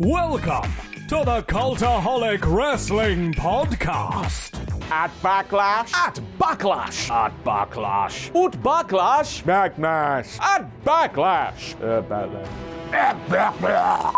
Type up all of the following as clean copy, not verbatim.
Welcome to the Cultaholic Wrestling Podcast. At Backlash. At Backlash. At Backlash. Ut Backlash. Backlash. At Backlash. Backlash. At Backlash.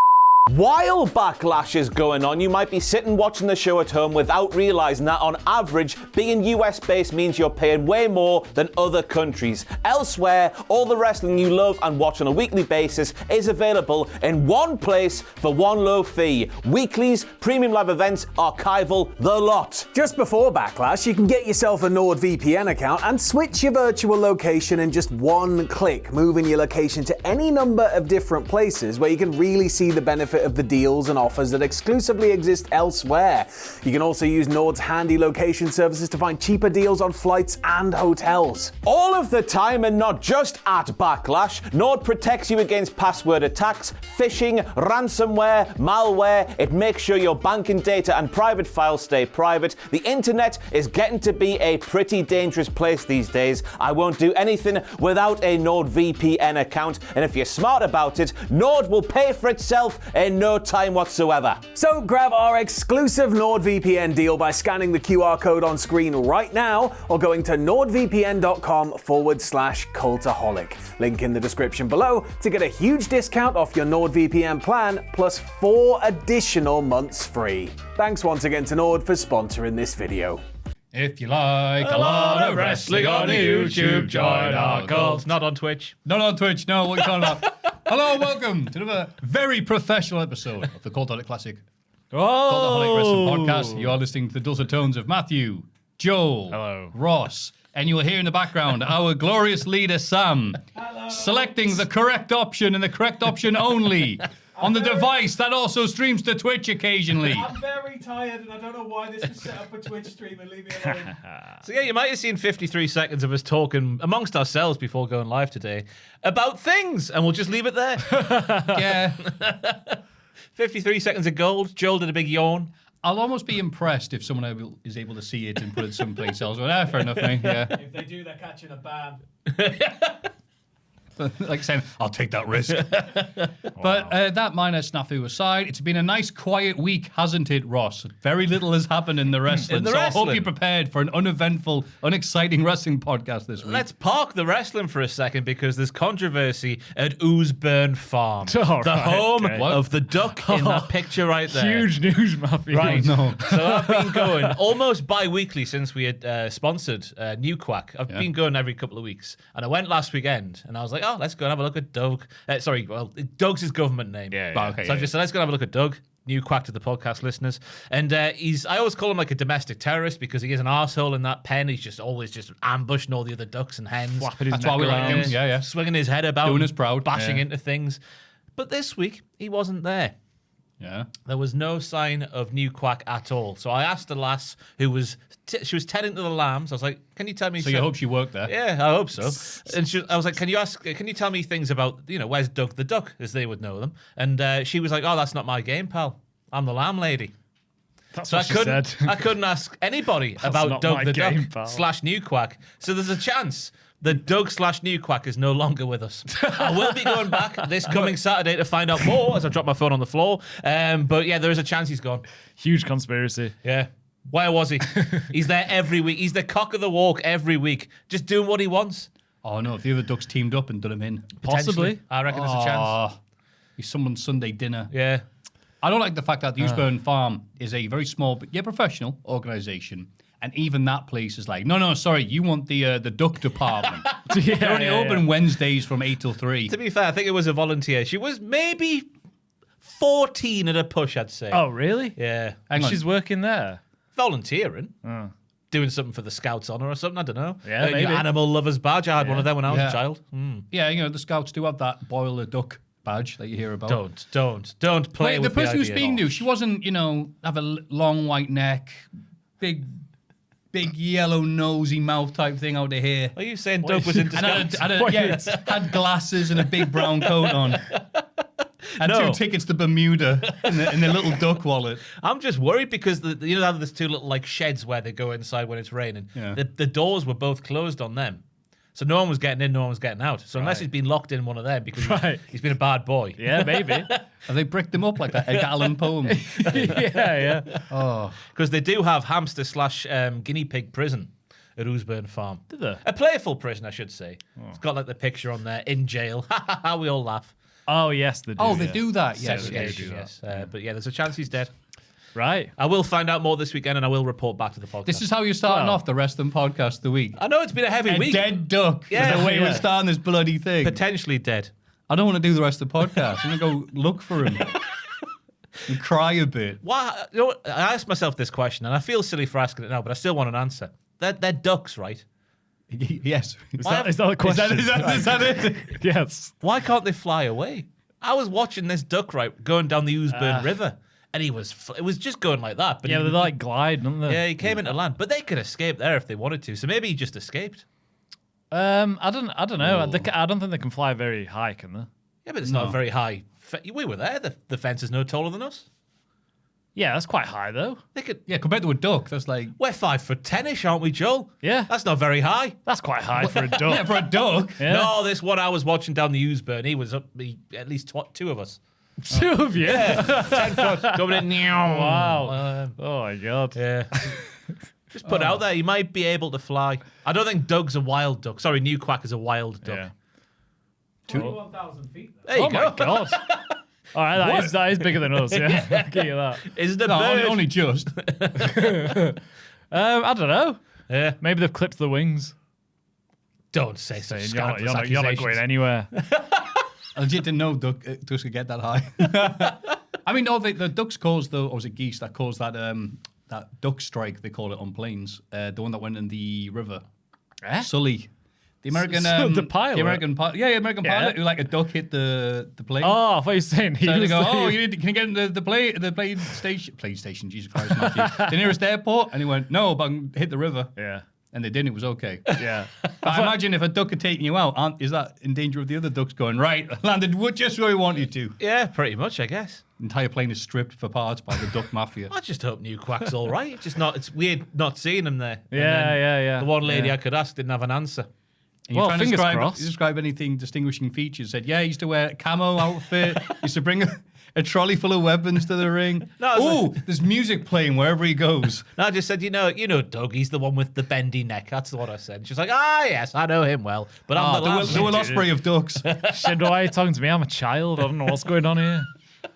While Backlash is going on, you might be sitting watching the show at home without realising that on average, being US-based means you're paying way more than other countries. Elsewhere, all the wrestling you love and watch on a weekly basis is available in one place for one low fee. Weeklies, premium live events, archival, the lot. Just before Backlash, you can get yourself a NordVPN account and switch your virtual location in just one click, moving your location to any number of different places where you can really see the benefit of the deals and offers that exclusively exist elsewhere. You can also use Nord's handy location services to find cheaper deals on flights and hotels. All of the time, and not just at Backlash, Nord protects you against password attacks, phishing, ransomware, malware. It makes sure your banking data and private files stay private. The internet is getting to be a pretty dangerous place these days. I won't do anything without a NordVPN account, and if you're smart about it, Nord will pay for itself in no time whatsoever. So grab our exclusive NordVPN deal by scanning the QR code on screen right now or going to nordvpn.com/cultaholic. Link in the description below to get a huge discount off your NordVPN plan plus 4 additional months free. Thanks once again to Nord for sponsoring this video. If you like a lot of wrestling on YouTube, join our cult. Not on Twitch. Not on Twitch, no, what are you talking about? Hello, welcome to another very professional episode of the Cultaholic Classic. Cultaholic Wrestling Podcast. You are listening to the dulcet tones of Maffew, Joel, Hello. Ross, and you will hear in the background our glorious leader, Sam, selecting the correct option and the correct option only on the device that also streams to Twitch occasionally. I'm very tired and I don't know why this was set up for Twitch stream and leave me alone. So yeah, you might have seen 53 seconds of us talking amongst ourselves before going live today about things, and we'll just leave it there. Yeah. 53 seconds of gold. Joel did a big yawn. I'll almost be impressed if someone is able to see it and put it someplace else. Well, fair enough, mate. Yeah. If they do, they're catching a ban. Like saying, I'll take that risk. But that minor snafu aside, it's been a nice quiet week, hasn't it, Ross? Very little has happened in the wrestling. I hope you're prepared for an uneventful, unexciting wrestling podcast this week. Let's park the wrestling for a second because there's controversy at Ooseburn Farm, the home of the duck in that picture right there. Huge news, Maffew. Right. No. So I've been going almost bi-weekly since we had sponsored New Quack. I've been going every couple of weeks. And I went last weekend and I was like, oh, let's go and have a look at Doug. Doug's his government name. Yeah. So I just said, let's go and have a look at Doug. New Quack to the podcast listeners. And I always call him like a domestic terrorist because he is an arsehole in that pen. He's always ambushing all the other ducks and hens. That's why we like him. Yeah. Swinging his head about. Doing us proud. Bashing into things. But this week, he wasn't there. Yeah. There was no sign of New Quack at all. So I asked the lass who was, she was tending to the lambs. I was like, can you tell me So you hope she worked there? Yeah, I hope so. And I was like, can you tell me things about, where's Doug the duck, as they would know them? And she was like, oh, that's not my game, pal. I'm the lamb lady. That's So what she said. I couldn't ask anybody about not Doug my the game, duck pal. / New Quack. So there's a chance that Doug / New Quack is no longer with us. I will be going back this coming Saturday to find out more as I drop my phone on the floor. But yeah, there is a chance he's gone. Huge conspiracy. Yeah. Where was he? He's there every week. He's the cock of the walk every week, just doing what he wants. Oh, no, if the other ducks teamed up and done him in. Potentially. I reckon there's a chance. He's someone's Sunday dinner. Yeah. I don't like the fact that the Ooseburn Farm is a very small but yet professional organisation. And even that place is like, no, sorry, you want the duck department. They're only open Wednesdays from 8 till 3. To be fair, I think it was a volunteer. She was maybe 14 at a push, I'd say. Oh, really? Yeah. And she's working there? Volunteering. Doing something for the Scouts Honour or something, I don't know. Yeah, maybe. Your animal lover's badge. I had one of them when I was a child. Yeah, the Scouts do have that boil a duck badge that you hear about. Don't play with the person who's idea. speaking to, she wasn't, have a long white neck, big yellow nosy mouth type thing out of here. Are you saying Doug was into Scouts? Had glasses and a big brown coat on. And 2 tickets to Bermuda in the little duck wallet. I'm just worried because how there's 2 little sheds where they go inside when it's raining. Yeah. The doors were both closed on them. So no one was getting in, no one was getting out. So unless he's been locked in one of them because he's been a bad boy. Yeah, maybe. Have they bricked them up like that Edgar Allan poem? yeah. Oh, Because they do have hamster / guinea pig prison at Oosburn Farm. Did they? A playful prison, I should say. It's got like the picture on there, in jail. We all laugh. Oh, yes, they do. oh, they yeah. do that. Yes, Segregation, yes. yes. But yeah, there's a chance he's dead. Right. I will find out more this weekend and I will report back to the podcast. This is how you're starting off the Wrestling Podcast of the week. I know it's been a heavy A week. dead duck. Yeah. For the way Yeah. we're starting this bloody thing. Potentially dead. I don't want to do the rest of the podcast. I'm going to go look for him and cry a bit. Why? You know what? I asked myself this question and I feel silly for asking it now, but I still want an answer. They're ducks, right? Yes. Is that the question? Is that it? Yes. Why can't they fly away? I was watching this duck going down the Oosburn River, and it was just going like that. But Yeah, they like glide, don't they? yeah, he came into land, but they could escape there if they wanted to. So maybe he just escaped. I don't know. I don't think they can fly very high, can they? Yeah, but it's not very high. We were there. The fence is no taller than us. Yeah, that's quite high though. They could. Yeah, compared to a duck, that's like... We're 5'10"ish, aren't we, Joel? Yeah. That's not very high. That's quite high for a duck. Yeah, for a duck. Yeah. No, this one I was watching down the Oosburn. He was at least two of us. Two of you. 10 foot coming in. Wow. Oh my god. Yeah. Just put it out there. He might be able to fly. I don't think Doug's a wild duck. Sorry, New Quack is a wild duck. Yeah. 21,000 feet. There you Oh go. my god. All right, that is bigger than us. Yeah, I'll give you that. Is it a No, bird? only just. I don't know. Yeah. Maybe they've clipped the wings. Don't say such Saying scandalous you're not going anywhere. I legit didn't know ducks could get that high. I mean, no, the ducks caused, or was it geese that caused that that duck strike, they call it on planes, the one that went in the river. Sully. The American, The pilot? The American pilot. Yeah, the American pilot who, like, a duck hit the plane. Oh, I thought you were saying he So they was go, the- can you get into the plane station, Jesus Christ, Matthew, the nearest airport? And he went, no, but I can hit the river. Yeah. And they didn't, it was okay. Yeah. But I imagine if a duck had taken you out, is that in danger of the other ducks going, right, landed just where we want you to? Yeah, pretty much, I guess. The entire plane is stripped for parts by the duck mafia. I just hope New Quack's all right. It's weird not seeing him there. And Yeah, then yeah. The one lady Yeah. I could ask didn't have an answer. And Well, trying to fingers describe, crossed. describe anything distinguishing features. Said, yeah, he used to wear a camo outfit, used to bring a trolley full of weapons to the ring. No, I was Oh, there's music playing wherever he goes. No, I just said, you know, Doug, he's the one with the bendy neck. That's what I said. She's like, yes, I know him well. But I'm the last the Will one." Ospreay of ducks. Shit, why are you talking to me? I'm a child. I don't know what's going on here.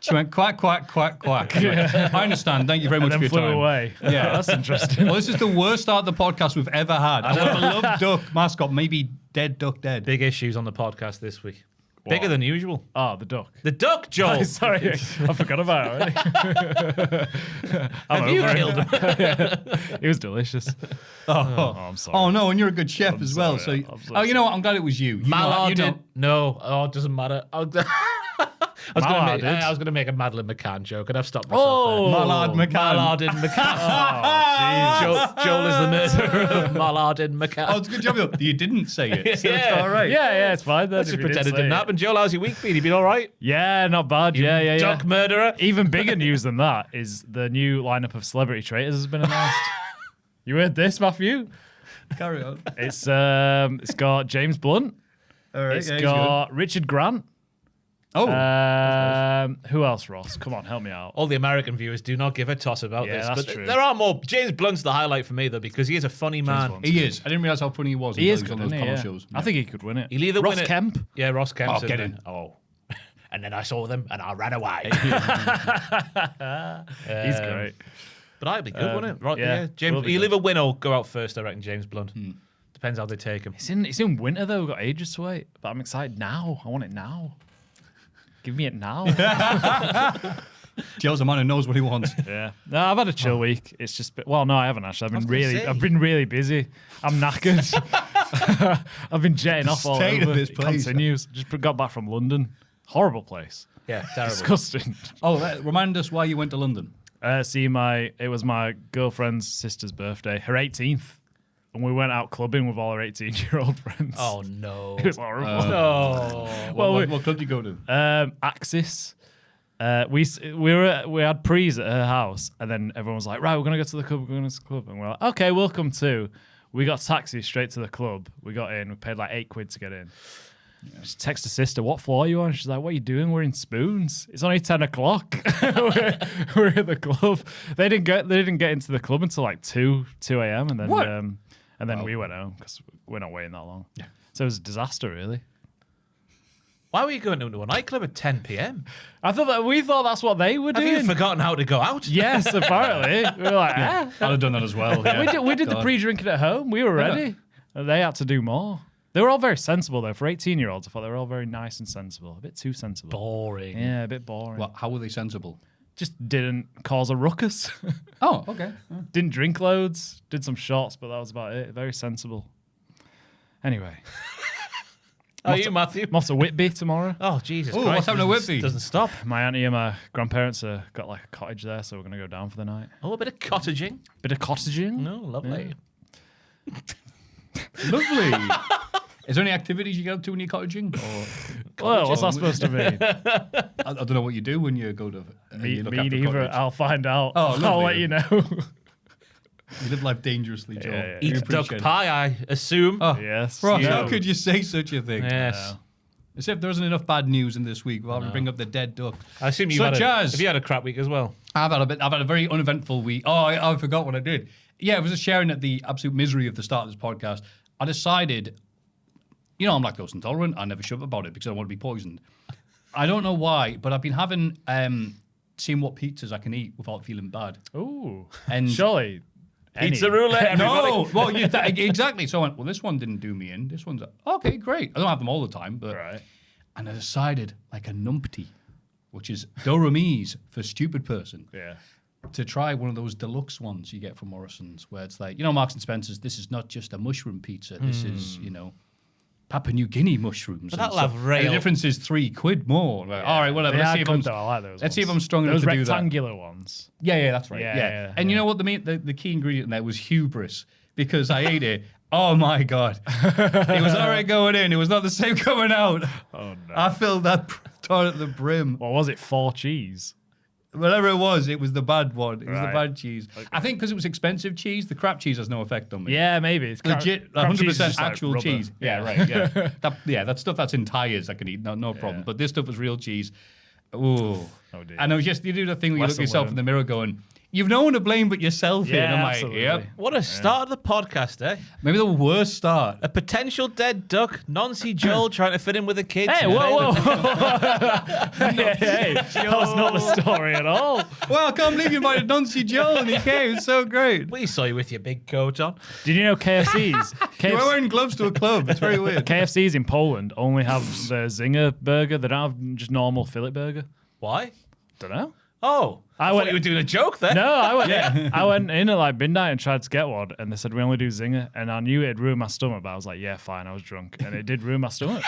She went quack, quack, quack, quack. Anyway, I understand. Thank you very much And for then your flew time. away. Yeah, That's interesting. Well, this is the worst start of the podcast we've ever had. Our beloved duck mascot, maybe dead duck dead. Big issues on the podcast this week. Bigger than usual. Oh, the duck. The duck, Joel. Sorry, I forgot about it. Have you killed him? It was delicious. Oh, I'm sorry. Oh no, and you're a good chef I'm as well. sorry, So, I'm so oh, you know what? I'm glad it was you. Mallard you did. No, it doesn't matter. Mallard did. I was going to make a Madeline McCann joke, and I've stopped myself there. Mallard McCann. Mallard and McCann. Joel is the murderer of Mallard and McCann. Oh, it's a good job though. You didn't say it. So it's Yeah. all right. Yeah, it's fine. Then, Let's if just you pretend it say didn't happen. Joel, how's your week been? You been all right? Yeah, not bad. Yeah. Duck murderer. Even bigger news than that is the new lineup of celebrity traitors has been announced. You heard this, Maffew? Carry on. It's got James Blunt. All right. It's got Richard Grant. Oh, Who else, Ross? Come on, help me out. All the American viewers do not give a toss about Yeah, this. that's But true. there are more. James Blunt's the highlight for me, though, because he is a funny man. Blunt's he is. I didn't realize how funny he was. He is until good, he was isn't on he? those Yeah. shows. I think he could win it. He'll either Ross win it- Kemp. Yeah, Ross Kemp's Oh, in get there. in. Oh. And then I saw them and I ran away. He's great. But I'd be good, wouldn't it? Right, yeah, yeah. James, will be he'll good. either win or go out first, I reckon, James Blunt. Depends how they take him. It's in winter though. We've got ages to wait. But I'm excited now. I want it now. Give me it now. Joe's a man who knows what he wants. Yeah. No, I've had a chill week. It's just well, no, I haven't actually. say. I've been really busy. I'm knackered. I've been jetting off all State of over. this It place. continues. Just got back from London. Horrible place. Yeah, terrible. Disgusting. Oh, remind us why you went to London. It was my girlfriend's sister's birthday, her 18th. And we went out clubbing with all our 18-year-old friends. Oh, no. It was horrible. No. What club did you go to? Axis. We had prees at her house, and then everyone was like, "Right, we're gonna go to the club. We're going to the club," and we're like, "Okay, we'll come too." We got taxis straight to the club. We got in. We paid like £8 to get in. Just text her sister, what floor are you on? She's like, what are you doing? We're in Spoons. It's only 10 o'clock. we're at the club. They didn't get into the club until like 2 a.m. And then we went home because we're not waiting that long. Yeah. So it was a disaster, really. Why were you going into a nightclub at 10 p.m.? We thought that's what they were doing. Have you forgotten how to go out? Yes, apparently. We were like, I'd have done that as well. Yeah. We did the pre-drinking at home. We were ready. And they had to do more. They were all very sensible, though. For 18-year-olds, I thought they were all very nice and sensible. A bit too sensible. Boring. Yeah, a bit boring. Well, how were they sensible? Just didn't cause a ruckus. Oh, okay. Didn't drink loads. Did some shots, but that was about it. Very sensible. Anyway. Are you, Maffew? I'm off to Whitby tomorrow. Oh, Jesus Ooh, Christ. what's happening to Whitby? Doesn't stop. My auntie and my grandparents got like a cottage there, so we're going to go down for the night. Oh, a bit of cottaging. Bit of cottaging. No, lovely. Lovely. Is there any activities you get up to when you're cottaging? Well, what's that supposed to mean? I don't know what you do when you go to. Me neither. I'll find out. Oh, lovely. I'll let you know. You live life dangerously, Joel. Yeah. Eat We duck appreciate it. pie, I assume. Oh, Yes. Ross, Yeah. how could you say such a thing? Yes. As if there isn't enough bad news in this week. We'll have to bring up the dead duck. I assume Such as- have you had a crap week as well? I've had a very uneventful week. Oh, I forgot what I did. Yeah, I was just sharing at the absolute misery of the start of this podcast. I decided, I'm lactose intolerant. I never shut up about it because I don't want to be poisoned. I don't know why, but I've been having seeing what pizzas I can eat without feeling bad. Ooh. And surely. Pizza roulette, everybody. No, well, exactly. So I went, well, this one didn't do me in. This one's okay, great. I don't have them all the time, but Right. And I decided, like a numpty, which is do-re-mi's for stupid person, Yeah. to try one of those deluxe ones you get from Morrison's, where it's like, Marks and Spencer's. This is not just a mushroom pizza. This is, Papua New Guinea mushrooms. But and that'll stuff. have rail. And the difference is £3 more. Like, all right, whatever. They Let's are see if good I'm. though. I like those. Let's see if ones. I'm strong enough Those to do that. rectangular ones. Yeah, that's right. Yeah, Yeah. yeah, And you know what the key ingredient in there was hubris, because I ate it. Oh my God. It was all right going in. It was not the same coming out. Oh no. I filled that toilet at the brim. What was it? 4 cheese. Whatever it was the bad one. It was the Right. bad cheese. I think because it was expensive cheese, the crap cheese has no effect on me. Yeah, maybe. It's Legit, crab cheese is 100% just like actual rubber. cheese. Yeah, right. Yeah, that stuff that's in tires I can eat, no problem. But this stuff was real cheese. Ooh. Oh dear. And it was just, you do the thing where you look Lesson at yourself in learned. the mirror going, you've no one to blame but yourself here. And Yeah, I'm like, absolutely. yep. What a start of the podcast, eh? Maybe the worst start. A potential dead duck, Nancy Joel trying to fit in with the kids. Hey, whoa. hey, that was not the story at all. Well, I can't believe you invited Nancy Joel and he came. It's so great. We saw you with your big coat on. Did you know KFC's? You were wearing gloves to a club. It's very weird. KFC's in Poland only have the Zinger burger. They don't have just normal fillet burger. Why? Don't know. Oh, I thought you were doing a joke there. No, I went in at like midnight and tried to get one, and they said we only do Zinger, and I knew it'd ruin my stomach, but I was like, yeah, fine, I was drunk, and it did ruin my stomach.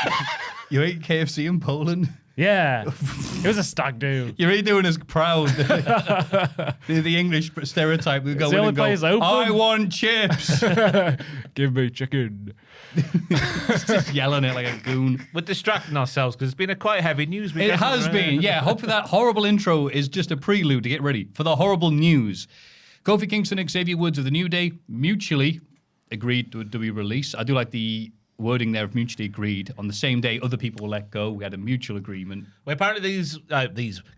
You ate KFC in Poland? Yeah, it was a stag do. You're really doing us proud. the English stereotype. We go the in only and go, place open. I want chips. Give me chicken. Just yelling it like a goon. We're distracting ourselves because it's been a quite heavy news week. It has been, yeah. Hopefully that horrible intro is just a prelude to get ready for the horrible news. Kofi Kingston and Xavier Woods of the New Day mutually agreed to be released. I do like the wording there of mutually agreed. On the same day, other people were let go. We had a mutual agreement. Well, apparently these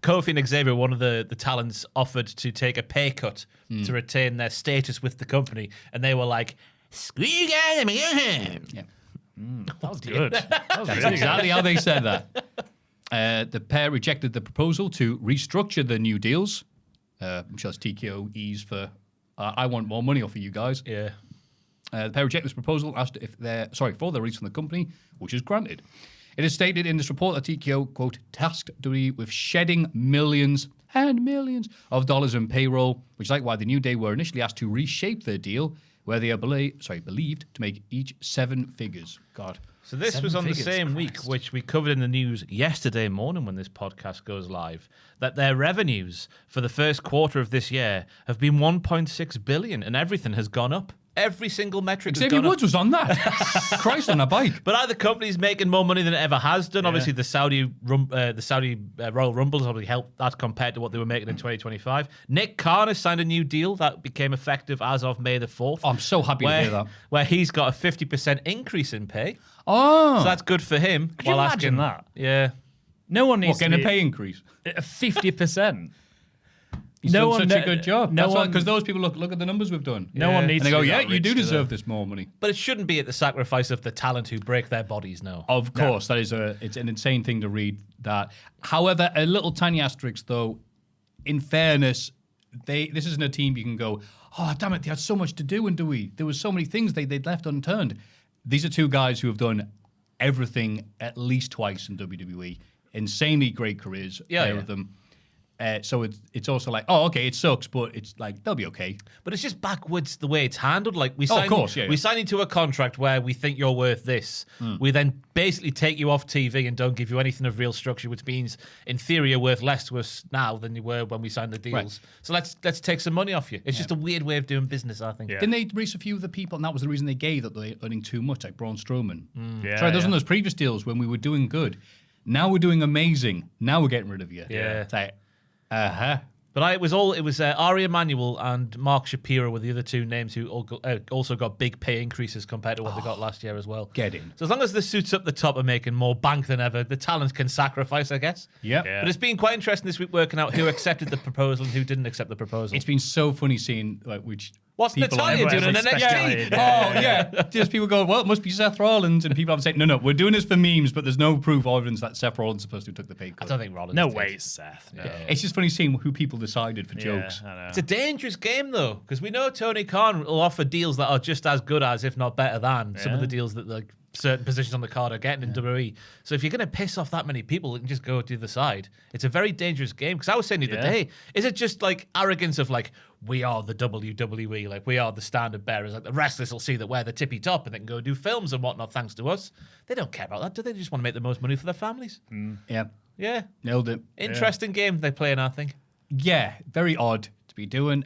Kofi and Xavier, one of the talents, offered to take a pay cut to retain their status with the company, and they were like, "Screw you guys, I'm going." Yeah. That was good. That was That's really exactly how they said that. The pair rejected the proposal to restructure the new deals. I'm sure it's TKO's for, I want more money off of you guys. Yeah. The pair rejected this proposal, asked if for their release from the company, which is granted. It is stated in this report that TKO, quote, tasked WWE with shedding millions and millions of dollars in payroll, which is like why the New Day were initially asked to reshape their deal, where they are believed to make each 7 figures. God. So this was on the same week, which we covered in the news yesterday morning when this podcast goes live, that their revenues for the first quarter of this year have been 1.6 billion, and everything has gone up. Every single metric. Xavier Woods was on that. Christ, on a bike. But either company's making more money than it ever has done. Obviously, the Saudi Royal Rumble has probably helped that compared to what they were making in 2025. Nick Khan has signed a new deal that became effective as of May the 4th. Oh, I'm so happy to hear that. Where he's got a 50% increase in pay. Oh. So that's good for him. Could you imagine that? Yeah. No one needs What, getting to a pay increase? 50%. He's done such a good job. No one, because those people look at the numbers we've done. No one needs and they to go, be yeah, that you do rich to deserve them. this more money. But it shouldn't be at the sacrifice of the talent who break their bodies, no. Of course, it's an insane thing to read that. However, a little tiny asterisk though, in fairness, this isn't a team you can go, oh, damn it, they had so much to do in WWE. There was so many things they'd left unturned. These are two guys who have done everything at least twice in WWE. Insanely great careers, pair of them. So it's also like, oh, okay, it sucks, but it's like, they'll be okay. But it's just backwards the way it's handled. Like we sign into a contract where we think you're worth this. We then basically take you off TV and don't give you anything of real structure, which means in theory you're worth less to us now than you were when we signed the deals. Right. So let's take some money off you. It's just a weird way of doing business, I think. Yeah. Didn't they release a few of the people, and that was the reason they gave that they're earning too much, like Braun Strowman. Yeah, Sorry, those are those previous deals when we were doing good. Now we're doing amazing. Now we're getting rid of you. Yeah. It's like, uh-huh. But it was Ari Emanuel and Mark Shapiro were the other two names who also got big pay increases compared to what they got last year as well. Get in. So as long as the suits up the top are making more bank than ever, the talent can sacrifice, I guess. Yep. Yeah. But it's been quite interesting this week working out who accepted the proposal and who didn't accept the proposal. It's been so funny seeing which. What's people Natalia are- doing in Everyone's NXT? expecting- Oh, yeah. Just people go, well, it must be Seth Rollins. And people have said, no, we're doing this for memes, but there's no proof or evidence that Seth Rollins supposed to took the pay cut. I don't think Rollins No did. way, Seth. No. It's just funny seeing who people decided for Yeah, jokes. I know. It's a dangerous game, though, because we know Tony Khan will offer deals that are just as good as, if not better than, some of the deals that like certain positions on the card are getting in WWE. So if you're going to piss off that many people, you can just go to the side. It's a very dangerous game. Because I was saying the other day, is it just like arrogance of like, we are the WWE, like we are the standard bearers, like the wrestlers will see that we're the tippy top and they can go do films and whatnot thanks to us. They don't care about that, do they? They just want to make the most money for their families. Yeah. Yeah. Nailed it. Interesting game they play in, I think. Yeah, very odd to be doing.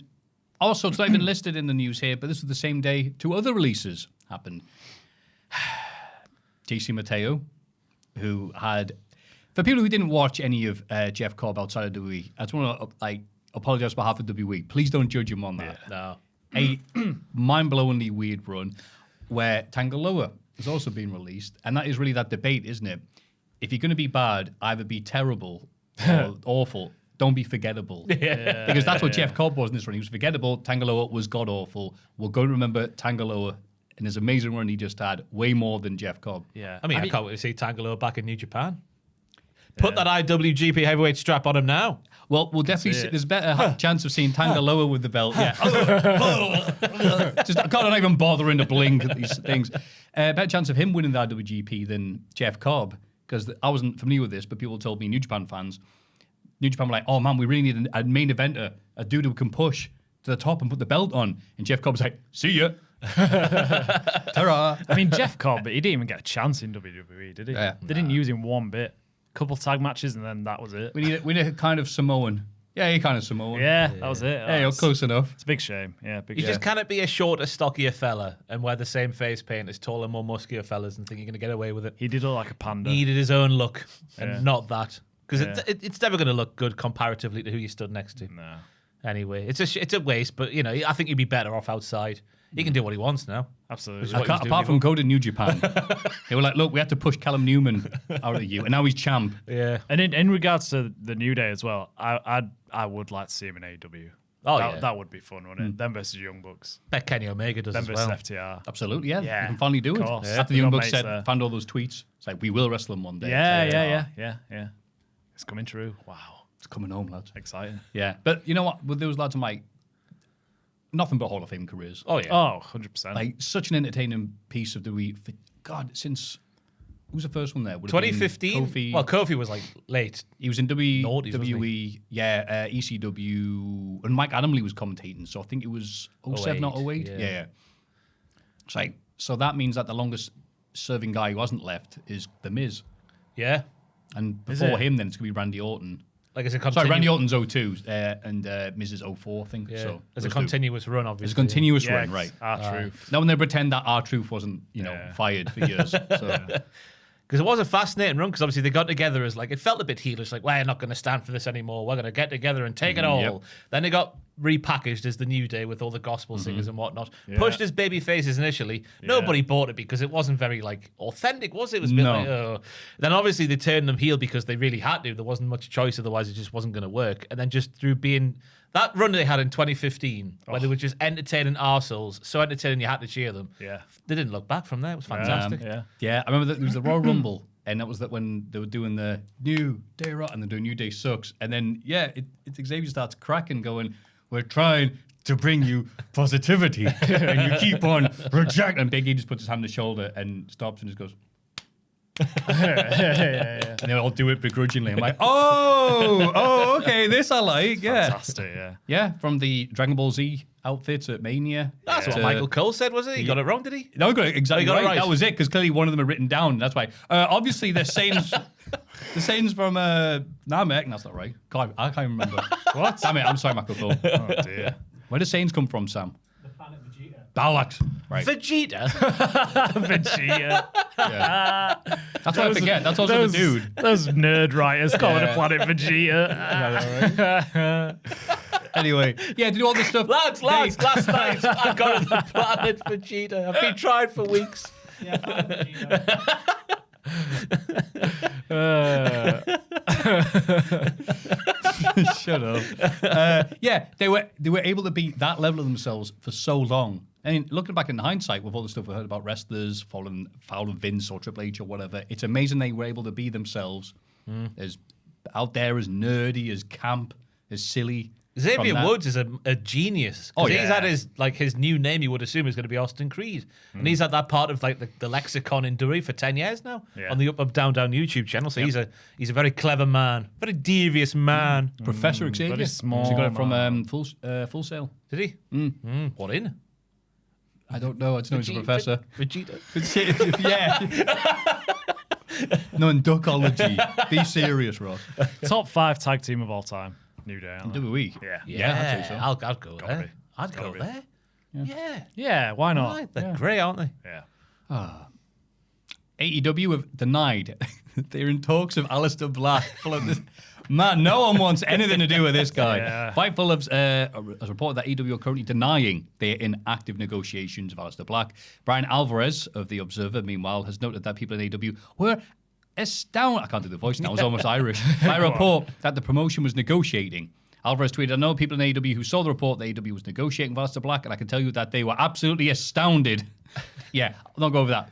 Also, it's not even listed in the news here, but this was the same day two other releases happened. JC Mateo, who had, for people who didn't watch any of Jeff Cobb outside of WWE, I just want to apologize on behalf of WWE. Please don't judge him on that. No. A mind-blowingly weird run where Tangaloa has also been released, and that is really that debate, isn't it? If you're going to be bad, either be terrible or awful. Don't be forgettable. Because that's what Jeff Cobb was in this run. He was forgettable. Tangaloa was god-awful. We're going to remember Tangaloa and his amazing run he just had way more than Jeff Cobb. Yeah. I mean, I can't wait to see Tangaloa back in New Japan. Put that IWGP heavyweight strap on him now. Well, we'll definitely see, there's a better chance of seeing Tangaloa with the belt. Yeah. Just, I can't even bothering to blink at these things. Better chance of him winning the IWGP than Jeff Cobb, because I wasn't familiar with this, but people told me, New Japan fans, New Japan were like, oh man, we really need a main eventer, a dude who can push to the top and put the belt on. And Jeff Cobb's like, see ya. Ta-ra. I mean, Jeff Cobb, he didn't even get a chance in WWE, did he? Yeah. They didn't use him one bit. Couple tag matches and then that was it. We need a kind of Samoan. Yeah, he kind of Samoan. Yeah, that was it. Hey, you're close enough. It's a big shame. Yeah, big You shame. just cannot be a shorter, stockier fella and wear the same face paint as taller, more muscular fellas and think you're going to get away with it. He did look like a panda. He needed his own look and Yeah. not that. Because Yeah. it's never going to look good comparatively to who you stood next to. No. Anyway, it's a waste, but you know, I think he'd be better off outside. He can do what he wants now. Absolutely. What he was doing Apart from before. go to New Japan, they were like, look, we had to push Callum Newman out of you, and now he's champ. Yeah. And in regards to the New Day as well, I would like to see him in AEW. Oh, that, yeah. that would be fun, wouldn't it? Them versus Young Bucks. Bet Kenny Omega does Them as versus well. FTR. Absolutely, yeah. Yeah, You can finally do of it. course. After the We Young got Bucks mates said, there. found all those tweets, it's like, we will wrestle him one day. Yeah. It's coming true. Wow. It's coming home, lads. Exciting. Yeah. But you know what? With those lads, I'm like, nothing but Hall of Fame careers. Oh, yeah. Oh, 100%. Like, such an entertaining piece of the week. God, since, who was the first one there? Would have been 2015? Kofi. Well, Kofi was like late. He was in Noughties, wasn't WWE, ECW, and Mike Adamley was commentating. So I think it was 07 or 08. yeah. Yeah. It's like, so that means that the longest serving guy who hasn't left is The Miz. Yeah. And Is before it? him, then it's going to be Randy Orton. Like it's a Sorry, Randy Orton's 02 and Mrs. 04, I think. Yeah. So It's a continuous run, obviously. It's a continuous Yeah, run, right? R-Truth. Now when they pretend that R-Truth wasn't, fired for years. So. Because it was a fascinating run, because obviously they got together as like, it felt a bit heelish, like, we're not going to stand for this anymore. We're going to get together and take it all. Yep. Then they got repackaged as the New Day with all the gospel singers and whatnot. Pushed as baby faces initially. Nobody bought it because it wasn't very like authentic, was it? It was a bit like, oh. Then obviously they turned them heel because they really had to. There wasn't much choice, otherwise it just wasn't going to work. And then just through being... That run they had in 2015, where they were just entertaining arseholes, so entertaining you had to cheer them. Yeah. They didn't look back from there. It was fantastic. Yeah, I remember that there was the Royal Rumble, and that was that when they were doing the New Day Raw, and they're doing New Day Sucks, and then it's Xavier starts cracking, going, "We're trying to bring you positivity, and you keep on rejecting." And Big E just puts his hand on the shoulder and stops and just goes. And they all do it begrudgingly. I'm like, okay, this I like. Yeah, Fantastic, yeah. From the Dragon Ball Z outfits at Mania. That's what Michael Cole said, was it? He got it wrong, did he? No, he got it exactly got it right. right. That was it, because clearly one of them are written down. That's why. Obviously, the Saints, from. Nah, mate, that's not right. I can't remember. What? Damn it! I'm sorry, Michael Cole. Oh dear. Where do Saints come from, Sam? The planet Vegeta. Balak. Right. Vegeta. Vegeta. Yeah. That's what I forget. That's also the dude. Those nerd writers calling it Planet Vegeta. Anyway, yeah, to do all this stuff. lads, last night I got the planet Vegeta. I've been trying for weeks. Yeah, planet Vegeta. Shut up. Yeah, they were able to be that level of themselves for so long. I mean, looking back in hindsight with all the stuff we heard about wrestlers following Vince or Triple H or whatever, it's amazing they were able to be themselves as out there, as nerdy, as camp, as silly. Xavier Woods is a genius. Oh, He's yeah. had his new name, you would assume, is going to be Austin Creed. And he's had that part of like the lexicon in Dury for 10 years now on the Up Down YouTube channel. So he's a very clever man, very devious man. Professor Xavier. very small He got it from man. Full Sail. Did he? What in? I don't know. I just know he's a professor. Vegeta. Yeah. No, in duckology. Be serious, Ross. Top 5 tag team of all time. New Day. Aren't they? WWE. Yeah. I'd say so. I'll go there. be. I'd go be. there. Yeah. Yeah, why not? Right, they're great, aren't they? Yeah. AEW have denied they're in talks of Aleister Black. Man, no one wants anything to do with this guy. Yeah. Fightful has reported that AEW are currently denying they're in active negotiations with Aleister Black. Brian Alvarez of The Observer, meanwhile, has noted that people in AEW were astounded. I can't do the voice now, it's almost Irish. By a report that the promotion was negotiating. Alvarez tweeted, I know people in AEW who saw the report that AEW was negotiating with Aleister Black, and I can tell you that they were absolutely astounded. Yeah, I'll not go over that.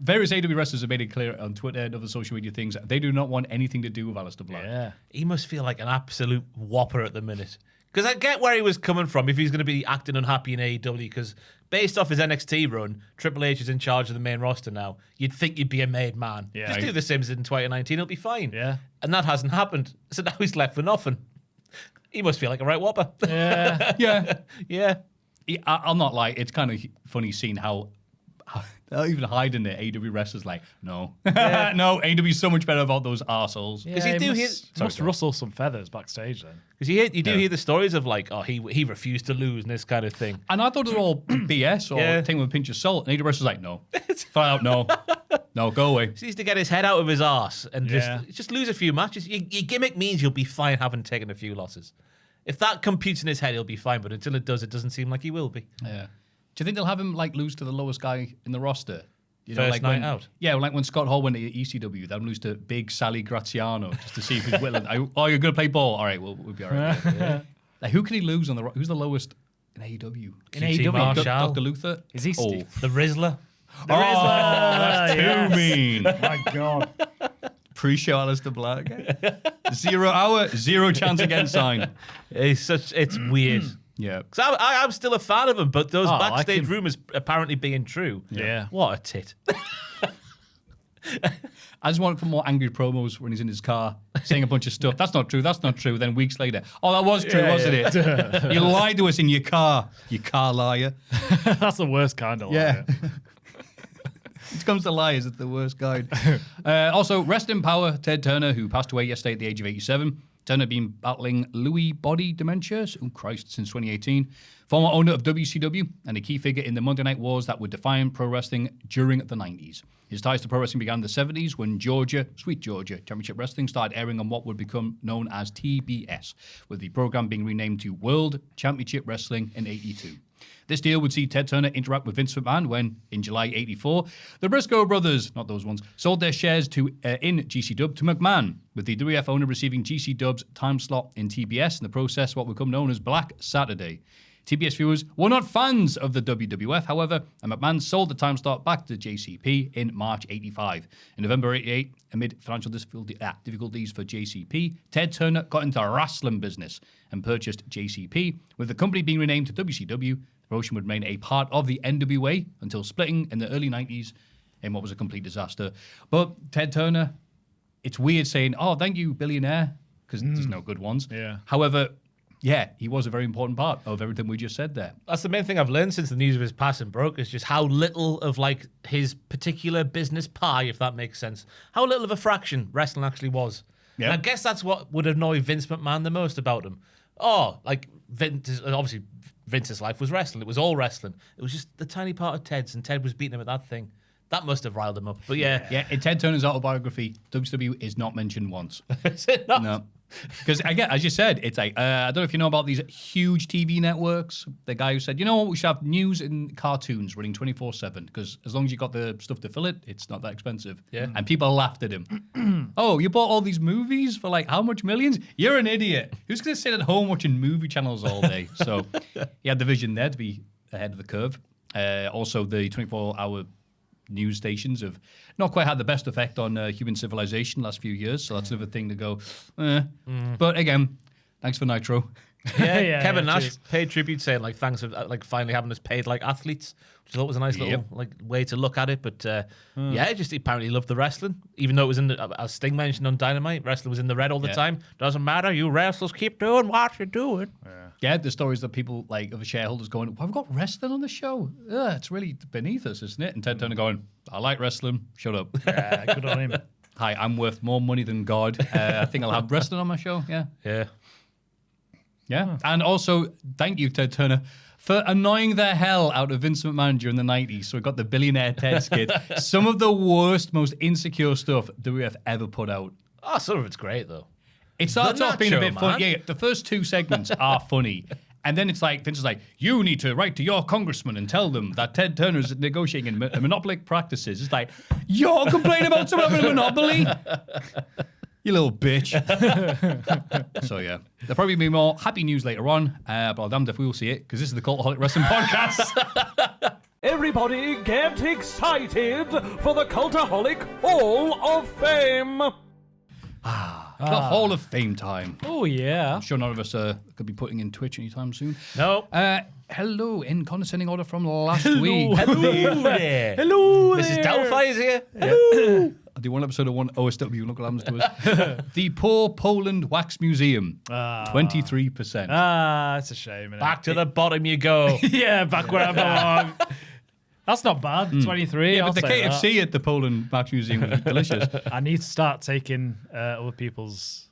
Various AEW wrestlers have made it clear on Twitter and other social media things they do not want anything to do with Aleister Black. Yeah. He must feel like an absolute whopper at the minute. Because I get where he was coming from if he's going to be acting unhappy in AEW, because based off his NXT run, Triple H is in charge of the main roster now. You'd think you'd be a made man. Yeah. Just do the same as in 2019, it'll be fine. Yeah. And that hasn't happened. So now he's left for nothing. He must feel like a right whopper. Yeah. Yeah. Yeah. I'll not lie, it's kind of funny seeing how they're even hiding it. AEW wrestlers like, no. No, AEW is so much better about those arseholes. Because you do hear... must rustle some feathers backstage then. Because you do hear the stories of like, oh, he refused to lose and this kind of thing. And I thought they were all BS or taken with a pinch of salt. And AEW wrestlers like, no. Flat out, no. No, go away. He needs to get his head out of his arse and just lose a few matches. Your gimmick means you'll be fine having taken a few losses. If that computes in his head, he'll be fine. But until it does, it doesn't seem like he will be. Yeah. Do you think they'll have him like lose to the lowest guy in the roster? You know, First like night when, out? Yeah, like when Scott Hall went to ECW, they'll lose to Big Sally Graziano just to see if he's willing. Oh, you're going to play ball? All right, we'll be all right. Yeah. Like, who can he lose on the who's the lowest in AEW? In QT AEW? Marshall. Dr. Luther? Is he Steve? The Rizzler. That's too mean. My God. Pre-show Aleister Black. 0 hour, 0 chance against sign. It's weird. Yeah. Because I'm still a fan of him, but those I like backstage him. rumors apparently being true. Yeah. What a tit. I just want for more angry promos when he's in his car saying a bunch of stuff. That's not true. That's not true. Then weeks later, oh, that was true, wasn't it? You lied to us in your car, you car liar. That's the worst kind of liar. When it comes to liars, it's the worst kind. Also, rest in power, Ted Turner, who passed away yesterday at the age of 87. Turner had been battling Lewy body dementia, since 2018. Former owner of WCW and a key figure in the Monday Night Wars that would define pro wrestling during the 90s. His ties to pro wrestling began in the 70s when Sweet Georgia Championship Wrestling started airing on what would become known as TBS, with the program being renamed to World Championship Wrestling in 82. This deal would see Ted Turner interact with Vince McMahon when, in July 84, the Briscoe brothers, not those ones, sold their shares in GC Dub to McMahon, with the WF owner receiving GC Dub's time slot in TBS, in the process what would become known as Black Saturday. TBS viewers were not fans of the WWF, however, and McMahon sold the time slot back to JCP in March 85. In November 88, amid financial difficulties for JCP, Ted Turner got into a wrestling business and purchased JCP, with the company being renamed to WCW. The promotion would remain a part of the NWA until splitting in the early 90s in what was a complete disaster. But Ted Turner, it's weird saying, oh, thank you, billionaire, because there's no good ones. Yeah. However, yeah, he was a very important part of everything we just said there. That's the main thing I've learned since the news of his passing broke, is just how little of like his particular business pie, if that makes sense, how little of a fraction wrestling actually was. Yeah. And I guess that's what would annoy Vince McMahon the most about him. Oh, like obviously Vince's life was wrestling. It was all wrestling. It was just the tiny part of Ted's, and Ted was beating him at that thing. That must have riled him up. But yeah. Yeah, in Ted Turner's autobiography, WCW is not mentioned once. Is it not? No. Because, again, as you said, it's like, I don't know if you know about these huge TV networks. The guy who said, you know what, we should have news and cartoons running 24/7, because as long as you got the stuff to fill it, it's not that expensive. Yeah. And people laughed at him. Oh, you bought all these movies for like how much millions? You're an idiot. Who's going to sit at home watching movie channels all day? So he had the vision there to be ahead of the curve. Also, the 24-hour news stations have not quite had the best effect on human civilization last few years, so that's another thing to go, But again, thanks for Nitro. Yeah, Kevin Nash paid tribute saying like thanks for like finally having us paid like athletes, which I thought was a nice little like way to look at it. But yeah, just he apparently loved the wrestling, even though it was in the, as Sting mentioned on Dynamite, wrestling was in the red all the time. Doesn't matter, you wrestlers keep doing what you're doing. Yeah, the stories that people like of the shareholders going, well, we've got wrestling on the show. It's really beneath us, isn't it? And Ted Turner going, I like wrestling. Shut up. Yeah, good on him. Hi, I'm worth more money than God. I think I'll have wrestling on my show. Yeah. And also, thank you, Ted Turner, for annoying the hell out of Vince McMahon during the 90s. So we got the Billionaire Ted skit. Some of the worst, most insecure stuff WF ever put out. Oh, some of it's great though. It starts off being a bit fun. Yeah, the first two segments are funny. And then it's like, Vince is like, you need to write to your congressman and tell them that Ted Turner's negotiating monopoly practices. It's like, you're complaining about someone having a monopoly? You little bitch. So, yeah. There'll probably be more happy news later on, but I'll damned if we will see it, because this is the Cultaholic Wrestling Podcast. Everybody get excited for the Cultaholic Hall of Fame. The Hall of Fame time. Oh, yeah. I'm sure none of us could be putting in Twitch anytime soon. No. Hello, in condescending order from last week. Hello there. Hello Mrs. Doubtfire is here. Hello. The one episode of one OSW, look what happens to us. The Poor Poland Wax Museum, 23%. It's a shame. Isn't Back to the bottom you go. yeah, back where I belong. That's not bad. 23. Yeah, I'll but the say KFC at the Poland Wax Museum was delicious. I need to start taking other people's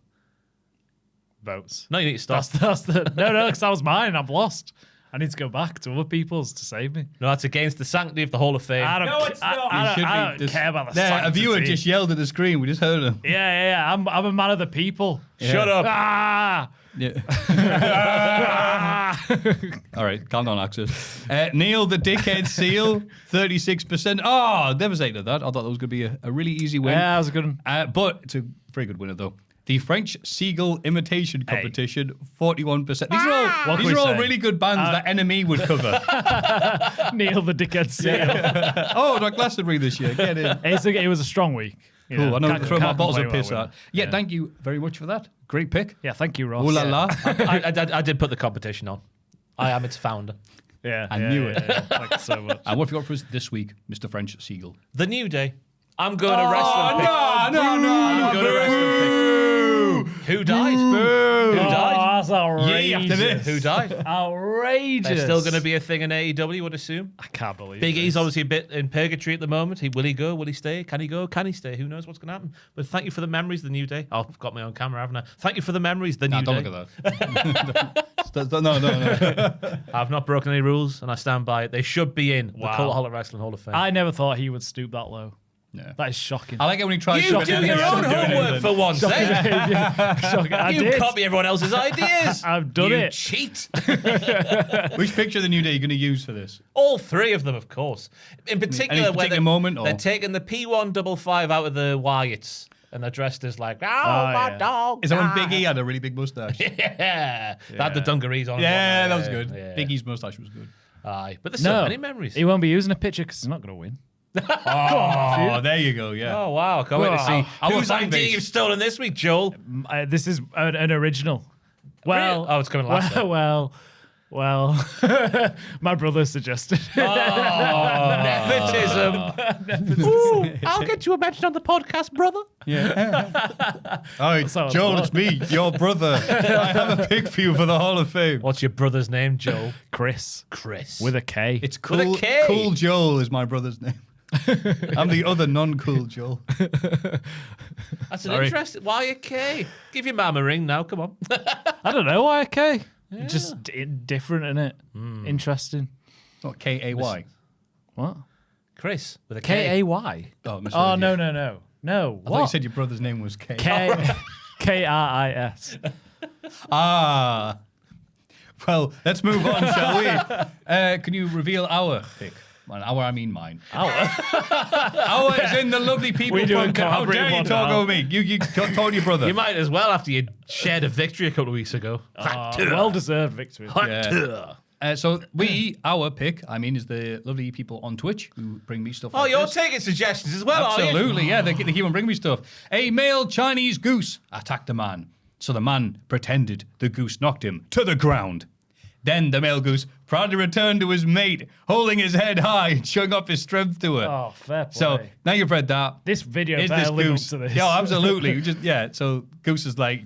votes. No, you need to stop. That's the no, because that was mine. I'm lost. I need to go back to other people's to save me. No, that's against the sanctity of the Hall of Fame. I don't, No, it's not. I don't care about the sanctity. A viewer just yelled at the screen. We just heard him. Yeah. I'm a man of the people. Shut up. Ah! Yeah. All right, calm down, Axis. Neil the Dickhead Seal, 36%. Oh, devastated that. I thought that was going to be a really easy win. Yeah, that was a good one. But it's a very good winner, though. The French Seagull Imitation Competition, 41%. These are all really good bands that NME would cover. Neil the Dickhead Seal. Oh, like Glastonbury this year. Get in. It was a strong week. You Cool. know, I know can't- throw my can't bottles of complain piss about out. Yeah, thank you very much for that. Great pick. Yeah, thank you, Ross. Ooh la la. I did put the competition on. I am its founder. Yeah, I knew it. Yeah. Thank you so much. And what have you got for us this week, Mr. French Seagull? The New Day. I'm going to wrestling pick. No. I'm going to wrestling pick. Who died? Who died? That's a outrageous. after this. Who died? Outrageous. They're still going to be a thing in AEW, I would assume. I can't believe Big this. E's obviously a bit in purgatory at the moment. Will he go? Will he stay? Can he go? Can he stay? Who knows what's going to happen? But thank you for the memories of the New Day. I've got my own camera, haven't I? Thank you for the memories, the New Don't Day. look at that. No. I've not broken any rules, and I stand by it. They should be in the Cultaholic Wrestling Hall of Fame. I never thought he would stoop that low. Yeah. That is shocking. I like it when he tries you to do your own homework for once, eh? Shocking. I You did. copy everyone else's ideas. I've done you it. cheat. Which picture of the New Day are you going to use for this? All three of them, of course. In particular, Any particular moment, or? they're taking the P155 out of the Wyatts, and they're dressed as like, my yeah. dog. Is that when Big E had a really big mustache? Yeah. They had the dungarees on. Yeah, that was good. Yeah. Big E's mustache was good. Aye. But there's so many memories. He won't be using a picture because he's not going to win. Oh, there you go. Yeah. Oh, wow. Can't wait to see Our whose fan idea base. you've stolen this week, Joel. This is an original. Well, Really? Oh, it's coming last then. well, my brother suggested. Nepotism. Ooh, I'll get you a mention on the podcast, brother. Hi, So Joel, what? it's me, your brother. I have a pick for you for the Hall of Fame. What's your brother's name, Joel? Chris Chris. with a K. It's With a cool. K. Cool Joel is my brother's name. I'm the other non-cool Joel. That's an interesting. Why a K? Give your mum a ring now. Come on. I don't know why a K. Just different, isn't it? Interesting. Not K-A-Y. What? Chris with a K. K-A-Y? Oh, Oh, no. I What? thought you said your brother's name was K. K-R-I-S. Ah. Well, let's move on, shall we? Can you reveal our pick? Well, our, I mean mine. Our is in the lovely people We do from... a How corporate dare you one talk now. over me? You told your brother. You might as well after you shared a victory a couple of weeks ago. Well-deserved victory. So our pick, I mean, is the lovely people on Twitch who bring me stuff Oh, like you're this. taking suggestions as well, are you? Absolutely, yeah. They keep on bringing me stuff. A male Chinese goose attacked a man. So the man pretended the goose knocked him to the ground. Then the male goose proudly returned to his mate, holding his head high and showing off his strength to her. Oh, fair play. So now you've read that. This video Is better this live goose? up to this. Yeah, absolutely. So Goose is like,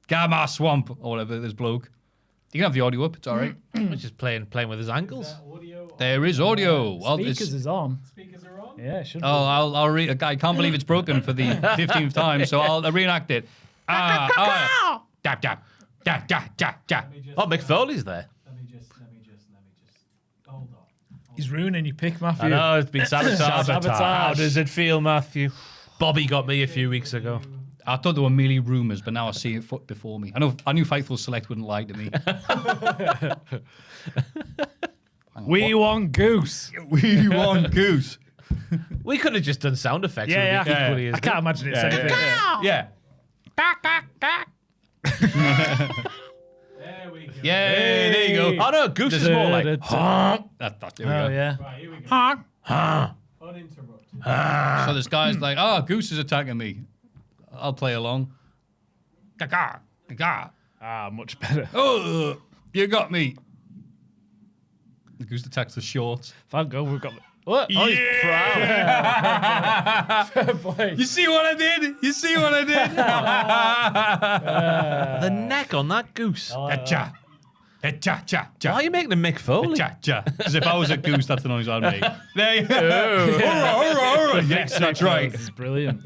Gamma Swamp, or whatever, this bloke. You can have the audio up, it's all right. Just playing with his ankles. There is audio. Well, Speakers is on. Speakers are on. Yeah, it should be. I'll read. I can't believe it's broken for the 15th time, so I'll reenact it. Dap, dap, dap, dap, dap, dap. Oh, Mick Foley's there. Let me just. Hold on. He's ruining your pick, Maffew. I know, it's been sabotaged. Sabotage. How does it feel, Maffew? Bobby got me a few weeks ago. I thought there were merely rumours, but now I see it before me. I knew Fightful Select wouldn't lie to me. We want Goose. We want Goose. We could have just done sound effects. Yeah, It would be equally as I can't imagine it's anything. Yeah. There we go. Yay, there you go. Oh no, Goose is more like. There we Oh, go. yeah. Right, here we go. Uninterrupted. So this guy's like, Goose is attacking me. I'll play along. Gaga, gaga. Ah, much better. Oh, you got me. The Goose attacks the shorts. Thank God we've got... What? Oh, he's proud. Fair play. You see what I did? You see what I did? The neck on that goose. Cha. Cha, cha, cha. Why are you making a Mick Foley? Cha, cha. Because if I was a goose, that's the noise I'd make. There you go. Yes, that's right. This is brilliant.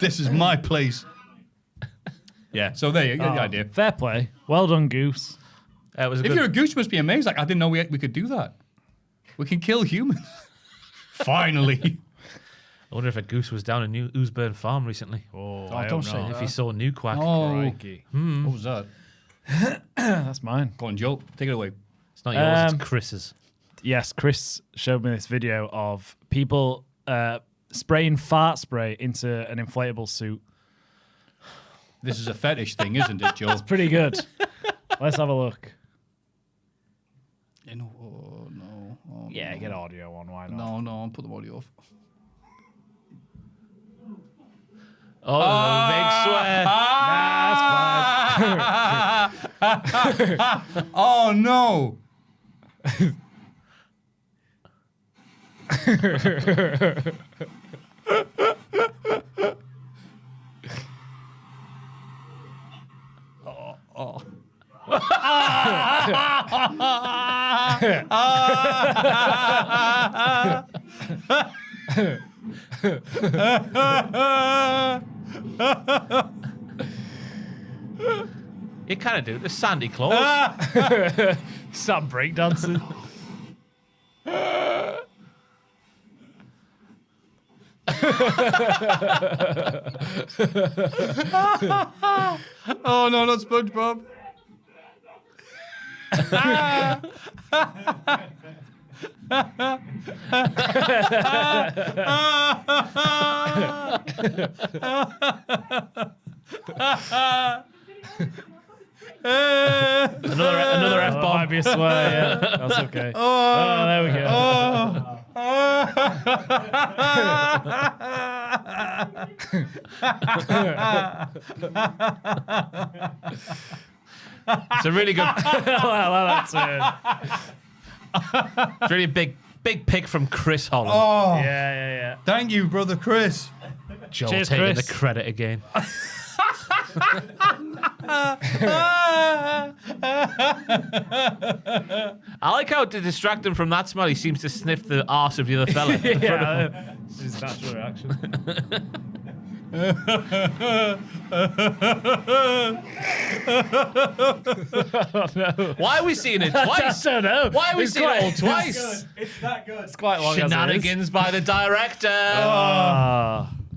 This is my place. Yeah, so there you go, the idea. Fair play. Well done, Goose. It was a If good. you're a goose, you must be amazed. Like, I didn't know we could do that. We can kill humans. Finally. I wonder if a goose was down in New Oosburn Farm recently. Oh, don't say If he saw New Quack. Oh, Crikey. what was that? That's mine. Go on, Joe. Take it away. It's not yours, Um, it's Chris's. Yes, Chris showed me this video of people spraying fart spray into an inflatable suit. This is a fetish thing, isn't it, Joe? Pretty good. Let's have a look. No. Yeah, get audio on. Why not? No, I'll put the audio off. Oh, big swear. Oh, no. You kind of do. The Sandy Claus. Start breakdancing. Oh no, not SpongeBob. Another F bomb. Might be a swear, yeah. That's okay. Oh, there we go. It's a really good. Well, that's it. It's really big pick from Chris Holland. Oh, Yeah. thank you, brother Chris. Joel Cheers, taking Chris. the credit again. I like how to distract him from that smell, he seems to sniff the arse of the other fella. Yeah, it's his natural reaction. Why are we seeing it twice? I don't know. Why are we It's seeing it all quite- twice? It's that good. It's quite long. as it is. Shenanigans by the director.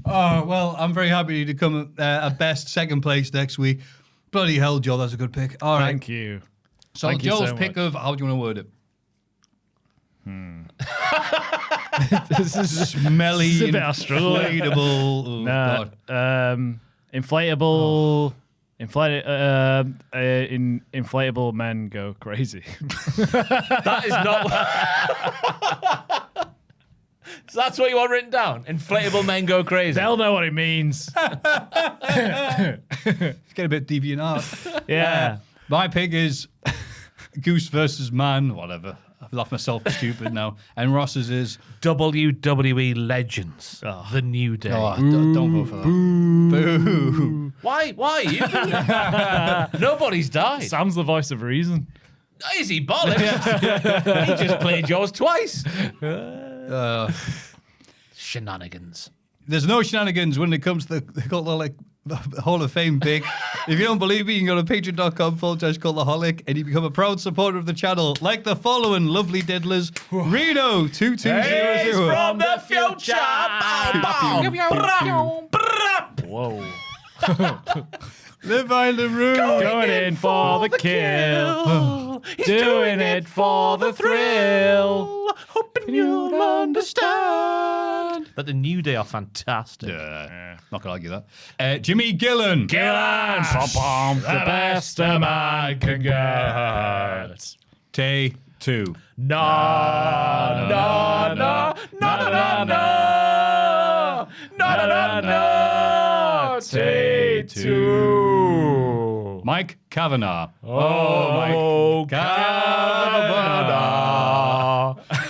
Oh, well, I'm very happy to come at best second place next week. Bloody hell, Joel, that's a good pick. All right. Thank you. So Thank you Joel's so pick much. of, how do you want to word it? This is Smelly, This is a bit of a struggle. inflatable. Oh, Nah, God. inflatable. Inflatable men go crazy. That is not. So that's what you want written down? Inflatable men go crazy. They'll know what it means. It's getting a bit deviant art. Yeah. My pick is Goose versus Man, whatever. I've laughed myself stupid now. And Ross's is WWE Legends. The New Day. don't vote for that. Boo. Why? Nobody's died. Sam's the voice of reason. Is he bollocks? He just played yours twice. Shenanigans. There's no shenanigans when it comes to the Cultaholic Hall of Fame pick. If you don't believe me, you can go to patreon.com/Cultaholic and you become a proud supporter of the channel, like the following lovely diddlers. Reno 2200. He's from the future. Whoa. Live Island Room. Going in for the kill. Doing it for the thrill. Hoping you'll understand that the New Day are fantastic. Not gonna argue that. Jimmy Gillen. Gillan. The best a man can get. Tay 2. No. Tay 2. Mike Kavanagh. Oh, Kavanagh.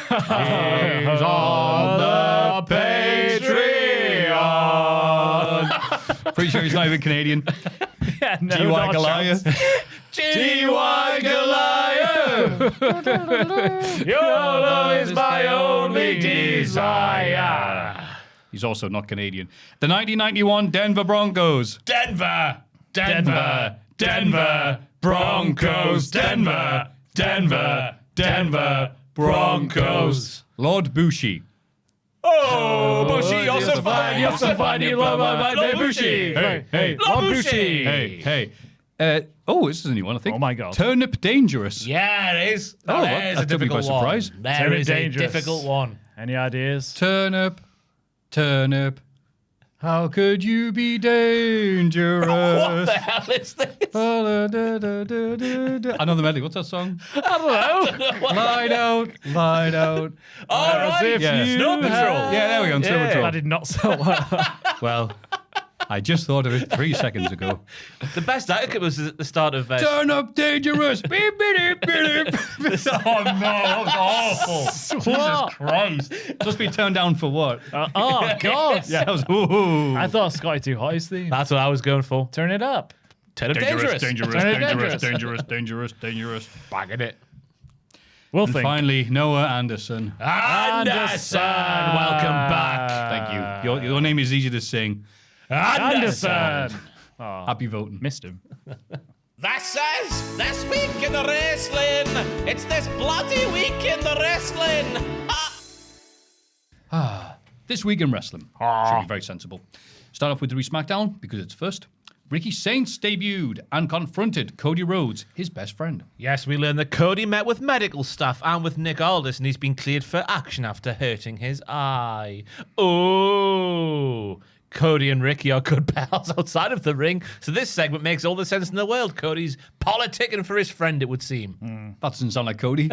He's on the Patreon. Pretty sure he's not even Canadian. Yeah, no, G.Y. not a Goliath. G.Y. Goliath. Your love is my only desire. He's also not Canadian. The 1991 Denver Broncos. Denver. Broncos. Denver Broncos. Lord Bushi. Oh, Bushy, you're so fine, you're so fine, you love my Lord Bushi. Hey, Lord Bushy. Hey. This is a new one, I think. Oh my God. Turnip Dangerous. Yeah, it is. Oh, That is that a took me by difficult one. surprise. There Turnip is a dangerous. difficult one. Any ideas? Turnip. How could you be dangerous? What the hell is this? I know the melody. What's that song? I don't know. Light out. All right. if Yeah. you Snow Patrol. had- Yeah, there we go. on Snow That Patrol. did not sound like that. Well, I just thought of it 3 seconds ago. The best I could was at the start of. Turn up dangerous. Beep, beep, beep, beep. Oh no, that was awful. Jesus Christ. Just be turned down for what? Oh, God. Yeah, that was. Ooh. I thought Scotty Too Hot's theme. That's what I was going for. Turn it up. Turn of dangerous. Dangerous. Bagging it. We'll And think. finally, Noah Anderson. Anderson, welcome back. Thank you. Your name is easy to sing. Anderson. Happy voting. Missed him. This is This Week in the Wrestling. It's this bloody week in the wrestling. This week in wrestling. Should be very sensible. Start off with WWE SmackDown because it's first. Ricky Saints debuted and confronted Cody Rhodes, his best friend. Yes, we learned that Cody met with medical staff and with Nick Aldis, and he's been cleared for action after hurting his eye. Oh, Cody and Ricky are good pals outside of the ring, so this segment makes all the sense in the world. Cody's politicking for his friend, it would seem. That doesn't sound like Cody.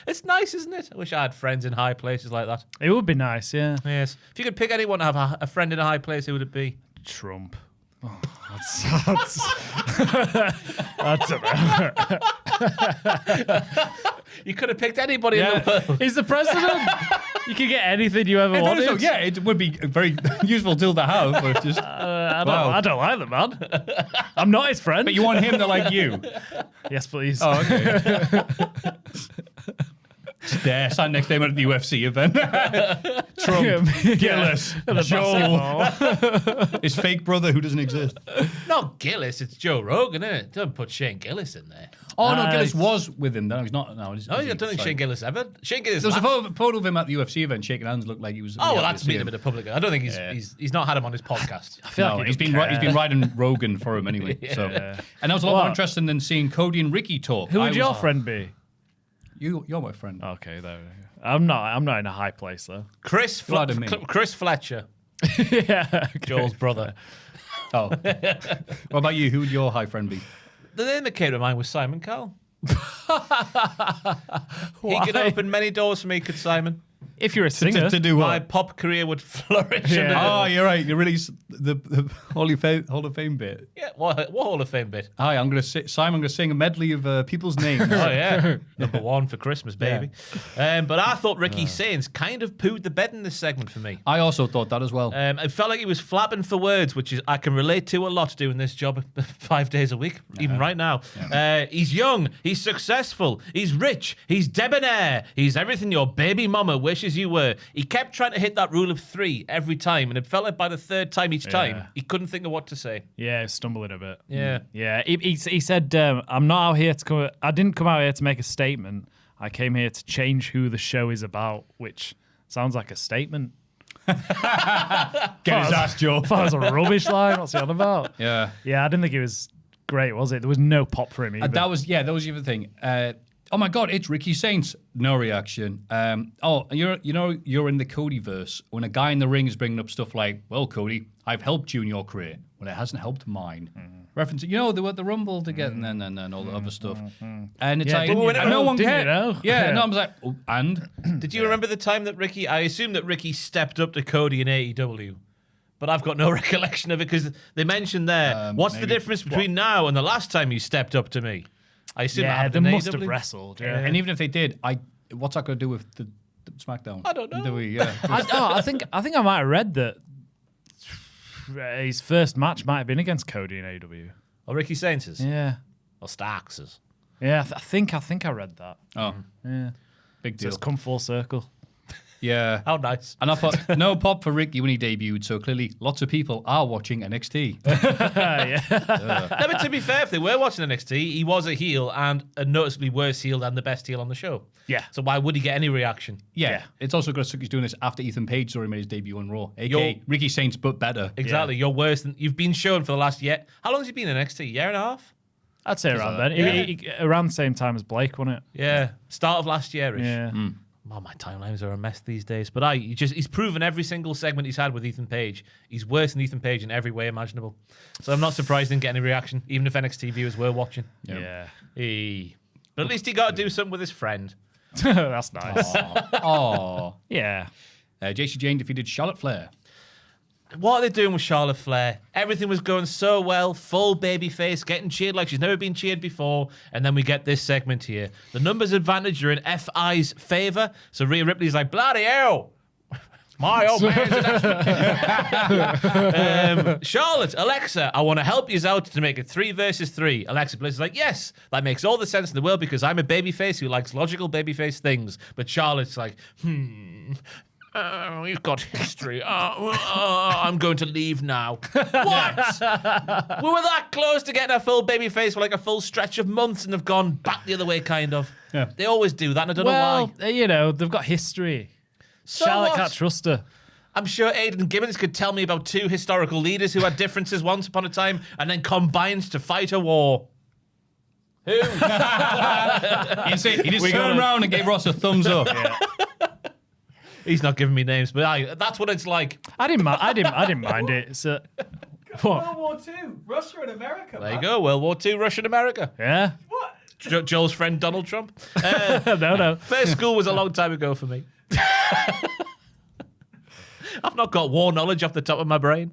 It's nice, isn't it? I wish I had friends in high places like that. It would be nice, yeah. Yes. If you could pick anyone to have a friend in a high place, who would it be? Trump. Oh, that's You could have picked anybody in the world. He's the president. You can get anything you ever wanted. So, yeah, it would be a very useful tool to have. But just, I don't like the man. I'm not his friend. but you want him to like you. Yes, please. Oh, okay. There, stand next to him at the UFC event. Trump, Gillis, Joel, his fake brother who doesn't exist. Not Gillis, it's Joe Rogan, isn't it? Don't put Shane Gillis in there. Oh, no, Gillis was with him. No, he's not. No, I don't think Shane Gillis ever. Shane Gillis. There was a photo of him at the UFC event shaking hands. Looked like he was. Oh, well, that's meeting him in a public. I don't think he's not had him on his podcast. I feel like he's been riding Rogan for him anyway. So, and that was a lot more interesting than seeing Cody and Ricky talk. Who would your friend be? You're my friend. Okay, there we go. I'm not in a high place though. Chris Fletcher, Yeah. Joel's brother. Oh. What about you? Who would your high friend be? The name that came to mind was Simon Cowell. He could open many doors for me, could Simon. If you're a singer. To do My what? pop career would flourish. Yeah. Oh, you're right. You release the Hall of Fame bit. Yeah, what Hall of Fame bit? Hi, I'm going to sing a medley of people's names. Oh, yeah. Number one for Christmas, baby. But I thought Ricky Saints kind of pooed the bed in this segment for me. I also thought that as well. It felt like he was flapping for words, which is I can relate to a lot doing this job 5 days a week, even right now. He's young, he's successful, he's rich, he's debonair, he's everything your baby mama wishes you were. He kept trying to hit that rule of 3 every time, and it felt like by the third time each time, he couldn't think of what to say. Yeah, stumbling a bit. Yeah. Yeah. He said, I'm not out here to come. I didn't come out here to make a statement. I came here to change who the show is about, which sounds like a statement. Get his ass, Joe. I thought it was a rubbish line. What's he on about? Yeah. Yeah, I didn't think it was great, was it? There was no pop for him either. That was the other thing. Oh my God, it's Ricky Saints. No reaction. You're in the Cody verse when a guy in the ring is bringing up stuff like, "Well, Cody, I've helped you in your career, but it hasn't helped mine." Referencing, they were at the Rumble together and all the other stuff. And it's like, no one cared. Yeah, and I was like, oh, and Did you remember the time that Ricky? I assume that Ricky stepped up to Cody in AEW. But I've got no recollection of it because they mentioned there. What's the difference between now and the last time you stepped up to me? I assume they must have wrestled. Yeah. and even if they did, what's that going to do with the SmackDown? I don't know. I think I might have read that his first match might have been against Cody in AEW. Or Ricky Saints'? Yeah. Or Starks'? Yeah, I think I read that. Oh, Yeah. big So deal. it's come full circle. Yeah. How nice. And I thought, no pop for Ricky when he debuted, so clearly lots of people are watching NXT. No, but to be fair, if they were watching NXT, he was a heel and a noticeably worse heel than the best heel on the show. Yeah. So why would he get any reaction? Yeah. It's also good he's doing this after Ethan Page already made his debut on Raw, a.k.a. Ricky Saints, but better. Exactly. You're worse than you've been shown for the last year. How long has he been in NXT? Year and a half? I'd say around then. Around the same time as Blake, wasn't it? Yeah. Start of last year-ish. Yeah. Oh, my timelines are a mess these days. But he's proven every single segment he's had with Ethan Page. He's worse than Ethan Page in every way imaginable. So I'm not surprised he didn't get any reaction, even if NXT viewers were watching. Yeah. But at least he got to do something with his friend. That's nice. Oh. Yeah. JC Jane defeated Charlotte Flair. What are they doing with Charlotte Flair? Everything was going so well, full baby face, getting cheered like she's never been cheered before, and then we get this segment here. The numbers advantage are in FI's favour, so Rhea Ripley's like, bloody hell! My old man's an Charlotte, Alexa, I want to help you out to make it 3 versus 3. Alexa Bliss is like, yes, that makes all the sense in the world because I'm a babyface who likes logical babyface things. But Charlotte's like, we've got history. I'm going to leave now. What? We were that close to getting a full babyface for like a full stretch of months and have gone back the other way, kind of. Yeah. They always do that, and I don't know why. You know, they've got history. So Charlotte what? can't trust her. I'm sure Aidan Gibbons could tell me about 2 historical leaders who had differences once upon a time and then combined to fight a war. Who? He just turned around and gave Ross a thumbs up. He's not giving me names, but that's what it's like. I didn't mind it. It's World War II, Russia and America. There you go, World War II, Russia and America. Yeah. What? Joel's friend Donald Trump. No. First school was a long time ago for me. I've not got war knowledge off the top of my brain.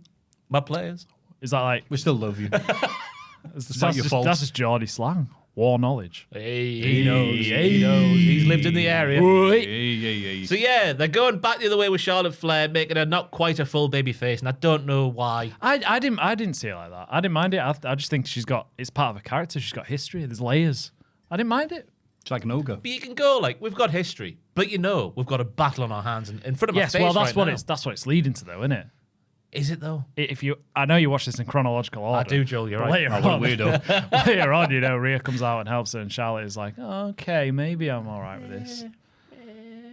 My players. Is that like We still love you. that's not your fault. That's just Geordie slang. War knowledge. He knows. He's lived in the area. So yeah, they're going back the other way with Charlotte Flair, making her not quite a full baby face, and I don't know why. I didn't see it like that. I didn't mind it. I just think it's part of her character. She's got history. There's layers. I didn't mind it. It's like an ogre. But you can go like, we've got history, but we've got a battle on our hands in front of our Yes, face well that's right now. that's what it's leading to, though, isn't it? Is it though? I know you watch this in chronological order. I do, Joel. You're But right. Later on, later on, Rhea comes out and helps her, and Charlotte is like, okay, maybe I'm all right with this.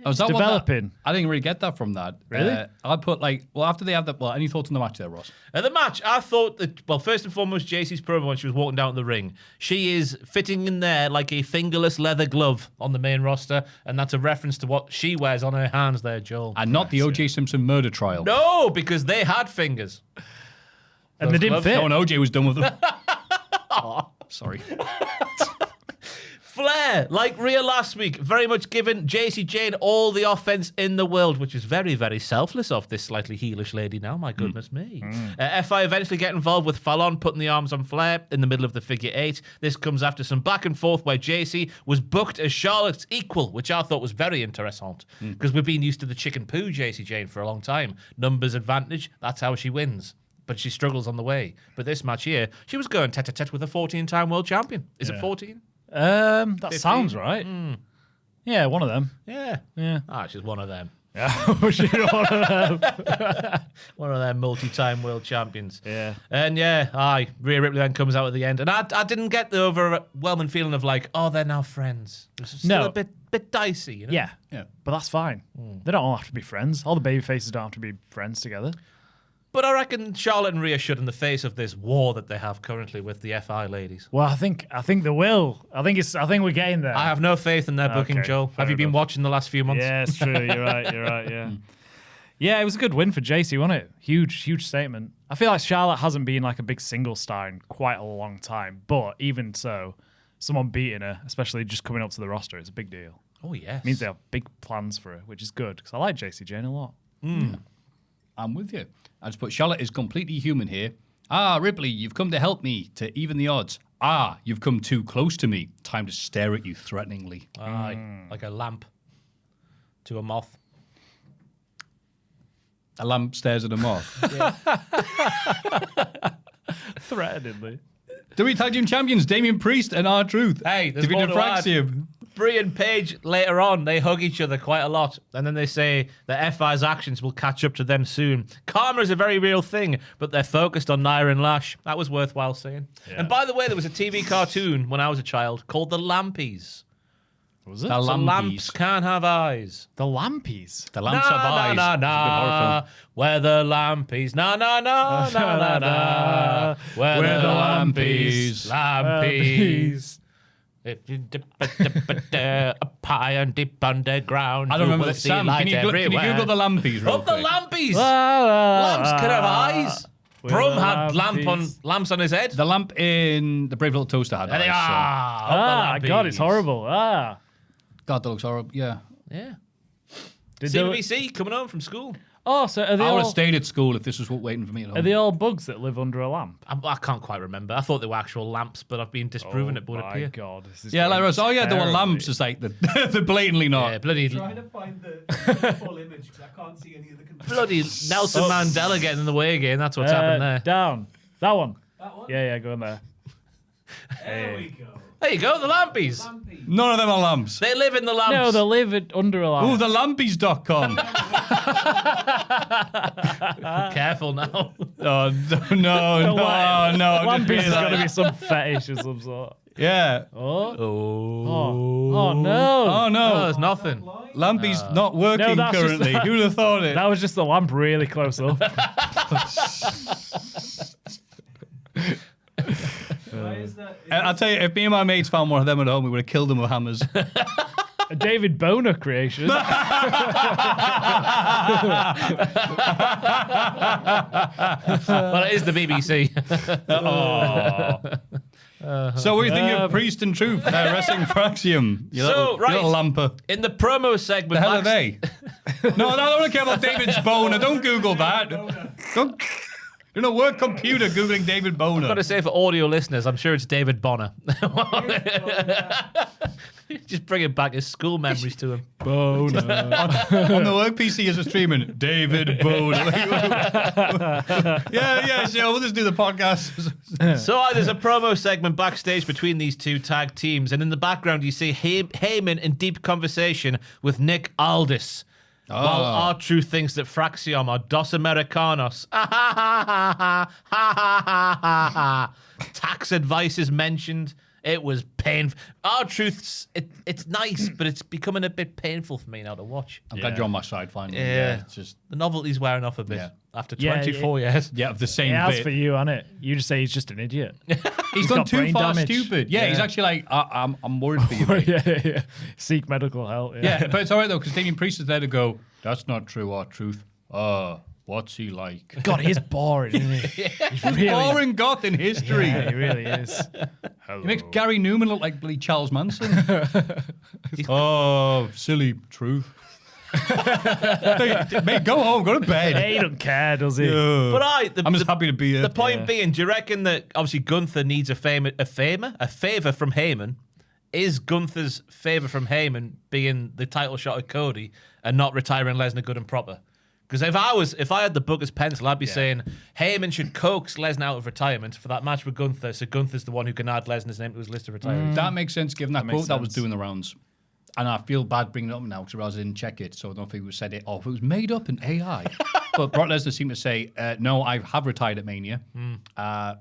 Was that developing. I didn't really get that from that. Really? I put after they have that. Well, any thoughts on the match there, Ross? The match, I thought that, first and foremost, JC's promo when she was walking down the ring. She is fitting in there like a fingerless leather glove on the main roster, and that's a reference to what she wears on her hands there, Joel. And not the O.J. Simpson murder trial. No, because they had fingers. And they didn't gloves? fit. No, and O.J. was done with them. Sorry. Flair, like Rhea last week, very much given JC Jane all the offense in the world, which is very, very selfless of this slightly heelish lady now. My goodness me. FI eventually get involved with Fallon, putting the arms on Flair in the middle of the figure 8. This comes after some back and forth where JC was booked as Charlotte's equal, which I thought was very interessant because we've been used to the chicken poo JC Jane for a long time. Numbers advantage, that's how she wins. But she struggles on the way. But this match here, she was going tete-a-tete with a 14-time world champion. Is it 14? That 15? sounds right. Yeah, one of them. Yeah. Yeah. She's one of them. Yeah, she's one of them. One of them multi-time world champions. Yeah. And Rhea Ripley then comes out at the end. And I didn't get the overwhelming feeling of like, oh, they're now friends. It was still a bit dicey, you know? Yeah, but that's fine. They don't all have to be friends. All the baby faces don't have to be friends together. But I reckon Charlotte and Rhea should in the face of this war that they have currently with the FI ladies. Well, I think they will. I think we're getting there. I have no faith in their booking, Okay, Joel. fair Have you been enough. watching the last few months? Yeah, it's true. You're right. Yeah. Yeah, it was a good win for JC, wasn't it? Huge statement. I feel like Charlotte hasn't been like a big single star in quite a long time. But even so, someone beating her, especially just coming up to the roster, is a big deal. Oh, yes. It means they have big plans for her, which is good because I like JC Jane a lot. I'm with you. I just put Charlotte is completely human here. Ripley, you've come to help me to even the odds. You've come too close to me. Time to stare at you threateningly. Aye, like a lamp to a moth. A lamp stares at a moth. Threateningly. WWE Tag Team Champions Damian Priest and R-Truth. Hey, there's defeated more to add. Fraxium. Brie and Paige later on, they hug each other quite a lot. And then they say that FI's actions will catch up to them soon. Karma is a very real thing, but they're focused on Nia and Lash. That was worthwhile saying. Yeah. And by the way, there was a TV cartoon when I was a child called The Lampies. Was it? The So Lampies. lamps can't have eyes. The Lampies. The lamps have eyes. Na, It's a good horror na, film. where the lampies. Na, na, na, na, na, na. Where the lampies. Lampies. If you dip a pie and dip underground, I don't you remember will that. see Sam, light can you everywhere. Google the Lampies real Oh, the quick? lampies. Lamps could have eyes. Brum had lampies. lamps on his head. The lamp in the Brave Little Toaster had There they eyes, so- are. God, it's horrible. God, that looks horrible. Yeah. Yeah. Did CBBC coming home from school. Oh, so are they I would have all? stayed at school if this was what waiting for me at home. Are they all bugs that live under a lamp? I can't quite remember. I thought they were actual lamps, but I've been disproven it would my appear. God, this is Yeah, like going us. Oh yeah, there were terribly. lamps. It's like they're blatantly not. Yeah, bloody Trying to find the full image because I can't see any of the controls. bloody Nelson Mandela getting in the way again. That's what's happened there. Down. That one. That one? Yeah, go in there. There we go. There you go, the lampies. None of them are lamps. They live in the lamps. No, they live under a lamp. Ooh, the lampies.com. Careful now. Oh, no. Lampies has got to be some fetish of some sort. Yeah. Oh no. Oh, no. Oh, there's nothing. Lampy's not working No, that's just currently. that. Who'd have thought it? That was just the lamp really close up. Why is that? I'll tell you, if me and my mates found one of them at home, we would have killed them with hammers. A David Boner creation. Well, it is the BBC. So what do you think of Priest and Truth wrestling for Axiom? You little lamper. In the promo segment, The hell are they? No, I don't care about David's boner. Don't Google that. Don't. You know, work computer Googling David Boner. I've got to say for audio listeners, I'm sure it's David Bonner. Just bringing back his school memories to him. Boner. On the work PC as a streaming, David Boner. yeah, sure. We'll just do the podcast. So there's a promo segment backstage between these two tag teams, and in the background you see Heyman in deep conversation with Nick Aldis. While R-Truth thinks that Fraxiom are Dos Americanos. Tax advice is mentioned. It was painful. R-Truth's, it's nice, but it's becoming a bit painful for me now to watch. I'm glad you're on my side finally. Yeah. It's just The novelty's wearing off a bit Yeah. after 24 years. of the same Yeah, that's bit. for you, isn't it? You just say he's just an idiot. He's gone got too brain far damage. stupid. Yeah, he's actually like, I'm worried for you, mate. yeah. Seek medical help. Yeah, but it's all right though, because Damien Priest is there to go, that's not true, R-Truth. What's he like? God, he is boring, isn't he? He's really Boring goth in history. Yeah, he really is. He makes Gary Newman look like bloody Charles Manson. Oh, silly Truth. Mate, go home, go to bed. He don't care, does he? But I'm just happy to be here. The point being, do you reckon that obviously Gunther needs a favor from Heyman? Is Gunther's favor from Heyman being the title shot of Cody and not retiring Lesnar good and proper? Because if I had the book as pencil, I'd be saying Heyman should coax Lesnar out of retirement for that match with Gunther, so Gunther's the one who can add Lesnar's name to his list of retirees. That makes sense given that makes quote that was sense. doing the rounds. And I feel bad bringing it up now because I didn't check it, so I don't know if he said it or if it was made up in AI. But Brock Lesnar seemed to say, no, I have retired at Mania. The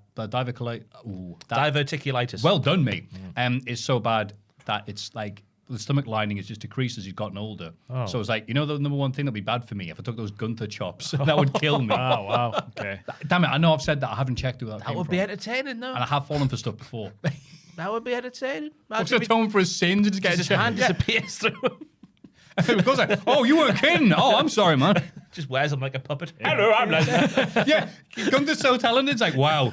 Diverticulitis. well done, mate. It's so bad that it's like the stomach lining is just decreased as he's gotten older. So it's like, you know, the number one thing that'd be bad for me if I took those Gunther chops, that would kill me. Oh, wow. Okay. Damn it, I know I've said that. I haven't checked who that that came would from. be entertaining, though. And I have fallen for stuff before. That would be entertaining. What's the tone for his sins? Just get His hand disappears through him. It goes like, oh, you weren't kidding. Oh, I'm sorry, man. Just wears him like a puppet. Hello, I'm Lesnar. Yeah, Gunther's so talented. It's like, wow.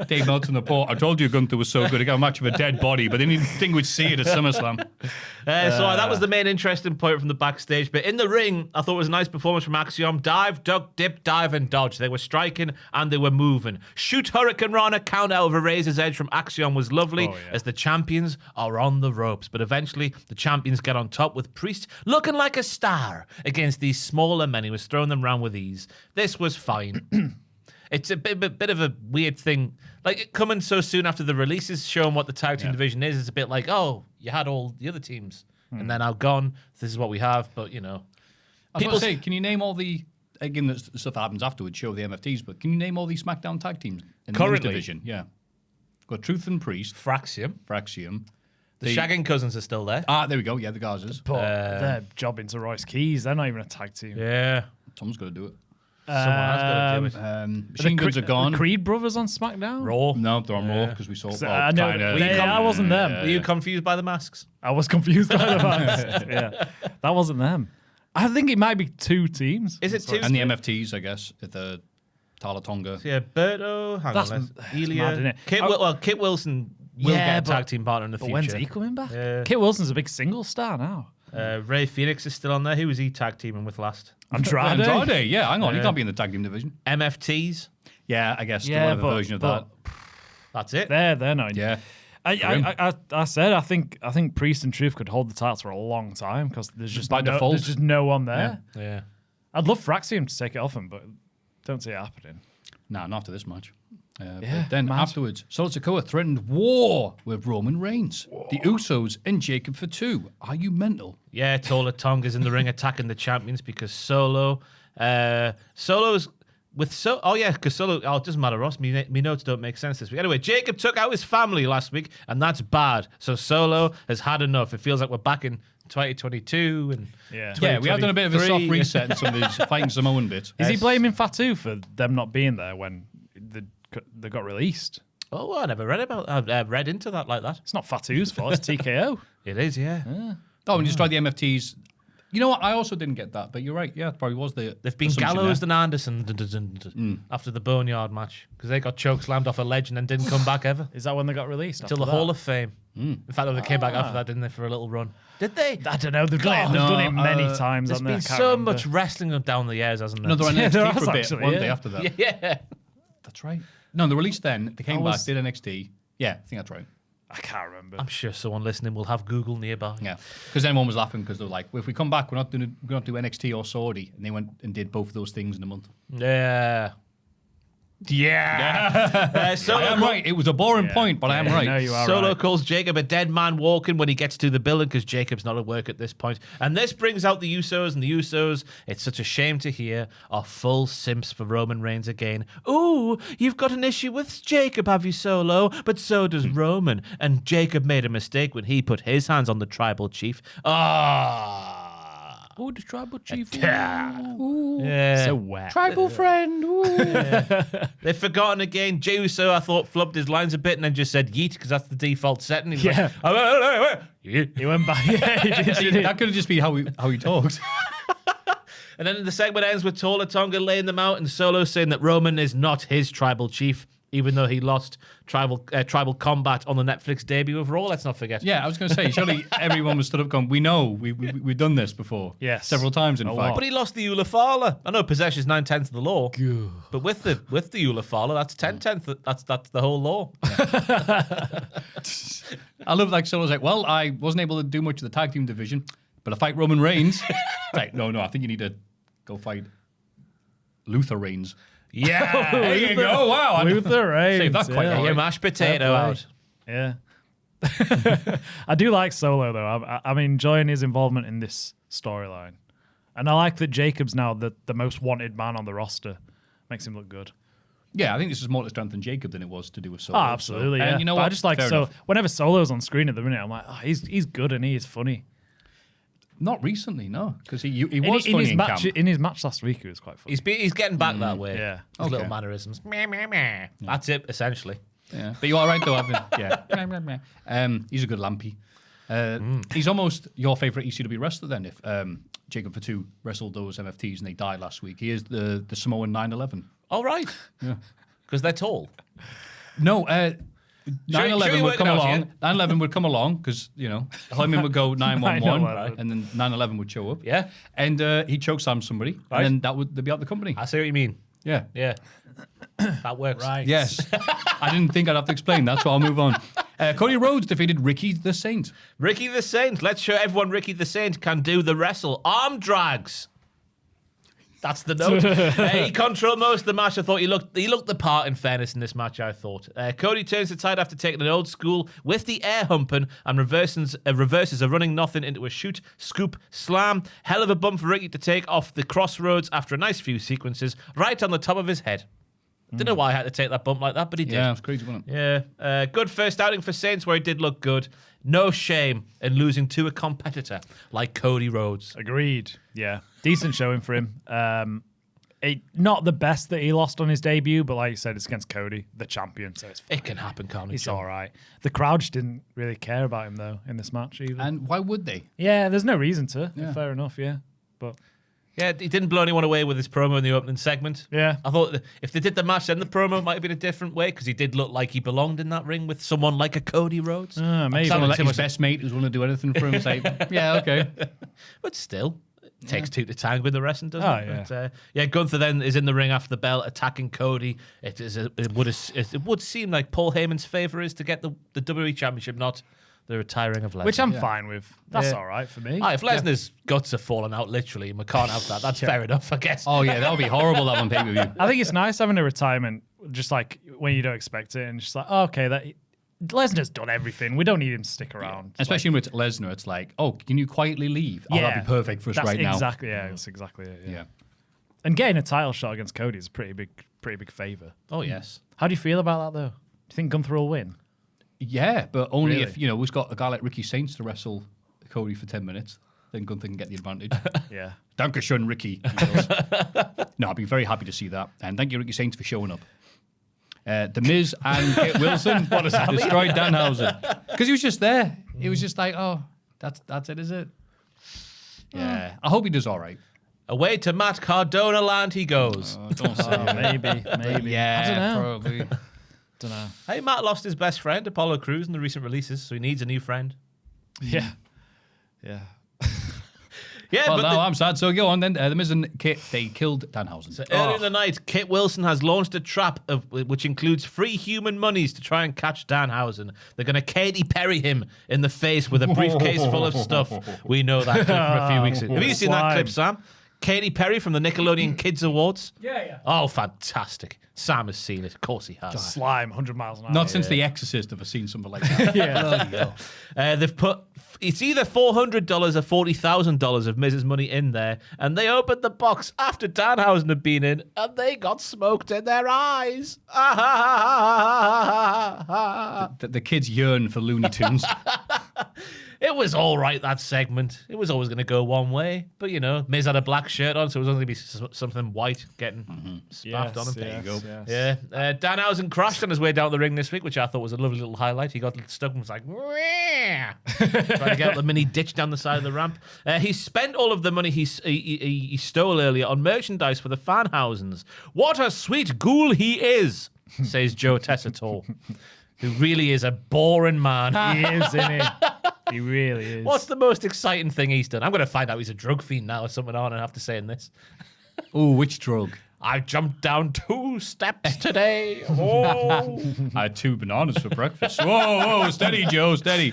Dave Meltzer report. I told you Gunther was so good. He got a match with a dead body, but they didn't think we'd see it at SummerSlam. So that was the main interesting point from the backstage. But in the ring, I thought it was a nice performance from Axiom. Dive, duck, dip, dive, and dodge. They were striking and they were moving. Shoot Hurricane Rana count out of a razor's edge from Axiom was lovely as the champions are on the ropes. But eventually, the champions get on top with Priest looking like a star against these smaller men. He was throwing them around with ease. This was fine. It's a bit of a weird thing. Like, coming so soon after the releases, showing what the tag team division is, it's a bit like, oh, you had all the other teams, and they're now gone. This is what we have, but, you know. I was going to say, can you name all the, again, the stuff that happens afterwards, show the MFTs, but can you name all the SmackDown tag teams in the men's Currently? division? Yeah. Got Truth and Priest, Fraxium. The Shagging Cousins are still there. there we go. Yeah, the Gazas. But they're jobbing to Royce Keys. They're not even a tag team. Yeah. Tom's got to do it. Someone has got to do it. Machine Guns are gone. The Creed brothers on SmackDown? Raw. No, they're on Raw because we saw. I know, I wasn't them. Were you confused by the masks? I was confused by the masks. Yeah. That wasn't them. I think it might be two teams. Is it two? And the MFTs, I guess, at the Talatonga. Yeah, Berto. Hang That's on. mad, Elia. isn't it? Kit Wilson will get a tag team partner in the But future. when's he coming back? Yeah. Kit Wilson's a big single star now. Ray Phoenix is still on there. Who was he tag teaming with last? Andrade. Yeah, hang on. He can't be in the tag team division. MFTs. Yeah, I guess. Yeah, whatever version of that. That's it. They're not. Yeah. I said I think Priest and Truth could hold the titles for a long time because there's just default. there's just no one there. Yeah. I'd love Fraxium to take it off him, but don't see it happening. No, not after this match. Yeah, But then afterwards, Solo Sikoa threatened war with Roman Reigns, the Usos, and Jacob for 2. Are you mental? Yeah, Tola Tonga's in the ring attacking the champions because Solo's with because Solo. Oh, it doesn't matter, Ross. Me notes don't make sense this week. Anyway, Jacob took out his family last week, and that's bad. So Solo has had enough. It feels like we're back in 2022 and yeah, we have done a bit of a soft reset in some of these fighting Samoan bits. Is he blaming Fatu for them not being there when they got released? Oh, I never read into that like that. It's not Fatu's fault. It's TKO. It is, yeah. Oh, and just try the MFTs. You know what? I also didn't get that, but you're right. Yeah, it probably was the. They've been Gallows and Anderson after the Boneyard match because they got choke slammed off a ledge and then didn't come back ever. Is that when they got released? Until the Hall of Fame. In fact, they came back after that, didn't they, for a little run? Did they? I don't know. They've done it many times. There's been so much wrestling down the years, hasn't there? No, they're on NXT for a bit. Actually, One day after that. Yeah. That's right. No, they released then. They came back, did NXT. Yeah, I think that's right. I can't remember. I'm sure someone listening will have Google nearby. Yeah, because everyone was laughing because they were like, well, if we come back, we're not going to do NXT or Saudi. And they went and did both of those things in a month. Yeah. So I am right. It was a boring point, but I am right. No, you are Solo right. calls Jacob a dead man walking when he gets to the building because Jacob's not at work at this point. And this brings out the Usos, and the Usos, it's such a shame to hear, are full simps for Roman Reigns again. Ooh, you've got an issue with Jacob, have you, Solo? But so does Roman. And Jacob made a mistake when he put his hands on the tribal chief. Oh, the tribal chief. Yeah. So wet. Tribal friend. They've forgotten again. Jey Uso, I thought, flubbed his lines a bit and then just said yeet because that's the default setting. He was Yeah. like, He went back. Yeah, he did. That could have just been how he talks. And then the segment ends with Tola Tonga laying them out and Solo saying that Roman is not his tribal chief, even though he lost tribal combat on the Netflix debut of Raw. Let's not forget. Yeah, I was going to say, surely everyone was stood up going, we know, we've done this before. Yes. Several times, in fact. But he lost the Ula Fala. I know possession's 9/10 of the law, but with the Ula Fala, that's 10/10. That's the whole law. I love like Solo's like, well, I wasn't able to do much of the tag team division, but I fight Roman Reigns. Like, no, I think you need to go fight Luther Reigns. Yeah, There you go. Wow. Luther Reigns. Saved that quite yeah. well. Your mashed potato out. Yeah. I do like Solo, though. I'm enjoying his involvement in this storyline. And I like that Jacob's now the most wanted man on the roster. Makes him look good. Yeah, I think this is more to strengthen Jacob than it was to do with Solo. Oh, absolutely. So, Yeah. and you know But what? I just like Fair so enough. whenever Solo's on screen at the minute, I'm like, oh, he's good and he is funny. Not recently, no, because he In was funny his in match camp. in his match last week, he was quite funny. He's getting back that way. Yeah. His little Okay. mannerisms. Meh, meh, meh. That's it, essentially. Yeah, but you are right though, haven't you? Yeah. He's a good lampy. He's almost your favourite ECW wrestler then. If Jacob Fatu wrestled those MFTs and they died last week, he is the Samoan 9/11. All right. Yeah. Because they're tall. No, 9/11 sure you would worked come out, along. yeah? 9/11 would come along because Hyman would go 911, 9/11. and then 9/11 would show up. Yeah. and he'd chokeslam somebody, Right. and then they'd be out the company. I see what you mean. Yeah. Yeah. That works. Right. Yes. I didn't think I'd have to explain that, so I'll move on. Cody Rhodes defeated Ricky the Saint. Ricky the Saint. Let's show everyone Ricky the Saint can do the wrestle. Arm drags. That's the note. He controlled most of the match. I thought he looked the part, in fairness, in this match, I thought. Cody turns the tide after taking an old school with the air humping and reverses a running nothing into a shoot, scoop, slam. Hell of a bump for Ricky to take off the crossroads after a nice few sequences right on the top of his head. Don't know why I had to take that bump like that, but he did. Yeah, it was crazy, wasn't it? Yeah. Good first outing for Saints where he did look good. No shame in losing to a competitor like Cody Rhodes. Agreed. Yeah. Decent showing for him. Not the best that he lost on his debut, but like you said, it's against Cody, the champion. So it's fine. It can happen, can't it? It's John? all right. The crowd just didn't really care about him, though, in this match either. And why would they? Yeah, there's no reason to. Yeah. Fair enough, yeah. But Yeah, he didn't blow anyone away with his promo in the opening segment. Yeah. I thought that if they did the match, then the promo might have been a different way because he did look like he belonged in that ring with someone like a Cody Rhodes. maybe. Someone Sounded like too his much- best mate who's willing to do anything for him. Say, yeah, okay. But still, takes two to tango with the wrestling, doesn't it? Yeah. But, Gunther then is in the ring after the bell, attacking Cody. It would seem like Paul Heyman's favour is to get the WWE Championship, not the retiring of Lesnar. Which I'm fine with. That's all right for me. If Lesnar's guts are falling out, literally, and we can't have that, that's fair enough, I guess. Oh, yeah, that would be horrible, that on pay-per-view. I think it's nice having a retirement just like when you don't expect it and just like, okay, Lesnar's done everything. We don't need him to stick around. Especially with Lesnar, it's like, oh, can you quietly leave? Oh, that'd be perfect for us right now. That's exactly it. Yeah. And getting a title shot against Cody is a pretty big favour. Oh, yes. How do you feel about that, though? Do you think Gunther will win? Yeah, but only if, we've got a guy like Ricky Saints to wrestle Cody for 10 minutes. Then Gunther can get the advantage. Yeah. Dankeschön, Ricky. No, I'd be very happy to see that. And thank you, Ricky Saints, for showing up. The Miz and Kit Wilson destroyed Danhausen. Because he was just there. He was just like, oh, that's it, is it? Yeah. I hope he does all right. Away to Matt Cardona land he goes. Don't say Maybe. Yeah, I don't know. probably. Don't know. Hey, Matt lost his best friend, Apollo Crews, in the recent releases, so he needs a new friend. Yeah. Yeah, Well, but no, I'm sad. So go on then. The Miz and Kit, they killed Danhausen. So earlier in the night, Kit Wilson has launched a trap which includes free human monies to try and catch Danhausen. They're going to Katy Perry him in the face with a briefcase full of stuff. We know that clip from a few weeks ago. Have you seen that clip, Sam? Katy Perry from the Nickelodeon Kids Awards? Yeah. Oh, fantastic. Sam has seen it. Of course he has. Slime, 100 miles an hour. Not since The Exorcist have I seen something like that. They've put, it's either $400 or $40,000 of Miz's money in there, and they opened the box after Danhausen had been in, and they got smoked in their eyes. The kids yearn for Looney Tunes. It was all right, that segment. It was always going to go one way. But, Miz had a black shirt on, so it was only going to be something white getting spaffed on him. There you go. Yeah. Danhausen crashed on his way down the ring this week, which I thought was a lovely little highlight. He got stuck and was like, trying to get out the mini ditch down the side of the ramp. He spent all of the money he stole earlier on merchandise for the Fanhausens. What a sweet ghoul he is, says Joe Tessitore, who really is a boring man. He is, isn't he? He really is. What's the most exciting thing he's done? I'm going to find out he's a drug fiend now or something on and have to say in this. Oh, which drug? I jumped down 2 steps today. Oh. I had 2 bananas for breakfast. Whoa, steady, Joe, steady.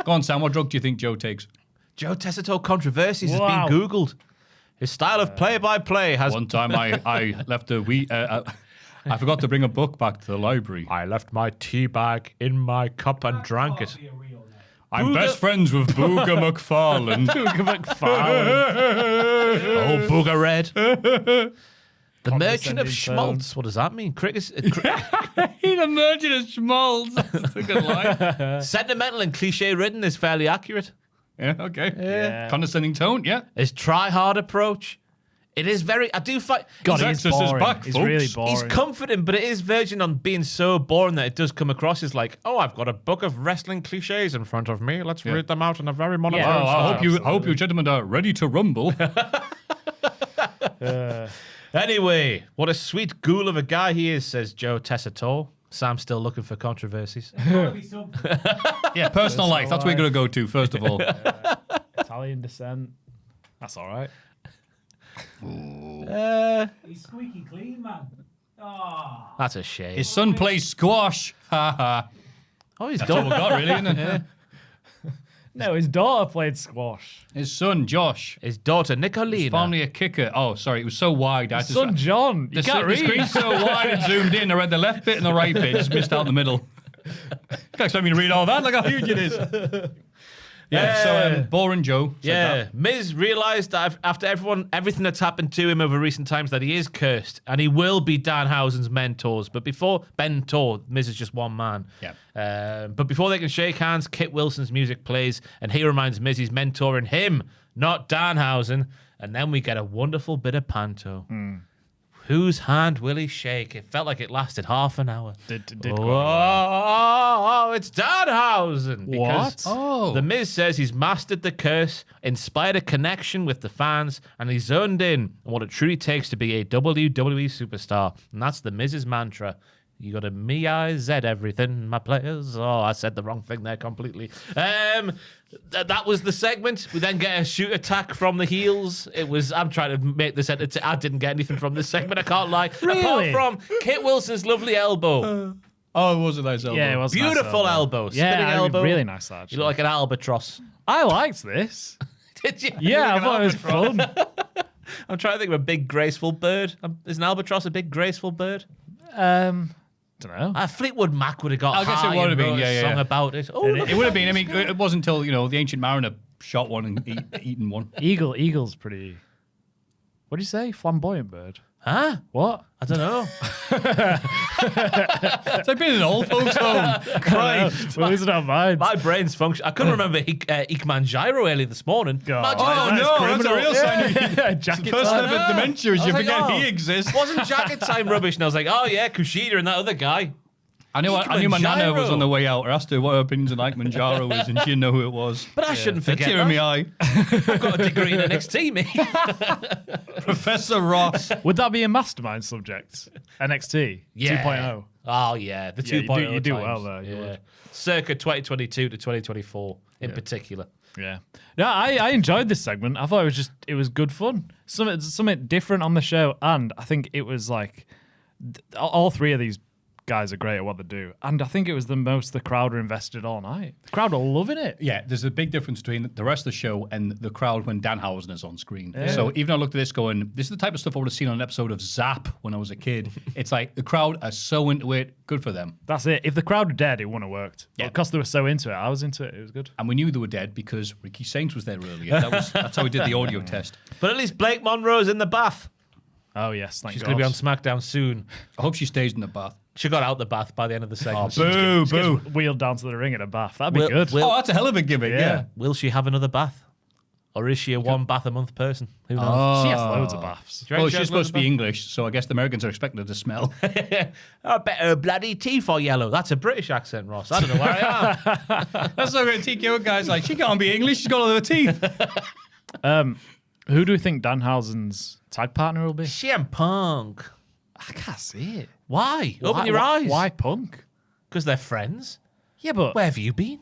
Go on, Sam, what drug do you think Joe takes? Joe Tessitore Controversies has been Googled. His style of play-by-play has... One time I left I forgot to bring a book back to the library. I left my tea bag in my cup and drank it. I'm best friends with Booger McFarlane. Booger McFarlane. Oh, Booger Red. The Merchant of Schmaltz. What does that mean? The Merchant of Schmaltz. That's a good line. Sentimental and cliche-ridden is fairly accurate. Yeah, okay. Yeah. Condescending tone, yeah. His try-hard approach. It is very... I do find... God, he's boring. back, He's folks. really boring. He's comforting, but it is verging on being so boring that it does come across as like, oh, I've got a book of wrestling cliches in front of me. Let's read them out in a very monotone Well, style. I hope you gentlemen are ready to rumble. Anyway, what a sweet ghoul of a guy he is, says Joe Tessitore. Sam's still looking for controversies. Yeah, personal life. That's what we're going to go to, first of all. Italian descent. That's all right. He's squeaky clean, man. That's a shame. His son plays squash. Ha ha. Oh, he's That's all done. we got, really, isn't it? Yeah. No, his daughter played squash. His son, Josh. His daughter, Nicolina. Formerly a kicker. Oh, sorry, it was so wide. I had to Son John. You can't the read. screen's so wide and zoomed in. I read the left bit and the right bit. Just missed out the middle. Can't expect me to read all that. Look how huge it is. Yeah, so boring Joe. Yeah, Miz realised that after everything that's happened to him over recent times that he is cursed and he will be Danhausen's mentors. But before Miz is just one man. Yeah. But before they can shake hands, Kit Wilson's music plays and he reminds Miz he's mentoring him, not Danhausen. And then we get a wonderful bit of panto. Whose hand will he shake? It felt like it lasted half an hour. Did Oh, it's Danhausen. Because What? The Miz says he's mastered the curse, inspired a connection with the fans, and he's zoned in on what it truly takes to be a WWE superstar. And that's the Miz's mantra. You got to me-I-Z everything, my players. Oh, I said the wrong thing there completely. That was the segment. We then get a shoot attack from the heels. I'm trying to make this entertaining. I didn't get anything from this segment, I can't lie. Really? Apart from Kit Wilson's lovely elbow. Oh, it was a nice elbow. Yeah, it was a nice Beautiful elbow. Yeah, Spinning elbow. really nice. Actually. You look like an albatross. I liked this. Did you? Yeah, I You look thought it was an albatross. fun. I'm trying to think of a big, graceful bird. Is an albatross a big, graceful bird? Don't know. Fleetwood Mac would have got I guess it high would and have been, wrote a yeah. song about it. Oh, look It would have been. I mean, it wasn't until, the Ancient Mariner shot one and eaten one. Eagle's pretty. What do you say? Flamboyant bird. Huh? What? I don't know. It's like being in an old folks' home. Christ. Well, these are not mine. My brain's function. I couldn't remember Ikman Gyro earlier this morning. God. Imagine Oh, that. no, that's a real sign. Yeah, jacket First time. step of dementia is I you was forget like, he oh. exists. Wasn't jacket time rubbish? And I was like, oh yeah, Kushida and that other guy. I knew my nana Gyro. was on the way out. I asked her what her opinions on Ike Manjaro is, and she didn't know who it was. But I shouldn't A forget tear in that. my eye. I've got a degree in NXT, me. Professor Ross. Would that be a mastermind subject? NXT 2.0. Oh yeah, the Yeah, 2.0 you do times. well there, you Yeah. would. Circa 2022 to 2024 in particular. Yeah. No, I enjoyed this segment. I thought it was good fun. Something different on the show, and I think it was like all three of these guys are great at what they do, and I think it was the most the crowd were invested all night. The crowd were loving it. Yeah, there's a big difference between the rest of the show and the crowd when Danhausen is on screen. So even though I looked at this going, this is the type of stuff I would have seen on an episode of Zap when I was a kid. It's like the crowd are so into it. Good for them. That's it. If the crowd were dead, it wouldn't have worked. Yeah. But because they were so into it, I was into it. It was good. And we knew they were dead because Ricky Saints was there earlier. That's how we did the audio test. But at least Blake Monroe's in the bath. Oh yes, thank She's God. going to be on SmackDown soon. I hope she stays in the bath. She got out the bath by the end of the segment. Boo, boo. Wheeled down to the ring in a bath. That'd be Will- good. will- Oh, that's a hell of a gimmick, yeah. Will she have another bath? Or is she a one bath a month person? Who knows? Oh. She has loads of baths. Do you reckon Well, she she's has supposed to loads be English, so I guess the Americans are expecting her to smell. I bet her bloody teeth are yellow. That's a British accent, Ross. I don't know where I am. That's not going to TKO guys like, she can't be English, she's got all her teeth. Who do we think Danhausen's tag partner will be? CM Punk. I can't see it. Why? Open your eyes. Why Punk? Because they're friends. Yeah, but Where have you been?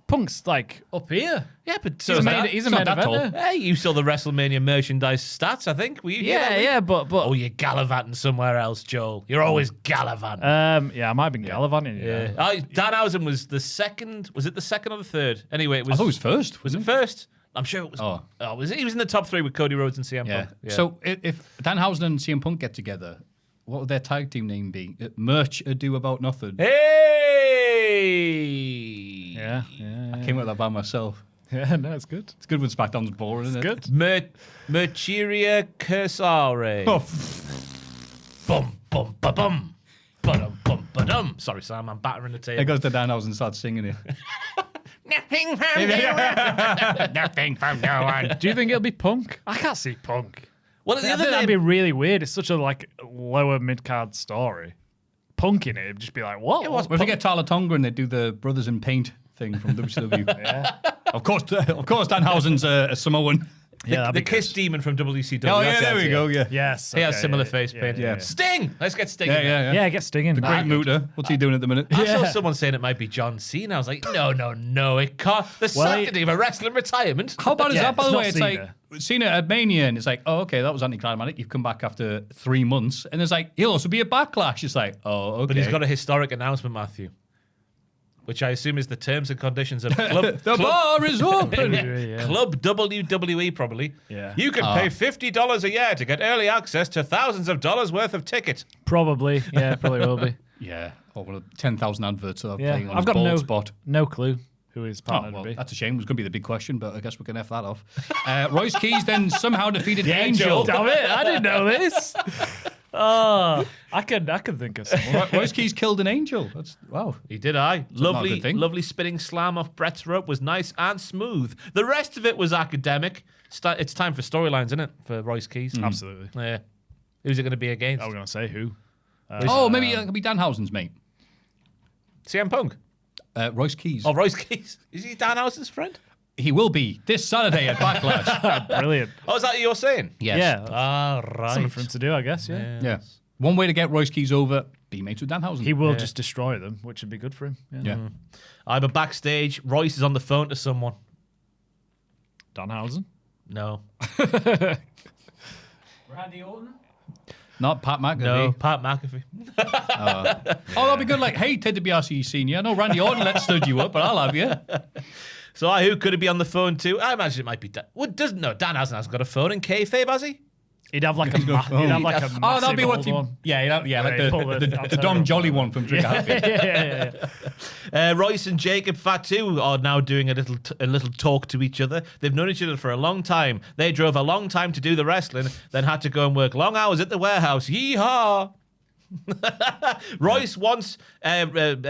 Punk's like up here. Yeah, but He's a main eventer. Hey, you saw the WrestleMania merchandise stats, I think. Were you here that week? but Oh, you're gallivanting somewhere else, Joel. You're always gallivanting. yeah, I might have been gallivanting. Yeah. Danhausen was the second. Was it the second or the third? Anyway, it was. I thought it was first. Was it first? I'm sure it was. Oh. He was in the top three with Cody Rhodes and CM Yeah. Punk. Yeah. So if Danhausen and CM Punk get together, what would their tag team name be? Merch Ado About Nothing. Hey. Yeah. I came up with that by myself. Yeah, no, it's good. It's good when SmackDown's boring, isn't it? Good. Mercuria Cursare. Oh, Bum bum ba bum. Ba-dum, bum, ba-dum. Sorry, Sam, I'm battering the table. it goes to Danhausen and starts singing it. Nothing from Nothing from no one. Do you think it'll be Punk? I can't see Punk. Well, I the think other that'd day, be really weird. It's such a lower mid card story. Punk in it, it'd just be like, what? was What if we get Tyler Tonga and they do the Brothers in Paint thing from WCW? Yeah. Of course, Danhausen's a Samoan. Yeah, the Kiss Demon from WCW. Oh, yeah, That's there it, we go, yeah. Yes. He has okay, similar yeah, face paint. yeah. Sting! Let's get Sting. Yeah, in there. yeah, yeah. Yeah, get Sting in. Great Muta. What's he doing at the minute? I saw someone saying it might be John Cena. I was like, no, it can't. The sanctity of a wrestling retirement. How bad is Yeah, that, by it's the not way? It's Cena. like Cena at Mania, and it's like, oh, okay, that was anticlimactic. You've come back after 3 months, and it's like, he'll also be a Backlash. It's like, oh, okay. But he's got a historic announcement, Maffew, which I assume is the terms and conditions of Club bar is open. Club WWE, probably. Yeah. You can pay $50 a year to get early access to thousands of dollars worth of tickets. Probably. Yeah, probably will be. Yeah, or 10,000 adverts that I've Yeah. playing on I've his got bald no spot. no clue who his Oh, partner well, would be. that's a shame. It was going to be the big question, but I guess we can F that off. Royce Keys then somehow defeated Angel. Damn it! I didn't know this. Oh, I could think of someone. Royce Keys killed an angel. That's wow. He did, aye. not a good thing. Lovely spinning slam off Brett's rope was nice and smooth. The rest of it was academic. It's time for storylines, isn't it, for Royce Keys? Absolutely. Yeah. Who's it going to be against? I was gonna say who. Maybe it could be Danhausen's mate. CM Punk? Royce Keys. Oh, Royce Keys. Is he Danhausen's friend? He will be this Saturday at Backlash. Brilliant. Oh, is that what you're saying? Yes. Yeah. Ah, right. Something for him to do, I guess. Yeah. Yeah. One way to get Royce Keys over, teammates with Danhausen. He will just destroy them, which would be good for him. Yeah. I'm backstage. Royce is on the phone to someone. Danhausen? No. Randy Orton? Not Pat McAfee. No, Pat McAfee. Oh, that'd be good. Like, hey, Ted DiBiase Senior. No, Randy Orton, let's stud you up, but I'll have you. So who could it be on the phone too? I imagine it might be Dan. Well, Dan hasn't got a phone in kayfabe, has he? He'd have like a massive Oh, that'd be what one. Yeah, like he'd pull the Dom Jolly one from Trigger Happy. Royce and Jacob Fatu are now doing a little talk to each other. They've known each other for a long time. They drove a long time to do the wrestling, then had to go and work long hours at the warehouse. Yeehaw! Royce wants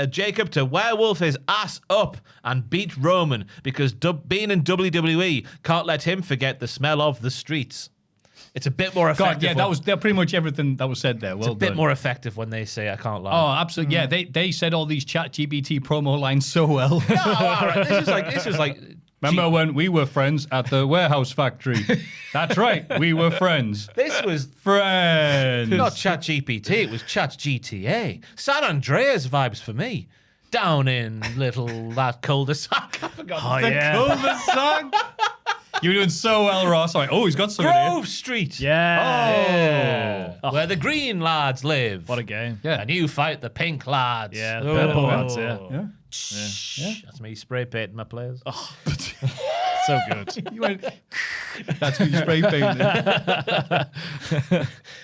Jacob to werewolf his ass up and beat Roman because being in WWE can't let him forget the smell of the streets. It's a bit more effective. God, yeah, that was pretty much everything that was said there. Well, it's a bit more effective when they say I can't lie. Oh, absolutely. Yeah, they said all these ChatGPT promo lines so well. No, all right. This was like. Remember when we were friends at the warehouse factory? That's right, we were friends. This was Friends. not ChatGPT. It was ChatGTA. San Andreas vibes for me. Down in that cul-de-sac. I forgot Oh, yeah. Cul-de-sac. You were doing so well, Ross. Like, he's got some Grove Street. Yeah. Oh. Where the green lads live. What a game. Yeah. And you fight the pink lads. Yeah, the purple lads, yeah. Yeah. That's me spray painting my players. So good. You went, that's what you spray painted.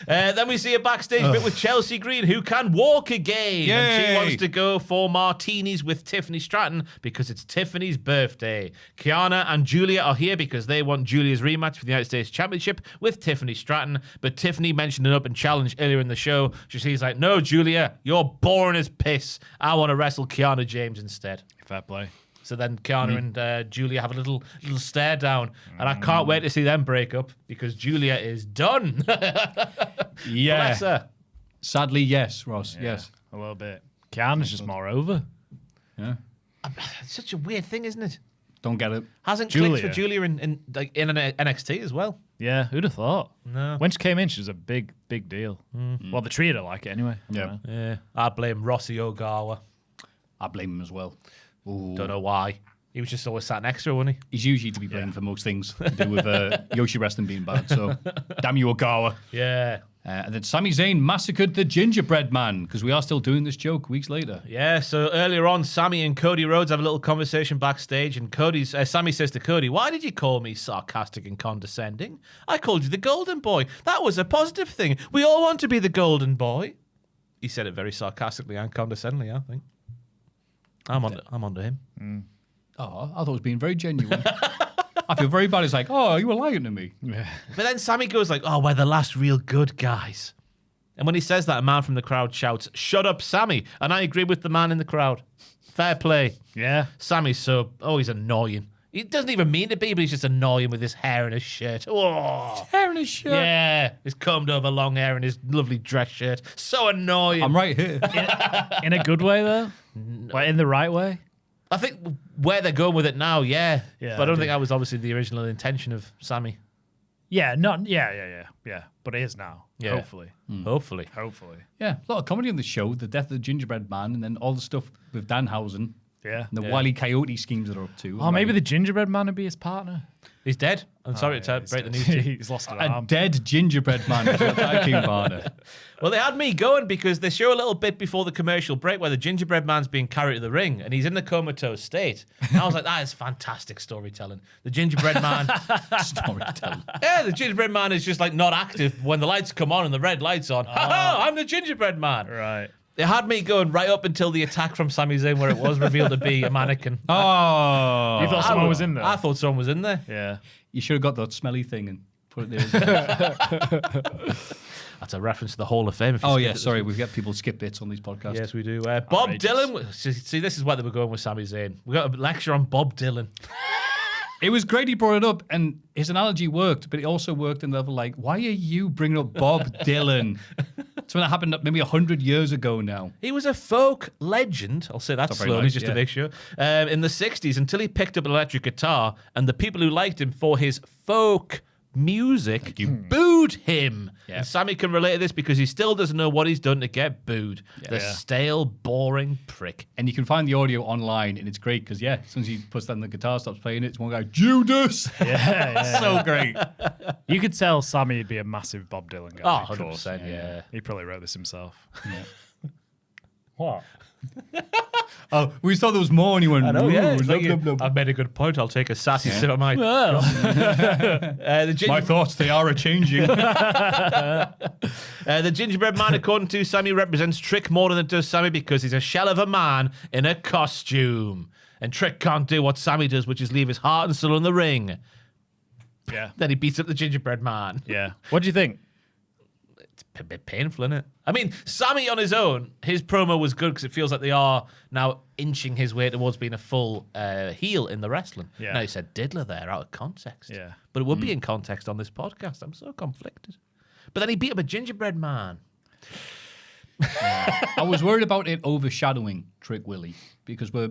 Then we see a backstage bit with Chelsea Green, who can walk again. And she Yay. wants to go for martinis with Tiffany Stratton because it's Tiffany's birthday. Kiana and Julia are here because they want Julia's rematch for the United States Championship with Tiffany Stratton. But Tiffany mentioned an open challenge earlier in the show. She's like, no, Julia, you're boring as piss. I want to wrestle Kiana James instead. Fair play. So then Kiana and Julia have a little stare down. And I can't wait to see them break up because Julia is done. Yeah. Bless her. Sadly, yes, Ross. Yes. A little bit. Kiana's just more over. Yeah. It's such a weird thing, isn't it? Don't get it. Hasn't Julia. clicked for Julia in NXT as well. Yeah, who'd have thought? No. When she came in, she was a big deal. Well, they treated her like it anyway. I Yeah. don't know. Yeah. I blame Rossi Ogawa. I blame him as well. Ooh. Don't know why. He was just always sat next to her, wasn't he? He's usually to be blamed for most things to do with Yoshi Wrestling being bad. So, damn you, Ogawa. Yeah. And then Sami Zayn massacred the gingerbread man because we are still doing this joke weeks later. Yeah, so earlier on, Sammy and Cody Rhodes have a little conversation backstage, and Sammy says to Cody, "Why did you call me sarcastic and condescending? I called you the golden boy. That was a positive thing. We all want to be the golden boy." He said it very sarcastically and condescendingly, I think. I'm onto him. Oh, I thought it was being very genuine. I feel very bad. It's like, oh, you were lying to me. Yeah. But then Sammy goes like, "Oh, we're the last real good guys." And when he says that, a man from the crowd shouts, "Shut up, Sammy." And I agree with the man in the crowd. Fair play. Yeah. Sammy's he's annoying. He doesn't even mean to be, but he's just annoying with his hair and his shirt. Oh, Hair in his shirt. yeah. His combed over long hair and his lovely dress shirt. So annoying. I'm right here. In a good way, though? Like, in the right way? I think where they're going with it now, yeah. Yeah, But I don't I think do. that was obviously the original intention of Sammy. Yeah, yeah. But it is now. Yeah. Hopefully. Hopefully. Yeah, a lot of comedy on the show. The death of the gingerbread man, and then all the stuff with Danhausen. Yeah. And the Wile E. Coyote schemes that are up to. Oh, maybe the gingerbread man would be his partner. He's dead. I'm sorry to break the news to you. He's lost an a arm. dead gingerbread man is your tag team partner. Well, they had me going because they show a little bit before the commercial break where the gingerbread man's being carried to the ring and he's in the comatose state. And I was like, that is fantastic storytelling. The gingerbread man. Storytelling. Yeah, the gingerbread man is just like not active when the lights come on and the red light's on. Ha-ha, I'm the gingerbread man. Right. They had me going right up until the attack from Sami Zayn where it was revealed to be a mannequin. Oh. You thought someone was in there? I thought someone was in there. Yeah. You should have got that smelly thing and put it there. That's a reference to the Hall of Fame. If you Oh, skip yeah, it. sorry. We get people skip bits on these podcasts. Yes, we do. Bob Outrageous. Dylan. See, this is why they were going with Sami Zayn. We got a lecture on Bob Dylan. It was great he brought it up, and his analogy worked, but it also worked in the level like, why are you bringing up Bob Dylan? Something that happened maybe 100 years ago now. He was a folk legend. I'll say that That's very slowly nice, just to yeah. make sure. In the 60s until he picked up an electric guitar, and the people who liked him for his folk music booed booed him. Yeah. And Sammy can relate to this because he still doesn't know what he's done to get booed. The stale, boring prick. And you can find the audio online, and it's great because, as soon as he puts down the guitar, stops playing it, it's one guy, Judas! So great. You could tell Sammy would be a massive Bob Dylan guy. Oh, 100%, yeah. He probably wrote this himself. What? Oh, we saw there was more, and he went, I know, yeah. It's like blub, blub. I've made a good point. I'll take a sassy sip of my... My thoughts, they are a-changing. The gingerbread man, according to Sammy, represents Trick more than it does Sammy because he's a shell of a man in a costume. And Trick can't do what Sammy does, which is leave his heart and soul in the ring. Yeah. Then he beats up the gingerbread man. Yeah. What do you think? It's a bit painful, isn't it? I mean, Sammy on his own, his promo was good because it feels like they are now inching his way towards being a full heel in the wrestling. Yeah. Now, he said diddler there out of context. Yeah. But it would be in context on this podcast. I'm so conflicted. But then he beat up a gingerbread man. I was worried about it overshadowing Trick Willie because we're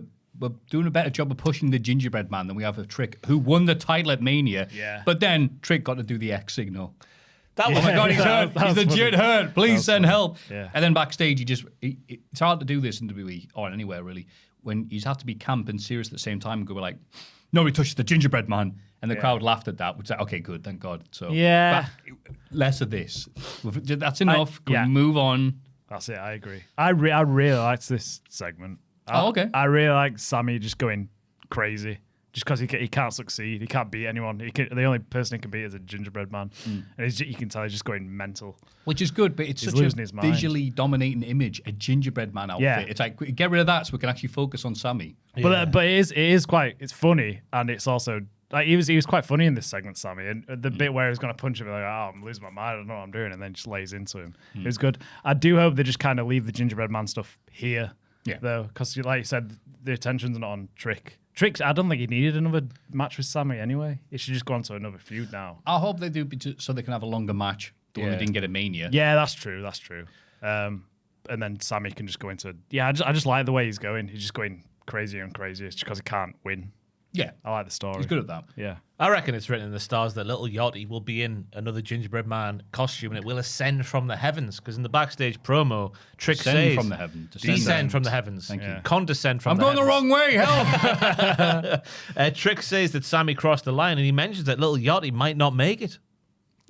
doing a better job of pushing the gingerbread man than we have of Trick, who won the title at Mania. Yeah. But then Trick got to do the X signal. That was, Oh my God, he's hurt. He's legit hurt. Please send help. Yeah. And then backstage, it's hard to do this in WWE or anywhere really, when you have to be camp and serious at the same time and go like, nobody touches the gingerbread man. And the crowd laughed at that, which is like, okay, good, thank God. So Yeah. less of this. That's enough. Can yeah. we move on? That's it. I agree. I really liked this segment. Okay. I really like Sammy just going crazy. Just because he can't succeed. He can't beat anyone. The only person he can beat is a gingerbread man. And you can tell he's just going mental. Which is good, but it's He's such losing a his mind. visually dominating image, a gingerbread man outfit. Yeah. It's like, get rid of that so we can actually focus on Sammy. But it is quite, it's funny. And it's also, like, he was quite funny in this segment, Sammy. And the bit where he was going to punch him, like, oh, I'm losing my mind. I don't know what I'm doing. And then just lays into him. It was good. I do hope they just kind of leave the gingerbread man stuff here. Yeah. Though, because like you said, the attention's not on Trick. I don't think he needed another match with Sammy anyway. He should just go on to another feud now. I hope they do so they can have a longer match. The one that didn't get a Mania. Yeah, that's true. And then Sammy can just go into... Yeah, I just like the way he's going. He's just going crazier and crazier. It's just because he can't win. Yeah. I like the story. He's good at that. Yeah. I reckon it's written in the stars that little Yachty will be in another gingerbread man costume and it will ascend from the heavens. Because in the backstage promo, Trick says... from the heavens. Descend from the heavens. Thank you. Condescend from I'm the going heavens. the wrong way. Help. Trick says that Sammy crossed the line and he mentions that little Yachty might not make it.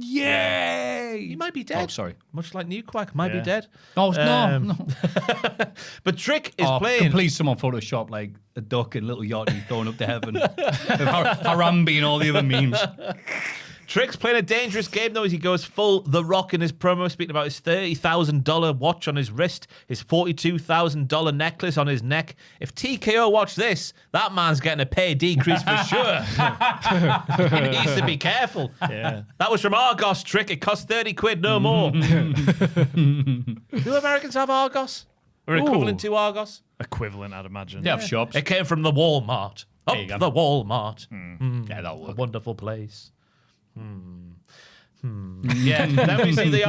Yay! He might be dead. Oh, sorry. Much like New Quack might be dead. Oh, no. But Trick is playing... Can please someone Photoshop like a duck and little Yachty going up to heaven. Harambe and all the other memes. Trick's playing a dangerous game, though, as he goes full The Rock in his promo, speaking about his $30,000 watch on his wrist, his $42,000 necklace on his neck. If TKO watch this, that man's getting a pay decrease for sure. He needs to be careful. Yeah. That was from Argos, Trick. It cost 30 quid, no more. Do Americans have Argos? Or equivalent to Argos? Equivalent, I'd imagine. They have shops. It came from the Walmart. Up There you go. the Walmart. Yeah, that'll A work. wonderful place. Yeah, then we see the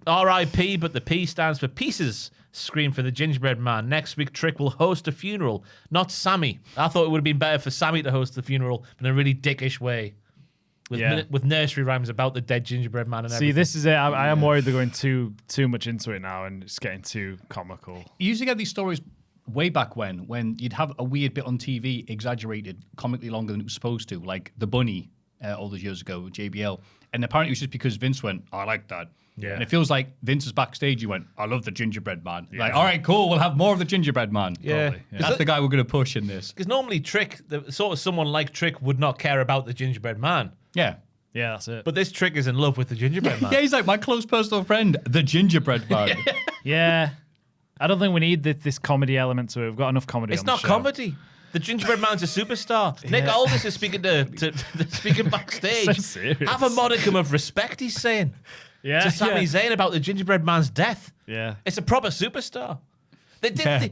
RIP, but the P stands for Pieces. Scream for the gingerbread man. Next week, Trick will host a funeral, not Sammy. I thought it would have been better for Sammy to host the funeral in a really dickish way. With nursery rhymes about the dead gingerbread man and everything. See, this is it. I am worried they're going too much into it now and it's getting too comical. You used to get these stories way back when you'd have a weird bit on TV exaggerated comically longer than it was supposed to, like the bunny all those years ago with JBL. And apparently it was just because Vince went, I like that. Yeah. And it feels like Vince is backstage. He went, I love the gingerbread man. Like, all right, cool. We'll have more of the gingerbread man. Yeah. Totally. That's the guy we're going to push in this. Because normally Trick, sort of someone like Trick would not care about the gingerbread man. Yeah. Yeah, that's it. But this Trick is in love with the gingerbread man. Yeah, he's like my close personal friend, the gingerbread man. Yeah. I don't think we need this comedy element to it. We've got enough comedy It's on the not show. comedy. The gingerbread man's a superstar. Nick Aldis is speaking speaking backstage. So serious. Have a modicum of respect, he's saying. Yeah. To Sami Zayn about the gingerbread man's death. Yeah. It's a proper superstar. They did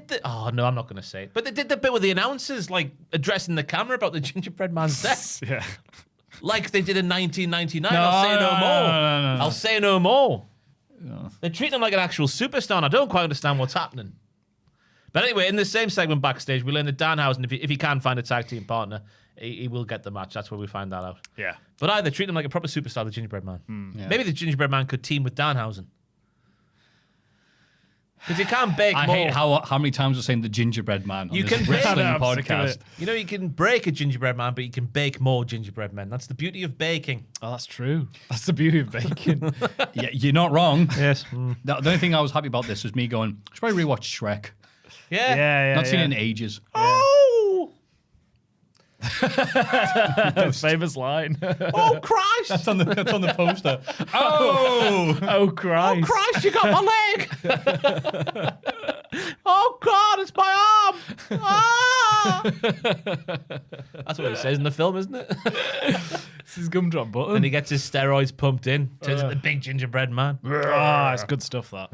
the oh no, I'm not gonna say it. But they did the bit with the announcers like addressing the camera about the gingerbread man's death. Yeah. Like they did in 1999. I'll say no more. No. I'll say no more. They treat him like an actual superstar and I don't quite understand what's happening. But anyway, in the same segment backstage, we learn that Danhausen, if he can find a tag team partner, he will get the match. That's where we find that out. Yeah. But either treat him like a proper superstar, the Gingerbread Man. Maybe the Gingerbread Man could team with Danhausen. Because you can't bake I more. hate how many times we're saying the Gingerbread Man on You this can wrestling bake- I'm sick of podcast. it. You know, you can break a gingerbread man, but you can bake more gingerbread men. That's the beauty of baking. Oh, that's true. That's the beauty of bacon. Yeah, you're not wrong. Yes. The only thing I was happy about this was me going, should I rewatch Shrek? Yeah. yeah. Not seen it in ages. Oh! Famous line. Oh, Christ! That's on the poster. Oh! Oh, Christ. Oh, Christ, you got my leg! Oh, God, it's my arm! Ah! That's what he says in the film, isn't it? It's his gumdrop button. And he gets his steroids pumped in, turns into the big gingerbread man. Ah, it's good stuff, that.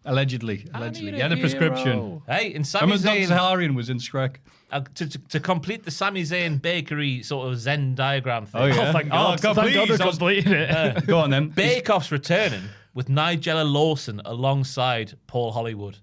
Allegedly. He had a prescription. Hey, in Sami Remember Dr. Zayn, Zaharian was in Shrek. to complete the Sami Zayn bakery sort of Zen diagram thing. Oh, yeah. Oh, thank God. God, Thank God please. we completed it. Go on then. Bake Off's returning with Nigella Lawson alongside Paul Hollywood.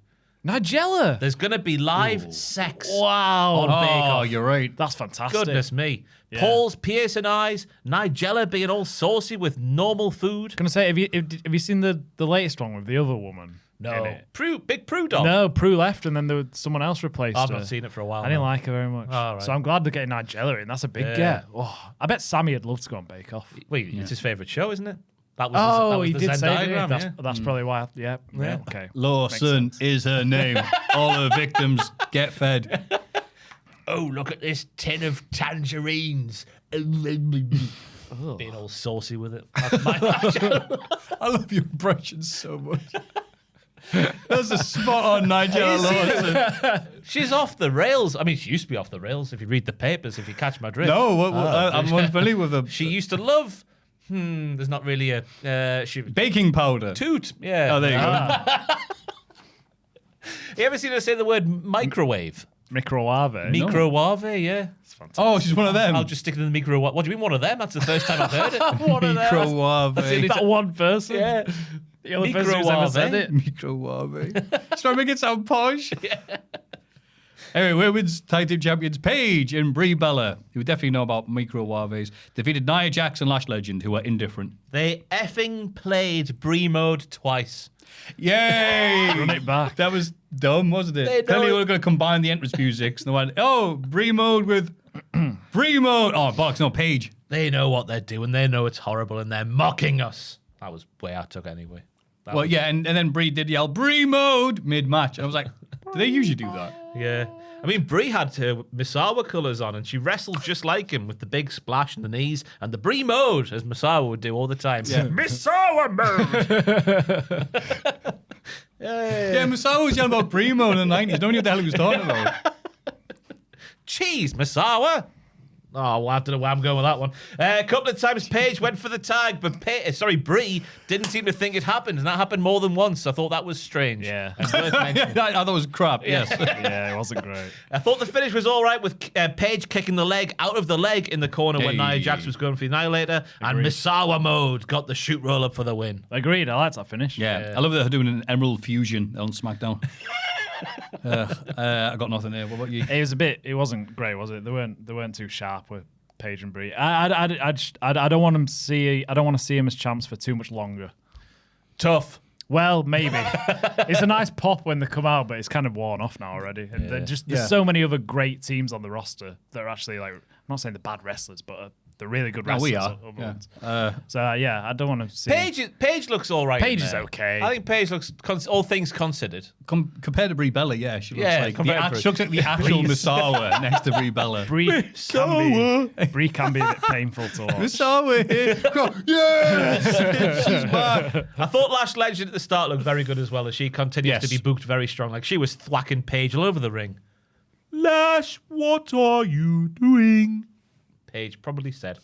Nigella. There's going to be live sex Wow. on Bake Oh, Off. you're right. That's fantastic. Goodness me. Yeah. Paul's piercing eyes, Nigella being all saucy with normal food. Can I say, have you seen the latest one with the other woman? in No. it? Big Prue dog. No, Prue left and then there was someone else replaced I've her. not seen it for a while. I didn't now. like her very much. Oh, right. So I'm glad they're getting Nigella in. That's a big get. Oh, I bet Sammy would love to go on Bake Off. Wait, it's his favourite show, isn't it? That was Oh, that was he the did Zen say that. diagram, That's, yeah. that's probably why. Yeah. Okay. Lawson Makes is her name. All her victims get fed. Oh, look at this tin of tangerines. Being all saucy with it. That's my I love your impressions so much. That's a spot on Nigella Lawson. She's off the rails. I mean, she used to be off the rails if you read the papers, if you catch my drift. No, I'm unfamiliar with her. She used to love. There's not really a. She Baking powder. toot. Yeah. Oh, there you go. You ever seen her say the word microwave? Microwave. Microwave, yeah. Oh, she's one of them. I'll just stick it in the microwave. What do you mean one of them? That's the first time I've heard it. One of them. Microwave. That one person. Yeah. The only person who's ever said it. Microwave. Try to make it sound posh. Anyway, women's tag team champions Paige and Brie Bella, who definitely know about microwaves, defeated Nia Jax and Lash Legend, who are indifferent. They effing played Brie mode twice. Yay! Run it back. That was dumb, wasn't it? They know Clearly, it. we were going to combine the entrance musics. And they went, oh, Brie mode with Brie mode. Oh, bollocks, no, Paige. They know what they're doing. They know it's horrible, and they're mocking us. That was the way I took it anyway. That Well, was- yeah, and then Brie did yell, Brie mode mid-match. And I was like, do they usually do that? Yeah. I mean, Brie had her Misawa colours on, and she wrestled just like him with the big splash in the knees and the Brie mode, as Misawa would do all the time. Yeah. Misawa mode! Yeah, Misawa was yelling about Brie mode in the 90s. Nobody knew what the hell he was talking about. Cheese, Misawa! Oh, well, I don't know where I'm going with that one. A couple of times Paige went for the tag, but Brie didn't seem to think it happened, and that happened more than once. I thought that was strange. Yeah. And worth mentioning. I thought it was crap, yes. Yeah, it wasn't great. I thought the finish was all right with Paige kicking the leg out of the leg in the corner when Hey. Nia Jax was going for the Annihilator, and Agreed. Misawa mode got the shoot roll up for the win. Agreed. I liked that finish. Yeah, I love that they're doing an Emerald Fusion on SmackDown. I got nothing there. What about you? It was a bit. It wasn't great, was it? They weren't too sharp with Paige and Brie. I don't want them to see. I don't want to see him as champs for too much longer. Tough. Well, maybe. It's a nice pop when they come out, but it's kind of worn off now already. And there's so many other great teams on the roster that are actually like, I'm not saying they're bad wrestlers, but they're really good No, wrestlers. we are. other Yeah. ones. So I don't want to see. Paige looks all right. Paige in is there. okay. I think Paige looks, all things considered. Compared to Brie Bella, yeah, she looks Yeah, like compared to she looks like the actual Misawa next to Brie Bella. Brie can be a bit painful to watch. Misawa here. Yes! She's back. I thought Lash Legend at the start looked very good as well, as she continues Yes. to be booked very strong. Like she was thwacking Paige all over the ring. Lash, what are you doing? Paige probably said.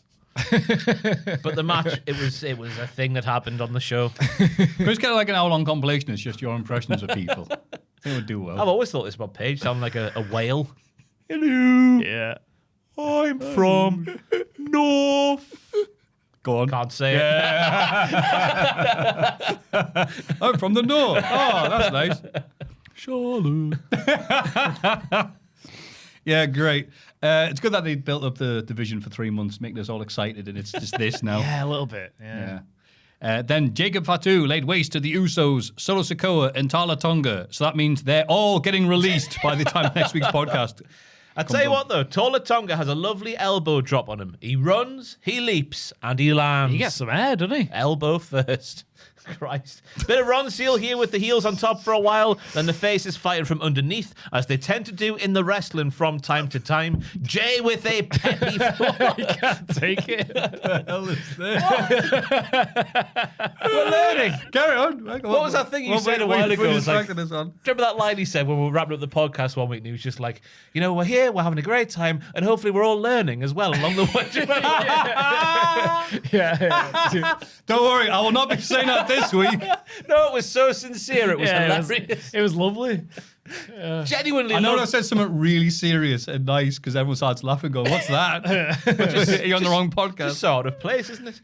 But the match, it was a thing that happened on the show. It's kind of like an hour-long compilation. It's just your impressions of people. I think it would do well. I've always thought this about Paige, sounding like a whale. Hello, Yeah. I'm from North. Go on. Can't say it. I'm from the north. Oh, that's nice. Charlotte. Yeah, great. It's good that they built up the division for 3 months, making us all excited, and it's just this now. Yeah, a little bit. Yeah. Then Jacob Fatu laid waste to the Usos, Solo Sikoa, and Tala Tonga. So that means they're all getting released by the time next week's podcast. I tell you what, though, Tola Tonga has a lovely elbow drop on him. He runs, he leaps, and he lands. He gets some air, doesn't he? Elbow first. Christ. Bit of Ron Seal here with the heels on top for a while, then the faces fighting from underneath, as they tend to do in the wrestling from time to time. Jay with a peppy You can't take it. What the hell is this? We're learning. Carry on. What was that thing you said a while ago? It's like, remember that line he said when we were wrapping up the podcast one week, and he was just like, you know, we're here, we're having a great time, and hopefully we're all learning as well along the way. Yeah. Don't worry, I will not be saying that this week. No, it was so sincere. It was hilarious. It was lovely. Genuinely. I know I said something really serious and nice because everyone starts laughing, going, "What's that?" You're on the wrong podcast. Just sort of place, isn't it?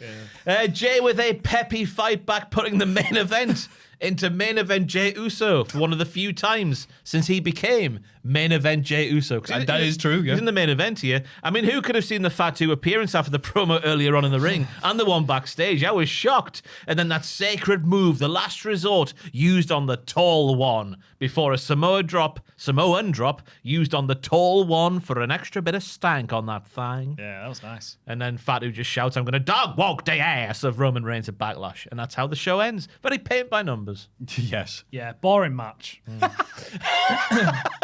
Yeah. Jay with a peppy fight back, putting the main event into main event Jey Uso for one of the few times since he became main event Jey Uso. That is true, yeah. He's in the main event here. I mean, who could have seen the Fatu appearance after the promo earlier on in the ring and the one backstage? I was shocked. And then that sacred move, the last resort, used on the tall one before a Samoan drop used on the tall one for an extra bit of stank on that thing. Yeah, that was nice. And then Fatu just shouts, "I'm going to dog walk the ass of Roman Reigns at Backlash." And that's how the show ends. Very paint by numbers. Yes. Yeah, boring match.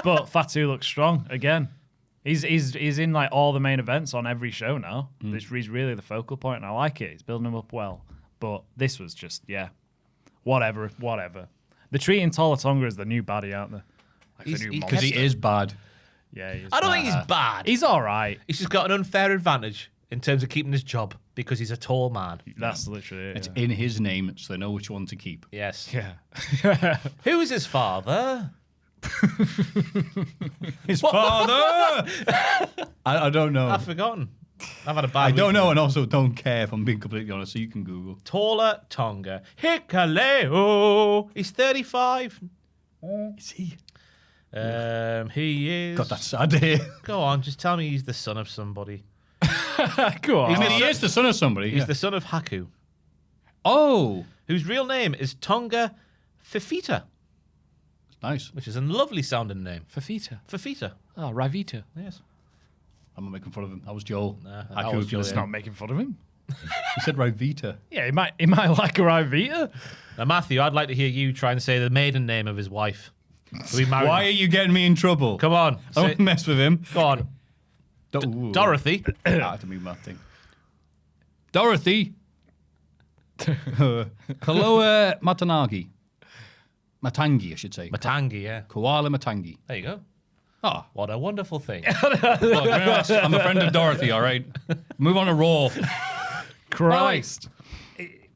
But Fatu looks strong again. He's in like all the main events on every show now. He's really the focal point, and I like it. He's building him up well. But this was just, whatever. They're treating Tola Tonga as the new baddie, aren't they? Like the new Because he monster. is bad. Yeah, he is. I don't think he's bad. He's all right. He's just got an unfair advantage in terms of keeping his job because he's a tall man. That's literally it. It's in his name, so they know which one to keep. Yes. Yeah. Who is his father? His father! I don't know. I've forgotten. I've had a bad I don't week. know, and also don't care if I'm being completely honest, so you can Google. Tola Tonga. Hikaleo. He's 35. Is he? He is. God, that's sad to hear. Go on, just tell me he's the son of somebody. Go on. I mean, he is the son of somebody. He's yeah. the son of Haku, Oh, whose real name is Tonga Fifita, nice. which is a lovely sounding name. Fafita. Fifita. Oh, Ravita. Yes. I'm not making fun of him. That was Joel. that was Joel, It's not making fun of him. He said Ravita. Yeah, he might like a Ravita. Now, Maffew, I'd like to hear you try and say the maiden name of his wife. We married. Why are you getting me in trouble? Come on. I won't mess with him. Go on. Dorothy. I have to move that thing. Dorothy. Kaloa Matanagi. Matangi, I should say. Matangi, yeah. Koala Matangi. There you go. Oh, What a wonderful thing. look, I'm a friend of Dorothy, all right? Move on to Raw. Christ.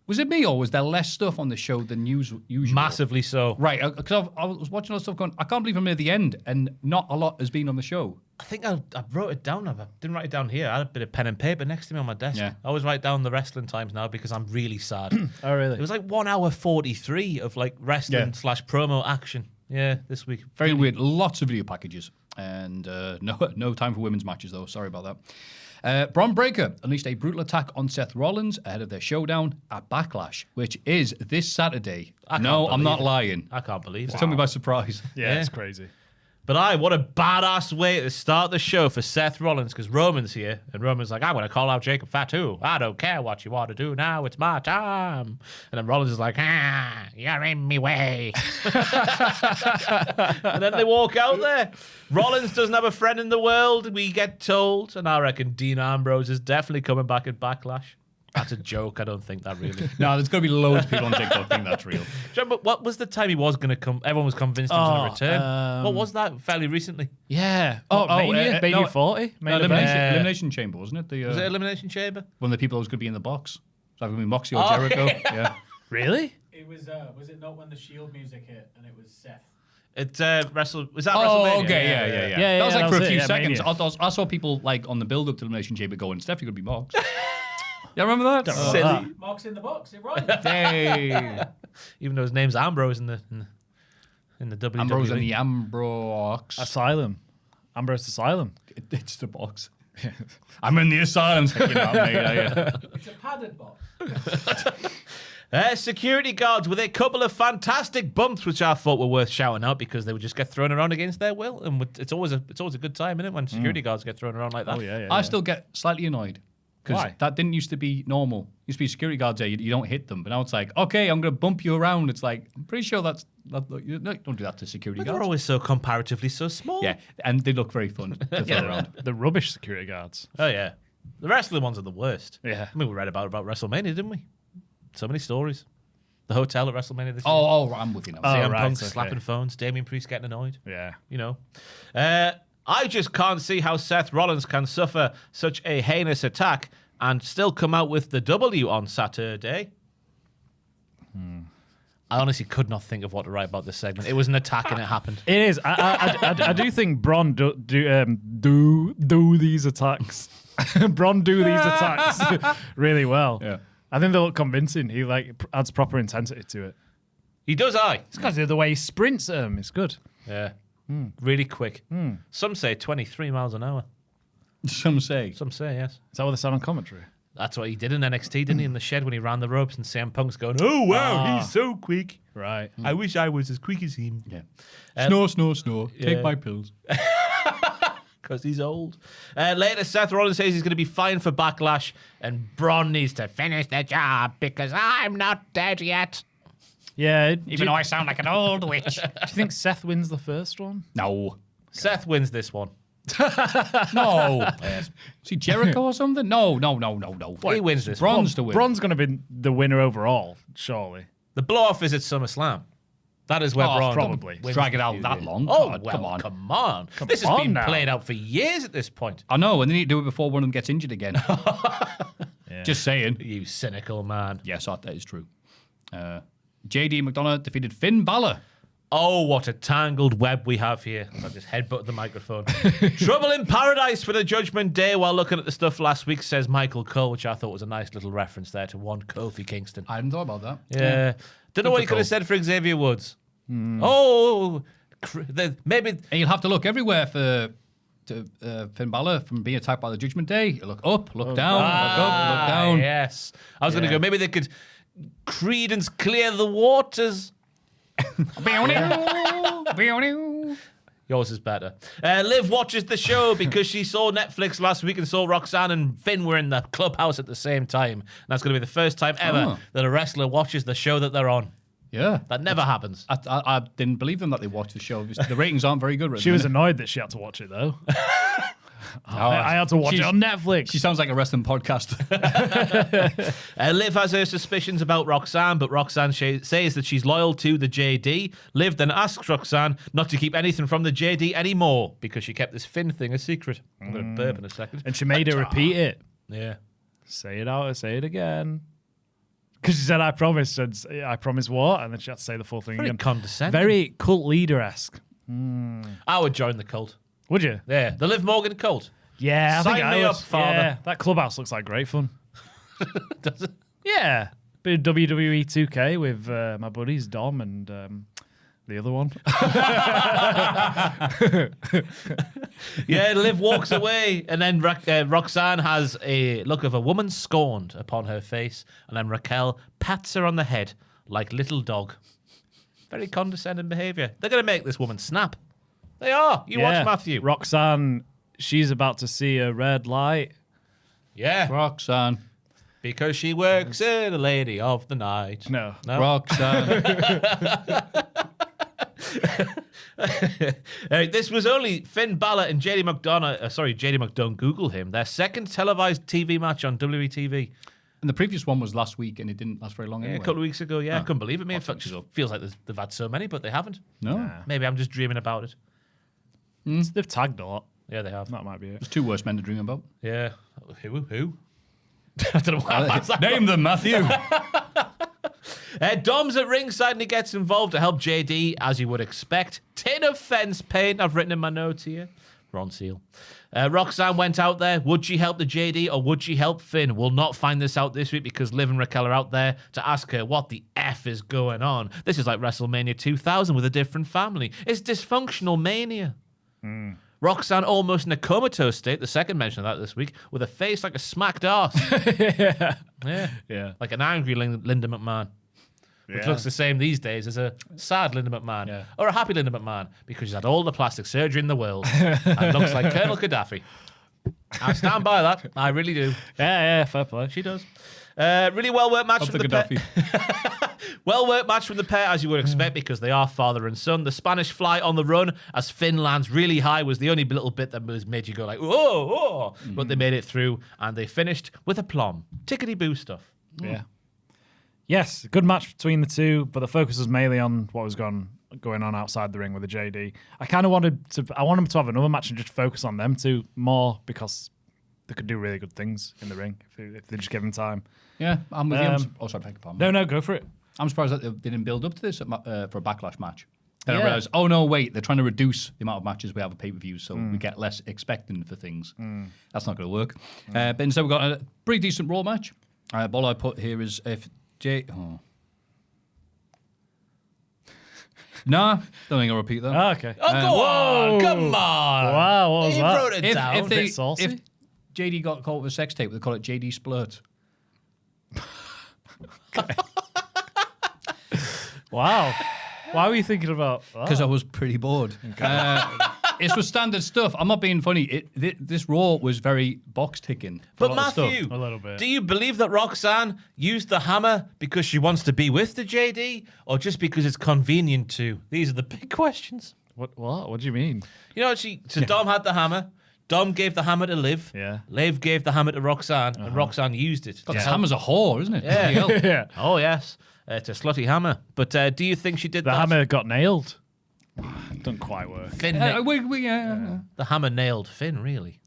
Was it me or was there less stuff on the show than usual? Massively so. Right, because I was watching all the stuff going, I can't believe I'm near the end and not a lot has been on the show. I think I wrote it down. I didn't write it down here. I had a bit of pen and paper next to me on my desk. Yeah. I always write down the wrestling times now because I'm really sad. Oh, really? It was like 1 hour 43 of like wrestling / promo action. Yeah, this week. Very weird. Lots of video packages. And no time for women's matches, though. Sorry about that. Braun Breaker unleashed a brutal attack on Seth Rollins ahead of their showdown at Backlash, which is this Saturday. No, I'm not lying. I can't believe it. It took me by surprise. Yeah, it's crazy. But what a badass way to start the show for Seth Rollins, because Roman's here, and Roman's like, I'm going to call out Jacob Fatu. I don't care what you want to do now. It's my time. And then Rollins is like, you're in me way. And then they walk out there. Rollins doesn't have a friend in the world, we get told. And I reckon Dean Ambrose is definitely coming back at Backlash. That's a joke. I don't think that really. No, there's going to be loads of people on TikTok think that's real. Remember, what was the time he was going to come? Everyone was convinced he was going to return. What was that? Fairly recently. Yeah. Mania? Mania 40? Elimination Chamber, wasn't it? Was it Elimination Chamber? One of the people who was going to be in the box. So going to be Moxie or Jericho. Yeah. Really? It was it not when the Shield music hit and it was Seth? It wrestled. Was that Oh, WrestleMania? okay, yeah. That was like that for was a few it, yeah, seconds. Mania. I saw people like on the build-up to Elimination Chamber going, it's definitely going to be Mox. Yeah, remember that? Silly. Mark's in the box, it right. Hey. Even though his name's Ambrose in the in the WWE. Ambrose and the Ambrox. Asylum. Ambrose Asylum. It's the box. I'm in the asylum. It's It's a padded box. Security guards with a couple of fantastic bumps, which I thought were worth shouting out because they would just get thrown around against their will, and it's always a good time, isn't it, when security guards get thrown around like that? Oh, yeah. I still get slightly annoyed because Why? that didn't used to be normal. Used to be security guards there, you don't hit them, but now it's like, okay, I'm going to bump you around. It's like, I'm pretty sure don't do that to security But they're guards. always so comparatively so small. Yeah, and they look very fun to throw around. The rubbish security guards. Oh, yeah. The wrestling ones are the worst. Yeah. I mean, we read about WrestleMania, didn't we? So many stories. The hotel at WrestleMania this year. Oh, I'm with you now. CM right, Punk okay. slapping phones, Damian Priest getting annoyed. Yeah. You know. I just can't see how Seth Rollins can suffer such a heinous attack and still come out with the W on Saturday. I honestly could not think of what to write about this segment. It was an attack and it happened. It is. I do think Braun do these attacks. Braun do these attacks really well. Yeah. I think they look convincing. He adds proper intensity to it. He does, It's because of the way he sprints them. It's good. Yeah. Really quick. Some say 23 miles an hour. Some say. Some say, yes. Is that what they said on commentary? That's what he did in NXT, didn't he? In the shed when he ran the ropes and CM Punk's going, oh, wow, he's so quick. Right. I wish I was as quick as him. Yeah. Snore. Take my pills. Because he's old. Later, Seth Rollins says he's going to be fine for Backlash, and Braun needs to finish the job because I'm not dead yet. Yeah. Even though I sound like an old witch. Do you think Seth wins the first one? No. Seth wins this one. No. See Jericho or something? No. He wins this Braun's one. to win. Braun's going to be the winner overall, surely. The blow-off is at SummerSlam. That is where Braun probably. wins Drag it the out feud, that yeah. long? Oh, God, well, come on. This has on been now. played out for years at this point. I know, and they need to do it before one of them gets injured again. Just saying. You cynical man. Yes, that is true. JD McDonough defeated Finn Balor. Oh, what a tangled web we have here. I just headbutted the microphone. Trouble in paradise for the Judgment Day while looking at the stuff last week, says Michael Cole, which I thought was a nice little reference there to one Kofi Kingston. I hadn't thought about that. Yeah. Don't know what he could have said for Xavier Woods. Oh, maybe. And you'll have to look everywhere for Finn Balor from being attacked by the Judgment Day. You look up, look down, look up, look down. Yes. I was going to go, maybe they could credence clear the waters. Yours is better. Liv watches the show because she saw Netflix last week and saw Roxanne and Finn were in the clubhouse at the same time. And that's going to be the first time ever that a wrestler watches the show that they're on. Yeah. That never happens. I didn't believe them that they watched the show. The ratings aren't very good right She was now. annoyed that she had to watch it, though. I had to watch it on Netflix. She sounds like a wrestling podcast. Liv has her suspicions about Roxanne, but Roxanne says that she's loyal to the JD. Liv then asks Roxanne not to keep anything from the JD anymore because she kept this Finn thing a secret. I'm going to burp in a second. And she made her repeat it. Yeah. Say it out, say it again. Because she said, I promise. And I promise what? And then she had to say the full thing Very again. condescending. Very cult leader-esque. I would join the cult. Would you? Yeah, the Liv Morgan cult. Yeah, I Sign think I me would. up, father. Yeah, that clubhouse looks like great fun. Does it? Yeah. Bit of WWE 2K with my buddies, Dom and the other one. Yeah, Liv walks away, and then Roxanne has a look of a woman scorned upon her face, and then Raquel pats her on the head like little dog. Very condescending behaviour. They're going to make this woman snap. They are. You watch Maffew. Roxanne, she's about to see a red light. Yeah. Roxanne. Because she works in a lady of the night. No. Roxanne. This was only Finn Balor and JD McDonough. JD McDonough. Google him. Their second televised TV match on WWE TV. And the previous one was last week, and it didn't last very long anyway. A couple of weeks ago. Yeah, I couldn't believe it. Man, it feels like they've had so many, but they haven't. No. Maybe I'm just dreaming about it. They've tagged a lot. Yeah, they have. That might be it. There's two worse men to dream about. Yeah. Who? I don't know what Name them, Maffew. Dom's at ringside and he gets involved to help JD, as you would expect. Tin of fence paint, I've written in my notes here. Ron Seal. Roxanne went out there. Would she help the JD or would she help Finn? We'll not find this out this week because Liv and Raquel are out there to ask her what the F is going on. This is like WrestleMania 2000 with a different family. It's dysfunctional mania. Roxanne almost in a comatose state, the second mention of that this week, with a face like a smacked arse. Yeah. Like an angry Linda McMahon. Which looks the same these days as a sad Linda McMahon. Or a happy Linda McMahon, because she's had all the plastic surgery in the world and looks like Colonel Gaddafi. I stand by that. I really do. Yeah, fair play. She does. Really well-worked match from the pair. Well-worked match from the pair, as you would expect, because they are father and son. The Spanish fly on the run as Finn lands really high was the only little bit that made you go like, whoa. But they made it through, and they finished with aplomb. Tickety-boo stuff. Yeah. Yes, good match between the two, but the focus was mainly on what was going on outside the ring with the JD. I kind of wanted to have another match and just focus on them two more because they could do really good things in the ring if they just give them time. Yeah, I'm with you. Sorry, beg your pardon. No, go for it. I'm surprised that they didn't build up to this for a Backlash match. Then I realised, oh no, wait, they're trying to reduce the amount of matches we have at pay-per-views, so we get less expecting for things. That's not going to work. But instead we've got a pretty decent Raw match. All I put here is if Nah, don't think I'll repeat that. Oh, okay. Oh, go on. Come on. Wow, what was You that? wrote it down. If JD got caught with a sex tape, they call it JD Splurt. Wow. Why were you thinking about that? Because I was pretty bored. It's for standard stuff. I'm not being funny. This Raw was very box ticking. But Maffew, a little bit. Do you believe that Roxanne used the hammer because she wants to be with the JD, or just because it's convenient to? These are the big questions. What? What do you mean? You know, Dom had the hammer. Dom gave the hammer to Liv. Yeah. Liv gave the hammer to Roxanne, and Roxanne used it. The hammer's a whore, isn't it? Yeah. Yeah. Oh, yes. It's a slutty hammer. But do you think she did The that? hammer got nailed. Doesn't quite work. Finn the hammer nailed Finn, really.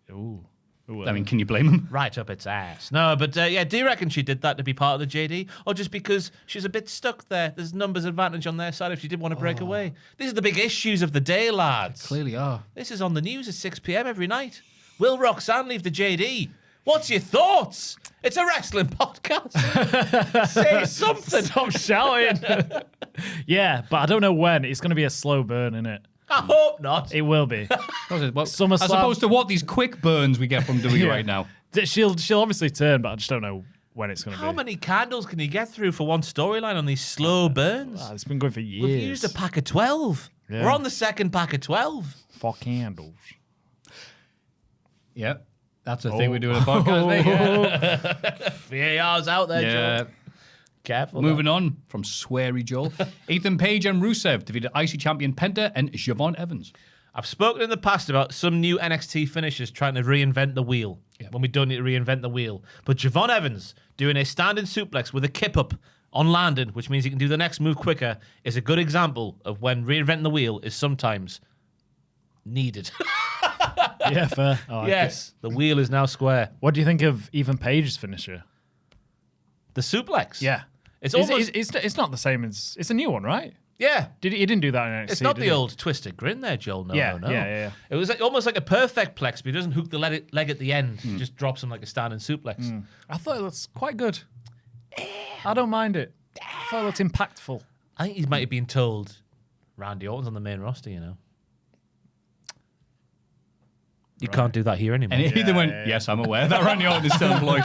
Ooh. I mean, can you blame him? Right up its ass. No, but do you reckon she did that to be part of the JD? Or just because she's a bit stuck there? There's numbers advantage on their side if she did want to break away. These are the big issues of the day, lads. Clearly are. This is on the news at 6 p.m. every night. Will Roxanne leave the JD? What's your thoughts? It's a wrestling podcast. Say something. Stop shouting. Yeah, but I don't know when. It's going to be a slow burn, innit? I hope not. It will be. SummerSlam. As opposed to what these quick burns we get from doing right now. She'll obviously turn, but I just don't know when it's going to be. How many candles can you get through for one storyline on these slow burns? It's been going for years. We've used a pack of 12. Yeah. We're on the second pack of 12. 4 candles. Yep. That's the thing we do in a podcast, mate. Yeah. VAR's out there, Joe. Careful. Moving on from Sweary Joel. Ethan Page and Rusev defeated IC champion Penta and Siobhan Evans. I've spoken in the past about some new NXT finishers trying to reinvent the wheel when we don't need to reinvent the wheel. But Siobhan Evans doing a standing suplex with a kip up on landing, which means he can do the next move quicker, is a good example of when reinventing the wheel is sometimes needed. Yeah, fair. Like yes, the wheel is now square. What do you think of Ethan Page's finisher? The suplex. Yeah. It's almost... It's not the same as... It's a new one, right? Yeah. He didn't do that in NXT, It's not the old twisted grin there, Joel. No. Yeah. It was almost like a perfect plex, but he doesn't hook the leg at the end. He just drops him like a standing suplex. I thought it was quite good. I don't mind it. I thought it looked impactful. I think he might have been told Randy Orton's on the main roster, you know. You can't do that here anymore. And he went, yes, I'm aware that Randy Orton is still employed.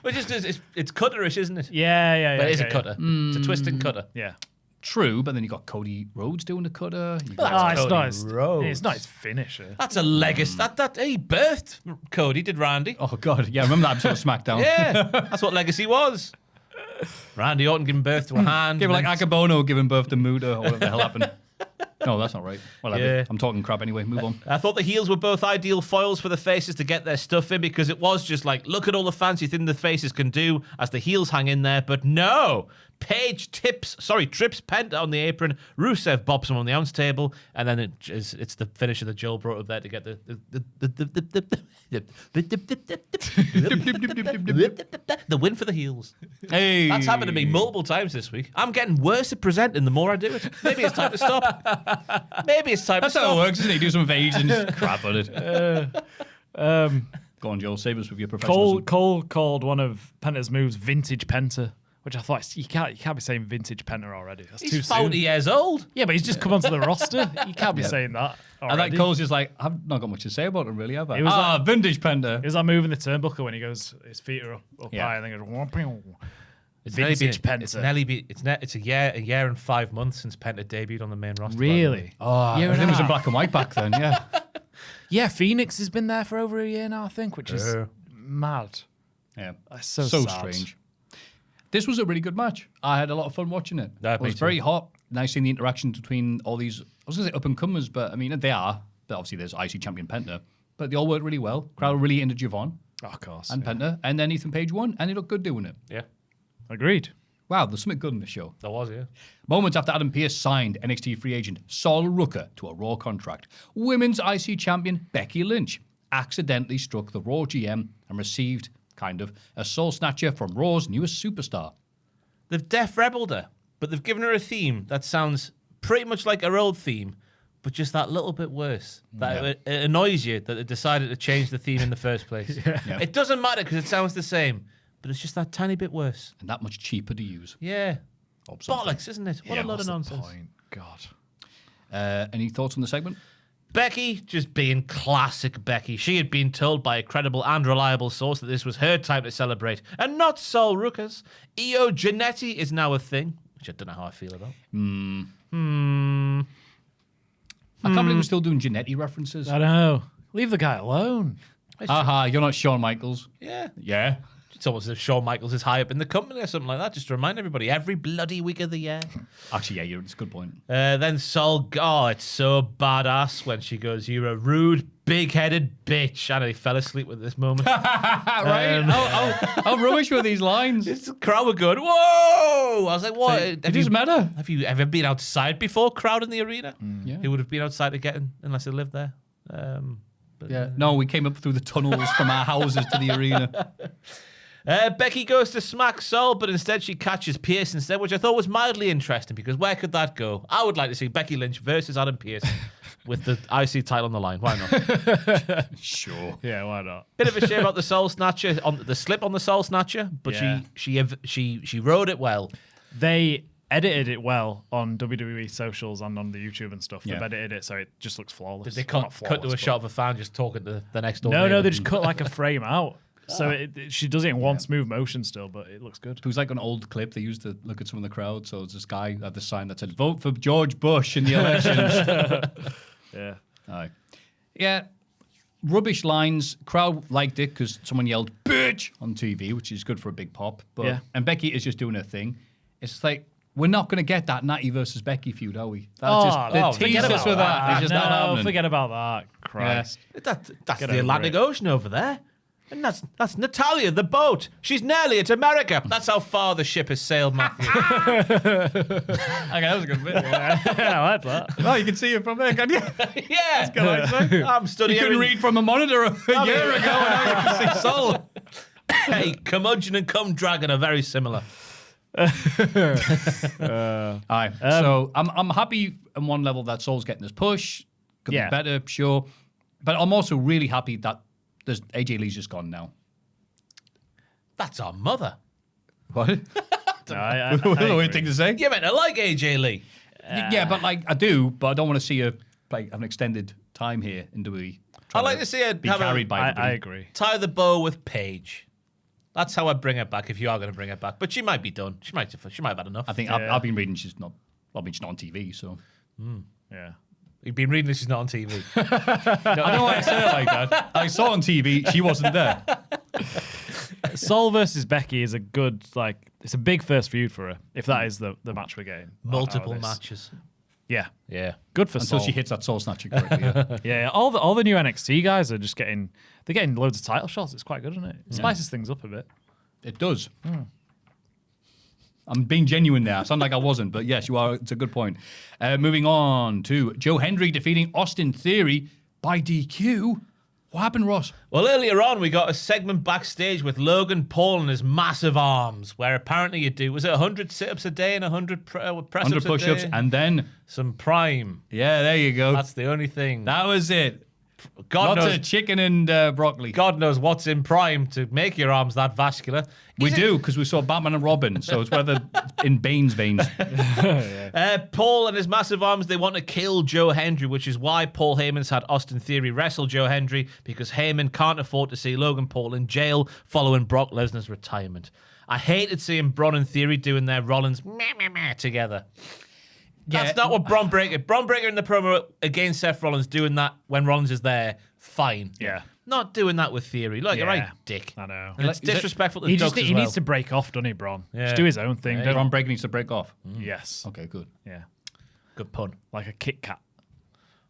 Well, just it's cutterish, isn't it? Yeah. But it is a cutter. It's a twisted cutter. Yeah. True, but then you got Cody Rhodes doing the cutter. It's not his finisher. That's a legacy. That he birthed Cody, did Randy? Oh God, yeah, I remember that episode of SmackDown. Yeah, that's what legacy was. Randy Orton giving birth to a hand. Give it like Akabono giving birth to Muda or whatever the hell happened. No, that's not right. Whatever. I'm talking crap anyway. Move on. I thought the heels were both ideal foils for the faces to get their stuff in because it was just like, look at all the fancy things the faces can do as the heels hang in there. But no, Paige trips Penta on the apron. Rusev bops him on the announce table, and then it's the finisher that Joel brought up there to get the win for the heels. Hey, that's happened to me multiple times this week. I'm getting worse at presenting the more I do it. Maybe it's time to stop. Maybe it's time That's to how it stop. works, isn't it? You do some fades and just crap on it. Go on, Joel. Save us with your professionalism. Cole called one of Penta's moves vintage Penta, which I thought you can't be saying vintage Penta already. That's too He's soon. 40 years old. Yeah, but he's just come onto the roster. You can't be saying that And already. like Cole's just like, I've not got much to say about him really, have I? It was vintage Penta. It was that move in the turnbuckle when he goes, his feet are up Yeah. high, and then goes, "Whomping." It's Vintage Penta. It's a year and 5 months since Penta debuted on the main roster. Really? Oh, Year and everything a was in half. black and white back then, yeah. Yeah, Phoenix has been there for over a year now, I think, which is mad. Yeah. That's so sad. strange. This was a really good match. I had a lot of fun watching it. Yeah, It was me too. very hot. Nice seeing the interaction between all these, I was going to say up-and-comers, but I mean, they are. But obviously there's IC champion Penta. But they all worked really well. Crowd really into Javon Oh, of course. and Penta. And then Ethan Page won, and he looked good doing it. Yeah, Agreed. Wow, there's something good in this show. there was, yeah. Moments after Adam Pearce signed NXT free agent Sol Rucker to a Raw contract, Women's IC champion Becky Lynch accidentally struck the Raw GM and received, kind of, a soul snatcher from Raw's newest superstar. They've Def Rebelled her, but they've given her a theme that sounds pretty much like her old theme, but just that little bit worse. That it annoys you that they decided to change the theme in the first place. Yeah. It doesn't matter because it sounds the same, but it's just that tiny bit worse. And that much cheaper to use. Yeah. something. Bollocks, isn't it? What Yeah, a load What's of the nonsense. point? God. Any thoughts on the segment? Becky just being classic Becky. She had been told by a credible and reliable source that this was her time to celebrate, and not Sol Rucker's. Io Giannetti is now a thing, which I don't know how I feel about. I can't believe we're still doing Giannetti references. I don't know. Leave the guy alone. Aha, you're not Shawn Michaels. Yeah. Yeah. It's almost as if Shawn Michaels is high up in the company or something like that, just to remind everybody every bloody week of the year. Actually, yeah, it's a good point. Then Sol, oh, it's so badass when she goes, "You're a rude, big-headed bitch." And I fell asleep with this moment. Right? How rubbish were these lines? The crowd were going, "Whoa!" I was like, "What? It doesn't matter. Have you ever been outside before? Crowd in the arena? Yeah. Who would have been outside again unless they lived there?" Yeah. No, we came up through the tunnels from our houses to the arena. Becky goes to smack Sol, but instead she catches Pierce instead, which I thought was mildly interesting because where could that go? I would like to see Becky Lynch versus Adam Pearce with the IC title on the line. Why not? Sure. Yeah, why not? Bit of a shame about the Soul Snatcher, on the slip on the Soul Snatcher, but Yeah. she rode it well. They edited it well on WWE socials and on the YouTube and stuff. Yeah. They've edited it so it just looks flawless. They Well, can't not cut to a flawless, shot but- of a fan just talking to the next door. No, neighbor. they just cut like a frame out. So she does it in one smooth motion still, but it looks good. It was like an old clip they used to look at some of the crowd. So it's this guy had the sign that said, "Vote for George Bush in the elections." Yeah. Aye. Yeah. Rubbish lines. Crowd liked it because someone yelled "bitch" on TV, which is good for a big pop. But Yeah. and Becky is just doing her thing. It's like we're not going to get that Natty versus Becky feud, are we? They teased us with that. It's just not happening. Forget about that. Christ. That's Get the over Atlantic it. Ocean over there. And that's Natalia, the boat. She's nearly at America. That's how far the ship has sailed, Maffew. Okay, that was a good bit. Yeah, I like that. Oh, you can see it from there, can you? Yeah. I'm You studying. couldn't read from a monitor a year ago, and now you can see Sol. Hey, curmudgeon and cum dragon are very similar. Aye. So I'm happy on one level that Sol's getting this push. Could Yeah. be better, sure. But I'm also really happy that there's AJ Lee's just gone now. That's our mother. What? No, I What a agree. weird thing to say. You meant to like AJ Lee. Yeah, but like I do, but I don't want to see her like have an extended time here in WWE. I like to see her be have carried by I everybody. agree. tie the bow with Paige. That's how I bring her back if you are going to bring her back. But she might be done. She might have had enough. I think I've been reading she's not. I mean, she's not on TV, so Yeah. You've been reading this. She's not on TV. I don't know why I said it like that. I saw on TV she wasn't there. Sol versus Becky is a good, it's a big first feud for her, if that is the match we're getting. Multiple out of this. matches. Yeah. Yeah. Good for Until Sol. she hits that soul snatcher correctly. Yeah. Yeah, all the new NXT guys are just getting loads of title shots. It's quite good, isn't it? It spices things up a bit. It does. I'm being genuine there. I sound like I wasn't, but yes, you are. It's a good point. Moving on to Joe Hendry defeating Austin Theory by DQ. What happened, Ross? Well, earlier on, we got a segment backstage with Logan Paul and his massive arms, where apparently you do, was it 100 sit-ups a day and 100 press-ups 100 push-ups a day? and then Some prime. yeah, there you go. That's the only thing. That was it. God Lots knows, of chicken and broccoli. God knows what's in prime to make your arms that vascular. We do, because we saw Batman and Robin, so it's whether in Bane's veins. Paul and his massive arms, they want to kill Joe Hendry, which is why Paul Heyman's had Austin Theory wrestle Joe Hendry, because Heyman can't afford to see Logan Paul in jail following Brock Lesnar's retirement. I hated seeing Braun and Theory doing their Rollins together. That's not what Braun Breaker in the promo against Seth Rollins doing that when Rollins is there, fine. Yeah. Not doing that with Theory. Like, you're right, dick. I know. And it's disrespectful to He Ducks as he well. needs to break off, doesn't he, Bron? Yeah. Just do his own thing. don't- Braun Breaker needs to break off. Yes. Okay, good. Yeah. Good pun. Like a Kit Kat.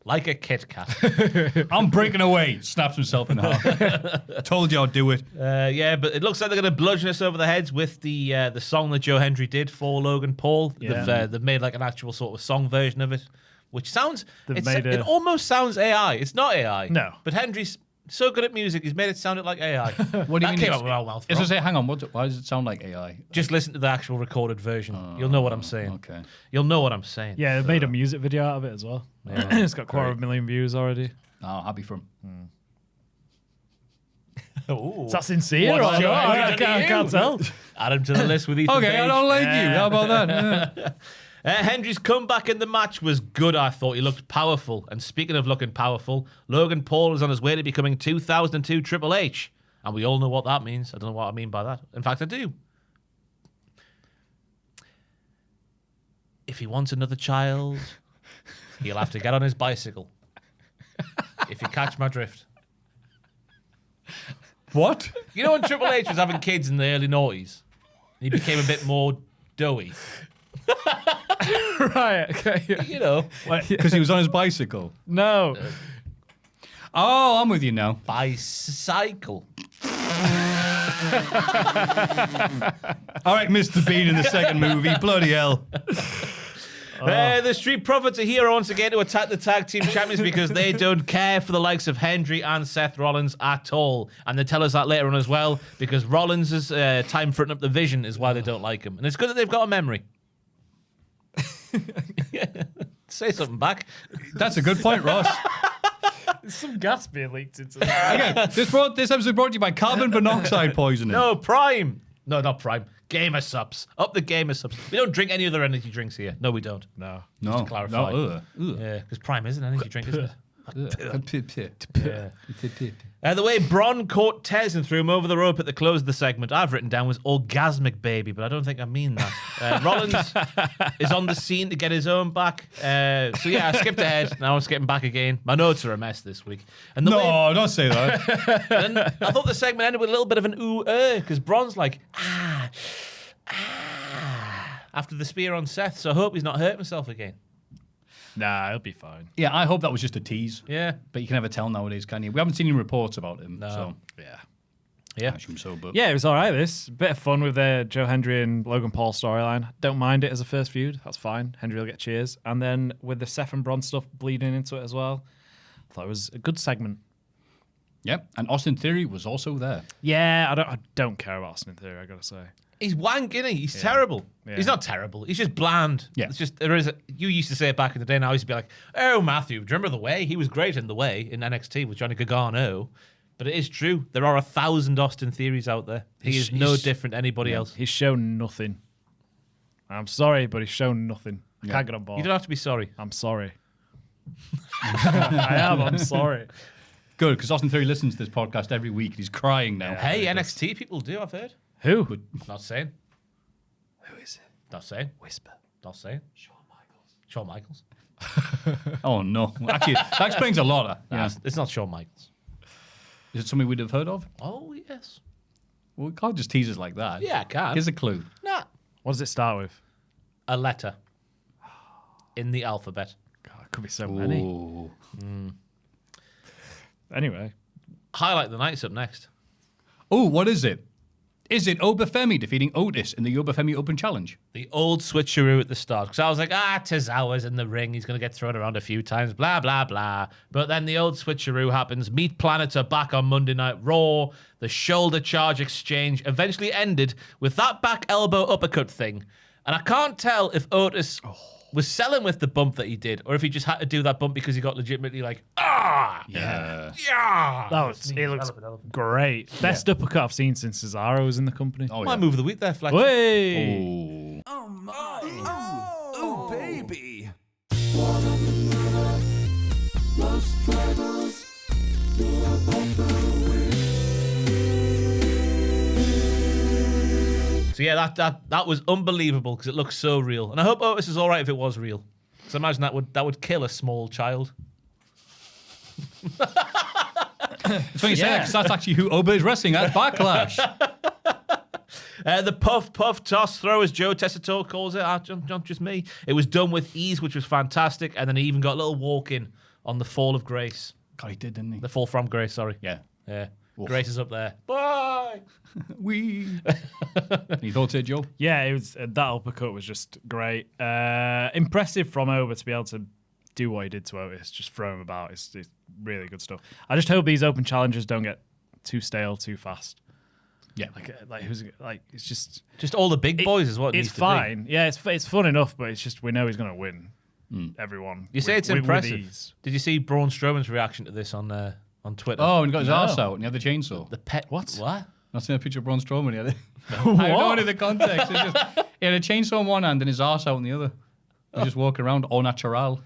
Like a Kit Kat. I'm breaking away. Snaps himself in half. Told you I'd do it. Yeah, but it looks like they're going to bludgeon us over the heads with the song that Joe Hendry did for Logan Paul. Yeah. They've made like an actual sort of song version of it, which sounds... They've It almost sounds AI. It's not AI. No. But Hendry's so good at music, he's made it sound like AI. What do you That mean? came out well. As I say, hang on. Why does it sound like AI? Just listen to the actual recorded version. You'll know what I'm saying. Okay. You'll know what I'm saying. Yeah, they made a music video out of it as well. It's got 250,000 views already. Oh, happy for him. Is that sincere? What's or Joe not? Hendry I done to can't you? tell. Add him to the list with Ethan Okay, Page. I don't like you. How about that? Hendry's comeback in the match was good, I thought. He looked powerful. And speaking of looking powerful, Logan Paul is on his way to becoming 2002 Triple H. And we all know what that means. I don't know what I mean by that. In fact, I do. If he wants another child, he'll have to get on his bicycle. If you catch my drift. What? You know when Triple H was having kids in the early noughties? He became a bit more doughy. Right, okay. You know. Because he was on his bicycle. No. Oh, I'm with you now. Bicycle. All right, Mr. Bean in the second movie. Bloody hell. The Street Profits are here once again to attack the tag team champions because they don't care for the likes of Hendry and Seth Rollins at all. And they tell us that later on as well because Rollins' time fronting up the vision is why they don't like him. And it's good that they've got a memory. Say something back. That's a good point, Ross. There's some gas being leaked into that. Again, this episode brought to you by carbon monoxide poisoning. No, Prime. No, not Prime. Gamer Subs. Up the Gamer Subs. We don't drink any other energy drinks here. No, we don't. No. no, to clarify. No, Yeah, because Prime is an energy drink, isn't it? Yeah. The way Bron caught Tez and threw him over the rope at the close of the segment, I've written down was orgasmic baby, but I don't think I mean that. Rollins is on the scene to get his own back. So yeah, I skipped ahead. Now I'm skipping back again. My notes are a mess this week. And the way, No, don't say that. and I thought the segment ended with a little bit of an ooh because Bron's like after the spear on Seth. So I hope he's not hurt himself again. Nah, he'll be fine. Yeah, I hope that was just a tease. Yeah, But you can never tell nowadays, can you? We haven't seen any reports about him. No. So Yeah. yeah. I assume so, but Yeah, it was all right, this. Bit of fun with the Joe Hendry and Logan Paul storyline. Don't mind it as a first feud. That's fine. Hendry will get cheers. And then with the Seth and Bron stuff bleeding into it as well, I thought it was a good segment. Yep. And Austin Theory was also there. Yeah, I don't care about Austin Theory, I gotta say. He's wank, isn't he? He's terrible. Yeah. He's not terrible. He's just bland. Yeah. It's just you used to say it back in the day, and I used to be like, "Oh, Maffew, do you remember The Way? He was great in The Way in NXT with Johnny Gargano." But it is true. There are 1,000 Austin Theories out there. He is no different to anybody else. He's shown nothing. I'm sorry, but he's shown nothing. I can't get on board. You don't have to be sorry. I'm sorry. I am. I'm sorry. Good, because Austin Theory listens to this podcast every week. He's crying now. Hey, NXT people do, I've heard. Who? Not saying. Who is it? Not saying. Whisper. Not saying. Shawn Michaels. Oh, no. Actually, that explains a lot. Yeah. It's not Shawn Michaels. Is it something we'd have heard of? Oh, yes. Well, we can't just tease us like that. Yeah, I can. Here's a clue. Nah. What does it start with? A letter. In the alphabet. God, it could be so many. Ooh. Anyway. Highlight the Night's up next. Oh, what is it? Is it Obafemi defeating Otis in the Obafemi Open Challenge? The old switcheroo at the start. Because I was like, Tozawa's in the ring. He's going to get thrown around a few times, blah, blah, blah. But then the old switcheroo happens. Meat Planets are back on Monday Night Raw. The shoulder charge exchange eventually ended with that back elbow uppercut thing. And I can't tell if Otis was selling with the bump that he did, or if he just had to do that bump because he got legitimately like, Yeah. It looks great. Best uppercut I've seen since Cesaro was in the company. Oh, My yeah. move of the week there, Flex. Way! Oh, baby. So yeah, that was unbelievable because it looks so real, and I hope Otis is all right if it was real. Because imagine that would kill a small child. It's funny you say that, 'cause that's actually who Oba is wrestling at Backlash. The puff toss throw, as Joe Tessitore calls it, not just me. It was done with ease, which was fantastic, and then he even got a little walk in on the fall of Grace. God, he did, didn't he? The fall from Grace, sorry. Yeah. Grace is up there. Bye. Any thoughts here, Joe? Yeah, it was that uppercut was just great. Impressive from Oba to be able to do what he did to Otis, just throw him about. It's really good stuff. I just hope these open challenges don't get too stale too fast. Yeah. Like who's like it's just all the big boys is what it it's needs to fine. Yeah, it's fun enough, but it's just we know he's gonna win. Everyone. You say with- it's with impressive. ease. Did you see Braun Strowman's reaction to this on Twitter? Oh, and he got his arse out and he had the chainsaw. The pet. What? I've seen a picture of Braun Strowman. He had it. I have no idea the context. It's just, he had a chainsaw in one hand and his arse out in the other. He just walking around au natural,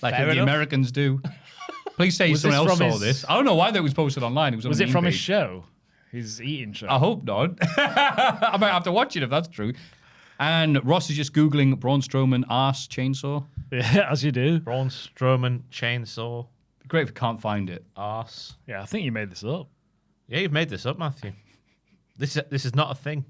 like Fair the enough. Americans do. Please say Was someone this else from saw his- this. I don't know why that was posted online. It was, on Was the it main from his page. show? His eating show. I hope not. I might have to watch it if that's true. And Ross is just Googling Braun Strowman arse chainsaw. Yeah, as you do. Braun Strowman chainsaw Great if you can't find it. arse. Yeah, I think you made this up. Yeah, you've made this up, Matthew. This is not a thing.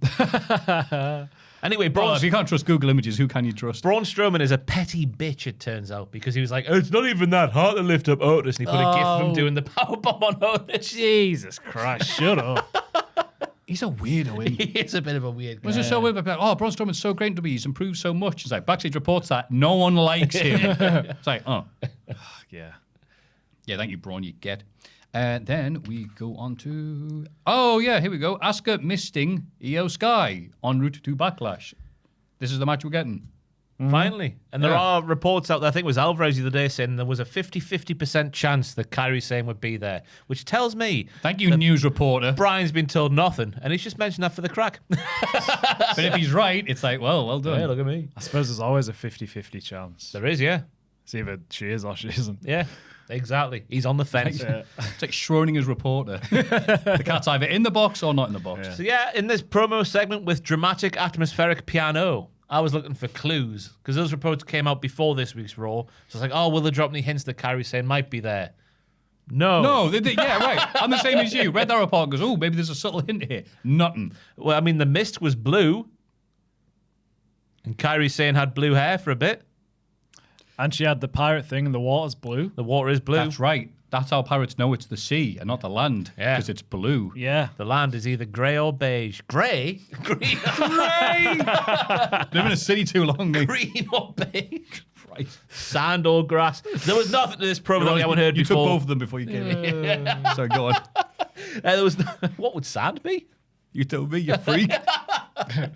Anyway, Well, if you can't trust Google Images, who can you trust? Braun Strowman is a petty bitch, it turns out, because he was like, it's not even that hard to lift up Otis, and he put a gif of him doing the powerbomb on Otis. Jesus Christ, shut up. He's a weirdo, isn't he? He is a bit of a weird guy. Was it so weird? Like, oh, Braun Strowman's so great in WWE. He's improved so much. It's like backstage reports that no one likes him. It's like, oh, Yeah. yeah, thank you, Braun. You get. Then we go on to here we go. Asuka misting Io Sky en route to Backlash. This is the match we're getting. Finally. And there Yeah. are reports out there, I think it was Alvarez the other day, saying there was a 50% chance that Kairi Sane would be there, which tells me Thank you, news reporter. Brian's been told nothing, and he's just mentioned that for the crack. But if he's right, it's like, well done. Yeah, look at me. I suppose there's always a 50-50 chance. There is, yeah. It's either she is or she isn't. Yeah, exactly. He's on the fence. It's like Schrodinger's reporter. The cat's either in the box or not in the box. So yeah, in this promo segment with dramatic atmospheric piano, I was looking for clues because those reports came out before this week's Raw. So I was like, oh, will they drop any hints that Kairi Sane might be there? No. No, yeah, right. I'm the same as you. Read that report and goes, oh, maybe there's a subtle hint here. Nothing. Well, I mean, the mist was blue, and Kairi Sane had blue hair for a bit. And she had the pirate thing and the water's blue. The water is blue. That's right. That's how pirates know it's the sea and not the land. Yeah. Because it's blue. Yeah. The land is either grey or beige. Grey? Green. Live in a city too long, mate. Green or beige? Right. Sand or grass? There was nothing to this promo that we haven't heard you before. took both of them before you came in. So go on. There was what would sand be? You told me, you freak.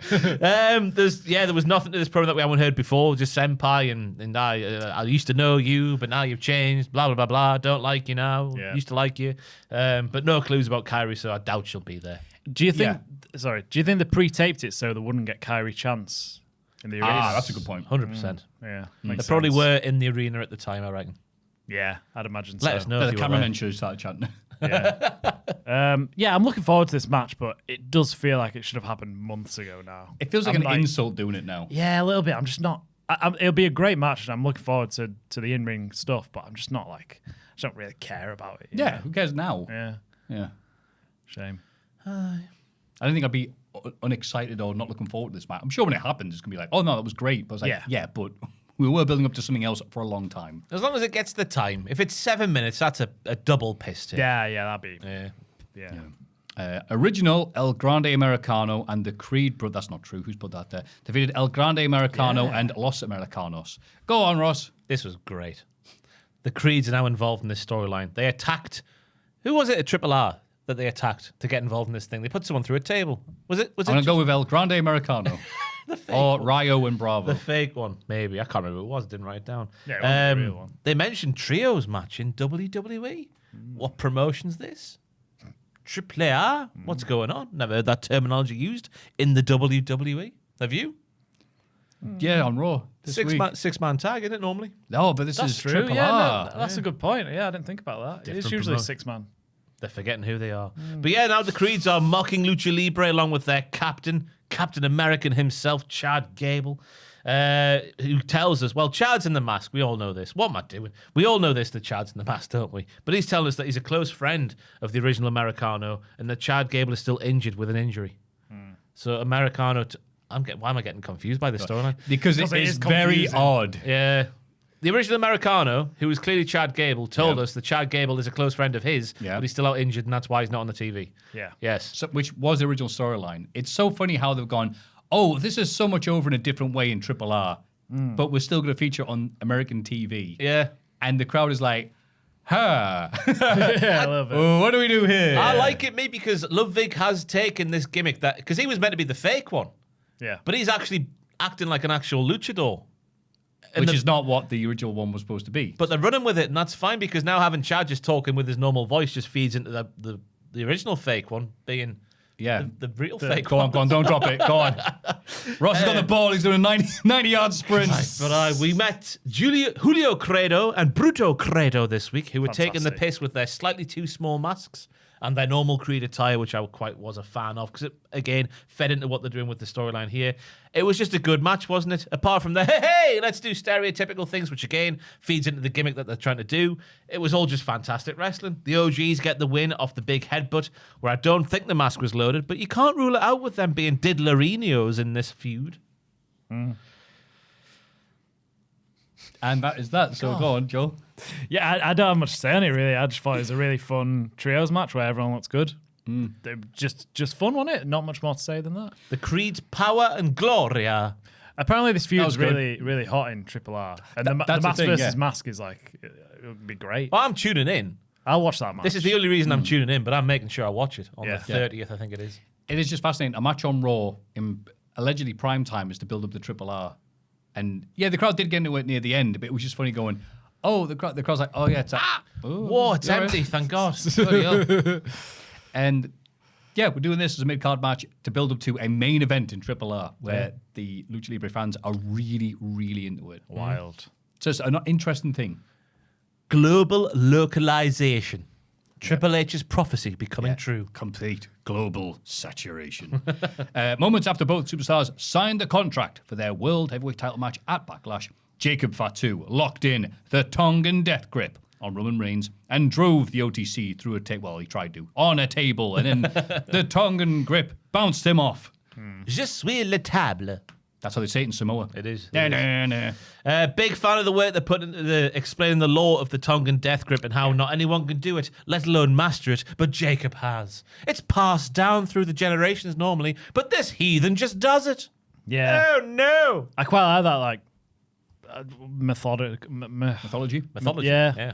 There was nothing to this promo that we haven't heard before. Just senpai and I used to know you, but now you've changed. Blah blah blah blah. Don't like you now. Yeah. Used to like you, but no clues about Kairi, so I doubt she'll be there. Do you think? Sorry. Do you think they pre-taped it so they wouldn't get Kyrie chance in the arena? That's a good point. 100%. Yeah. They makes probably sense. were in the arena at the time, I reckon. Yeah, I'd imagine Let so. us know The if you were cameraman there. should have started chanting. Yeah, I'm looking forward to this match, but it does feel like it should have happened months ago now. It feels like I'm an insult doing it now. Yeah, a little bit. I'm just not. It'll be a great match, and I'm looking forward to the in-ring stuff. But I'm just not like. I just don't really care about it. you Yeah, know? who cares now? Yeah. Yeah. Shame. I don't think I'd be unexcited or not looking forward to this match. I'm sure when it happens, it's going to be like, oh, no, that was great. But I was like, yeah, but we were building up to something else for a long time. As long as it gets the time. If it's 7 minutes, that's a double piss take. Yeah, that'd be. Yeah. Yeah. Original El Grande Americano and the Creed, bro. That's not true. Who's put that there? Defeated El Grande Americano and Los Americanos. Go on, Ross. This was great. The Creeds are now involved in this storyline. They attacked. Who was it at Triple R that they attacked to get involved in this thing? They put someone through a table. Was it? I'm gonna go with El Grande Americano. Or Rayo and Bravo. The fake one, maybe. I can't remember who it was. Didn't write it down. Yeah, it wasn't the real one. They mentioned trios match in WWE. What promotion's this? Triple A? What's going on? Never heard that terminology used in the WWE. Have you? Yeah, on Raw. This week. Six-man tag, isn't it, normally? No, but this is Triple Yeah, R. no, that's a good point. Yeah, I didn't think about that. It's Different usually promo- 6-man. They're forgetting who they are. But yeah, now the Creeds are mocking Lucha Libre along with their Captain American himself, Chad Gable, who tells us, well, Chad's in the mask. We all know this. What am I doing? We all know this, that Chad's in the mask, don't we? But he's telling us that he's a close friend of the original Americano and that Chad Gable is still injured with an injury. So Americano... why am I getting confused by this storyline? Because it is very odd. Yeah. The original Americano, who was clearly Chad Gable, told us that Chad Gable is a close friend of his, but he's still out injured, and that's why he's not on the TV. Yeah. Yes. So, which was the original storyline. It's so funny how they've gone, oh, this is so much over in a different way in Triple R, but we're still going to feature on American TV. Yeah. And the crowd is like, huh. Yeah, I love it. Oh, what do we do here? I like it, mate, because Ludwig has taken this gimmick that... Because he was meant to be the fake one, Yeah. but he's actually acting like an actual luchador. Which is not what the original one was supposed to be. But they're running with it, and that's fine, because now having Chad just talking with his normal voice just feeds into the original fake one being the real fake Go one. on, go on, don't drop it. Go on. Ross has got the ball. He's doing a 90-yard sprint. But we met Julio Credo and Bruto Credo this week, who were taking the Fantastic. piss with their slightly too small masks and their normal Creed attire, which I quite was a fan of, because it, again, fed into what they're doing with the storyline here. It was just a good match, wasn't it? Apart from the, hey, let's do stereotypical things, which again feeds into the gimmick that they're trying to do. It was all just fantastic wrestling. The OGs get the win off the big headbutt, where I don't think the mask was loaded, but you can't rule it out with them being diddlerinos in this feud. And that is that. So go on, Joe. Yeah, I don't have much to say on it, really. I just thought it was a really fun trios match where everyone looks good. Just fun, wasn't it? Not much more to say than that. The Creed's power and gloria. Apparently, this feud's was good. really, really hot in Triple R. And the that's the mask thing, versus yeah. mask is like, it would be great. Well, I'm tuning in. I'll watch that match. This is the only reason I'm tuning in, but I'm making sure I watch it on Yeah. the 30th, I think it is. It is just fascinating. A match on Raw in allegedly prime time is to build up the Triple R. And yeah, the crowd did get into it near the end, but it was just funny going, oh, the crowd's like, oh yeah, it's Whoa, it's empty, thank God. Bloody hell. And yeah, we're doing this as a mid-card match to build up to a main event in Triple R where the Lucha Libre fans are really, really into it. wild. So it's an interesting thing. Global localization. Triple H's prophecy becoming true. Complete global saturation. Moments after both superstars signed the contract for their World Heavyweight title match at Backlash, Jacob Fatu locked in the Tongan death grip on Roman Reigns and drove the OTC through he tried to, on a table, and then the Tongan grip bounced him off. Je suis le table. That's how they say it in Samoa. It is. Nah. Big fan of the work they put into explaining the law of the Tongan death grip and how not anyone can do it, let alone master it, but Jacob has. It's passed down through the generations normally, but this heathen just does it. Yeah. Oh, no. I quite like that, like, mythology. Mythology. Yeah.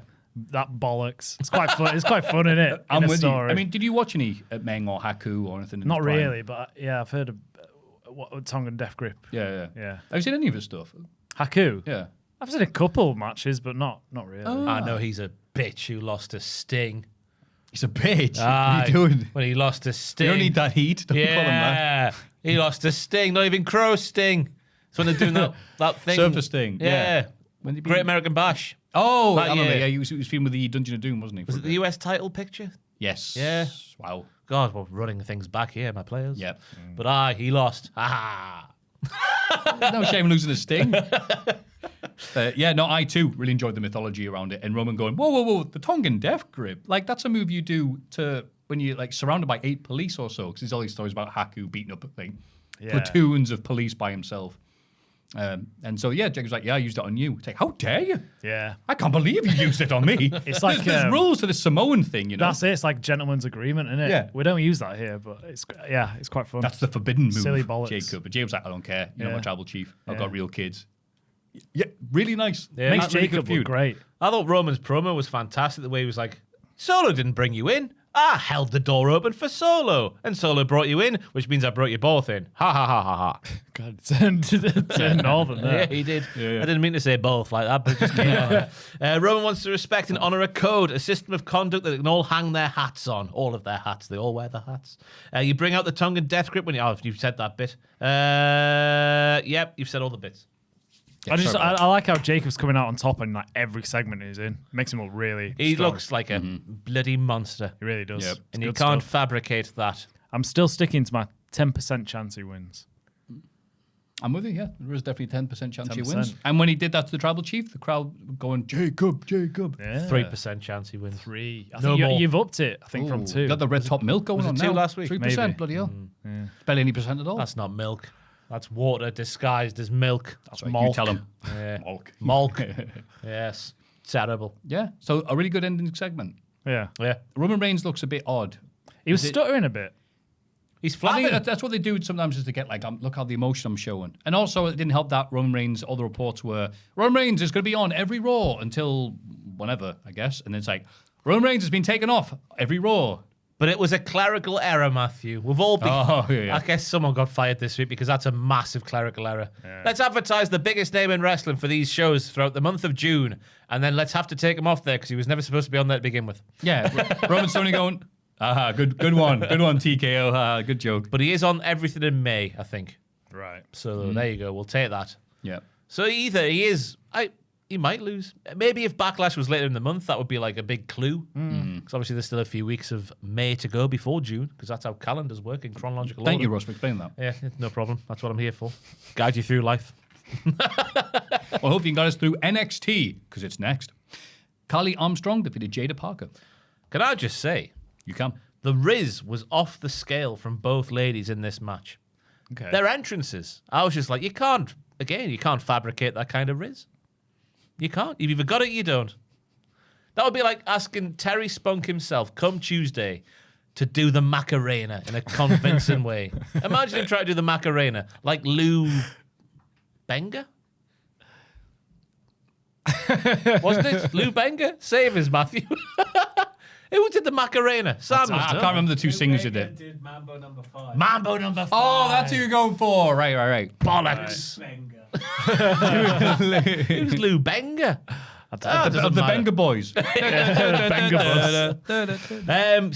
That bollocks. It's quite fun. It's quite fun, isn't it? I'm in a with story. you. I mean, did you watch any Meng or Haku or anything? In not its prime? really, but yeah, I've heard of Tongan death grip. Yeah. Yeah. Have you seen any of his stuff? Haku. Yeah. I've seen a couple matches, but not really. I know he's a bitch who lost to Sting. He's a bitch. Ah, what are you doing? When he lost to Sting. You don't need that heat. Don't call him that. Yeah. He lost to Sting, not even Crow Sting. So when they're doing that thing. Surfer Sting. Yeah. When did he Great American Bash. Oh, That I remember. year. Yeah, he was filmed with the Dungeon of Doom, wasn't he? Was it the US title picture? Yes. Yeah. Wow. God, we're running things back here, my players. Yep. But he lost. No shame losing a Sting. I too really enjoyed the mythology around it. And Roman going, whoa, the Tongan death grip. Like, that's a move you do to when you're like surrounded by 8 police or so. Because there's all these stories about Haku beating up a thing. Yeah. Platoons of police by himself. And so, Jacob's like, I used it on you. It's like, how dare you? Yeah. I can't believe you used it on me. It's like, there's rules to the Samoan thing, you know? That's it. It's like gentleman's agreement, isn't it? Yeah. We don't use that here, but it's quite fun. That's the forbidden move, Silly bollocks. Jacob. But Jacob's like, I don't care. You're not my tribal chief. I've Yeah. got real kids. Yeah, really nice. Yeah. Makes That's really Jacob good look feud. great. I thought Roman's promo was fantastic. The way he was like, Solo didn't bring you in. I held the door open for Solo. And Solo brought you in, which means I brought you both in. Ha ha ha ha ha. God, turned northern there. Yeah, he did. I didn't mean to say both like that, but it just came out. Roman wants to respect and honor a code, a system of conduct that they can all hang their hats on. All of their hats. They all wear the hats. You bring out the tongue and death grip when you... Oh, you've said that bit. Yep, you've said all the bits. I like how Jacob's coming out on top in like every segment he's in. Makes him look really He strong. looks like a bloody monster. He really does. Yep. It's And you good can't stuff. fabricate that. I'm still sticking to my 10% chance he wins. I'm with you, yeah. There is definitely 10% chance he 10%. wins. And when he did that to the tribal chief, the crowd were going, Jacob. Yeah. 3% chance he wins. 3. I No think more. you've upped it, I think, from 2. Got the red top milk going was it on 2 now. last week? 3%, Maybe. bloody hell. Barely any percent at all. That's not milk. That's water disguised as milk. That's right. Malk. You tell him. Yeah. Malk. Malk. Yes. Terrible. Yeah. So a really good ending segment. Yeah. Yeah. Roman Reigns looks a bit odd. He was stuttering a bit. He's I flapping. think that's what they do sometimes is to get like, look how the emotion I'm showing. And also it didn't help that Roman Reigns, all the reports were, Roman Reigns is going to be on every Raw until whenever, I guess. And it's like, Roman Reigns has been taken off every Raw. But it was a clerical error, Maffew. We've all been... Oh, yeah. I guess someone got fired this week because that's a massive clerical error. Let's advertise the biggest name in wrestling for these shows throughout the month of June, and then let's have to take him off there because he was never supposed to be on there to begin with. Yeah. Roman's only going, good one. Good one, TKO. Good joke. But he is on everything in May, I think. Right. So there you go. We'll take that. Yeah. So either he is... He might lose. Maybe if Backlash was later in the month, that would be like a big clue. Because obviously there's still a few weeks of May to go before June, because that's how calendars work in chronological order. Thank you, Ross, for explaining that. Yeah, no problem. That's what I'm here for. Guide you through life. Well, I hope you can guide us through NXT, because it's next. Carly Armstrong defeated Jada Parker. Can I just say, You can. the Riz was off the scale from both ladies in this match. Okay. Their entrances, I was just like, you can't fabricate that kind of Riz. You can't. You've either got it or you don't. That would be like asking Terry Spunk himself, come Tuesday, to do the Macarena in a convincing way. Imagine him trying to do the Macarena like Lou Benga. Wasn't it? Lou Benga? Save us, Maffew. Who did the Macarena? Sam I can't remember the two singers who did. did Mambo number 5. Mambo number 5. Oh, that's who you're going for. Right. Bollocks. Benga. Who's Lou Benga? Of the Benga Boys. So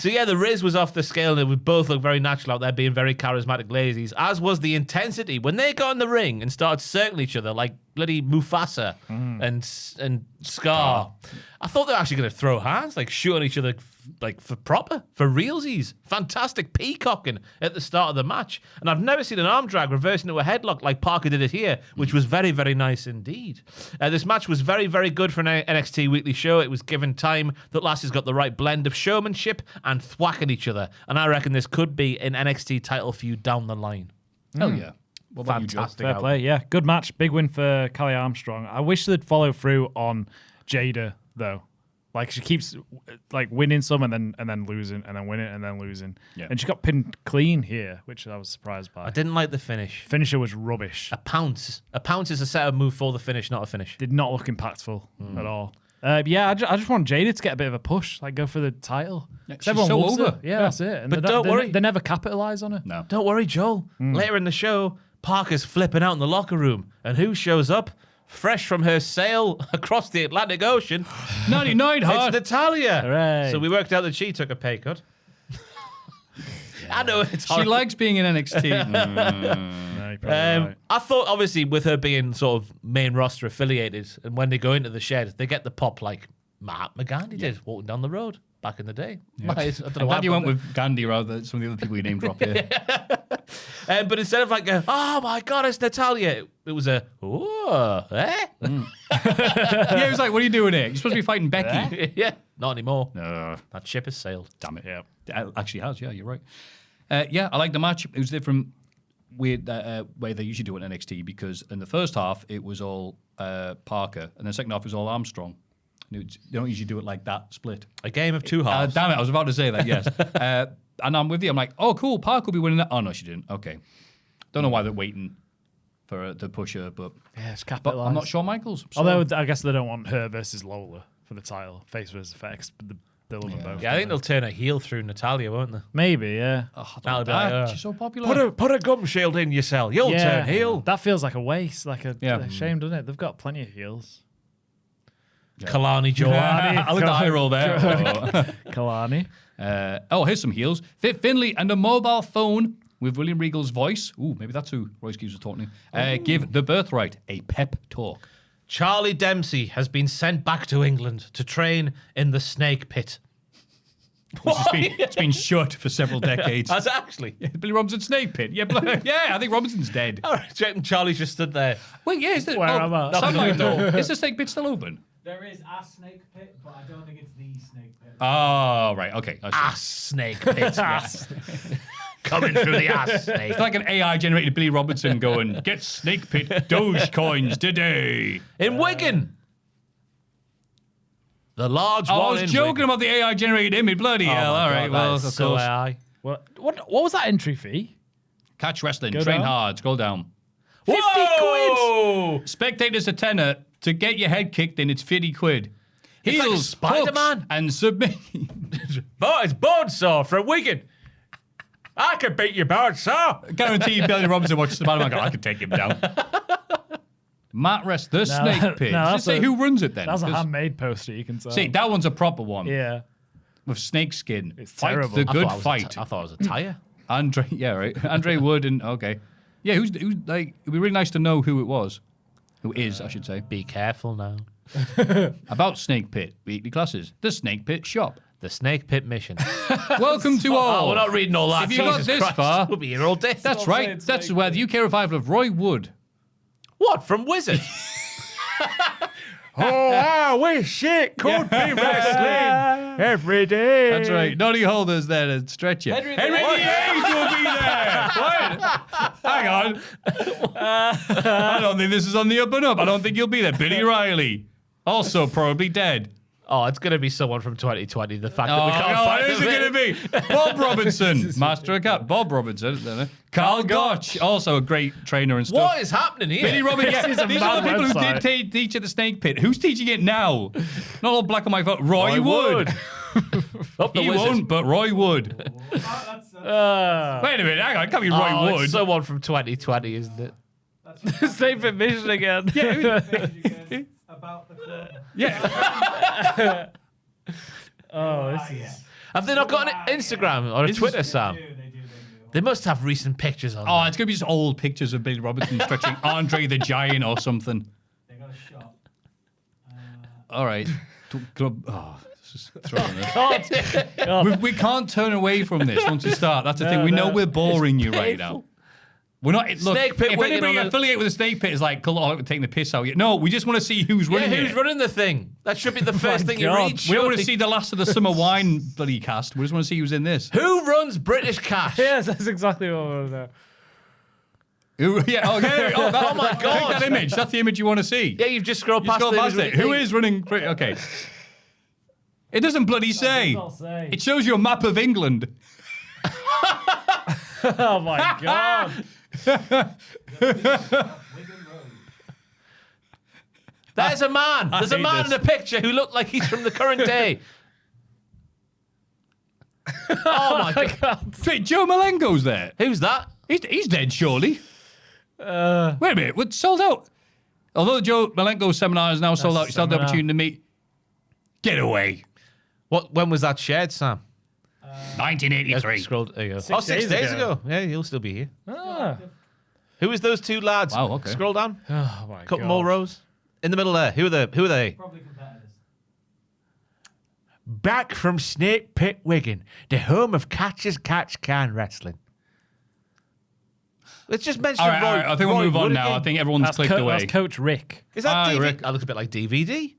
yeah, the Riz was off the scale, and they would both look very natural out there, being very charismatic ladies. As was the intensity when they got in the ring and started circling each other like bloody Mufasa and Scar. I thought they were actually going to throw hands, like shoot on each other, like for realsies. Fantastic peacocking at the start of the match, and I've never seen an arm drag reverse into a headlock like Parker did it here, which was very, very nice indeed. This match was very, very good for an NXT weekly show. It was given time that Lassie's got the right blend of showmanship and thwacking each other, and I reckon this could be an NXT title feud down the line. Hell yeah. What about you, Joe? Fantastic. Fair play. Yeah. Good match. Big win for Callie Armstrong. I wish they'd follow through on Jada, though. Like, she keeps like winning some and then losing and then winning and then losing. Yeah. And she got pinned clean here, which I was surprised by. I didn't like the finish. Finisher was rubbish. A pounce is a setup move for the finish, not a finish. Did not look impactful at all. Yeah, I just want Jada to get a bit of a push, like go for the title. Yeah, 'Cause she's everyone so loves over. her. Yeah, that's it. And But they don't worry. They never capitalize on her. No. Don't worry, Joel. Later in the show, Parker's flipping out in the locker room, and who shows up? Fresh from her sail across the Atlantic Ocean, 99 it's hard. Natalia. Hooray. So we worked out that she took a pay cut. I know it's She horrible. likes being in NXT. No, you're probably right. I thought, obviously, with her being sort of main roster affiliated, and when they go into the shed, they get the pop like Mahatma Gandhi did walking down the road back in the day. I don't know I'm why glad you I went put with Gandhi rather than some of the other people you name drop here. that. But instead of like, oh my God, it's Natalia, it was a, oh, eh? Yeah, he was like, what are you doing here? You're supposed to be fighting Becky. Yeah, not anymore. No. That ship has sailed. Damn it. Yeah. It actually has, yeah, you're right. Yeah, I like the match. It was different. weird way they usually do it in NXT, because in the first half it was all Parker, and the second half was all Armstrong. They don't usually do it like that, split. A game of two halves. Damn it, I was about to say that, yes. And I'm with you. I'm like, oh, cool, Parker will be winning that. Oh, no, she didn't. Okay. Don't know why they're waiting for her to push her, but, it's but capitalized. I'm not Shawn Michaels. So. Although I guess they don't want her versus Lola for the title, face versus face. They love them both. Yeah, I think they'll turn a heel through Natalia, won't they? Maybe, yeah. That'll be like, She's so popular. put a gum shield in yourself. You'll turn heel. That feels like a waste, like a Yeah. shame, doesn't it? They've got plenty of heels. Kalani Joe. I like the high roll there. Kalani. Here's some heels. Fit Finlay and a mobile phone with William Regal's voice. Ooh, maybe that's who Royce Keys was talking to. Give the Birthright a pep talk. Charlie Dempsey has been sent back to England to train in the Snake Pit. It's been shut for several decades. Has it actually? Billy Robinson Snake Pit. Yeah, I think Robinson's dead. All right, Charlie's just stood there. Wait, yeah, is the Where am I? Sunlight door. Is the Snake Pit still open? There is a snake pit, but I don't think it's the snake pit. Oh, right, okay. I see. Ass Snake Pit. Yes. Coming through the ass snake. It's like an AI-generated Billy Robinson going, get Snake Pit Dogecoins today. In Wigan. The large I one was in joking Wigan. about the AI-generated image. Bloody hell. my All God, right, that well, is of so course. AI. What was that entry fee? Catch wrestling, Go train down. hard, scroll down. 50 quid! Spectators a tenner. To get your head kicked in, it's 50 quid. It's like Heels, Spider-Man. hooks, and submit. It's Bonesaw from Wigan. I can beat you, Bonesaw. Guarantee Billy Robinson watches Spider-Man go, I can take him down. Matt Rest, the Snake Pit. no, Just that's say a- who runs it then. That's a 'Cause- handmade poster you can sell. See, that one's a proper one. Yeah. With snake skin. It's Fight terrible. the I good I fight. thought it was a tire. Andre, yeah, right. Andre Wood and okay, yeah. Who's like? It'd be really nice to know who it was, who is, I should say. Be careful now. About Snake Pit weekly classes, the Snake Pit shop. The Snake Pit mission. Welcome to all. Oh, we're not reading all that. If you got Jesus this Christ. far, We'll be here all day. that's right. That's where the UK revival of Roy Wood. What, from Wizard? Oh, I wish it could be wrestling every day. That's right. Noddy Holder's there to stretch you. Henry VIII will be there. What? Hang on. I don't think this is on the up and up. I don't think you'll be there. Billy Riley, also probably dead. Oh, it's going to be someone from 2020. The fact that Oh, we can't God, find who's him. it going to be? Bob Robinson, Master of Cap. Bob Robinson. Carl Gotch, also a great trainer and stuff. What is happening here? Billy Robinson. Yeah, This is a these are the bad people who website. did teach at the Snake Pit. Who's teaching it now? Not all black and white. Roy Wood. Up the He Wizard. won't, but Roy Wood. Wait a minute, hang on. It can't be Roy Oh, Wood. it's someone from 2020, isn't it? Snake Pit mission again. About the club. Yeah. Oh, this is. Have they not got an Instagram or a Twitter, Sam? They do. They must have recent pictures on Oh, there. it's going to be just old pictures of Billy Robinson stretching Andre the Giant or something. They got a shop. All right. Oh, just throwing this. We can't turn away from this once we start. That's the thing. We know we're boring you right now. We're not. Look, Snake Pit if Wigan anybody on the- affiliated with the Snake Pit is like, Cultaholic, we're taking the piss out of you. No, we just want to see who's Yeah, running who's it. running the thing? That should be the first thing you God. read. We don't want surely. to see the last of the Summer Wine bloody cast. We just want to see who's in this. Who runs British Cash? Yes, that's exactly what we're doing. Yeah. Oh, yeah. Oh, Oh my Click God. that image. That's the image you want to see. Yeah, you've just scrolled You past scroll the past image it. with Who the is running? Okay. It doesn't bloody say. not say. It shows you a map of England. Oh my god. There's a man. There's a hate man this. in a picture who looked like he's from the current day. Oh my God. Wait, Joe Malengo's there. Who's that? He's dead, surely. Wait a minute, it's sold out. Although Joe Malenko's seminar is now sold out, you still have the seminar. opportunity to meet. Get away. When was that shared, Sam? 1983. Scrolled. There you go. 6 6 days days ago. ago. Yeah, he'll still be here. Ah. Who is those two lads? Wow, okay. Scroll down. Oh my Couple god. more rows. In the middle there. Who are they? Probably competitors. Back from Snake Pit, Wigan, the home of Catch's Catch Can Wrestling. Let's just mention All right, Roy. all right, I think we'll Roy move on Wood now. again. I think everyone's That's, clicked away. that's Coach Rick. Is that Hi, DVD? Rick. That looks a bit like DVD.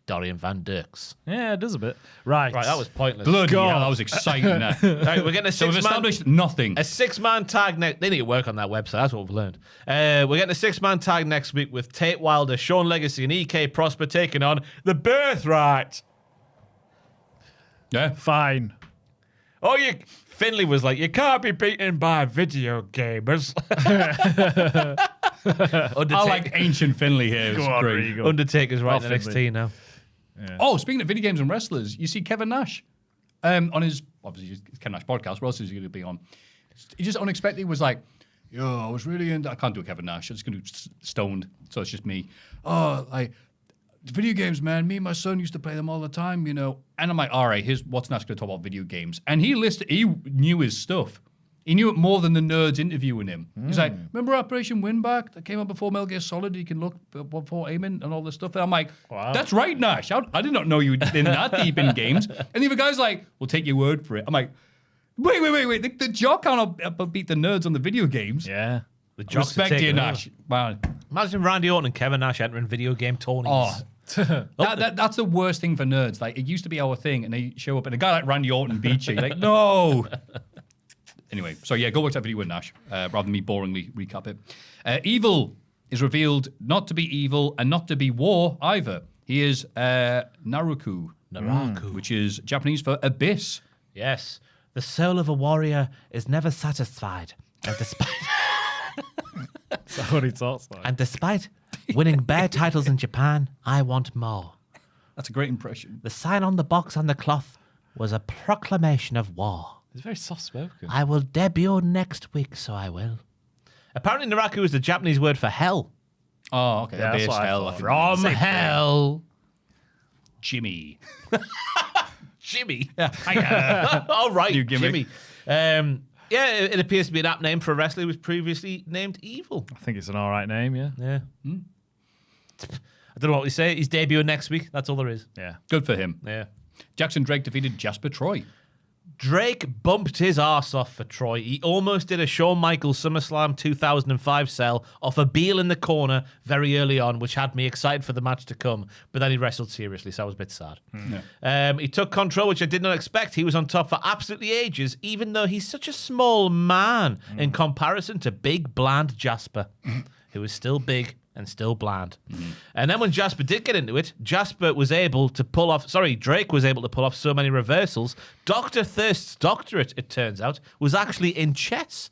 Dorian Van Dirks. Yeah, it does a bit. Right, that was pointless. Bloody hell, that was exciting. That. Right, we're getting a So we've six-man... established nothing. A six-man tag next... They need to work on that website. That's what we've learned. We're getting a six-man tag next week with Tate Wilder, Sean Legacy, and EK Prosper taking on The Birthright. Yeah. fine. Oh, Finley was like, you can't be beaten by video gamers. I like ancient Finley here. It's Go on, great. Regal. Undertaker's right in Finley. NXT now. Oh, speaking of video games and wrestlers, you see Kevin Nash on his, obviously, his Kevin Nash podcast. What else is he going to be on? He just unexpectedly was like, yo, I was really into, I can't do a Kevin Nash. I'm just going to do stoned. So it's just me. Oh, like, video games, man. Me and my son used to play them all the time, you know. And I'm like, all right, here's what's Nash going to talk about video games. And he knew his stuff. He knew it more than the nerds interviewing him. He's like, remember Operation Winback that came out before Metal Gear Solid? You can look before aiming and all this stuff. And I'm like, that's right, Nash. I did not know you were in that deep in games. And the other guy's like, we'll take your word for it. I'm like, wait. The jock can't beat the nerds on the video games. Yeah. The jocks are Respect you, taking over. Nash. Man. Imagine Randy Orton and Kevin Nash entering video game tourneys. Oh, that's the worst thing for nerds. Like, it used to be our thing, and they show up, and a guy like Randy Orton beats you. You're like, no. Anyway, so yeah, go watch that video with Nash, rather than me boringly recap it. Evil is revealed not to be evil and not to be war either. He is Naruku, which is Japanese for abyss. Yes. The soul of a warrior is never satisfied. And despite... That's what he talks like. And despite winning bare titles in Japan, I want more. That's a great impression. The sign on the box on the cloth was a proclamation of war. He's very soft-spoken. I will debut next week, so I will. Apparently, Naraku is the Japanese word for hell. Oh, okay. Yeah, that's Abyss, what I hell. thought. From hell. Jimmy. Jimmy. All right, New gimmick. Jimmy. Yeah, it appears to be an apt name for a wrestler who was previously named Evil. I think it's an all right name, yeah. Yeah. I don't know what we say. He's debuting next week. That's all there is. Yeah. Good for him. Yeah. Jackson Drake defeated Jasper Troy. Drake bumped his arse off for Troy. He almost did a Shawn Michaels SummerSlam 2005 sell off a Beal in the corner very early on, which had me excited for the match to come. But then he wrestled seriously, so I was a bit sad. He took control, which I did not expect. He was on top for absolutely ages, even though he's such a small man in comparison to big, bland Jasper, who is still big and still bland. And then when Jasper did get into it, Drake was able to pull off so many reversals. Dr. Thirst's doctorate, it turns out, was actually in chess.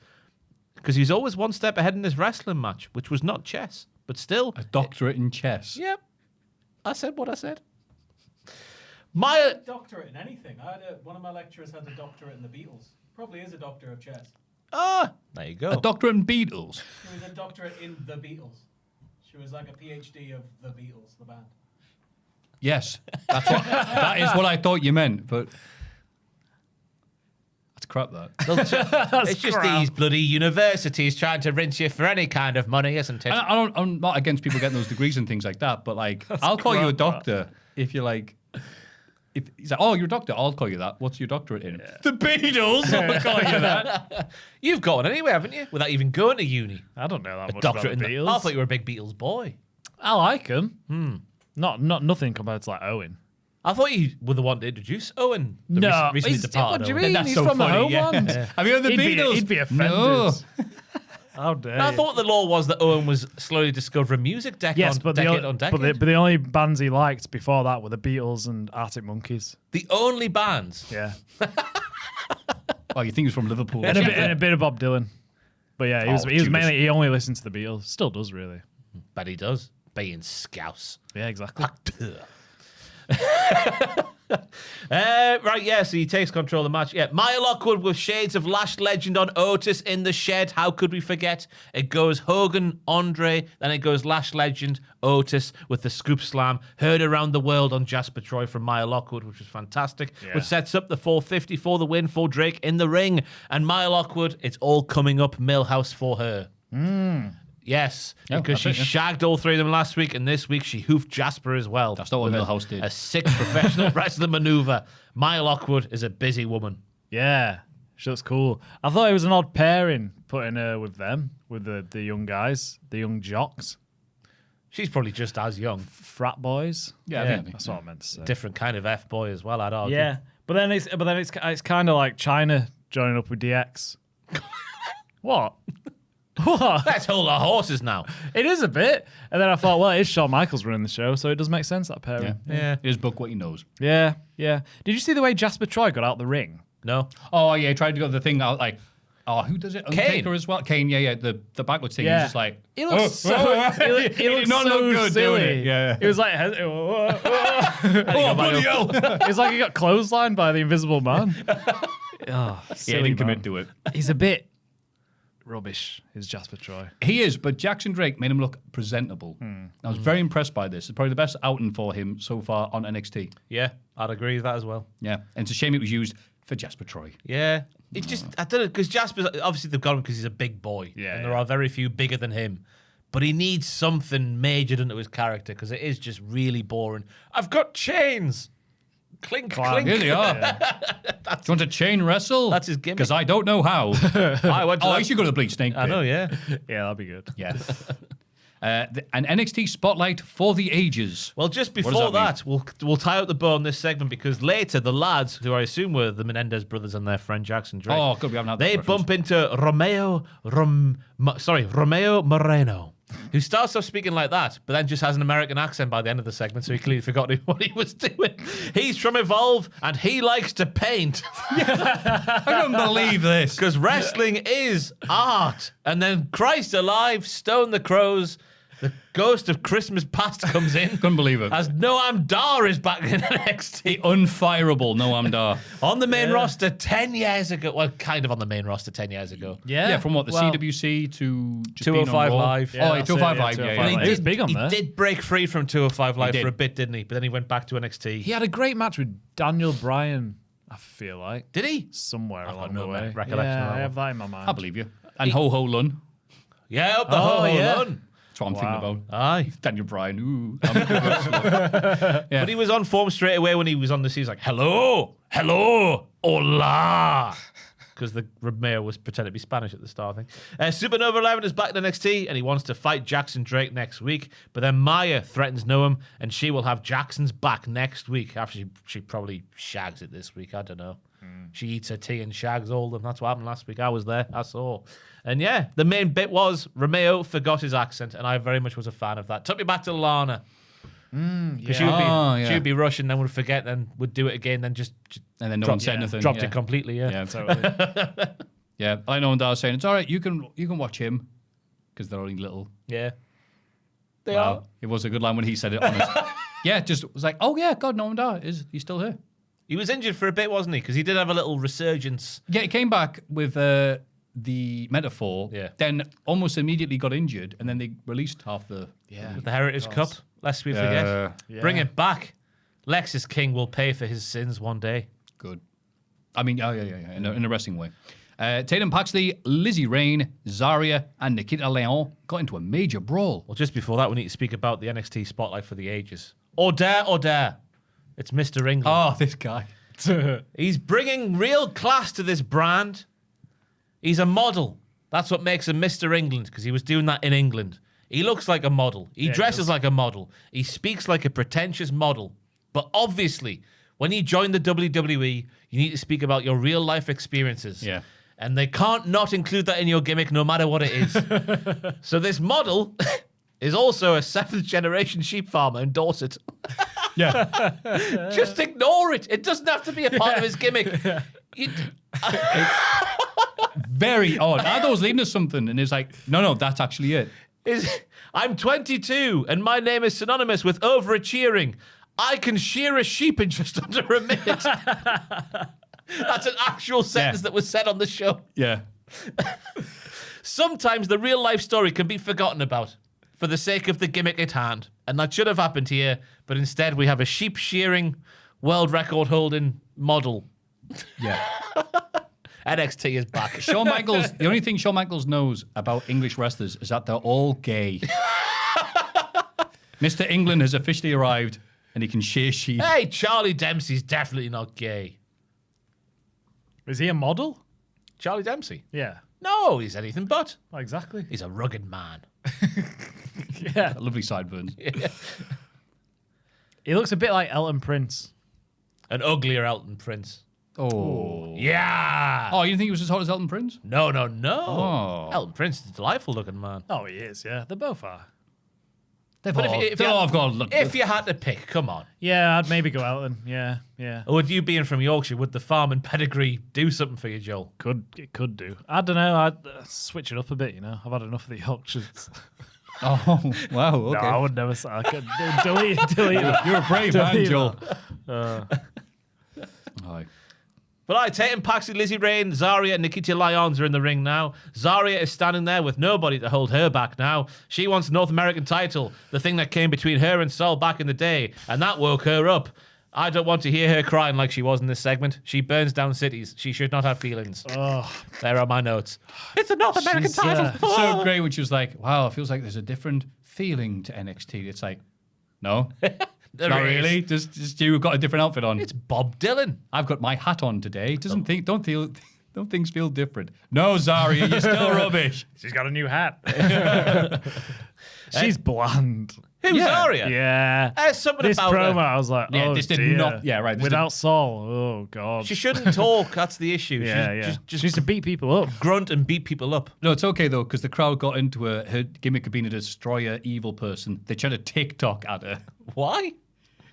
Because he's always one step ahead in this wrestling match, which was not chess. But still. A doctorate in chess. Yep. I said what I said. Doctorate in anything. One of my lecturers had a doctorate in the Beatles. Probably is a doctor of chess. There you go. A doctorate in Beatles. She was a doctorate in the Beatles. She was like a PhD of the Beatles, the band. Yes. That is what I thought you meant, but that's crap, that. It's just these bloody universities trying to rinse you for any kind of money, isn't it? I'm not against people getting those degrees and things like that, but like, I'll call you a doctor if you're like, if he's like, oh, you're a doctor, I'll call you that. What's your doctorate in? Yeah. The Beatles! I'll call you that. You've got one anyway, haven't you? Without even going to uni. I don't know that A much doctorate about in the the Beatles. I thought you were a big Beatles boy. I like them. Not nothing compared to like Owen. I thought you were the one to introduce Owen. The No, recently what departed do you Owen. mean? That's He's so from funny, the home yeah. land. Have you heard the Beatles? He'd be offended. No. How dare I you. thought the law was that Owen was slowly discovering music decade Yes, on but decade. the only bands he liked before that were the Beatles and Arctic Monkeys. The only bands. Yeah. Oh, you think he's from Liverpool? and a bit of Bob Dylan. But yeah, he was Judas. mainly, he only listened to the Beatles. Still does, really. Bet he does. Being scouse. Yeah, exactly. Right, yeah, so he takes control of the match. Yeah, Maya Lockwood with shades of Lash Legend on Otis in the shed. How could we forget? It goes Hogan, Andre, then it goes Lash Legend, Otis with the scoop slam. Heard around the world on Jasper Troy from Maya Lockwood, which was fantastic, which sets up the 450 for the win for Drake in the ring. And Maya Lockwood, it's all coming up Millhouse for her. Yes, because she shagged all three of them last week, and this week she hoofed Jasper as well. That's not what Millhouse did. A sick professional wrestling maneuver. Maya Lockwood is a busy woman. Yeah, she looks cool. I thought it was an odd pairing putting her with them, with the young guys, the young jocks. She's probably just as young. Frat boys. Yeah, Yeah. I think That's what I meant to say. Different kind of F boy as well, I'd argue. Yeah, but then it's kind of like China joining up with DX. What? What? Let's hold our horses now. It is a bit. And then I thought, well, it is Shawn Michaels running the show, so it does make sense, that pairing. Yeah. His book what he knows. Yeah, yeah. Did you see the way Jasper Troy got out the ring? No. Oh yeah, he tried to go the thing out like, oh, who does it? Undertaker as well. Kane, yeah, the backwards thing. Yeah. He's just like, He looks so. He did looks not so look good, silly. doing it. Yeah. He was like, oh bloody hell! It's like he got clotheslined by the Invisible Man. Yeah, he silly didn't commit man. to it. He's a bit rubbish. Is Jasper Troy? He is, but Jackson Drake made him look presentable. I was very impressed by this. It's probably the best outing for him so far on NXT. Yeah, I'd agree with that as well. Yeah, and it's a shame it was used for Jasper Troy. Yeah. It just, I don't know, because Jasper's, obviously they've got him because he's a big boy. Yeah, And there are very few bigger than him. But he needs something major into his character because it is just really boring. I've got chains. Clink, clink. Here they are. Do you want to chain wrestle? That's his gimmick. Because I don't know how. I went to I that- should go to the Bleach Snake I know, pit. yeah. Yeah, that'd be good. Yeah. An NXT spotlight for the ages. Well, just does before that that, we'll tie up the bow on this segment because later the lads, who I assume were the Menendez brothers and their friend Jackson Drake, Oh, good, we haven't had that they reference. bump into Romeo Moreno, who starts off speaking like that, but then just has an American accent by the end of the segment, so he clearly forgot what he was doing. He's from Evolve, and he likes to paint. I don't believe this. Because wrestling is art. And then, Christ alive, Stone the Crows, the ghost of Christmas past comes in. Couldn't believe it. As Noam Dar is back in NXT. The unfireable Noam Dar. On the main roster 10 years ago. Well, kind of on the main roster 10 years ago. Yeah, from what, the CWC to just being on 205 Raw? Live. Yeah, that's 205 it, yeah, Live, yeah. 205 yeah. Live. He was big on there. He did break free from 205 Live did. for a bit, didn't he? But then he went back to NXT. He had a great match with Daniel Bryan, I feel like. Did he? Somewhere I've got along no the way. recollection Yeah, of that I have that in my mind. I believe you. And Ho Ho Lun. Yeah, up the Oh, whole yeah. run. That's what I'm thinking about. Aye. Daniel Bryan. Ooh. I'm a good wrestler. But he was on form straight away when he was on the scene. He was like, hello, hola. Because the Romeo was pretending to be Spanish at the start, I think. Supernova 11 is back in NXT, and he wants to fight Jackson Drake next week. But then Maya threatens Noam, and she will have Jackson's back next week after she probably shags it this week. I don't know. She eats her tea and shags all of them. That's what happened last week. I was there. I saw. And yeah, the main bit was Romeo forgot his accent, and I very much was a fan of that. Took me back to Lana. Because she would be Russian, then would forget, then would do it again, then just And then no one said anything. dropped yeah. it completely. Yeah. Yeah, totally. Yeah, I know Dar's saying, it's all right, you can watch him. Because they're only little. Yeah. They Wow. are. It was a good line when he said it, honest. Yeah, just was like, oh yeah, God, Noam Dar, he's still here. He was injured for a bit, wasn't he? Because he did have a little resurgence. Yeah, he came back with the metaphor, Yeah. then almost immediately got injured, and then they released half the... The Heritage Cup, lest we forget. Bring it back. Lexus King will pay for his sins one day. Good. I mean, yeah, in a wrestling way. Tatum Paxley, Lizzie Rain, Zarya, and Nikita Leon got into a major brawl. Well, just before that, we need to speak about the NXT Spotlight for the Ages. Order. It's Mr. England. Oh, this guy. He's bringing real class to this brand. He's a model. That's what makes him Mr. England, because he was doing that in England. He looks like a model. He dresses like a model. He speaks like a pretentious model. But obviously, when you join the WWE, you need to speak about your real life experiences. Yeah. And they can't not include that in your gimmick, no matter what it is. So this model is also a 7th generation sheep farmer in Dorset. Yeah. Just ignore it. It doesn't have to be a part of his gimmick. Very odd. I thought I was leading to something, and it's like, no, that's actually it. I'm 22, and my name is synonymous with overachieving. I can shear a sheep in just under a minute. That's an actual sentence that was said on the show. Yeah. Sometimes the real life story can be forgotten about for the sake of the gimmick at hand. And that should have happened here, but instead we have a sheep shearing world record holding model. Yeah. NXT is back. Shawn Michaels, the only thing Shawn Michaels knows about English wrestlers is that they're all gay. Mr. England has officially arrived, and he can shear sheep. Hey, Charlie Dempsey's definitely not gay. Is he a model? Charlie Dempsey? Yeah. No, he's anything but. Exactly. He's a rugged man. Yeah. Lovely sideburns. He looks a bit like Elton Prince. An uglier Elton Prince. Oh. Yeah. Oh, you didn't think he was as hot as Elton Prince? No. Oh. Elton Prince is a delightful looking man. Oh, he is, yeah. They both are. They've But all, if they'll you- all have got look. If you had to pick, come on. Yeah, I'd maybe go Elton. Yeah. Or would you being from Yorkshire, would the farm and pedigree do something for you, Joel? It could do. I don't know. I'd switch it up a bit, you know. I've had enough of the Yorkshires. Oh, wow. Okay. No, I would never say. I could delete that. You're a brave man, Delete Joel. that. Aye. But Tatum, Paxi, Lizzie Rain, Zarya, and Nikita Lyons are in the ring now. Zarya is standing there with nobody to hold her back now. She wants the North American title, the thing that came between her and Sol back in the day, and that woke her up. I don't want to hear her crying like she was in this segment. She burns down cities. She should not have feelings. Oh, There are my notes. It's a North American She's, title. So great when she was like, wow, it feels like there's a different feeling to NXT. It's like, no. There Not is. really. Just you've got a different outfit on. It's Bob Dylan. I've got my hat on today. Don't things feel different? No, Zarya, you're still rubbish. she's got a new hat. She's bland. Who's Zarya? Yeah. There's something This about promo, her. I was like, Yeah, oh, this did dear. not- yeah, right, this Without Saul, oh, God. She shouldn't talk. That's the issue. yeah. Just she needs to beat people up. grunt and beat people up. No, it's okay though, because the crowd got into her gimmick of being a destroyer, evil person. They tried to TikTok at her. Why?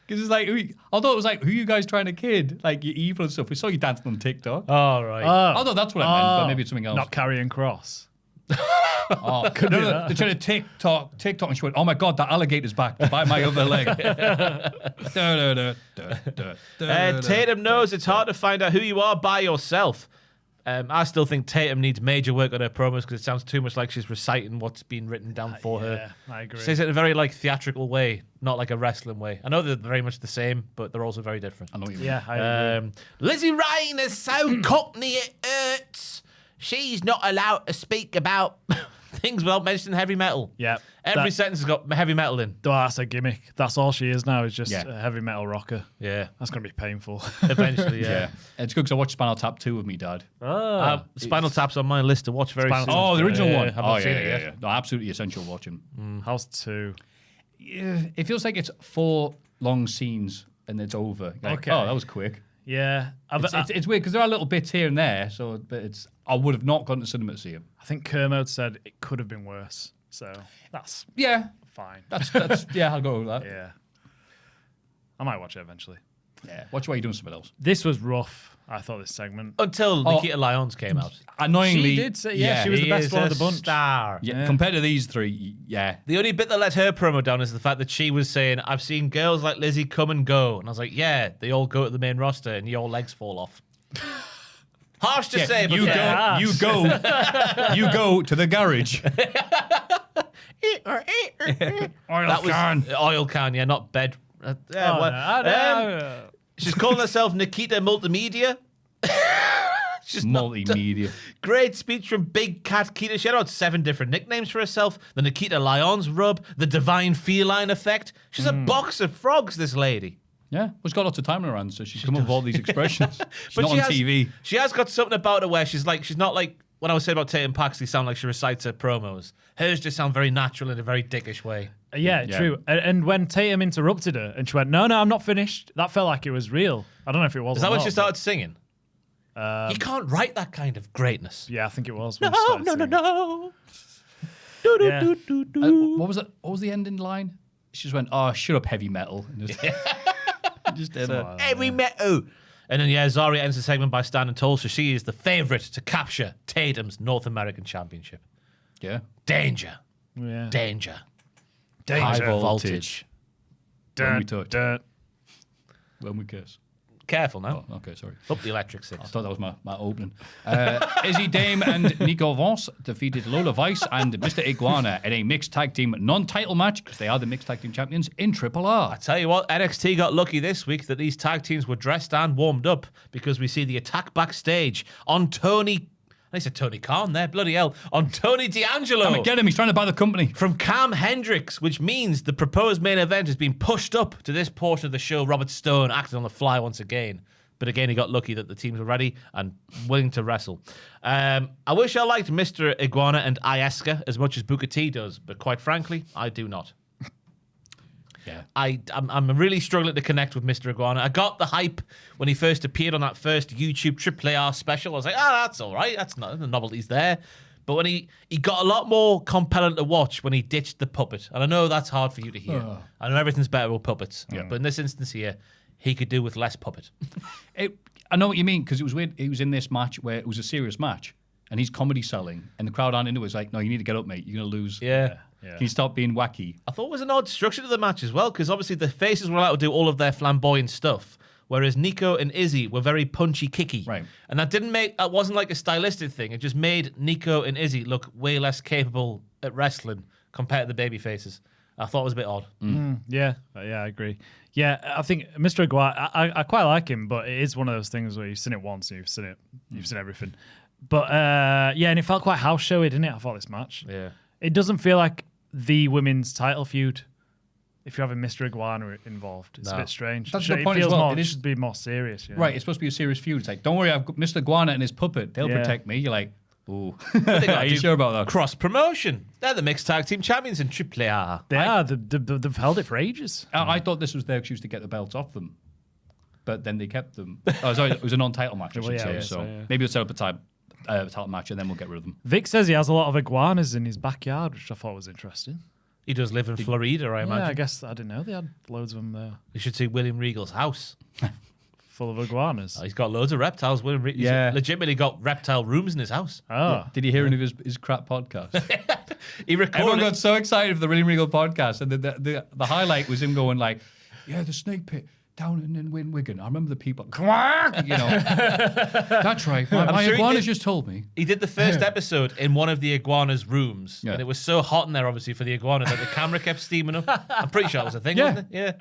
Because it's like, although it was like, who are you guys trying to kid? Like, you're evil and stuff. We saw you dancing on TikTok. Oh, right. Although that's what I meant, but maybe it's something else. Not carrying cross. Oh, no, they tried to TikTok, and she went, oh my God, that alligator's back to bite my other leg. Tatum knows it's hard to find out who you are by yourself. I still think Tatum needs major work on her promos because it sounds too much like she's reciting what's been written down for her. Yeah, I agree. She says it in a very theatrical way, not like a wrestling way. I know they're very much the same, but they're also very different. I know what you mean. Yeah, I agree. Lizzie Rain is so cockney it hurts. She's not allowed to speak about things without mentioning heavy metal. Yeah. Every sentence has got heavy metal in. Oh, that's a gimmick. That's all she is now, is just Yeah. a heavy metal rocker. Yeah. That's going to be painful. Eventually, yeah. It's good because I watched Spinal Tap 2 with me dad. Spinal Tap's on my list to watch very soon. Oh, the original one. I haven't Oh, seen it yet. yeah. No, absolutely essential watching. How's 2? Yeah, it feels like it's 4 long scenes and it's over. Like, Okay. Oh, that was quick. Yeah. It's weird because there are little bits here and there, but I would have not gone to cinema to see him. I think Kermode said it could have been worse. So that's Yeah, fine. that's yeah. I'll go with that. Yeah. I might watch it eventually. Yeah. Watch why you're doing something else. This was rough, I thought, this segment. Until Nikita Lyons came out. Annoyingly, She did say, yeah, she was the He best is one a of the bunch. star. Yeah, compared to these three, yeah. The only bit that let her promo down is the fact that she was saying, I've seen girls like Lizzie come and go. And I was like, yeah, they all go to the main roster and your legs fall off. Harsh to say, but you yeah. you go to the garage. That was oil can, yeah, not bed. She's calling herself Nikita Multimedia. She's not- Multimedia. Great speech from Big Cat Kita. She had about 7 different nicknames for herself. The Nikita Lyons rub, the Divine Feline effect. She's a box of frogs, this lady. Yeah, well, she's got lots of time on her hands, so she's come up with all these expressions. She's But not she on has, TV. She has got something about her where she's not like when I was saying about Tatum Paxley sound like she recites her promos. Hers just sound very natural in a very dickish way. Yeah, true. And when Tatum interrupted her and she went, no, I'm not finished, that felt like it was real. I don't know if it was. Is that or when not, she but- started singing? You can't write that kind of greatness. Yeah, I think it was. No, when she started no, singing. no. Yeah. What was it? What was the ending line? She just went, "Oh, shut up, heavy metal." And just, just did it. Heavy metal. And then, Zarya ends the segment by standing tall, so she is the favourite to capture Tatum's North American Championship. Yeah. Danger. Yeah. Danger. High Voltage. voltage. When we touch. Dun. When we kiss. Careful now. Oh, okay, sorry. Up the electric I six. thought that was my opening. Izzy Dame and Nico Vance defeated Lola Vice and Mr. Iguana in a mixed tag team non-title match because they are the mixed tag team champions in Triple R. I tell you what, NXT got lucky this week that these tag teams were dressed and warmed up because we see the attack backstage on Tony. I said Tony Khan there, bloody hell. On Tony D'Angelo. Damn it, get him, he's trying to buy the company. From Cam Hendricks, which means the proposed main event has been pushed up to this portion of the show. Robert Stone acting on the fly once again. But again, he got lucky that the teams were ready and willing to wrestle. I wish I liked Mr. Iguana and Asuka as much as Booker T does, but quite frankly, I do not. Yeah. I'm really struggling to connect with Mr. Iguana. I got the hype when he first appeared on that first YouTube AAA special. I was like, that's all right. That's not the novelty's there. But when he got a lot more compelling to watch when he ditched the puppet. And I know that's hard for you to hear. I know everything's better with puppets. Yeah. But in this instance here, he could do with less puppet. I know what you mean, because it was weird. He was in this match where it was a serious match, and he's comedy selling, and the crowd aren't into it. It's like, no, you need to get up, mate. You're going to lose. Yeah. Can you stop being wacky? I thought it was an odd structure to the match as well, because obviously the faces were allowed to do all of their flamboyant stuff, whereas Nico and Izzy were very punchy, kicky. Right. And that wasn't like a stylistic thing. It just made Nico and Izzy look way less capable at wrestling compared to the baby faces. I thought it was a bit odd. Yeah, I agree. Yeah, I think Mr. Aguirre, I quite like him, but it is one of those things where you've seen it once and you've seen everything. But and it felt quite house showy, didn't it? I thought this match. Yeah. It doesn't feel like the women's title feud if you're having Mr. Iguana involved. It's a bit strange. That's it the point feels as well. More, It it is- should be more serious. You know? Right, it's supposed to be a serious feud. It's like, don't worry, I've got Mr. Iguana and his puppet. They'll protect me. You're like, ooh. Are you sure about that? Cross promotion. They're the mixed tag team champions in AAA. They are. They've held it for ages. I thought this was their excuse to get the belts off them, but then they kept them. Oh, sorry, it was a non-title match, I should say. So maybe we'll set up a title match and then we'll get rid of them. Vic says he has a lot of iguanas in his backyard, which I thought was interesting. He does live in Florida, I imagine. Yeah, I guess I didn't know they had loads of them there. You should see William Regal's house. Full of iguanas. He's got loads of reptiles. He's legitimately got reptile rooms in his house. Oh. Did you hear any of his crap podcast? He Everyone recorded got so excited for the William Regal podcast, and the highlight was him going like, "Yeah, the snake pit down in Wigan. I remember the people, that's right. My sure he iguanas did. just told me." He did the first episode in one of the iguana's rooms, and it was so hot in there, obviously, for the iguana that the camera kept steaming up. I'm pretty sure that was a thing, wasn't it? Yeah.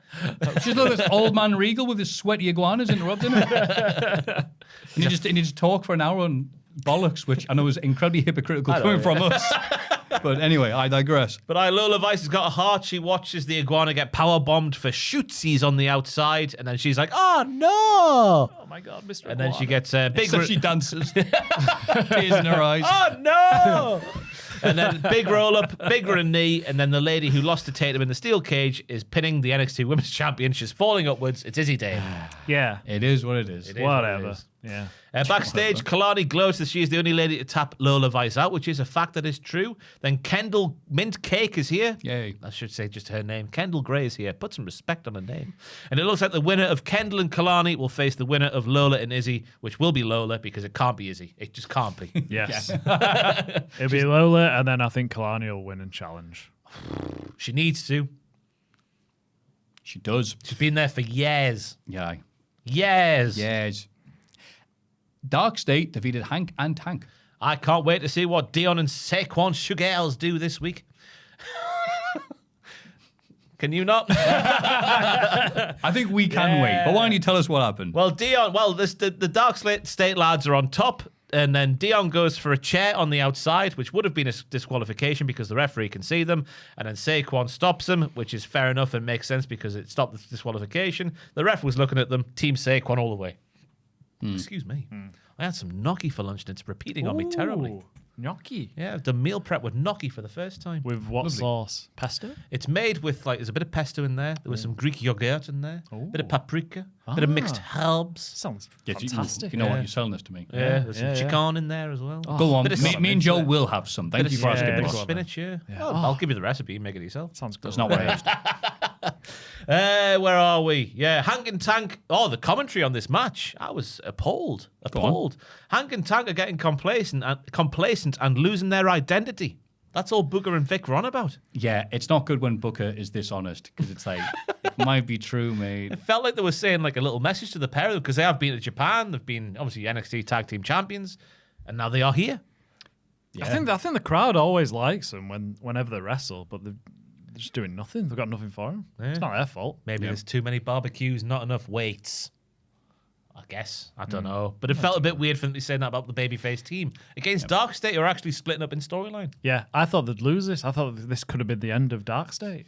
Just look at this old man Regal with his sweaty iguanas interrupting him. and he just talk for an hour on bollocks, which I know is incredibly hypocritical coming from us. But anyway, I digress. But Lola Vice has got a heart. She watches the iguana get power bombed for shootsies on the outside, and then she's like, "Oh no! Oh my God, Mr. And then she gets big. So she dances, tears in her eyes. Oh no! And then big roll up, big run knee, and then the lady who lost to Tatum in the steel cage is pinning the NXT Women's Champion. She's falling upwards. It's Izzy Day. Yeah. It is what it is. It is what it Whatever. is. Yeah. Backstage, Kalani gloats that she is the only lady to tap Lola Vice out, which is a fact that is true. Then Kendall Mint Cake is here. Yay. I should say just her name. Kendall Gray is here. Put some respect on her name. And it looks like the winner of Kendall and Kalani will face the winner of Lola and Izzy, which will be Lola because it can't be Izzy. It just can't be. Yes. It'll be Lola, and then I think Kalani will win and challenge. She needs to. She does. She's been there for years. Yeah. Years. Yes. Dark State defeated Hank and Tank. I can't wait to see what Dion and Saquon Sugars do this week. Can you not? I think we can wait. But why don't you tell us what happened? Well, Dion, the Dark State lads are on top, and then Dion goes for a chair on the outside, which would have been a disqualification because the referee can see them, and then Saquon stops him, which is fair enough and makes sense because it stopped the disqualification. The ref was looking at them, Team Saquon all the way. Excuse me. I had some gnocchi for lunch and it's repeating on me terribly. Ooh, gnocchi. Yeah, I've done meal prep with gnocchi for the first time. With what sauce? Pesto? It's made with, there's a bit of pesto in there. There was some Greek yogurt in there. A bit of paprika. A bit of mixed herbs. Sounds Yeah, fantastic. You know what? You're selling this to me. Yeah, there's some chicken in there as well. Go on. Bit of Me and spinach Joe there. will have some. Thank you for asking. Bit of boss. spinach, yeah. Oh, I'll give you the recipe. You make it yourself. Sounds good. That's not what I asked. Where are we? Yeah, Hank and Tank. Oh, the commentary on this match. I was appalled. Hank and Tank are getting complacent and losing their identity. That's all Booker and Vic were on about. Yeah, it's not good when Booker is dishonest because it's like, it might be true, mate. It felt like they were saying like a little message to the pair of them because they have been to Japan. They've been obviously NXT Tag Team Champions, and now they are here. I think the crowd always likes them whenever they wrestle, but they're just doing nothing. They've got nothing for them. Yeah. It's not their fault. Maybe there's too many barbecues, not enough weights. I guess. I don't know. But it felt a bit weird for them to be saying that about the babyface team. Against Dark State, you're actually splitting up in storyline. Yeah, I thought they'd lose this. I thought this could have been the end of Dark State.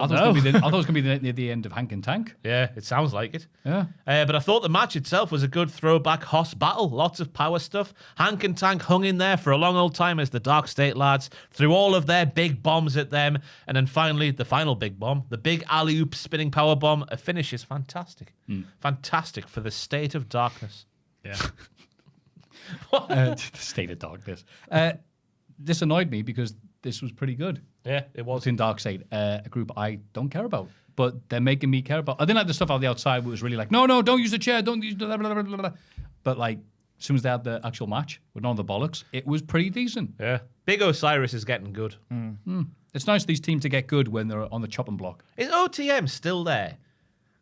I thought it was going to be near the end of Hank and Tank. Yeah, it sounds like it. Yeah. But I thought the match itself was a good throwback Hoss battle. Lots of power stuff. Hank and Tank hung in there for a long old time as the Dark State lads threw all of their big bombs at them. And then finally, the final big bomb, the big alley-oop spinning power bomb. A finish is fantastic. Fantastic for the state of darkness. Yeah. The state of darkness. This annoyed me because this was pretty good. Yeah, it was. It's in Dark State, a group I don't care about, but they're making me care about. I didn't like the stuff on the outside where it was really like, no, don't use the chair, don't use blah, blah, blah, blah, blah. But like, as soon as they had the actual match with none of the bollocks, it was pretty decent. Yeah. Big Osiris is getting good. It's nice for these teams to get good when they're on the chopping block. Is OTM still there?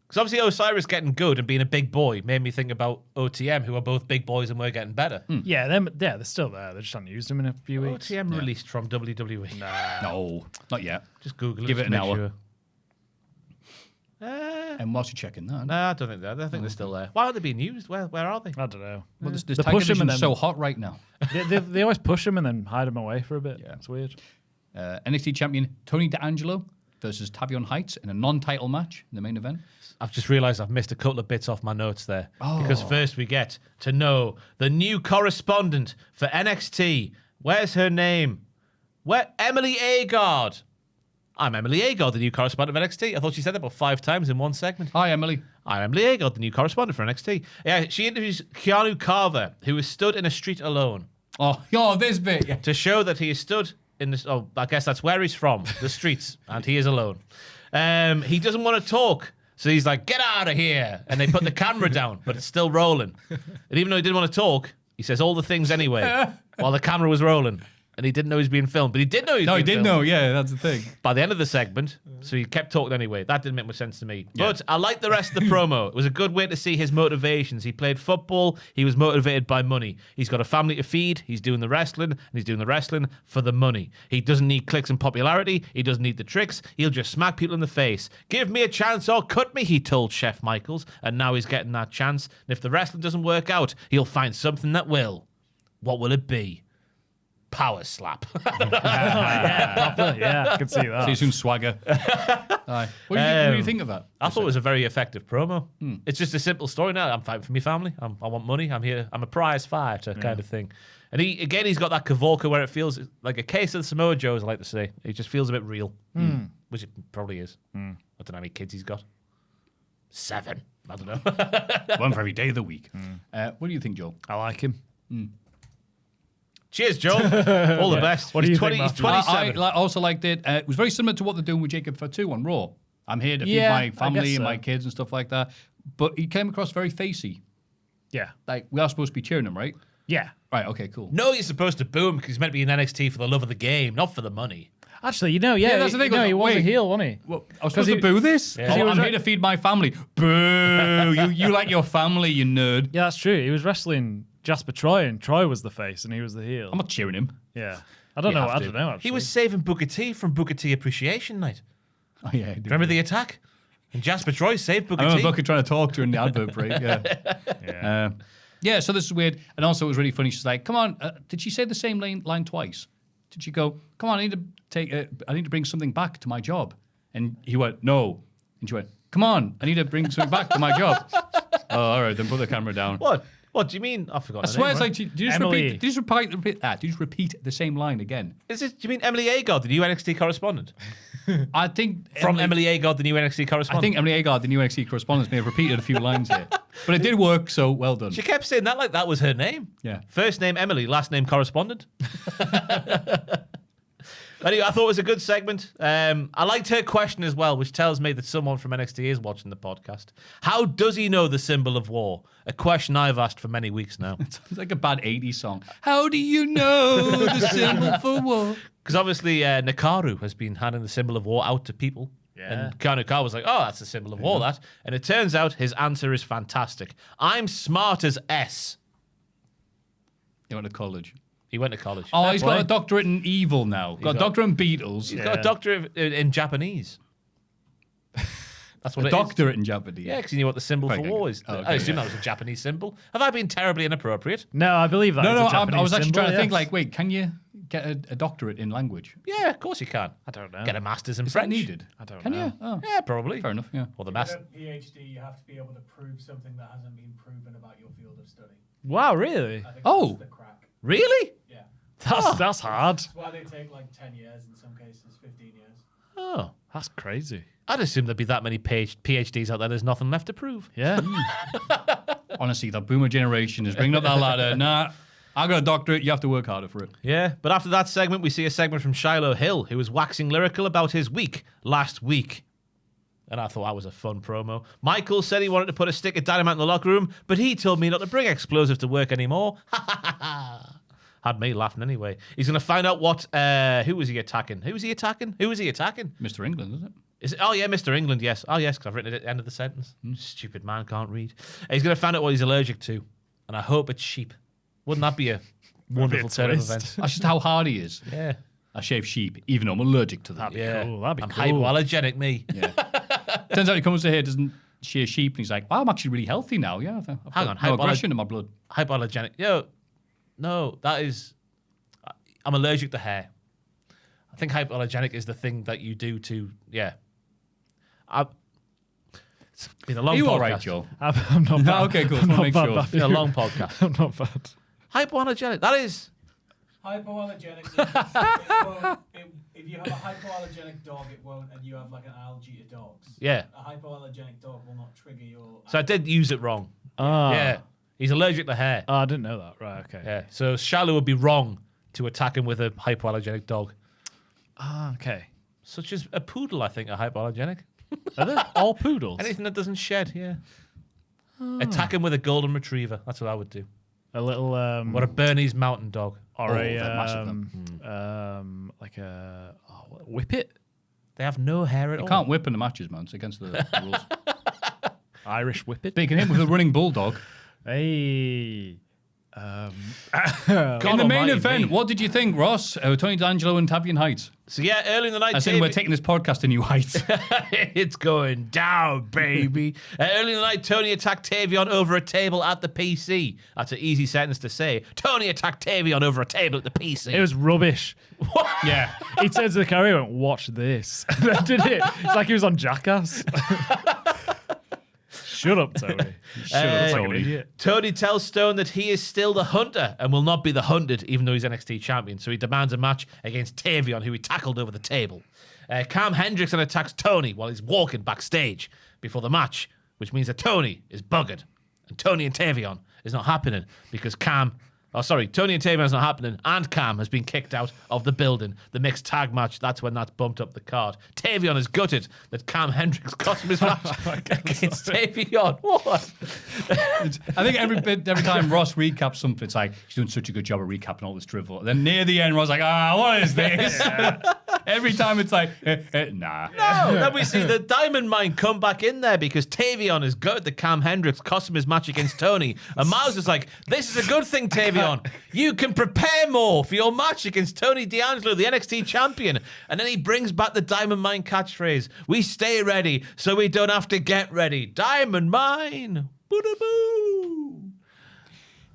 Because obviously Osiris getting good and being a big boy made me think about OTM, who are both big boys and we're getting better. Yeah, they're still there. They just haven't used them in a few weeks. OTM released from WWE. No, not yet. Just Google it. Give it just an make hour. sure. And whilst you're checking that, No, I don't think that. I think they're still there. Why aren't they being used? Where are they? I don't know. well, this They tag push 'em and division's then- so hot right now. they always push them and then hide them away for a bit. Yeah, it's weird. NXT champion Tony D'Angelo versus Tavion Heights in a non-title match in the main event. I've just realised I've missed a couple of bits off my notes there. Because first we get to know the new correspondent for NXT. Where's her name? Emily Agard. I'm Emily Agard, the new correspondent of NXT. I thought she said that about 5 times in one segment. Hi, Emily. I'm Emily Agard, the new correspondent for NXT. Yeah, she interviews Keanu Carver, who is stood in a street alone, Oh, this bit. Yeah. to show that he is stood in this. Oh, I guess that's where he's from, the streets, and he is alone. He doesn't want to talk, so he's like, "Get out of here!" And they put the camera down, but it's still rolling. And even though he didn't want to talk, he says all the things anyway while the camera was rolling. And he didn't know he was being filmed, but he did know he was being filmed. No, he did know. Yeah, that's the thing. By the end of the segment, so he kept talking anyway. That didn't make much sense to me. But I liked the rest of the promo. It was a good way to see his motivations. He played football. He was motivated by money. He's got a family to feed. He's doing the wrestling, and he's doing the wrestling for the money. He doesn't need clicks and popularity. He doesn't need the tricks. He'll just smack people in the face. Give me a chance or cut me, he told Chef Michaels. And now he's getting that chance. And if the wrestling doesn't work out, he'll find something that will. What will it be? Power slap. Yeah, I can see that. See you soon, swagger. Aye. What do you think of that? I thought it was a very effective promo. It's just a simple story now. I'm fighting for my family. I want money. I'm here. I'm a prize fighter kind of thing. And he's got that Kavorka where it feels like a case of the Samoa Joe, as I like to say. It just feels a bit real, which it probably is. I don't know how many kids he's got. 7. I don't know. One for every day of the week. What do you think, Joel? I like him. Cheers, Joe. All the best. What do you He's think, He's Maffew? 27. I also liked it. It was very similar to what they're doing with Jacob Fatu on Raw. I'm here to feed Yeah, my I family guess and so. my kids and stuff like that. But he came across very facey. Yeah. Like, we are supposed to be cheering him, right? Yeah. Right, okay, cool. No, you're supposed to boo him because he's meant to be in NXT for the love of the game, not for the money. Actually, yeah, that's the thing. No, he was a Wait. heel, wasn't he? Well, I was supposed to boo this? Yeah. Oh, I'm here to feed my family. Boo! you like your family, you nerd. Yeah, that's true. He was wrestling Jasper Troy, and Troy was the face, and he was the heel. I'm not cheering him. Yeah. I don't You know. have I to. don't know, actually. He was saving Booker T from Booker T Appreciation Night. Oh, yeah. Remember the attack? And Jasper Troy saved Booker I remember T. Booker trying to talk during the advert break. Yeah. Yeah, so this is weird. And also, it was really funny. She's like, come on. Did she say the same line twice? Did she go, come on, I need to bring something back to my job? And he went, no. And she went, come on, I need to bring something back to my job. Oh, all right, then put the camera down. What? What do you mean? I forgot. I swear it's like, do you just Emily. repeat the same line again? Do you mean Emily Agard, the new NXT correspondent? I think From Emily Agard, the new NXT I correspondent? think Emily Agard, the new NXT correspondent, may have repeated a few lines here. But it did work, so well done. She kept saying that like that was her name. Yeah. First name Emily, last name correspondent. Anyway, I thought it was a good segment. I liked her question as well, which tells me that someone from NXT is watching the podcast. How does he know the symbol of war? A question I've asked for many weeks now. It's like a bad 80s song. How do you know the symbol for war? Because obviously Nakaru has been handing the symbol of war out to people. Yeah. And Kanukar was like, oh, that's the symbol of war, that. And it turns out his answer is fantastic. I'm smart as S. He went to college. He went to college. Oh, Fair he's play. got a doctorate in evil now. Got a doctorate in Beatles. He's got a doctorate in Japanese. That's what A it is. doctorate in Japanese. Yeah, because you know what the symbol for Okay, war good. is. Oh, okay, I assume yeah. that was a Japanese symbol. Have I been terribly inappropriate? No, I believe that. No, is a no, Japanese I was actually symbol, trying to think, yes. like, wait, can you get a doctorate in language? Yeah, of course you can. I don't know. Get a master's in Is that French. needed? I don't Can know. you? Oh, Yeah, probably. fair enough. Yeah. Or the To master. get a PhD, you have to be able to prove something that hasn't been proven about your field of study. Wow, really? I think Oh. that's the crack. Really? Yeah. That's hard. That's why they take like 10 years, in some cases 15 years. Oh. That's crazy. I'd assume there'd be that many PhDs out there. There's nothing left to prove. Yeah. Honestly, the boomer generation is bringing up that ladder. Nah, I got a doctorate. You have to work harder for it. Yeah, but after that segment, we see a segment from Shiloh Hill, who was waxing lyrical about his week last week. And I thought that was a fun promo. Michael said he wanted to put a stick of dynamite in the locker room, but he told me not to bring explosives to work anymore. Had me laughing anyway. He's going to find out what... who was he attacking? Who was he attacking? Mr. England, isn't it? Oh, yeah, Mr. England, yes. Oh, yes, because I've written it at the end of the sentence. Stupid man, can't read. He's going to find out what he's allergic to. And I hope it's sheep. Wouldn't that be a wonderful turn of twist. events? That's just how hard he is. Yeah. I shave sheep, even though I'm allergic to them. Yeah. Cool. That'd be I'm cool. hypoallergenic, me. Turns out he comes to here, doesn't shear sheep, and he's like, "Oh, I'm actually really healthy now. Yeah, I've Hang got on, no aggression in my blood." Hypoallergenic. No, that is... I'm allergic to hair. I think hypoallergenic is the thing that you do to... Yeah. It's been a long Are you podcast. all right, Joe? I'm not bad. Okay, cool. I'm Just wanna not make bad, sure. Maffew. It's been a long podcast. I'm not bad. Hypoallergenic. That is... Hypoallergenic. If you have a hypoallergenic dog, it won't, and you have like an allergy to dogs. Yeah. A hypoallergenic dog will not trigger your. So I did use it wrong. Ah. Yeah. He's allergic to hair. Oh, I didn't know that. Right, okay. Yeah. So Shiloh would be wrong to attack him with a hypoallergenic dog. Ah, okay. Such as a poodle, I think, are hypoallergenic. Are they all poodles? Anything that doesn't shed, yeah. Attack him with a golden retriver. That's what I would do. A little What a Bernese mountain dog. or they're a massive, like a whippet, They have no hair at You all. can't whip in the matches, man. It's against the rules. Irish whippet. But you can hit with a running bulldog. Hey. In the main event, what did you think, Ross? Tony D'Angelo and Tavian Heights. So yeah, early in the night, I said we're taking this podcast to new heights. it's going down, baby. Early in the night, Tony attacked Tavion over a table at the PC. That's an easy sentence to say. Tony attacked Tavion over a table at the PC. It was rubbish. Yeah. He turned to the camera and went, "Watch this." And then did it. It's like he was on Jackass. Shut up, Tony. Shut up, like an idiot. Tony tells Stone that he is still the hunter and will not be the hunted, even though he's NXT champion. So he demands a match against Tavion, who he tackled over the table. Cam Hendrickson attacks Tony while he's walking backstage before the match, which means that Tony is buggered. And Tony and Tavion is not happening because Tony and Tavion is not happening, and Cam has been kicked out of the building. The mixed tag match, that's when that's bumped up the card. Tavion is gutted that Cam Hendricks cost him his match against Tavion. What? I think every time Ross recaps something, it's like, he's doing such a good job of recapping all this drivel. Then near the end, Ross is like, what is this? Every time it's like, nah. No, then we see the Diamond Mine come back in there because Tavion is gutted that Cam Hendricks cost him his match against Tony. And Miles is like, this is a good thing, Tavion. You can prepare more for your match against Tony D'Angelo, the NXT champion. And then he brings back the Diamond Mine catchphrase. We stay ready so we don't have to get ready. Diamond Mine. Boo-da-boo.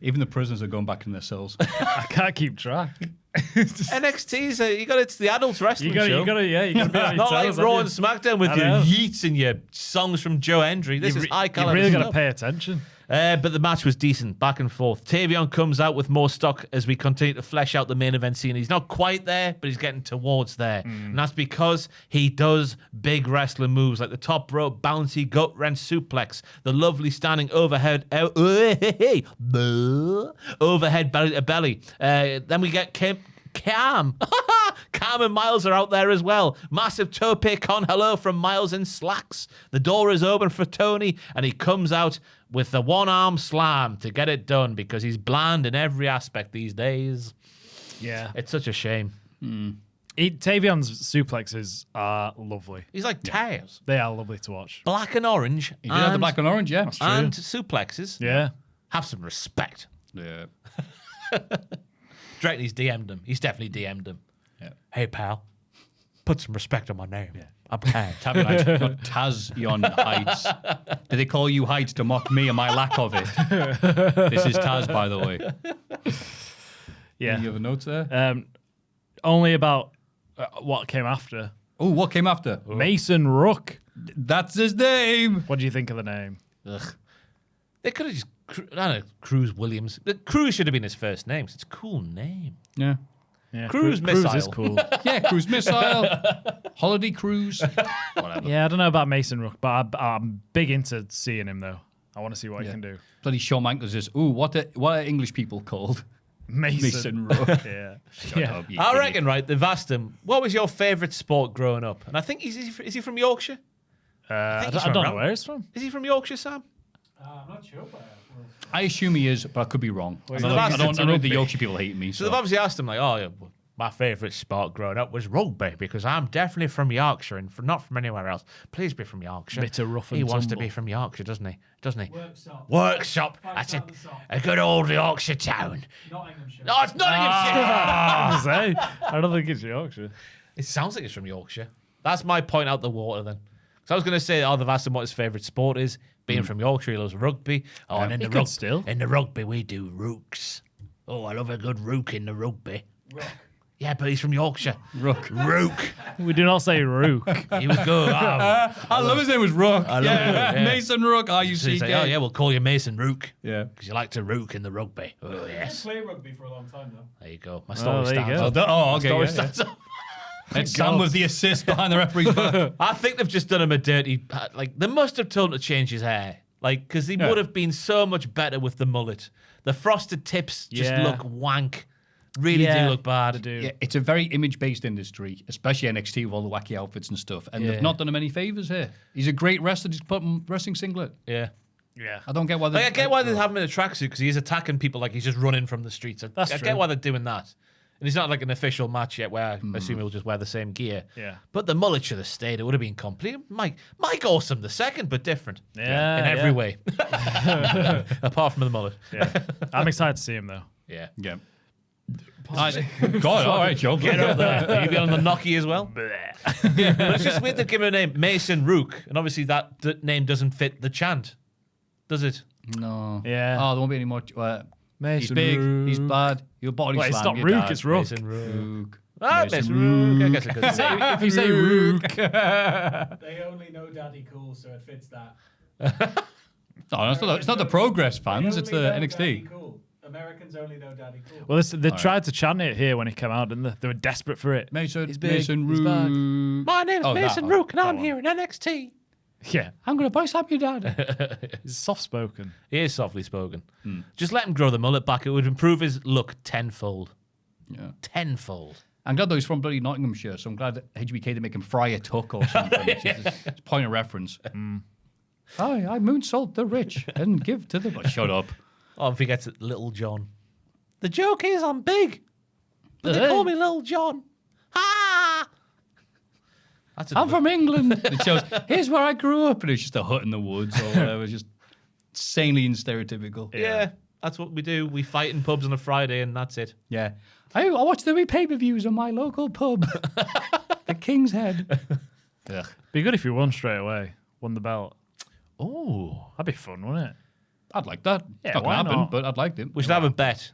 Even the prisoners are going back in their cells. I can't keep track. NXT's it's the adult wrestling show. You gotta be on your Not like toes, Raw haven't and SmackDown with I your know. yeets and your songs from Joe Hendry. This is high you caliber really stuff. gotta pay attention. But the match was decent, back and forth. Tavion comes out with more stock as we continue to flesh out the main event scene. He's not quite there, but he's getting towards there. And that's because he does big wrestling moves like the top rope bouncy gut wrench suplex, the lovely standing overhead overhead belly to belly. Then we get Cam. Cam and Miles are out there as well. Massive tope con hello from Miles in slacks. The door is open for Tony, and he comes out with the one-arm slam to get it done because he's bland in every aspect these days. Yeah. It's such a shame. Tavion's suplexes are lovely. He's like tires. They are lovely to watch. Black and orange. He did have the black and orange, yeah. And suplexes. Yeah. Have some respect. Yeah. Drayton, he's DM'd him. He's definitely DM'd him. Yeah. Hey, pal, put some respect on my name. Yeah. I'm Taz. Tavian Heights, not Tazion Heights. Did they call you Heights to mock me and my lack of it? This is Taz, by the way. Yeah. Any other notes there? only about what came after. Oh, what came after? Mason Rook. That's his name. What do you think of the name? Ugh. They could have just, I don't know, Cruz Williams. Cruz should have been his first name. 'Cause it's a cool name. Yeah. Yeah, Cruise Cruz Missile. is cool. Yeah, cruise missile, holiday cruise, whatever. Yeah, I don't know about Mason Rook, but I'm big into seeing him though. I want to see what he can do. Bloody Shawn Michaels is. Ooh, what are English people called? Mason Rook. Yeah. Shut up, you I idiot. reckon, right, they've asked him, what was your favourite sport growing up? And I think, is he from Yorkshire? I he's don't from know where he's from. Is he from Yorkshire, Sam? I'm not sure, but I assume he is, but I could be wrong. I so know, that's I don't the know the rugby. Yorkshire people hate me. So they've obviously asked him, like, oh, yeah, well, my favourite sport growing up was rugby because I'm definitely from Yorkshire and not from anywhere else. Please be from Yorkshire. Bit of rough and He wants to tumble. be from Yorkshire, doesn't he? Doesn't he? Workshop. Workshop. Five That's out the sock. a good old Yorkshire town. Nottinghamshire. No, it's Nottinghamshire. I don't think it's Yorkshire. It sounds like it's from Yorkshire. That's my point out the water then. So I was going to say, they've asked him what his favourite sport is. Being from Yorkshire, he loves rugby. Oh, and He could still. in the rugby, we do rooks. Oh, I love a good rook in the rugby. Rook. Yeah, but he's from Yorkshire. Rook. Rook. We do not say Rook. He was good. Oh. I love his name was Rook. I love it, yeah. Mason Rook. So he's like, R-U-C-K. oh, yeah, we'll call you Mason Rook. Yeah. Because you like to rook in the rugby. Oh, I didn't yes. play rugby for a long time, though. There you go. My story there you stands go. up. Oh, okay. Story Yeah, yeah. stands up. It's Sam with the assist behind the referee's back. I think they've just done him a dirty. Like, they must have told him to change his hair. Like, because he would have been so much better with the mullet. The frosted tips just Yeah. look wank. Really do look bad. Yeah, it's a very image-based industry, especially NXT with all the wacky outfits and stuff. And Yeah. they've not done him any favors here. He's a great wrestler. Just put him wrestling singlet. Yeah. Yeah. I don't get why they. Like, I get why they have him in a tracksuit because he's attacking people like he's just running from the streets. That's I true. get why they're doing that. And it's not like an official match yet where I assume he'll just wear the same gear. Yeah. But the mullet should have stayed. It would have been complete. Mike Awesome the second, but different. Yeah, In every yeah. way. Apart from the mullet. Yeah. I'm excited to see him though. Yeah. Yeah. God, all right, Joe. Get up there. You be on the knocky as well? But it's just weird to give him a name, Mason Rook. And obviously that name doesn't fit the chant. Does it? No. Yeah. Oh, there won't be any more. He's Mason big. Rook. He's bad. You'll body Well, it's slam not your Rook, dad. it's Rook. Mason Rook. Rook. Ah, Mason Rook. I guess I could say. If you say Rook, They only know Daddy Cool, so it fits that. No, it's not the Progress fans. They It's the only know Daddy NXT. Cool. Americans only know Daddy Cool. well, they tried to chant it here when he came out, didn't they? They were desperate for it. Mason, He's big, Mason he's bad. Rook. My name's Oh, Mason that- Rook and that I'm one. here in NXT. Yeah, I'm going to body slam your dad. he's soft spoken. He is softly spoken. Just let him grow the mullet back. It would improve his look tenfold. Yeah. Tenfold. I'm glad though he's from bloody Nottinghamshire, so I'm glad that HBK didn't make him fry a tuck or something. It's a point of reference. I moonsault the rich and give to the... Shut up. Oh, if he gets it, Little John. The joke is I'm big, but they call me Little John. Ah! That's I'm from England. It shows, here's where I grew up. And it's just a hut in the woods or whatever. Just insanely and stereotypical. Yeah, that's what we do. We fight in pubs on a Friday and that's it. Yeah. I watch the pay-per-views on my local pub. The King's Head. Ugh. Be good if you won straight away, won the belt. Oh. That'd be fun, wouldn't it? I'd like that. Yeah, Not why gonna happen, not? but I'd like it. We should have a bet.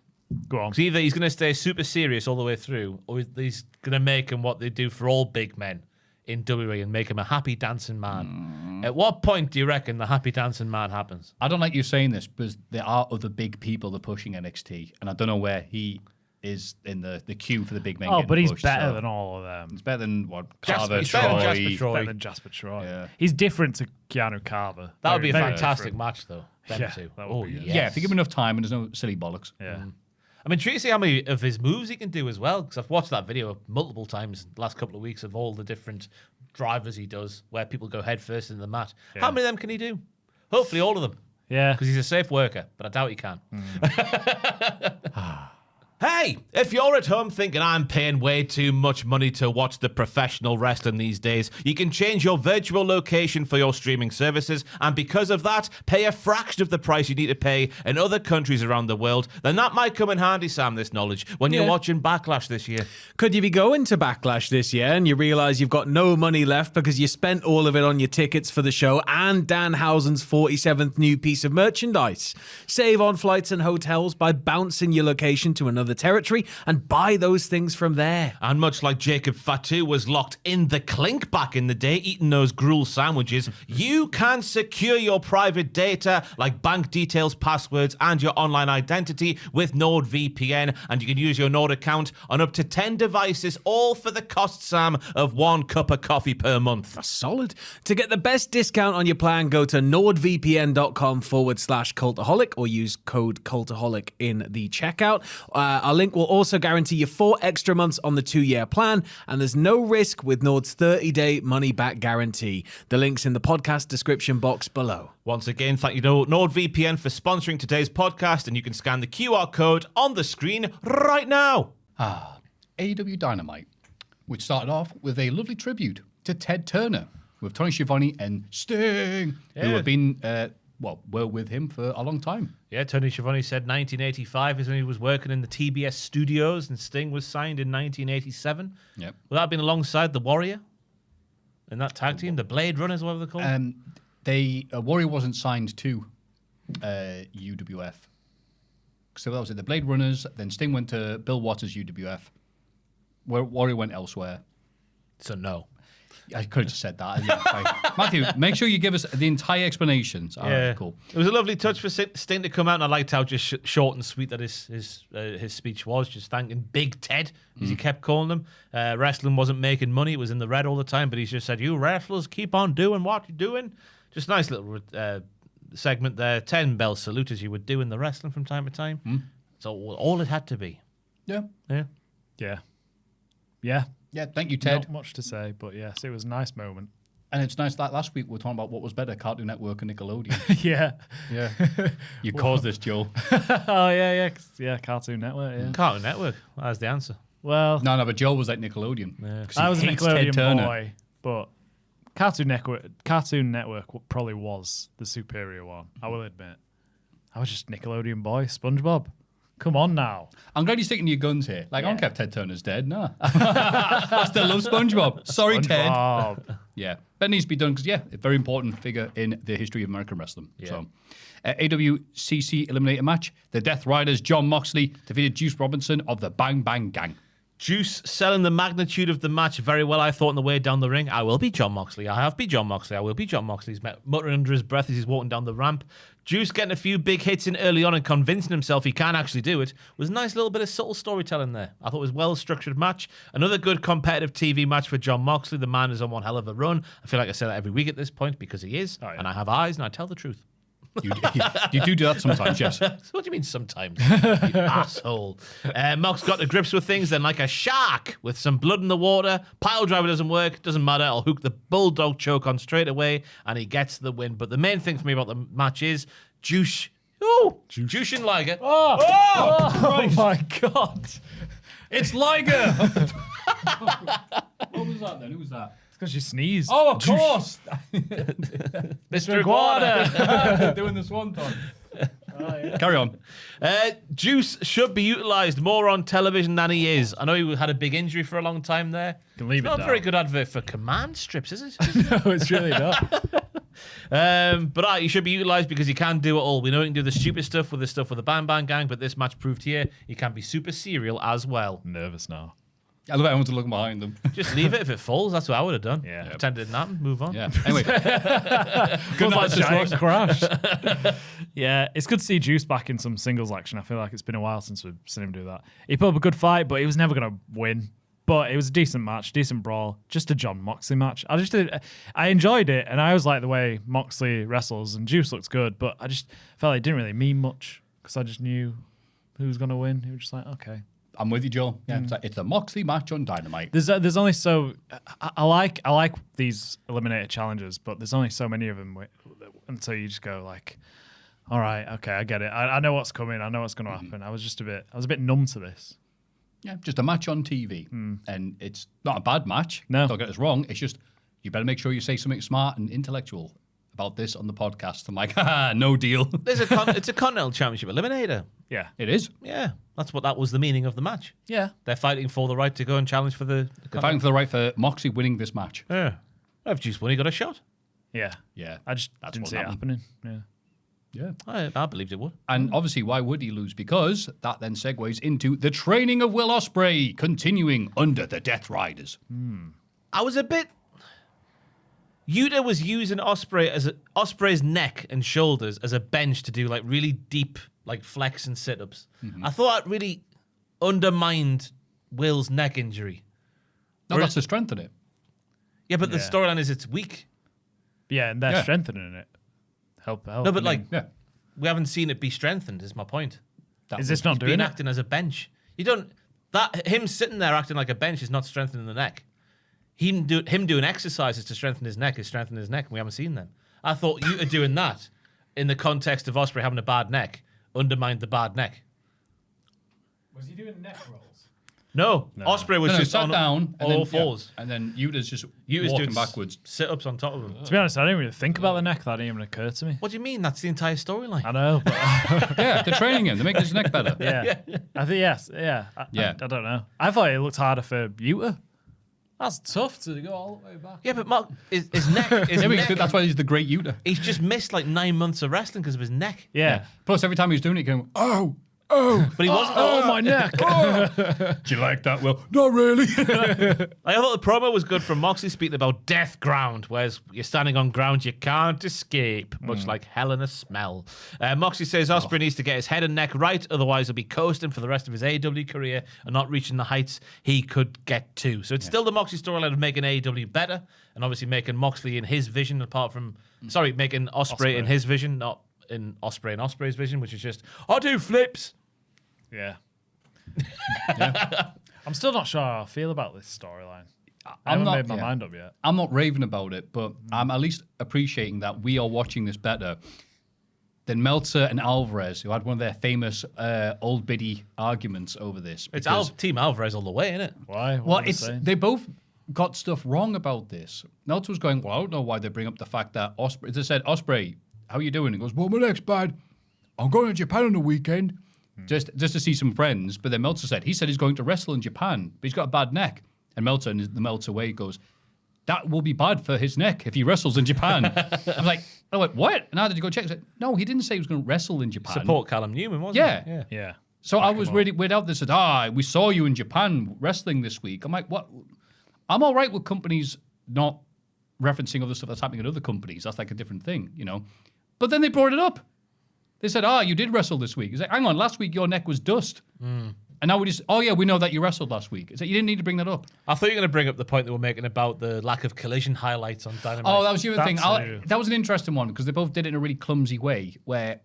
Go on. 'Cause either he's going to stay super serious all the way through, or he's going to make him what they do for all big men in WWE and make him a happy dancing man. At what point do you reckon the happy dancing man happens? I don't like you saying this because there are other big people that are pushing NXT, and I don't know where he is in the queue for the big men. Oh, getting but he's pushed, better so- than all of them. He's better than what Jasper- Carver, he's better than Troy. Jasper Troy. Better than Jasper Troy. Yeah. He's different to Keanu Carver. That would be a Very fantastic different. match, though. Them Yeah, two. that would Oh, be good. yes. Yeah, if you give him enough time and there's no silly bollocks. Yeah. I'm intrigued to see how many of his moves he can do as well, because I've watched that video multiple times in the last couple of weeks of all the different drivers he does, where people go head first in the mat. How many of them can he do? Hopefully all of them, Yeah. because he's a safe worker, but I doubt he can. Hey, if you're at home thinking I'm paying way too much money to watch the professional wrestling these days, you can change your virtual location for your streaming services, and because of that, pay a fraction of the price you need to pay in other countries around the world. Then that might come in handy, Sam, this knowledge, when you're watching Backlash this year. Could you be going to Backlash this year and you realise you've got no money left because you spent all of it on your tickets for the show and Danhausen's 47th new piece of merchandise? Save on flights and hotels by bouncing your location to another another territory and buy those things from there. And much like Jacob Fatu was locked in the clink back in the day, eating those gruel sandwiches, you can secure your private data like bank details, passwords, and your online identity with NordVPN. And you can use your Nord account on up to 10 devices, all for the cost, Sam, of 1 cup of coffee per month. That's solid. To get the best discount on your plan, go to nordvpn.com/cultaholic or use code cultaholic in the checkout. Our link will also guarantee you 4 extra months on the 2-year plan, and there's no risk with Nord's 30-day money-back guarantee. The link's in the podcast description box below. Once again, thank you to NordVPN for sponsoring today's podcast, and you can scan the QR code on the screen right now. AEW Dynamite, which started off with a lovely tribute to Ted Turner with Tony Schiavone and Sting, who have been, were with him for a long time. Yeah, Tony Schiavone said 1985 is when he was working in the TBS studios, and Sting was signed in 1987. Yep. Well, that had been alongside the Warrior in that tag team, the Blade Runners, whatever they're called. Warrior wasn't signed to UWF. So that was it. The Blade Runners, then Sting went to Bill Watts' UWF. Where Warrior went elsewhere. So no. I could have just said that. Yeah, Maffew, make sure you give us the entire explanations. All right, cool. It was a lovely touch for Sting to come out, and I liked how just short and sweet that his speech was, just thanking Big Ted, as he kept calling him. Wrestling wasn't making money. It was in the red all the time, but he just said, you wrestlers, keep on doing what you're doing. Just a nice little segment there. 10 bell salute, as you would do in the wrestling from time to time. So all it had to be. Yeah. Yeah, thank you, Ted. Not much to say, but yes, it was a nice moment. And it's nice that last week we were talking about what was better, Cartoon Network and Nickelodeon. Yeah. You caused this, Joe. Oh, yeah, Cartoon Network, yeah. Cartoon Network. That's the answer. Well, No, but Joe was like Nickelodeon. Yeah. I was a hates Ted Turner. Nickelodeon boy, but Cartoon Network probably was the superior one, I will admit. I was just Nickelodeon boy, SpongeBob. Come on now. I'm glad you're sticking to your guns here. Like, I don't care if Ted Turner's dead. No. I still love SpongeBob. Sorry, SpongeBob. Ted. Yeah. That needs to be done because, a very important figure in the history of American wrestling. Yeah. So, AWCC Eliminator match. The Death Riders, John Moxley, defeated Juice Robinson of the Bang Bang Gang. Juice selling the magnitude of the match very well, I thought, on the way down the ring. I will be John Moxley. I have been John Moxley. I will be John Moxley. He's muttering under his breath as he's walking down the ramp. Juice getting a few big hits in early on and convincing himself he can actually do it. Was a nice little bit of subtle storytelling there. I thought it was a well-structured match. Another good competitive TV match for John Moxley. The man is on one hell of a run. I feel like I say that every week at this point because he is. Oh, yeah. And I have eyes and I tell the truth. You do that sometimes, yes. So what do you mean sometimes, you asshole? Mox got to grips with things, then like a shark with some blood in the water. Pile driver doesn't work, doesn't matter. I'll hook the bulldog choke on straight away, and he gets the win. But the main thing for me about the match is Juice. Oh, Jushin Liger. Oh my God. It's Liger. What was that then? Who was that? Because you sneezed. Oh, of course. Mr. Iguana. Doing the swanton. Carry on. Juice should be utilised more on television than he is. I know he had a big injury for a long time there. Can leave it's it not down. a very good advert for command strips, is it? No, it's really not. But he should be utilised because he can do it all. We know he can do the stupid stuff with the Bang Bang Gang, but this match proved here he can be super serial as well. I'm nervous now. I love everyone to look behind them. Just leave it if it falls. That's what I would have done. Yeah. Pretend it didn't happen. Move on. Yeah. Anyway. Good night, giant crash. Yeah, it's good to see Juice back in some singles action. I feel like it's been a while since we've seen him do that. He put up a good fight, but he was never going to win. But it was a decent match, decent brawl, just a John Moxley match. I enjoyed it, and I always like the way Moxley wrestles, and Juice looks good, but I just felt like it didn't really mean much because I just knew who was going to win. He was just like, okay. I'm with you, Joe. Yeah, it's the Moxley match on Dynamite. There's only so I like these eliminator challenges, but there's only so many of them until you just go like, all right, okay, I get it. I know what's coming. I know what's going to happen. I was a bit numb to this. Yeah, just a match on TV, and it's not a bad match. No, don't get us wrong. It's just you better make sure you say something smart and intellectual about this on the podcast. I'm like, no deal. It's a Continental Championship eliminator. Yeah, it is. Yeah, that was the meaning of the match. Yeah, they're fighting for the right to go and challenge for the. They're fighting for the right for Moxley winning this match. Yeah, if Juice won, he got a shot. Yeah. Yeah. I just didn't see it happening. Yeah. Yeah. I believed it would. And obviously, why would he lose? Because that then segues into the training of Will Ospreay continuing under the Death Riders. I was a bit. Yuta was using Ospreay's neck and shoulders as a bench to do like really deep like flex and sit-ups. I thought it really undermined Will's neck injury. No, that's the strength in it. Yeah, but the storyline is it's weak. Yeah, and they're strengthening it. Help. No, but like Yeah. we haven't seen it be strengthened. Is my point. Is this not He's doing been it? acting as a bench. You don't. That him sitting there acting like a bench is not strengthening the neck. Him doing exercises to strengthen his neck is strengthening his neck, and we haven't seen them. I thought you are doing that in the context of Ospreay having a bad neck, undermined the bad neck. Was he doing neck rolls? No, Ospreay was just sat on down all and then, fours. and then Yuta's just Yuta's walking doing backwards. sit-ups on top of him. To be honest, I didn't really think about the neck. That didn't even occur to me. What do you mean? That's the entire storyline. I know, but Yeah, they're training him. They're making his neck better. yeah. I think yes, yeah. Yeah. I don't know. I thought it looked harder for Yuta. That's tough to go all the way back. Yeah, but Mark, his neck, That's why he's the great Yuta. he's just missed like 9 months of wrestling because of his neck. Yeah. Plus, every time he was doing it, going, oh, But he wasn't. Oh, my neck. do you like that? Well, not really. I thought the promo was good from Moxley speaking about death ground, whereas you're standing on ground you can't escape, much like hell in a smell. Moxley says Ospreay needs to get his head and neck right, otherwise he'll be coasting for the rest of his AEW career and not reaching the heights he could get to. So it's still the Moxley storyline of making AEW better, and obviously making Moxley in his vision, making Ospreay in his vision, not in Ospreay and Ospreay's vision, which is just, I do flips. Yeah. I'm still not sure how I feel about this storyline. I haven't made my mind up yet. I'm not raving about it, but I'm at least appreciating that we are watching this better than Meltzer and Alvarez, who had one of their famous old biddy arguments over this. It's because- Team Alvarez all the way, isn't it? Why? Well, they both got stuff wrong about this. Meltzer was going, well, I don't know why they bring up the fact that Ospreay. They said, Ospreay, how are you doing? He goes, well, my neck's bad. I'm going to Japan on the weekend. Just to see some friends. But then Meltzer said he's going to wrestle in Japan, but he's got a bad neck. And Meltzer, in the Meltzer way, goes, that will be bad for his neck if he wrestles in Japan. I went, what? And how did you go check? I said, no, he didn't say he was going to wrestle in Japan. Support Callum Newman, wasn't Yeah. it? Yeah. So I was really weird out. They said, we saw you in Japan wrestling this week. I'm like, what? I'm all right with companies not referencing other stuff that's happening at other companies. That's like a different thing, you know? But then they brought it up. They said, you did wrestle this week. It's like, hang on, last week your neck was dust. And now we just, we know that you wrestled last week. It's like, you didn't need to bring that up. I thought you were going to bring up the point that we're making about the lack of collision highlights on Dynamite. Oh, that was the other thing. That's That was an interesting one because they both did it in a really clumsy way where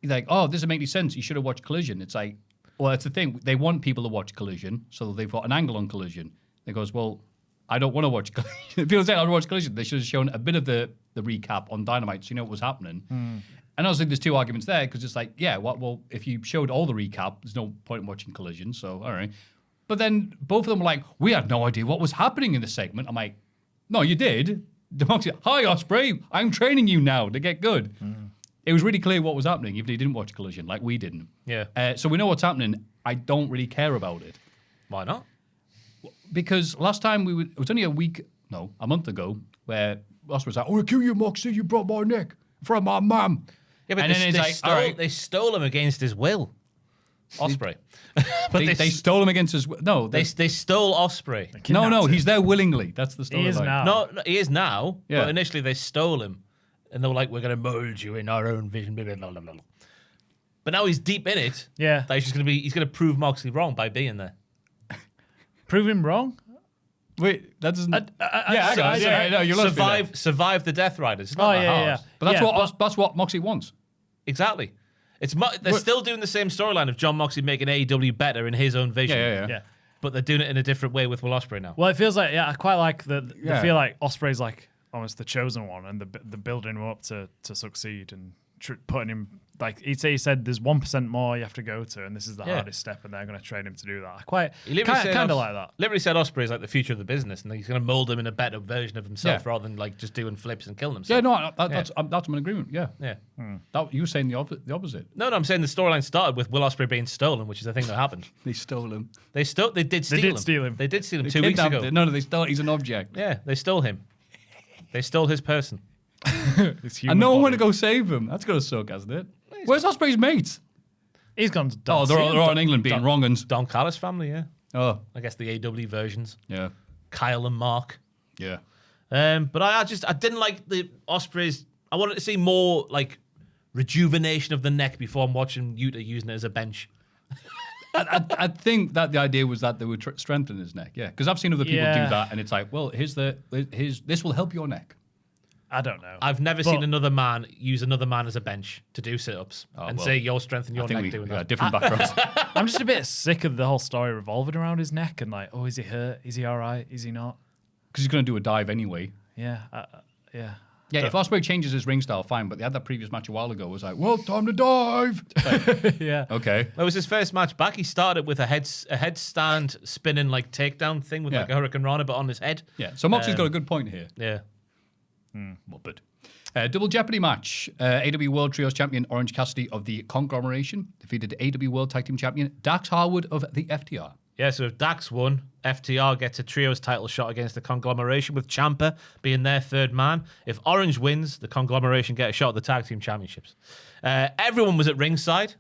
you're like, this doesn't make any sense. You should have watched Collision. It's like, well, that's the thing. They want people to watch Collision, so they've got an angle on Collision. They goes, well, I don't want to watch Collision. People say I don't want to watch Collision. They should have shown a bit of the recap on Dynamite so you know what was happening. And I was like, there's two arguments there because it's like, well, if you showed all the recap, there's no point in watching Collision. So, all right. But then both of them were like, we had no idea what was happening in the segment. I'm like, no, you did. Hi, Ospreay. I'm training you now to get good. It was really clear what was happening, even if you didn't watch Collision, like we didn't. Yeah. So we know what's happening. I don't really care about it. Why not? Because last time it was only a month ago, where Ospreay was like, oh, I kill you, Moxie. You brought my neck from my mum. Yeah, but And then it's like, they stole him against his will. Ospreay. But They stole him against his will. No, they stole Ospreay. no, he's there willingly. That's the story. He is now. No, he is now. Yeah. But initially they stole him. And they were like, we're going to mold you in our own vision. Blah, blah, blah, blah. But now he's deep in it. Yeah. That he's going to prove Moxley wrong by being there. Prove him wrong? Wait, that doesn't. No, you're survive the Death Riders. It's not that hard. Yeah. But that's what Moxie wants. Exactly. They're still doing the same storyline of John Moxley making AEW better in his own vision. Yeah. But they're doing it in a different way with Will Ospreay now. Well, it feels like, I quite like the feel like Ospreay's like almost the chosen one, and the building him up to succeed and putting him, like he said there's 1% more you have to go to, and this is the hardest step, and they're going to train him to do that. I quite kind of like that. Literally said Ospreay is like the future of the business, and he's going to mold him in a better version of himself rather than like just doing flips and killing himself. Yeah, no, that's I'm in agreement. Yeah. You were saying the opposite. No, I'm saying the storyline started with Will Ospreay being stolen, which is the thing that happened. They stole him. They did steal him. They did steal him 2 weeks ago. No, they stole. He's an object. Yeah, they stole him. They stole his person. And no one want to go save him. That's got to suck, hasn't it? Where's Ospreay's mates? He's gone to Oh, they're all in England being wrong uns. Don Callis family, yeah. Oh, I guess the AW versions. yeah. Kyle and Mark. Yeah. But I didn't like the Ospreys. I wanted to see more like rejuvenation of the neck before I'm watching Yuta using it as a bench. I think that the idea was that they would strengthen his neck. Yeah, because I've seen other people do that, and it's like, well, this will help your neck. I don't know. I've never seen another man use another man as a bench to do sit-ups and say you'll strengthen your neck doing that. Different backgrounds. I'm just a bit sick of the whole story revolving around his neck and like, oh, is he hurt? Is he all right? Is he not? Because he's going to do a dive anyway. Yeah, yeah. Yeah, if Ospreay changes his ring style, fine. But they had that previous match a while ago. It was like, well, time to dive. Like, Yeah. okay. That was his first match back. He started with a headstand spinning like takedown thing with like a Hurricane Rana, but on his head. Yeah. So Moxley's got a good point here. Yeah. Muppet. Double Jeopardy match. AW World Trios Champion Orange Cassidy of the Conglomeration defeated AW World Tag Team Champion Dax Harwood of the FTR. Yeah, so if Dax won, FTR gets a trios title shot against the Conglomeration, with Ciampa being their third man. If Orange wins, the Conglomeration get a shot at the Tag Team Championships. Everyone was at ringside.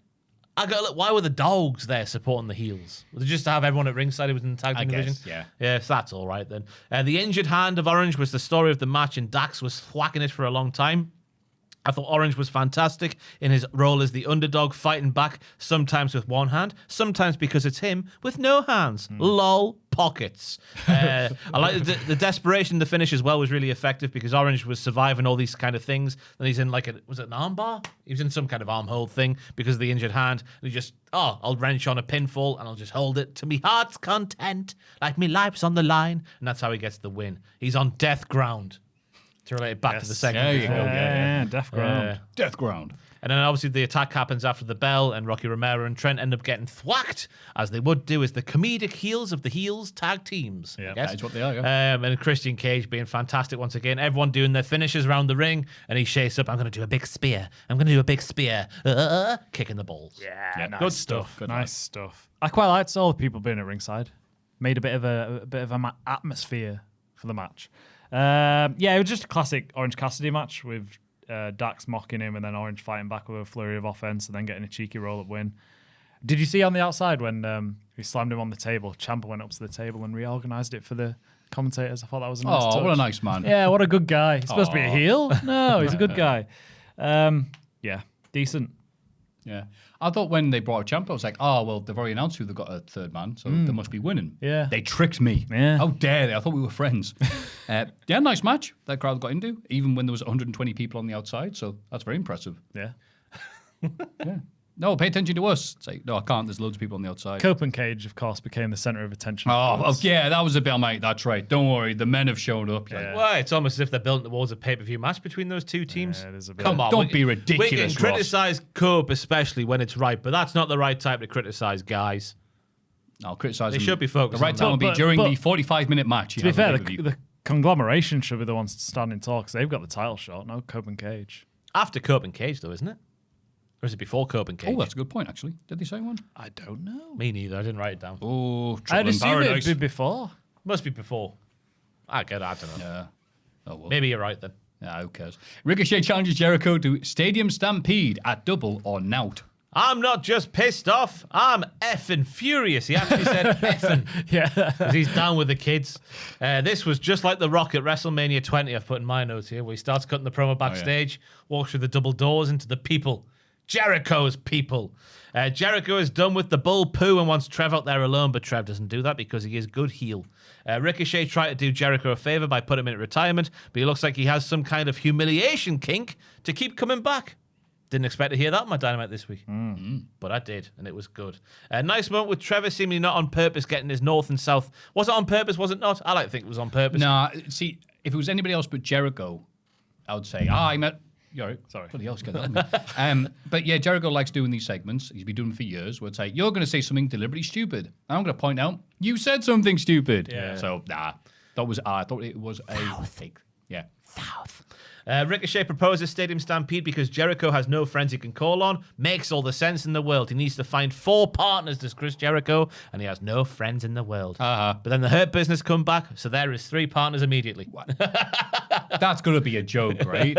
Why were the dogs there supporting the heels? Was it just to have everyone at ringside who was in the Tag Team division? Yeah. Yeah, so that's all right then. The injured hand of Orange was the story of the match, and Dax was thwacking it for a long time. I thought Orange was fantastic in his role as the underdog, fighting back, sometimes with one hand, sometimes because it's him with no hands. Lol, pockets. I like the desperation in the finish as well was really effective because Orange was surviving all these kind of things. And he's in was it an arm bar? He was in some kind of arm hold thing because of the injured hand. And he just, I'll wrench on a pinfall and I'll just hold it to me heart's content, like me life's on the line. And that's how he gets the win. He's on death ground. To relate it back to the segment. There you go. Yeah, Death Ground. Death Ground. And then obviously the attack happens after the bell, and Rocky Romero and Trent end up getting thwacked, as they would do as the comedic heels of the heels tag teams. Yeah, that's what they are, yeah. And Christian Cage being fantastic once again. Everyone doing their finishes around the ring, and he shakes up, I'm going to do a big spear. I'm going to do a big spear. Kicking the balls. Yeah, nice good stuff. stuff. Good Nice stuff. I quite liked all the people being at ringside. Made a bit of an atmosphere for the match. It was just a classic Orange Cassidy match with Dax mocking him and then Orange fighting back with a flurry of offense and then getting a cheeky roll-up win. Did you see on the outside when he slammed him on the table? Ciampa went up to the table and reorganized it for the commentators. I thought that was a nice touch. What a nice man. Yeah, what a good guy. He's supposed to be a heel? No, he's a good guy. Decent. Yeah. I thought when they brought Ciampa, I was like, they've already announced who they've got a third man, so they must be winning. Yeah. They tricked me. Yeah. How dare they? I thought we were friends. Nice match that crowd got into, even when there was 120 people on the outside, so that's very impressive. Yeah. Yeah. No, pay attention to us. It's like, no, I can't. There's loads of people on the outside. Cope and Cage, of course, became the center of attention. Yeah, that was a bit, mate. That's right. Don't worry. The men have shown up. Yeah. Well, it's almost as if they're building towards a pay-per-view match between those two teams. Yeah, it is a bit. Come on. Don't be ridiculous, We can Ross. criticize Cope, especially when it's right, but that's not the right time to criticize guys. I'll criticize They them. should be focused The right on time that. will be But- during but- the 45-minute match. To be fair, the conglomeration should be the ones standing tall because they've got the title shot. No Cope and Cage. After Cope and Cage, though, isn't it? Or is it before Cope and Cage? Oh, that's a good point, actually. Did they say one? I don't know. Me neither. I didn't write it down. Oh, I'd Trouble in assume Paradise. it'd be before. Must be before. I don't know. Yeah. Oh, well. Maybe you're right then. Yeah, who cares? Ricochet challenges Jericho to Stadium Stampede at Double or Nout. I'm not just pissed off. I'm effing furious. He actually said effing. Yeah. 'Cause he's down with the kids. This was just like The Rock at WrestleMania 20, I've put in my notes here, where he starts cutting the promo backstage, walks through the double doors into the people. Jericho's people. Jericho is done with the bull poo and wants Trev out there alone, but Trev doesn't do that because he is good heel. Ricochet tried to do Jericho a favor by putting him in retirement, but he looks like he has some kind of humiliation kink to keep coming back. Didn't expect to hear that on my Dynamite this week. But I did, and it was good. A nice moment with Trevor seemingly not on purpose getting his north and south. Was it on purpose? Was it not? I like to think it was on purpose. Nah, see, if it was anybody else but Jericho, I would say, I met... You're right. Sorry. Bloody hell, get that on me. But yeah, Jericho likes doing these segments. He's been doing them for years. Where it's like, you're going to say something deliberately stupid. And I'm going to point out, you said something stupid. Yeah. So, I thought it was a thing. Yeah. Ricochet proposes Stadium Stampede because Jericho has no friends he can call on. Makes all the sense in the world. He needs to find 4 partners to Chris Jericho, and he has no friends in the world. But then the Hurt Business come back, so there is 3 partners immediately. That's going to be a joke, right?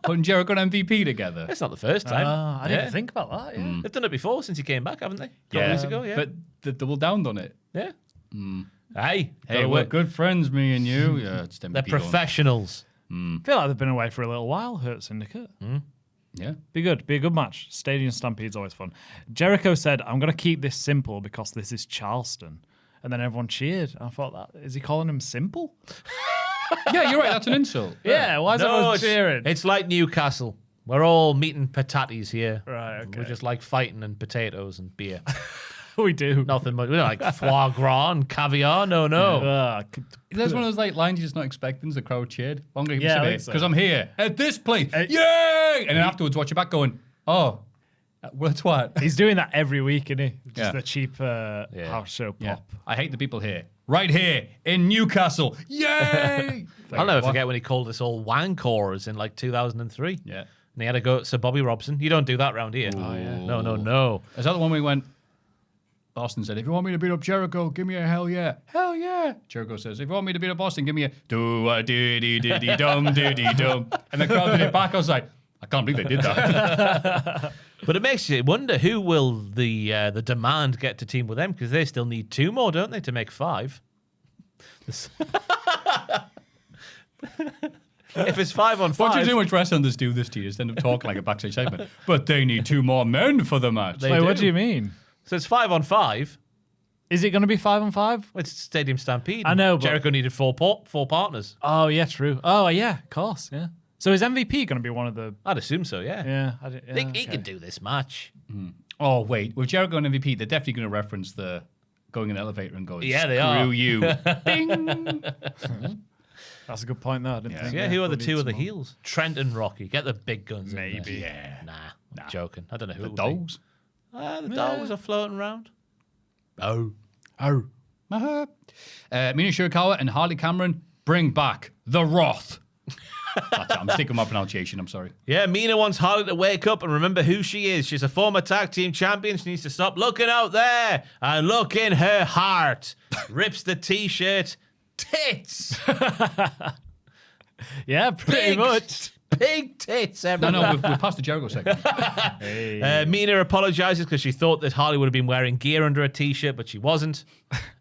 Putting Jericho and MVP together. It's not the first time. I didn't think about that. Yeah. They've done it before since he came back, haven't they? A couple years ago, yeah. But they double downed on it. Yeah. Hey, We're good friends, me and you. Yeah, it's They're professionals. I feel like they've been away for a little while, Hurt Syndicate. Yeah. Be good. Be a good match. Stadium Stampede's always fun. Jericho said, I'm going to keep this simple because this is Charleston. And then everyone cheered. I thought, is he calling him simple? Yeah, you're right. That's an insult. Yeah, why is everyone cheering? It's like Newcastle. We're all meat and pataties here. Right, okay. We're just like fighting and potatoes and beer. We do. Nothing much. We don't like foie gras and caviar. No. There's one of those like lines you're just not expecting. The crowd cheered. Yeah, I think Because so. I'm here at this place. Yay! And then afterwards, watch your back going, oh, what's what? He's doing that every week, isn't he? Just Yeah. the cheap house show pop. Yeah. I hate the people here. Right here in Newcastle. Yay! I'll never forget when he called us all wankors in like 2003. Yeah. And he had to go to Sir Bobby Robson. You don't do that round here. Oh, yeah. No. Is that the one we went? Austin said, if you want me to beat up Jericho, give me a hell yeah. Hell yeah. Jericho says, if you want me to beat up Austin, give me a do-a-diddy-diddy-dum, diddy-dum. And the crowd did it back. I was like, I can't believe they did that. But it makes you wonder who will the demand get to team with them, because they still need 2 more, don't they, to make 5? If it's 5 on 5. Watching too much wrestlers do this to you, just end up talking like a backstage segment. But they need 2 more men for the match. Wait, what do you mean? So it's 5 on 5. Is it going to be 5 on 5? It's Stadium Stampede. I know, but- Jericho needed 4 partners. Oh, yeah, true. Oh, yeah, of course, yeah. So is MVP going to be one of the... I'd assume so, yeah. Yeah. He can do this match. Oh, wait. With Jericho and MVP, they're definitely going to reference the going in the elevator and going, Yeah, they screw are. you. Bing! That's a good point, though. I didn't think. Yeah, who are the Bloody 2 of the small. heels? Trent and Rocky. Get the big guns in there. Maybe. Yeah. Nah, I'm joking. I don't know who The it would dogs. be. The dogs are floating around. Oh. Mina Shirakawa and Harley Cameron bring back the Wrath. That's it. I'm sticking with my pronunciation. I'm sorry. Yeah, Mina wants Harley to wake up and remember who she is. She's a former tag team champion. She needs to stop looking out there and look in her heart. Rips the t-shirt. Tits. Yeah, pretty much. Big tits everywhere. No, we've passed the Jericho segment. Mina apologizes because she thought that Harley would have been wearing gear under a t-shirt, but she wasn't.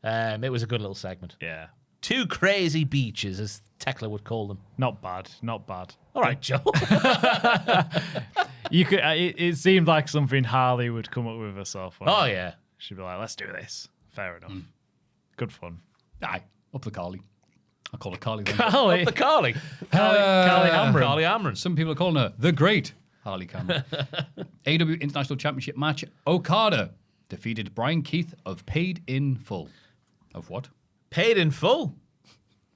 It was a good little segment. Yeah. 2 crazy beaches, as Tekla would call them. Not bad. Not bad. All right, Joe. You could. It seemed like something Harley would come up with herself. Oh, yeah. She'd be like, let's do this. Fair enough. Good fun. Aye, up the Carly. I call her Carly then. Carly. The Carly. Carly Amron. Carly Amron. Some people are calling her the Great Harley Cameron. AEW International Championship match. Okada defeated Brian Keith of Paid in Full. Of what? Paid in full.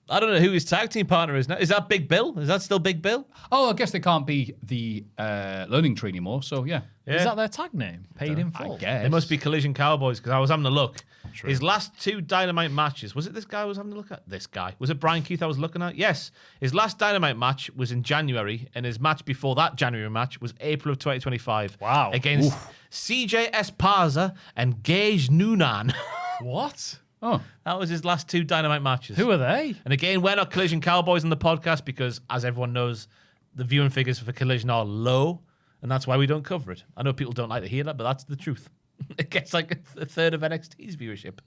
I don't know who his tag team partner is now. Is that Big Bill? Is that still Big Bill? Oh, I guess they can't be the learning tree anymore. So yeah. Is that their tag name? Paid in full. I guess. They must be Collision Cowboys, because I was having a look. His last 2 Dynamite matches, was it this guy I was having a look at? This guy. Was it Brian Keith I was looking at? Yes. His last Dynamite match was in January, and his match before that January match was April of 2025. Wow. Against CJ Esparza and Gage Noonan. What? Oh, That was his last 2 Dynamite matches. Who are they? And again, we're not Collision Cowboys on the podcast because, as everyone knows, the viewing figures for Collision are low, and that's why we don't cover it. I know people don't like to hear that, but that's the truth. It gets like a third of NXT's viewership.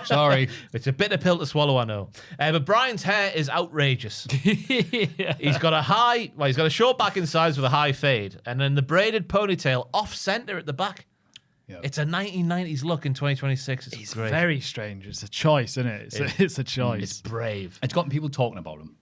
sorry. It's a bitter pill to swallow, I know. But Brian's hair is outrageous. He's got a short back and sides with a high fade, and then the braided ponytail off center at the back. Yep. It's a 1990s look in 2026. It's It's great. very strange. It's a choice, isn't it? It's a choice. It's brave. It's gotten people talking about him.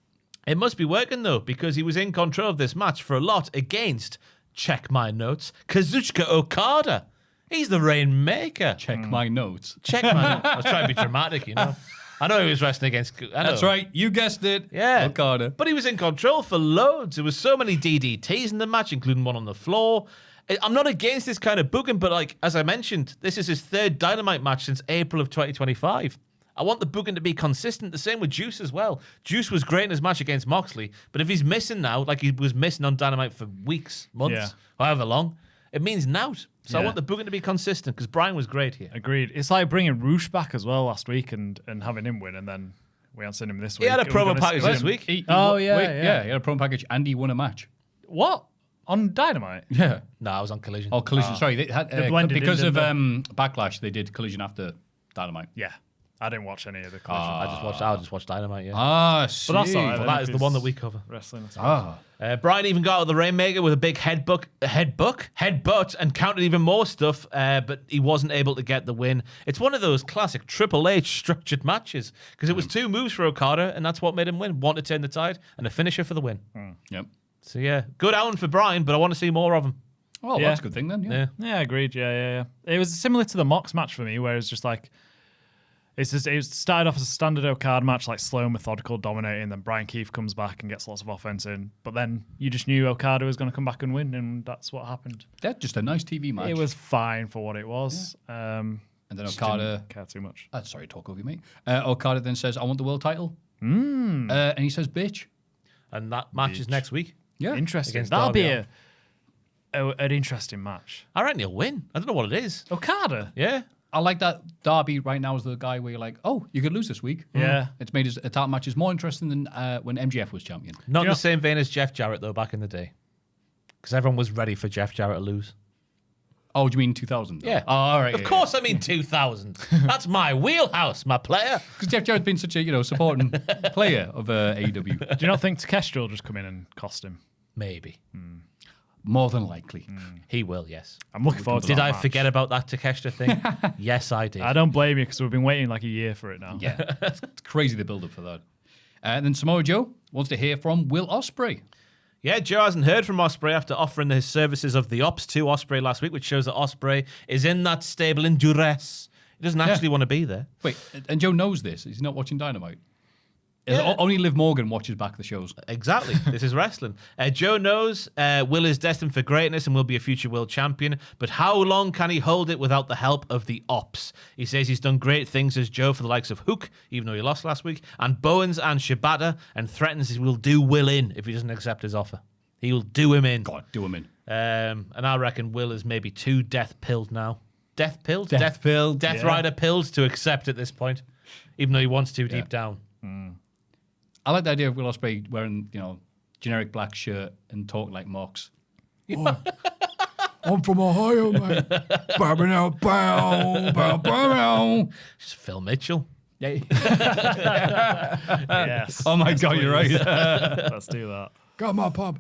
It must be working, though, because he was in control of this match for a lot against, check my notes, Kazuchika Okada. He's the Rainmaker. Check my notes. Check my notes. I was trying to be dramatic, you know. I know he was wrestling against... That's right. You guessed it. Yeah. Okada. But he was in control for loads. There was so many DDTs in the match, including one on the floor. I'm not against this kind of booking, but like as I mentioned, this is his 3rd Dynamite match since April of 2025. I want the booking to be consistent. The same with Juice as well. Juice was great in his match against Moxley, but if he's missing now, like he was missing on Dynamite for weeks, months, however long, it means nout. So I want the booking to be consistent because Brian was great here. Agreed. It's like bringing Roosh back as well last week and having him win and then We haven't seen him this He week. had a Are we promo gonna package see this him? week. He Yeah. he had a promo package and he won a match. What? On Dynamite? Yeah. No, I was on Collision. Oh, Collision. Sorry, they had, blended because in, of didn't Backlash, they did Collision after Dynamite. Yeah. I didn't watch any of the Collision. I just watched Dynamite. Yeah, Ah, But that's all right. well, then, that if is the one that it's we cover. Wrestling. that's Ah. Brian even got out of the Rainmaker with a big headbutt, and counted even more stuff, but he wasn't able to get the win. It's one of those classic Triple H structured matches because it was 2 moves for Okada, and that's what made him win. One to turn the tide, and a finisher for the win. Yep. So yeah, good outing for Brian, but I want to see more of him. Oh, Yeah. that's a good thing then. Yeah. Yeah, agreed. Yeah. It was similar to the Mox match for me, where it's just like it started off as a standard Okada match, like slow, methodical, dominating. Then Brian Keith comes back and gets lots of offense in. But then you just knew Okada was going to come back and win, and that's what happened. That's just a nice TV match. It was fine for what it was. And then Just Okada. didn't care too much. Sorry, talk over you, mate. Okada then says, "I want the world title." And he says, "Bitch." And that match is next week. Yeah. Interesting. Against That'll be Darby an interesting match. I reckon he'll win. I don't know what it is. Okada. Yeah. I like that Darby right now is the guy where you're like, oh, you could lose this week. Yeah. It's made his title matches more interesting than when MJF was champion. Not in know- the same vein as Jeff Jarrett, though, back in the day. Because everyone was ready for Jeff Jarrett to lose. Oh, do you mean 2000? Yeah. Oh, all right. Of course I mean 2000. That's my wheelhouse, my player. Because Jeff Jarrett's been such a supporting player of AEW. Do you not think Takeshita will just come in and cost him? Maybe. More than likely. He will, yes. I'm looking forward to Did that I match. forget about that Takeshita thing? Yes, I did. I don't blame you because we've been waiting like a year for it now. Yeah. It's crazy the build up for that. And then Samoa Joe wants to hear from Will Ospreay. Yeah, Joe hasn't heard from Ospreay after offering his services of the Ops to Ospreay last week, which shows that Ospreay is in that stable in duress. He doesn't actually want to be there. Wait, and Joe knows this. He's not watching Dynamite. Yeah. Only Liv Morgan watches back the shows. Exactly. This is wrestling. Joe knows Will is destined for greatness and will be a future world champion, but how long can he hold it without the help of the Ops? He says he's done great things as Joe for the likes of Hook, even though he lost last week, and Bowens and Shibata, and threatens he will do Will in if he doesn't accept his offer. He will do him in. God, do him in. And I reckon Will is maybe too death-pilled now. Death-pilled? Death-pilled, Death yeah. Rider pilled to accept at this point, even though he wants to deep down. I like the idea of Will Ospreay wearing, generic black shirt and talking like Mox. I'm from Ohio, mate. Bow, bow, bow, bow. Just Phil Mitchell. Yeah. Yes. Oh my God, you're right. Let's do that. Got my pub.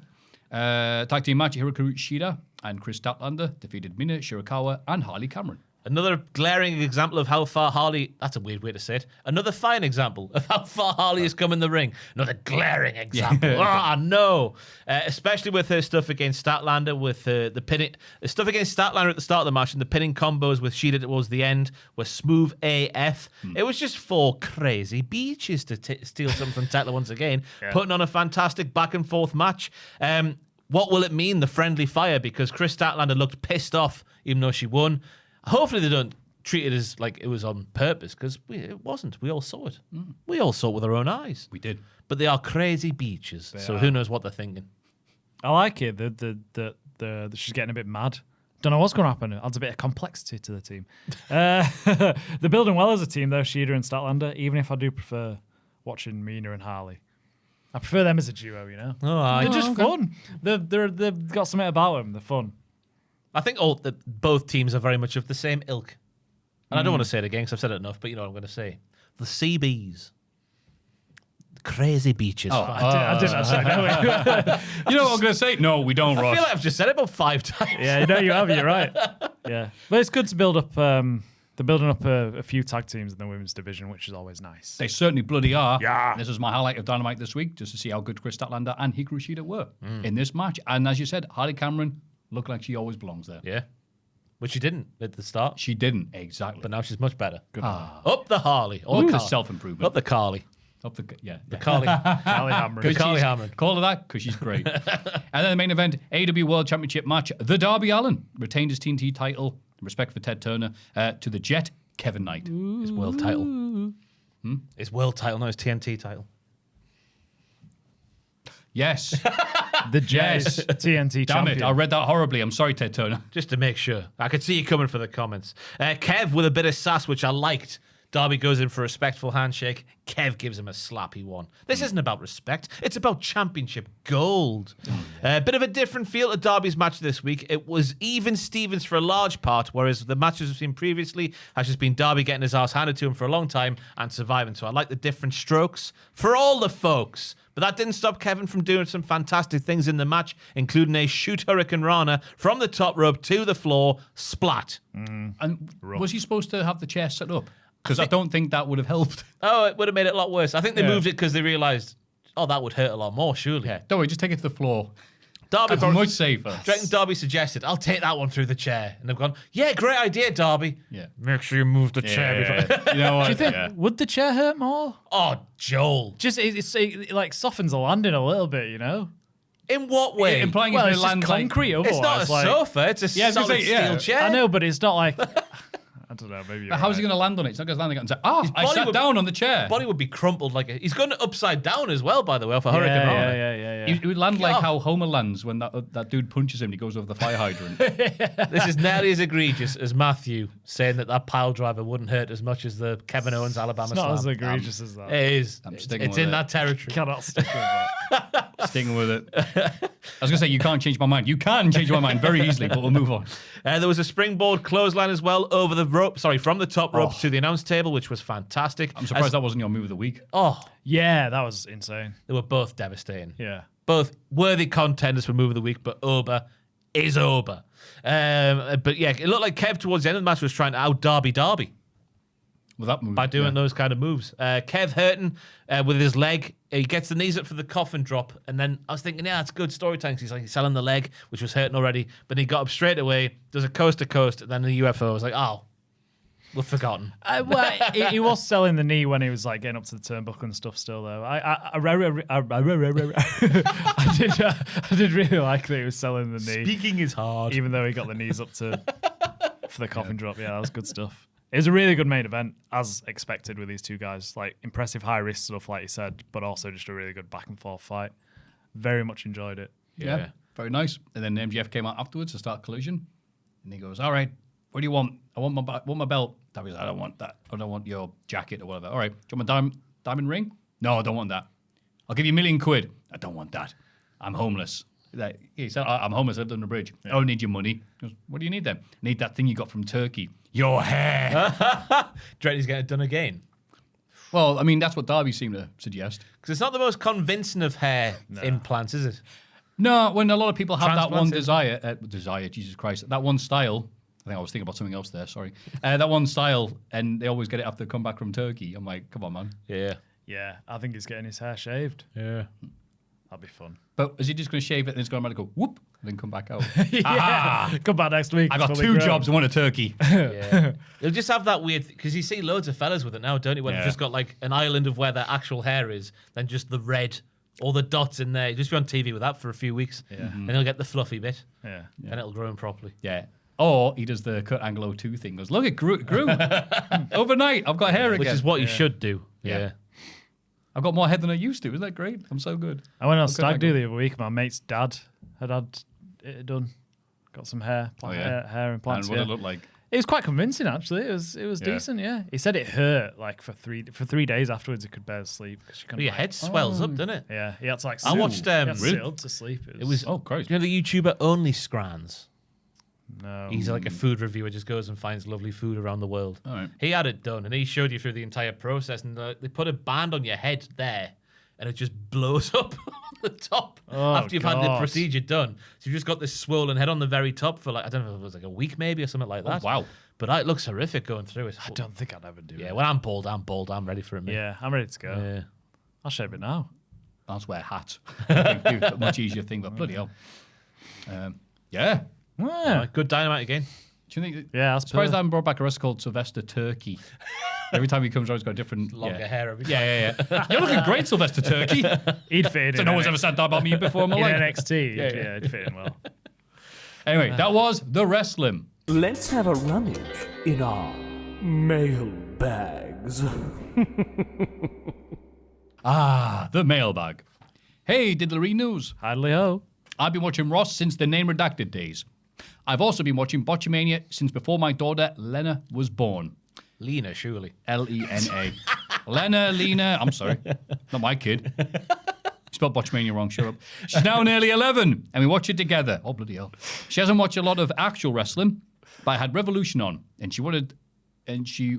Tag team match: Hiroku Shida and Chris Statlander defeated Mina Shirakawa and Harley Cameron. Another glaring example of how far Harley... That's a weird way to say it. Another fine example of how far Harley has come in the ring. Another glaring example. No. Especially with her stuff against Statlander, with the pinning... Stuff against Statlander at the start of the match and the pinning combos with Shida towards the end were smooth AF. It was just 4 crazy beaches to steal something from Tetler once again, putting on a fantastic back and forth match. What will it mean, the friendly fire? Because Chris Statlander looked pissed off even though she won. Hopefully they don't treat it as like it was on purpose, because it wasn't. We all saw it. We all saw it with our own eyes. We did. But they are crazy beaches, so who knows what they're thinking. I like it. The she's getting a bit mad. Don't know what's going to happen. It adds a bit of complexity to the team. They're building well as a team, though, Shida and Statlander, even if I do prefer watching Mina and Harley. I prefer them as a duo, They're just fun. They've got something about them. They're fun. I think both teams are very much of the same ilk. And I don't want to say it again because I've said it enough, but you know what I'm going to say. The CBs. The crazy beaches. I didn't actually know it. You know what I'm going to say? No, we don't, I Ross. feel like I've just said it about 5 times. Yeah, you have. You're right. Yeah. But it's good to build up... they're building up a few tag teams in the women's division, which is always nice. They certainly bloody are. Yeah. This was my highlight of Dynamite this week, just to see how good Chris Statlander and Hikaru Shida were in this match. And as you said, Harley Cameron looked like she always belongs there. Yeah. Which she didn't at the start. She didn't, exactly. But now she's much better. Good. Up the Harley. Look at self-improvement. Up the Carly. Up the, yeah. The Carly. Carly Hammer. The Carly Hammer. Call her that because she's great. And then the main event, AEW World Championship match, the Darby Allin retained his TNT title, in respect for Ted Turner, to the Jet, Kevin Knight. His world title. His world title, no, his TNT title. Yes. The Jazz Yes. TNT Damn champion. it, I read that horribly. I'm sorry, Ted Turner. Just to make sure. I could see you coming for the comments. Kev with a bit of sass, which I liked. Darby goes in for a respectful handshake. Kev gives him a slappy one. This isn't about respect. It's about championship gold. A bit of a different feel to Darby's match this week. It was even Stevens for a large part, whereas the matches we've seen previously has just been Darby getting his ass handed to him for a long time and surviving. So I like the different strokes for all the folks. But that didn't stop Kevin from doing some fantastic things in the match, including a shoot Hurricane Rana from the top rope to the floor, splat. And was he supposed to have the chair set up? Because I don't think that would have helped. Oh, it would have made it a lot worse. I think they moved it because they realised, that would hurt a lot more, surely. Yeah, don't worry, just take it to the floor. Darby That's much safer. Do you reckon Darby suggested, I'll take that one through the chair? And they've gone, yeah, great idea, Darby. Yeah. Make sure you move the chair before. You know what? Do you think would the chair hurt more? Oh, Joel. Just it like softens the landing a little bit, you know. In what way? Implying Well, it's it's going to just land concrete. It's not a otherwise, sofa, it's a solid steel chair. I know, but it's not like I don't know. Maybe. But how's he going to land on it? He's not going to land on it and say, I body sat would- down on the chair. His body would be crumpled like he's going upside down as well, by the way, off a Hurricane Rana. Yeah. He would land like God. how Homer lands when that dude punches him and he goes over the fire hydrant. This is nearly as egregious as Maffew saying that pile driver wouldn't hurt as much as the Kevin Owens Alabama It's not Slam. as egregious as that. It is. I'm sticking It's with in it. that territory. Cannot stick with that. Sticking with it. I was going to say, you can't change my mind. You can change my mind very easily, but we'll move on. There was a springboard clothesline as well over the rope. Sorry, from the top rope to the announce table, which was fantastic. I'm surprised that wasn't your move of the week. Oh, Yeah, that was insane. they were both devastating. Yeah. Both worthy contenders for move of the week, but Oba is Oba. But yeah, it looked like Kev towards the end of the match was trying to out Darby Well, that move. by doing those kind of moves. Kev hurting with his leg. He gets the knees up for the coffin drop. And then I was thinking, yeah, that's good storytelling. He's like, he's selling the leg, which was hurting already. But he got up straight away, does a coast to coast. And then the UFO was like, oh, we've forgotten. He was selling the knee when he was like getting up to the turnbuckle and stuff. Still though, I did really like that he was selling the knee, Speaking is hard. even though he got the knees up to for the coffin drop. Yeah, that was good stuff. It was a really good main event, as expected with these two guys. Like impressive high risk stuff, like you said, but also just a really good back and forth fight. Very much enjoyed it. Yeah, very nice. And then MJF came out afterwards to start Collision. And he goes, all right, what do you want? I want my belt. Darby's like, I don't want that. I don't want your jacket or whatever. All right, do you want my diamond ring? No, I don't want that. I'll give you $1 million. I don't want that. I'm homeless. He said, I'm homeless. I lived on the bridge. I don't need your money. He goes, what do you need then? I need that thing you got from Turkey. Your hair. He's getting it done again. Well, I mean, that's what Darby seemed to suggest. Because it's not the most convincing of hair implants, is it? No, when a lot of people have that one Transplanted. desire, Jesus Christ, that one style. I think I was thinking about something else there, sorry. That one style, and they always get it after they come back from Turkey. I'm like, come on, man. Yeah. Yeah, I think he's getting his hair shaved. Yeah. That'd be fun. But is he just going to shave it and it's going to go whoop, and then come back out? Yeah, come back next week. I got Fully 2 grown. jobs and one a turkey. Yeah. He'll just have that weird, because you see loads of fellas with it now, don't you? Where they've Yeah. just got like an island of where their actual hair is, then just the red, all the dots in there. He'll just be on TV with that for a few weeks. Yeah. And he'll get the fluffy bit, Yeah. and it'll grow in properly. Yeah. Or he does the Kurt Angle 2 thing. Goes, look, it grew. Overnight, I've got hair again. Which is what you should do. Yeah. I've got more head than I used to. Isn't that great? I'm so good. I went on Kurt stag do Angle. the other week. My mate's dad had it done. Got some hair, hair implants. And what yeah. it looked like. It was quite convincing, actually. It was Yeah. decent. Yeah, he said it hurt like for 3 days afterwards. He could barely sleep because she couldn't. Your head swells up, doesn't it? Yeah, he had to like. I watched, he had to really? sit up to sleep. It was, Oh, Christ. you know the YouTuber Only Scrans? no. He's like a food reviewer, just goes and finds lovely food around the world. All right. He had it done, and he showed you through the entire process, and they put a band on your head there, and it just blows up on the top after you've had the God. procedure done. So you've just got this swollen head on the very top for like, I don't know if it was like a week maybe or something like that. wow. But it looks horrific going through it. I don't think I'd ever do Yeah, it. when I'm bald, I'm ready for it. mate. Yeah, I'm ready to go. Yeah. I'll shave it now. I'll just wear a hat. I think a much easier thing, but bloody hell. Yeah. Yeah, Good Dynamite again. Do you think? yeah. I'm surprised I haven't brought back a wrestler called Sylvester Turkey. Every time he comes around, he's got a different Longer hair every time. Yeah. You're looking great, Sylvester Turkey. He'd fit in. So no one's ever said that about me before in my in life. NXT. Yeah, Yeah, yeah. it'd fit in well. Anyway, that was the wrestling. Let's have a rummage in our mailbags. The mailbag. Hey, Diddlery News. Hardly ho. I've been watching Ross since the Name Redacted days. I've also been watching Botchamania since before my daughter Lena was born. Lena, surely. Lena. Lena. I'm sorry. Not my kid. You spelled Botchmania wrong. Shut up. She's now nearly 11, and we watch it together. Oh, bloody hell. She hasn't watched a lot of actual wrestling, but I had Revolution on, and she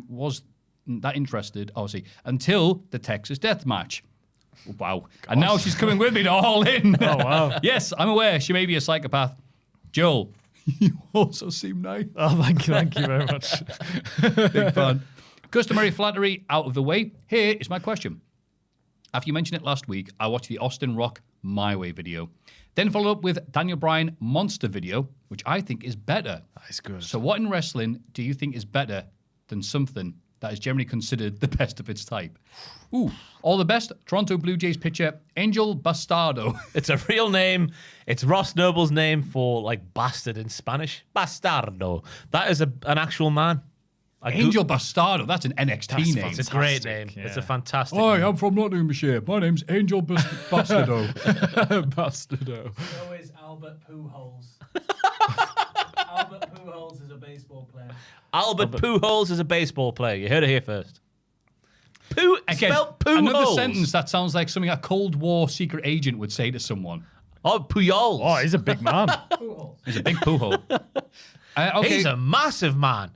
was that interested, obviously, until the Texas Death Match. Wow. And now she's coming with me to All In. Oh, wow. Yes, I'm aware she may be a psychopath. Joel, you also seem nice. Oh, thank you very much. Big fan. Customary flattery out of the way. Here is my question. After you mentioned it last week, I watched the Austin Rock My Way video. Then followed up with Daniel Bryan Monster video, which I think is better. That's good. So what in wrestling do you think is better than something that is generally considered the best of its type? Ooh, all the best. Toronto Blue Jays pitcher Angel Bastardo. It's a real name. It's Ross Noble's name for like bastard in Spanish. Bastardo. That is an actual man. Angel Bastardo. That's an NXT name. It's a great name. Yeah. It's a fantastic Hi, name. I'm from Nottinghamshire. My name's Angel Bastardo. Bastardo. So is Albert Pujols. Albert Pujols is a baseball player. Albert Pujols is a baseball player. You heard it here first. Spelled Pujols. Another sentence that sounds like something a Cold War secret agent would say to someone. Oh, Pujols. Oh, he's a big man. Pujols. He's a big poohole. Okay. He's a massive man.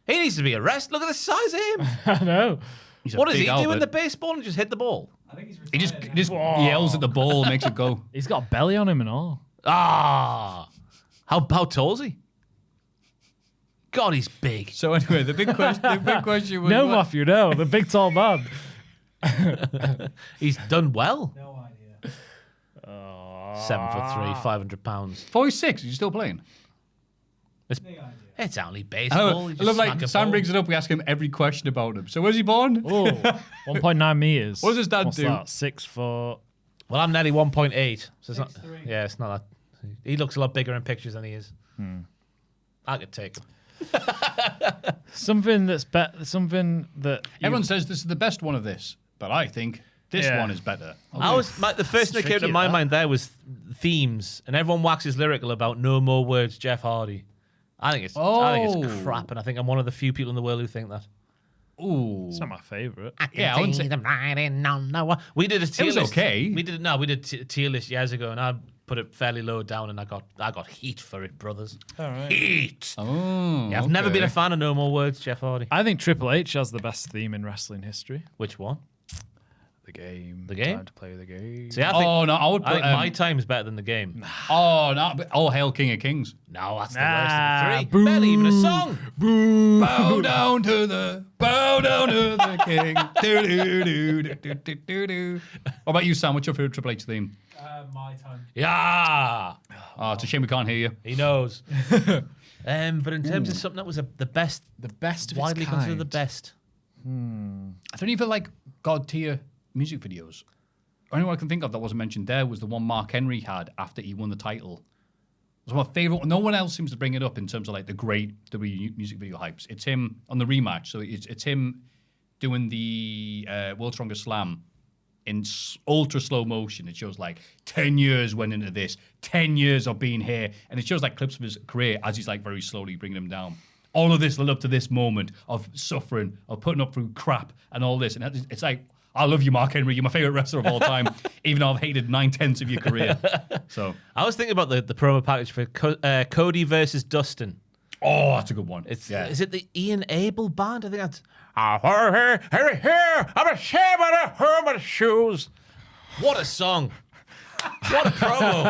He needs to be arrested. Look at the size of him. I know. He's a What does big he do Albert. in the baseball and just hit the ball? I think he's He retired just now. yells at the ball, makes it go. He's got a belly on him and all. Ah. How tall is he? God, he's big. So anyway, the big question was... No, what- Maffew, no. The big tall man. He's done well. No idea. 7'3", 500 pounds. 46, is he still playing? Big idea. It's only I baseball. love like Sam brings it up, we ask him every question about him. So where's he born? Oh, 1.9 meters. What does his dad What's do? That? 6 foot. Well, I'm nearly 1.8. So it's not. 6'3". Yeah, it's not that. He looks a lot bigger in pictures than he is. I could take him. Something that's better. Something that. Everyone says this is the best one of this, but I think this Yeah. one is better. The first thing that came to tricky, my that. mind there was themes, and everyone waxes lyrical about no more words, Jeff Hardy. I think it's crap, and I think I'm one of the few people in the world who think that. Ooh. It's not my favourite. Yeah, I wouldn't say... We did a tier was list. okay. We did a tier list years ago, and I put it fairly low down, and I got heat for it, brothers. All right. Heat. Oh, Yeah, I've never been a fan of No More Words, Jeff Hardy. I think Triple H has the best theme in wrestling history. Which one? The game. The game? Time to play the game. See, I think, Oh, no, I would I put... think my time's better than the game. Oh, no, but All Hail King of Kings. No, that's the Nah, worst of the three. boo. Barely even a song. Bow down to the king. Do-do-do-do-do-do-do. What about you, Sam? What's your favorite Triple H theme? My time. Yeah. Oh, it's a shame we can't hear you. He knows. But in terms of something that was the best, The best of widely its considered the kind. best. I don't even like God tier music videos. Only one I can think of that wasn't mentioned there was the one Mark Henry had after he won the title. It was my favorite. No one else seems to bring it up in terms of like the great WWE music video hypes. It's him on the rematch. So it's him doing the World's Strongest Slam in ultra slow motion. It shows like 10 years went into this, 10 years of being here. And it shows like clips of his career as he's like very slowly bringing him down. All of this led up to this moment of suffering, of putting up through crap and all this. And it's like, I love you, Mark Henry. You're my favorite wrestler of all time, even though I've hated 9/10 of your career. So, I was thinking about the promo package for Cody versus Dustin. oh, that's a good one. Is it the Ian Abel band? I think that's. I'm ashamed of her shoes. What a song! What a promo!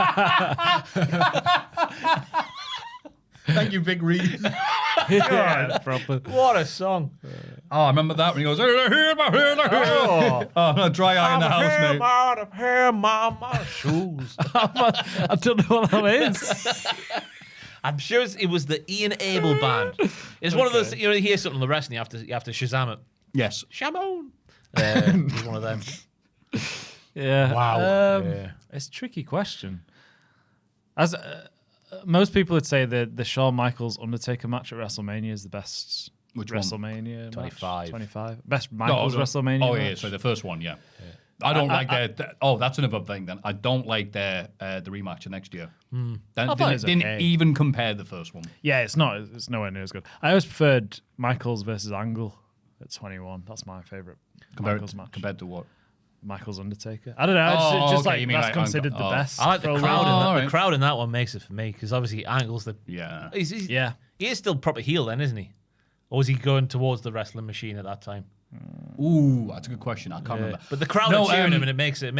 Thank you, Big Reed. Yeah, proper. What a song! Oh, I remember that when he goes, oh, no, dry eye in the house, mate. My shoes. I don't know what that is. I'm sure it was the Ian Abel band. It's one of those, you hear something on the wrestling, you have to Shazam it. Yes. Shamon. He's one of them. Yeah. Wow. It's a tricky question. As most people would say, the Shawn Michaels Undertaker match at WrestleMania is the best. Which one? WrestleMania match? 25. 25. Best Michaels no. WrestleMania Oh, yeah, match. so the first one, yeah. I don't like their... Oh, that's another thing then. I don't like their the rematch of next year. thought it was Didn't okay. even compare the first one. Yeah, it's nowhere near as good. I always preferred Michaels versus Angle at 21. That's my favourite Compared Michaels match. to what? Michaels Undertaker. I don't know. It's just okay, you mean that's like considered the best. I like the crowd. Right. The crowd in that one makes it for me because obviously Angle's the. Yeah. Yeah. He is still proper heel then, isn't he? Or was he going towards the wrestling machine at that time? Ooh, that's a good question. I can't remember. But the crowd are cheering him, and it makes it.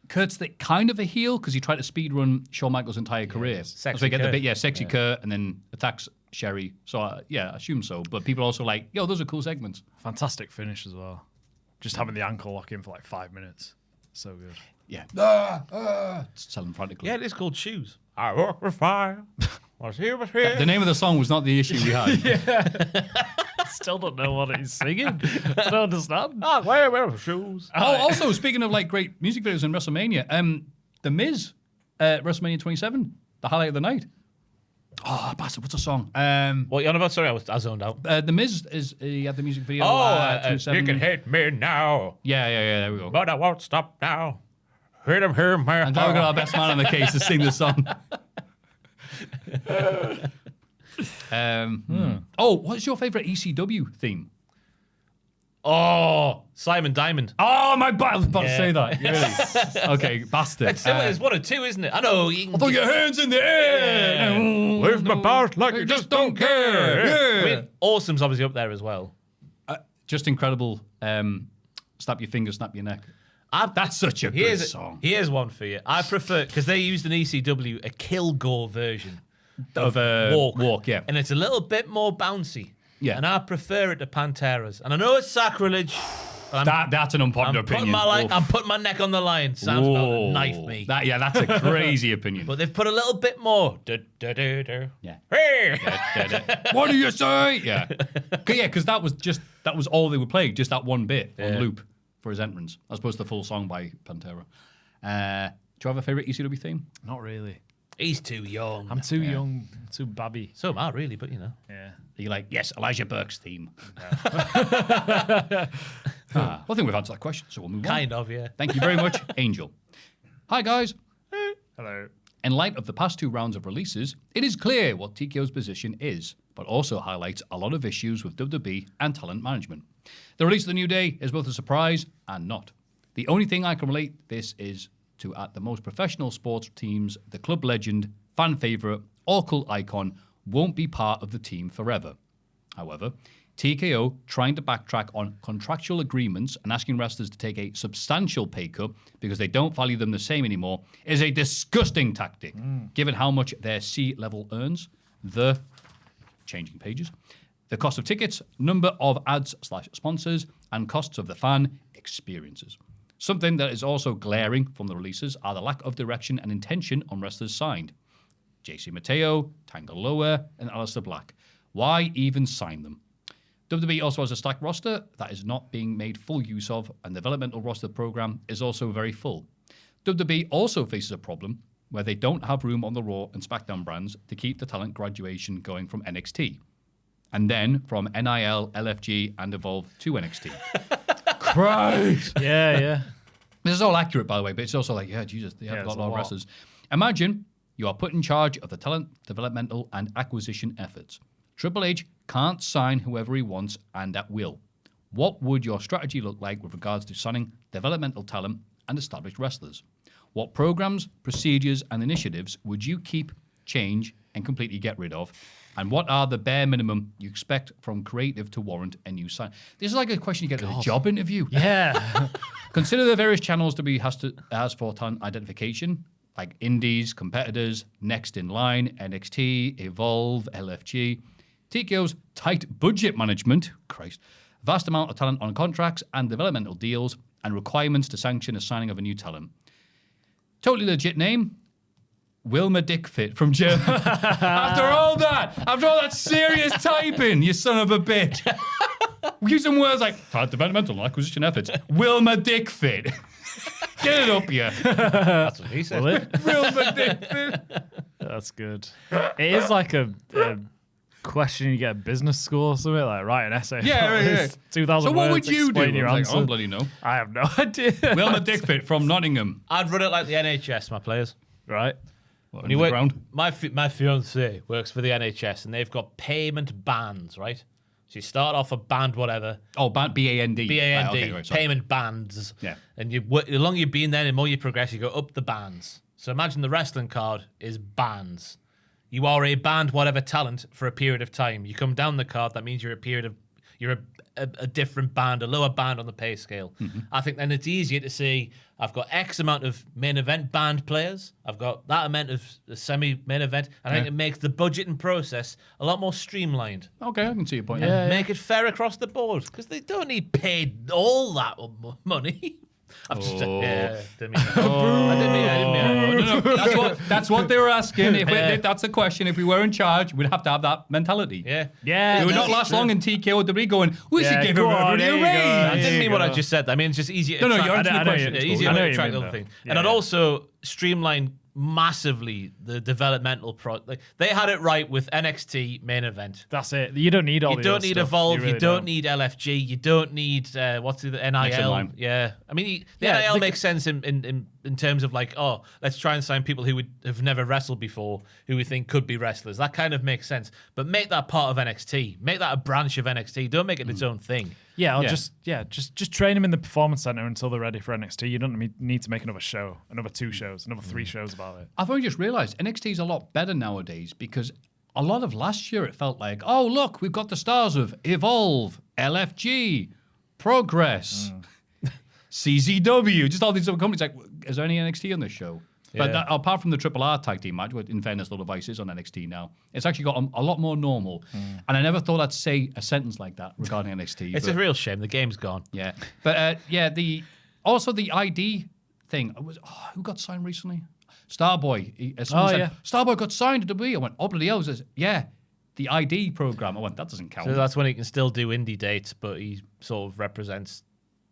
Kurt's the kind of a heel because he tried to speed run Shawn Michaels' entire career. That's where you get the bit, sexy Kurt, and then attacks Sherry. So I assume so. But people are also like, yo, those are cool segments. Fantastic finish as well. Just having the ankle lock in for like 5 minutes. So good. Yeah. Selling frantically. Yeah, it is called Shoes. I walk with fire. Was here. The name of the song was not the issue we had. I still don't know what he's singing. I don't understand. I wear shoes. Also, speaking of like great music videos in WrestleMania, The Miz, WrestleMania 27, the highlight of the night. Oh, bastard, what's the song? What you on about? Sorry, I zoned out. The Miz he had the music video. You can hit me now, Yeah, there we go. but I won't stop now. Hit him here, man. And now we've got our best man on the case to sing the song. Oh, what's your favourite ECW theme? Oh, Simon Diamond. Oh, I was about to say that. Really? Okay, bastard. It's similar. It's 1 or 2, isn't it? I know. You can Throw your hands in the air. Wave my balls like you just don't care. Yeah. I mean, Awesome's obviously up there as well. Just incredible. Snap your fingers, snap your neck. That's such a good song. Here's one for you. I prefer, because they used in ECW a Kilgore version Of Walk, yeah. and it's a little bit more bouncy. Yeah. And I prefer it to Pantera's. And I know it's sacrilege. But That's an unpopular opinion. I'm putting my neck on the line. Sam's about to knife me. That's a crazy opinion. But they've put a little bit more. Yeah. Hey! What do you say? Yeah. Because that was all they would play, just that one bit on loop for his entrance, as opposed to the full song by Pantera. Do you have a favourite ECW theme? Not really. He's too young. I'm too young, too babby. So am I, really, but you know. Yeah. You're like, yes, Elijah Burke's theme. I think we've answered that question, so we'll move on. Kind of, yeah. Thank you very much, Angel. Hi, guys. Hello. In light of the past 2 rounds of releases, it is clear what TKO's position is, but also highlights a lot of issues with WWE and talent management. The release of the New Day is both a surprise and not. The only thing I can relate this is to at the most professional sports teams, the club legend, fan favourite, or cult icon won't be part of the team forever. However, TKO trying to backtrack on contractual agreements and asking wrestlers to take a substantial pay cut because they don't value them the same anymore is a disgusting tactic, given how much their C-level earns, changing pages, the cost of tickets, number of ads/sponsors, and costs of the fan experiences. Something that is also glaring from the releases are the lack of direction and intention on wrestlers signed. JC Mateo, Tangle Lower, and Aleister Black. Why even sign them? WWE also has a stacked roster that is not being made full use of, and the developmental roster program is also very full. WWE also faces a problem where they don't have room on the Raw and SmackDown brands to keep the talent graduation going from NXT. And then from NIL, LFG, and Evolve to NXT. Christ! Yeah. This is all accurate, by the way, but it's also like, yeah, Jesus, they have a lot of wrestlers. Imagine you are put in charge of the talent, developmental, and acquisition efforts. Triple H can't sign whoever he wants and at will. What would your strategy look like with regards to signing developmental talent and established wrestlers? What programs, procedures, and initiatives would you keep, change, and completely get rid of? And what are the bare minimum you expect from creative to warrant a new sign? This is like a question you get at a job interview. Yeah. Consider the various channels WWE has for talent identification, like indies, competitors, next in line, NXT, Evolve, LFG. TKO's tight budget management, vast amount of talent on contracts and developmental deals, and requirements to sanction a signing of a new talent. Totally legit name, Wilma Dickfit from Germany. After all that serious typing, you son of a bitch. We use some words like developmental and acquisition efforts. Wilma Dickfit. Get it up here. That's what he said. Wilma Dickfit. That's good. It is like a question you get at business school or something, like write an essay. Yeah. 2,000 So what words, would you do? explain your I answer. don't bloody know. I have no idea. Wilma Dickfit from Nottingham. I'd run it like the NHS, my players. Right. What, When you work, underground? my fiance works for the NHS and they've got payment bans, right? So you start off a band, whatever. Oh, band B-A-N-D. B-A-N-D, Right, sorry. payment bands. Yeah. And the longer you've been there, the more you progress, you go up the bands. So imagine the wrestling card is bands. You are a band, whatever talent, for a period of time. You come down the card, that means you're a different band, a lower band on the pay scale. I think then it's easier to say, I've got X amount of main event band players, I've got that amount of semi-main event, and I think it makes the budgeting process a lot more streamlined. Okay, I can see your point. And make it fair across the board, because they don't need paid all that money. I've just, didn't mean that. I didn't mean that. No, that's what they were asking. If that's the question. If we were in charge, we'd have to have that mentality. Yeah. It would not last long in TKO going, we should give everybody a raise. I didn't mean what I just said. I mean, it's just easier to you're answering the question. easier to track the other thing. And I'd also streamline massively the developmental they had it right with NXT main event. That's it. You don't need all. You don't need Evolve. You don't need LFG. You don't need what's the NIL? Yeah, I mean the NIL makes sense in terms of like, oh, let's try and sign people who have never wrestled before, who we think could be wrestlers. That kind of makes sense. But make that part of NXT. Make that a branch of NXT. Don't make it its own thing. Yeah, just train them in the performance center until they're ready for NXT. You don't need to make another show, another 2 shows, another 3 shows about it. I've only just realised NXT is a lot better nowadays because a lot of last year it felt like, oh look, we've got the stars of Evolve, LFG, Progress, CZW, just all these other companies. Like, is there any NXT on this show? But apart from the Triple R tag team match, in fairness, a lot of devices on NXT now, it's actually got a lot more normal. And I never thought I'd say a sentence like that regarding NXT. It's a real shame. The game's gone. Yeah. But the ID thing. Who got signed recently? Starboy. Starboy got signed to WWE. I went, oh, bloody hell. The ID program. I went, that doesn't count. So that's when he can still do indie dates, but he sort of represents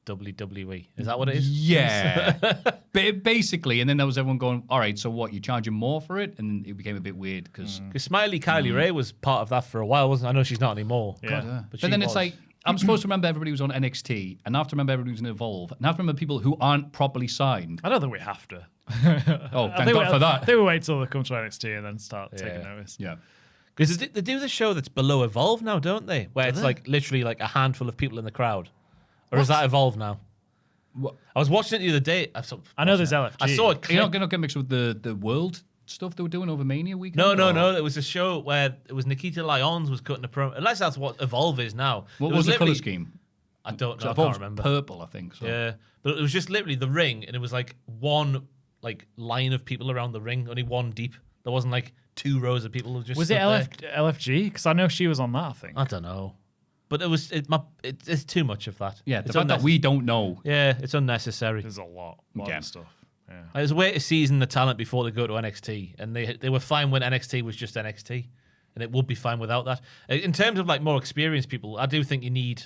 WWE. Is that what it is? Yeah. Basically. And then there was everyone going, all right, so what, you charging more for it? And it became a bit weird because Smiley Kylie Ray was part of that for a while, wasn't I? know she's not anymore. Yeah. But then it's like, I'm supposed to remember everybody who's on NXT, and I have to remember everybody who's in Evolve, and I have to remember people who aren't properly signed. I don't think we have to. Oh, thank God for that. I think we'll wait till they come to NXT and then start taking notice. Yeah. Because they do the show that's below Evolve now, don't they? Where it's like literally like a handful of people in the crowd. Or is that Evolve now? What? I was watching it the other day. I know there's LFG. I saw it. You're not going to get mixed with the world stuff they were doing over Mania weekend? No. It was a show where it was Nikita Lyons was cutting a promo. Unless that's what Evolve is now. What was the colour scheme? I don't know. I Evolve's can't remember. Purple, I think. So. Yeah, but it was just literally the ring, and it was like one line of people around the ring, only one deep. There wasn't like 2 rows of people who just. Was it LFG? Because I know she was on that. I think. I don't know, but it's too much of that. Yeah, the fact that we don't know. Yeah, it's unnecessary. There's a lot of stuff. Yeah. There's a way to season the talent before they go to NXT, and they were fine when NXT was just NXT, and it would be fine without that. In terms of like more experienced people, I do think you need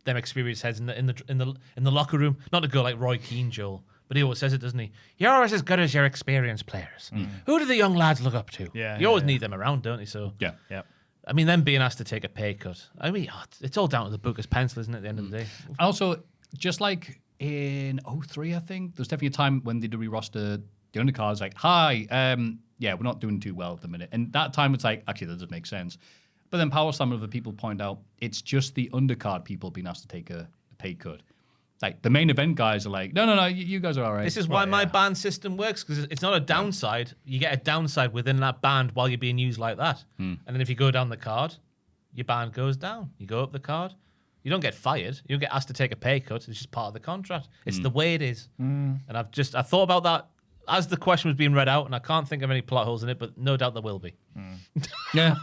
them experienced heads in the locker room. Not to go like Roy Keane, Joel, but he always says it, doesn't he? You're always as good as your experienced players. Who do the young lads look up to? You always need them around, don't you? So yeah. I mean, them being asked to take a pay cut. I mean, it's all down to the booker's pencil, isn't it? At the end of the day. Also, just like in 2003, I think there's definitely a time when they re-roster the undercards. Like, hi, we're not doing too well at the minute. And that time, it's like, actually, that doesn't make sense. But then Power Slam, other people point out, it's just the undercard people being asked to take a pay cut. Like, the main event guys are like, no, you guys are all right. This is why my band system works, because it's not a downside. You get a downside within that band while you're being used like that. And then if you go down the card, your band goes down. You go up the card. You don't get fired. You don't get asked to take a pay cut. It's just part of the contract. It's the way it is. And I thought about that as the question was being read out, and I can't think of any plot holes in it, but no doubt there will be. Yeah.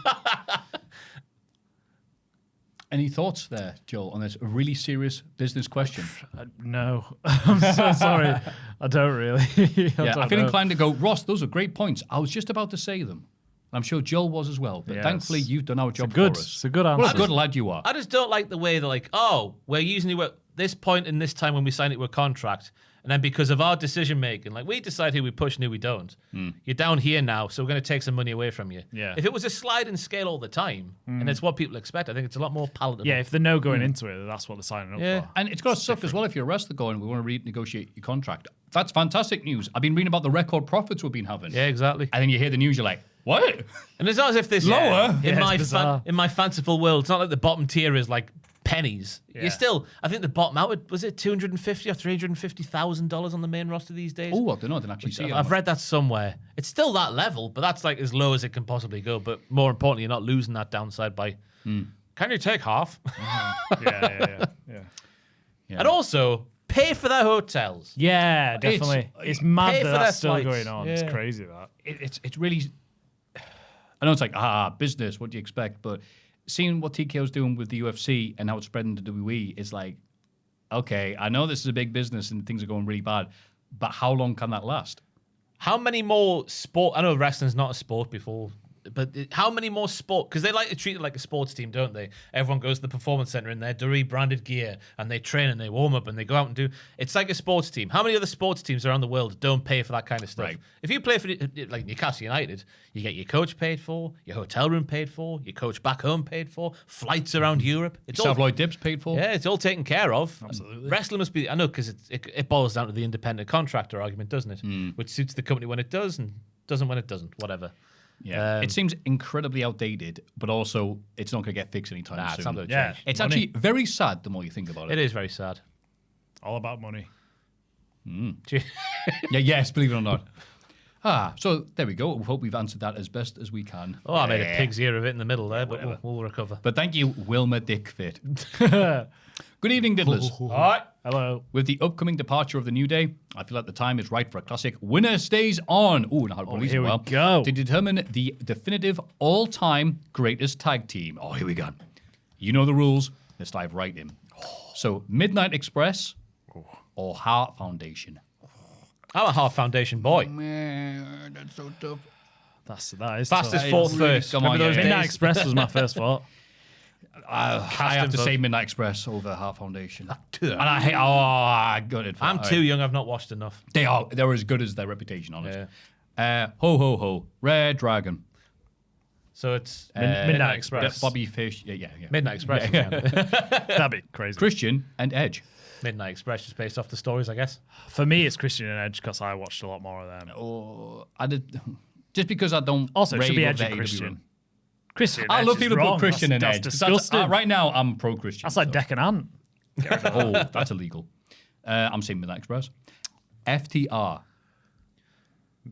Any thoughts there, Joel, on this really serious business question? No. I'm so sorry. I don't really. I feel inclined to go, Ross, those are great points. I was just about to say them. I'm sure Joel was as well. But thankfully, you've done our job for us. It's a good answer. What a good lad you are. I just don't like the way they're like, oh, we're using you at this point in this time when we sign it with a contract. And then because of our decision making, like we decide who we push and who we don't. You're down here now, so we're going to take some money away from you. Yeah. If it was a sliding scale all the time, and it's what people expect, I think it's a lot more palatable. Yeah, if they know going into it, that's what they're signing up for. And it's got to suck as well if you're a wrestler going, we want to renegotiate your contract. That's fantastic news. I've been reading about the record profits we've been having. Yeah, exactly. And then you hear the news, you're like, What? And it's not as if this Lower? in my fanciful world. It's not like the bottom tier is like pennies. Yeah. You're still. I think the bottom out was it $250,000 or $350,000 on the main roster these days. Oh, I don't know. I didn't actually see it. I've read that somewhere. It's still that level, but that's like as low as it can possibly go. But more importantly, you're not losing that downside by. Can you take half? Yeah. And also pay for their hotels. Yeah, definitely. It's mad pay that for that's their still flights. going on. Yeah. It's crazy that. It's really. I know it's like business. What do you expect? But seeing what TKO's doing with the UFC and how it's spreading to WWE is like, okay, I know this is a big business and things are going really bad, but how long can that last? How many more sport? I know wrestling's not a sport before, but how many more sport? Because they like to treat it like a sports team, don't they? Everyone goes to the performance center in their WWE branded gear and they train and they warm up and they go out and do. It's like a sports team. How many other sports teams around the world don't pay for that kind of stuff? Right. If you play for like Newcastle United, you get your coach paid for, your hotel room paid for, your coach back home paid for, flights around Europe. It's all Tabloid dips paid for. yeah, it's all taken care of. Absolutely. Wrestling must be, I know, because it boils down to the independent contractor argument, doesn't it? Which suits the company when it does and doesn't when it doesn't, whatever. Yeah, it seems incredibly outdated, but also it's not going to get fixed anytime Nah, soon. it's not going to Yeah. change. It's Money. actually very sad the more you think about It it. is very sad. All about money. Yes, believe it or not. So there we go. We hope we've answered that as best as we can. Oh, I made a pig's ear of it in the middle there, but we'll recover. But thank you, Wilma Dickfit. Good evening, Diddlers. All right. Hello. With the upcoming departure of the New Day, I feel like the time is right for a classic Winner Stays On. Ooh, now here we go. To determine the definitive all-time greatest tag team. Oh, here we go. You know the rules. Let's dive right in. So, Midnight Express or Heart Foundation? I'm a Half Foundation boy. Man, that's so tough. That is Fastest tough. fourth first. Come on, Remember those yeah. Midnight days? Express was my first thought. I have to vote. say Midnight Express over Heart Foundation. And I hate. Oh, I got it. I'm too young. I've not watched enough. They're as good as their reputation on it. Ho ho ho, Red Dragon, So it's Midnight Express. Bobby Fish. Yeah. Midnight Express. That'd be crazy. Christian and Edge. Midnight Express is based off the stories, I guess. For me, it's Christian and Edge because I watched a lot more of them. Oh, I did. Just because I don't. Also, it should be rave Edge over and AEW Christian. run. Christian. I Edge love is people wrong. put Christian and That's Edge. disgusting. Right now, I'm pro Christian. That's like Deck and Ant. Oh, that's illegal. I'm saying Midnight Express. FTR.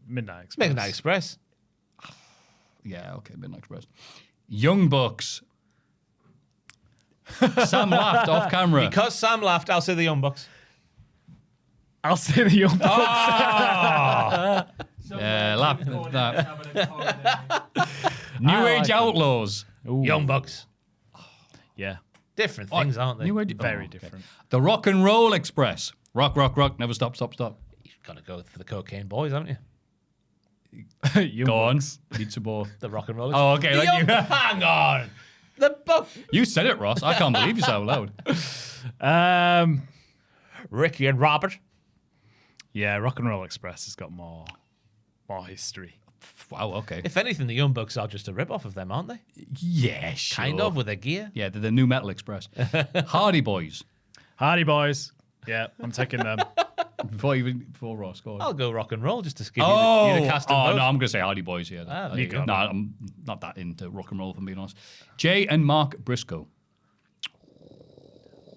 Midnight Express. Midnight Express. Yeah, okay, Midnight Express. Young Bucks. Sam laughed off camera. Because Sam laughed, I'll say the Young Bucks. I'll say the Young Bucks. Yeah, laugh. New Age Outlaws. Young Bucks. Yeah. Different things, aren't they? New Age. Very okay. different. The Rock and Roll Express. Rock, rock, rock. Never stop, stop, stop. You've got to go for the Cocaine Boys, haven't you? Young Go on. Bucks. Need some more. The Rock and Roll. Oh, okay. The Like Young- Hang on. The book. you said it, Ross. I can't believe you so loud. Ricky and Robert. Yeah, Rock and Roll Express has got more history. Wow, okay. If anything, the Young Bucks are just a rip-off of them, aren't they? Yeah, sure. Kind of, with their gear. Yeah, they're the New Metal Express. Hardy Boys. Hardy Boys. Yeah, I'm taking them. Before Ross, go on. I'll go Rock and Roll just to give you the cast and vote. no, I'm going to say Hardy Boys here. Ah, there You you go. No, I'm not that into rock and roll, if I'm being honest. Jay and Mark Briscoe.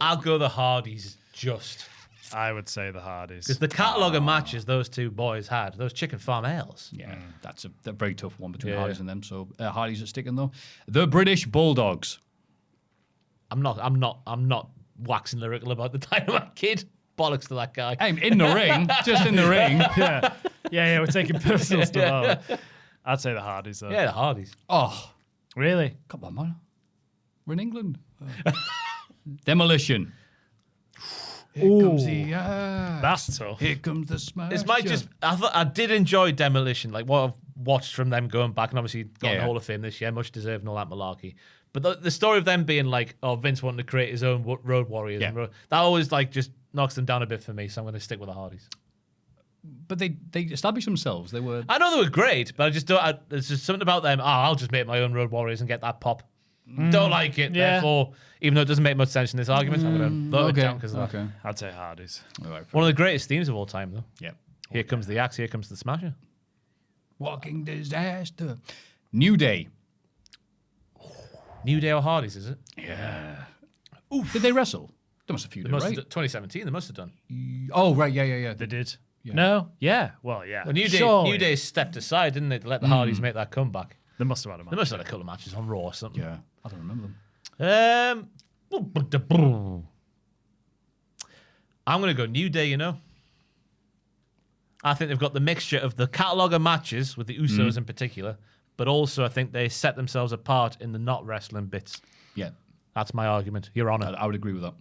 I'll go the Hardys just. I would say the Hardys. Because the catalogue of matches those two boys had, those chicken farm ales. Yeah, that's a very tough one between Yeah. Hardys and them. So Hardys are sticking though. The British Bulldogs. I'm not waxing lyrical about the Dynamite Kid. Bollocks to that guy. I'm in the ring, just in the ring. Yeah, we're taking personal stuff out. I'd say the Hardys, though. Yeah, the Hardys. Oh, Really? come on, man. We're in England. Demolition. Here comes the That's tough. Here comes the smash. This might just. I did enjoy Demolition, like what I've watched from them going back, and obviously got in the Yeah. Hall of Fame this year, much deserved and all that malarkey. But the story of them being like, oh, Vince wanting to create his own Road Warriors, Yeah. and that always like just knocks them down a bit for me. So I'm going to stick with the Hardys. But they established themselves. They were. I know they were great, but I just don't. There's just something about them. Oh, I'll just make my own Road Warriors and get that pop. Don't like it. Yeah. Therefore, even though it doesn't make much sense in this argument, I'm going to vote it down because of that. Okay. I'd say Hardys. All right. One of the greatest themes of all time, though. Yeah. Here comes the axe. Here comes the smasher. Walking disaster. New Day. New Day or Hardys, is it? Did they wrestle? They must have feuded, They must right? have 2017, they must have done. Oh, right. Yeah. They did. No? Yeah. Well, yeah. Well, New Surely. Day stepped aside, didn't they, to let the Hardys make that comeback. They must have had a They match. must have had a couple of matches on Raw or something. Yeah. I don't remember them. I'm going to go New Day, you know. I think they've got the mixture of the catalogue of matches, with the Usos in particular, but also I think they set themselves apart in the not wrestling bits. Yeah. That's my argument. Your Honour. I would agree with that.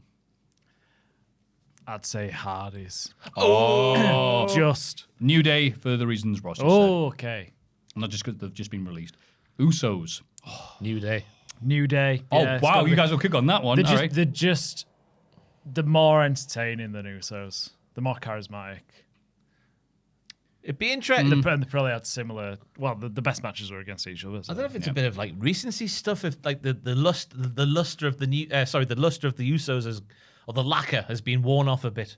I'd say Hardys. Oh. Just. New Day for the reasons Ross has Oh, okay. said. Not just because they've just been released. Usos. New Day. New Day. Oh, Yeah, it's wow. gotta You be- guys will kick on that one. They're All right. the more entertaining than Usos. The more charismatic. It'd be interesting. And they probably had similar. Well, the best matches were against each other. I So. don't know if it's a bit of like recency stuff. If like the luster of the Usos has, or the lacquer has been worn off a bit.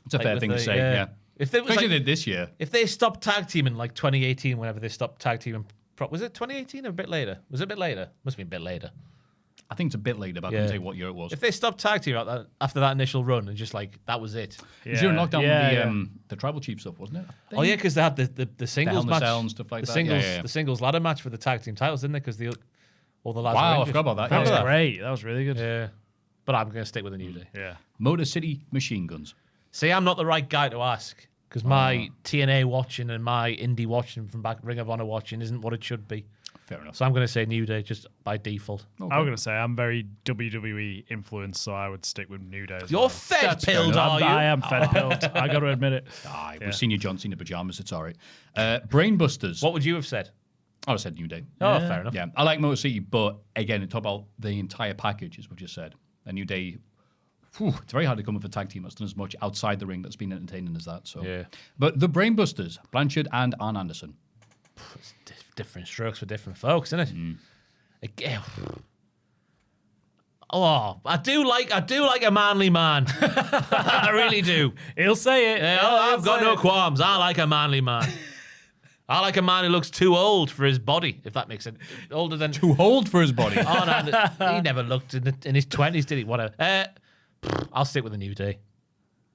It's a Like fair with thing to the- say, yeah. If it was Especially like, this year. if they stopped tag teaming like 2018, whenever they stopped tag teaming, was it 2018 or a bit later? Was it a bit later? Must have been a bit later. I think it's a bit later, but I Yeah. can't tell you what year it was. If they stopped tag teaming after that initial run and just like that was it. Yeah. Was during lockdown Yeah, with the Tribal Chief stuff, wasn't it? I Oh yeah, think. because they had the Hell singles in a match, Cell and stuff like the that. singles, Yeah. the singles ladder match for the tag team titles, didn't they? Because all the lads. Wow, were I injured. forgot about that. That was Yeah. great. That was really good. Yeah, but I'm going to stick with the New Day. Yeah. Motor City Machine Guns. See, I'm not the right guy to ask because my TNA watching and my indie watching from back Ring of Honor watching isn't what it should be. Fair enough. So I'm going to say New Day just by default. Okay. I was going to say, I'm very WWE influenced, so I would stick with New Day. As You're well. fed That's fair pilled, enough. are you? I am fed pilled. I got to admit it. We've seen your John Cena pajamas. It's all right. Brainbusters. What would you have said? I would have said New Day. Oh, fair enough. Yeah, I like Motor City, but again, talk about the entire package, as we've just said. A New Day, it's very hard to come up with a tag team that's done as much outside the ring that's been entertaining as that. So, Yeah. But the Brainbusters, Blanchard and Arn Anderson. Different strokes for different folks, isn't it? Again. Oh, I do like a manly man. I really do. He'll say it. Yeah, I've got no qualms. I like a manly man. I like a man who looks too old for his body, if that makes sense. Older than Too old for his body. Oh, no, he never looked in his 20s, did he? Whatever. I'll stick with the New Day,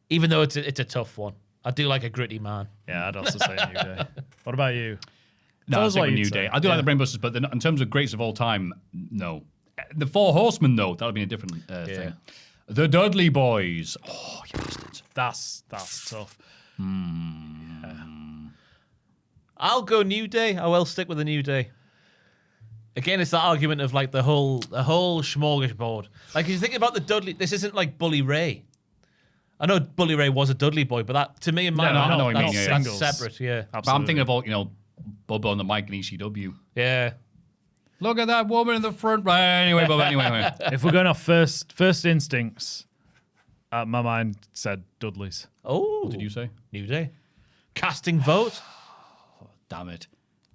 even though it's a tough one. I do like a gritty man. Yeah, I'd also say New Day. What about you? No, Tell I'll us stick what with you'd New say. Day. I do like the Brainbusters, but in terms of greats of all time, no. The Four Horsemen, though, that would be a different thing. The Dudley Boys. Oh, you bastards. That's tough. I'll go New Day. I will stick with the New Day. Again, it's that argument of like the whole smorgasbord. Like, if you think about the Dudley, this isn't like Bully Ray. I know Bully Ray was a Dudley boy, but that to me in my No, I mind, know what you that's, mean, yeah. that's Singles. separate. Yeah, But I'm thinking about, Bubba on the mic in ECW. yeah. Look at that woman in the front. Right, anyway, Bubba, anyway. If we're going off first instincts, my mind said Dudley's. Oh, What did you say? New Day? Casting vote? Damn it.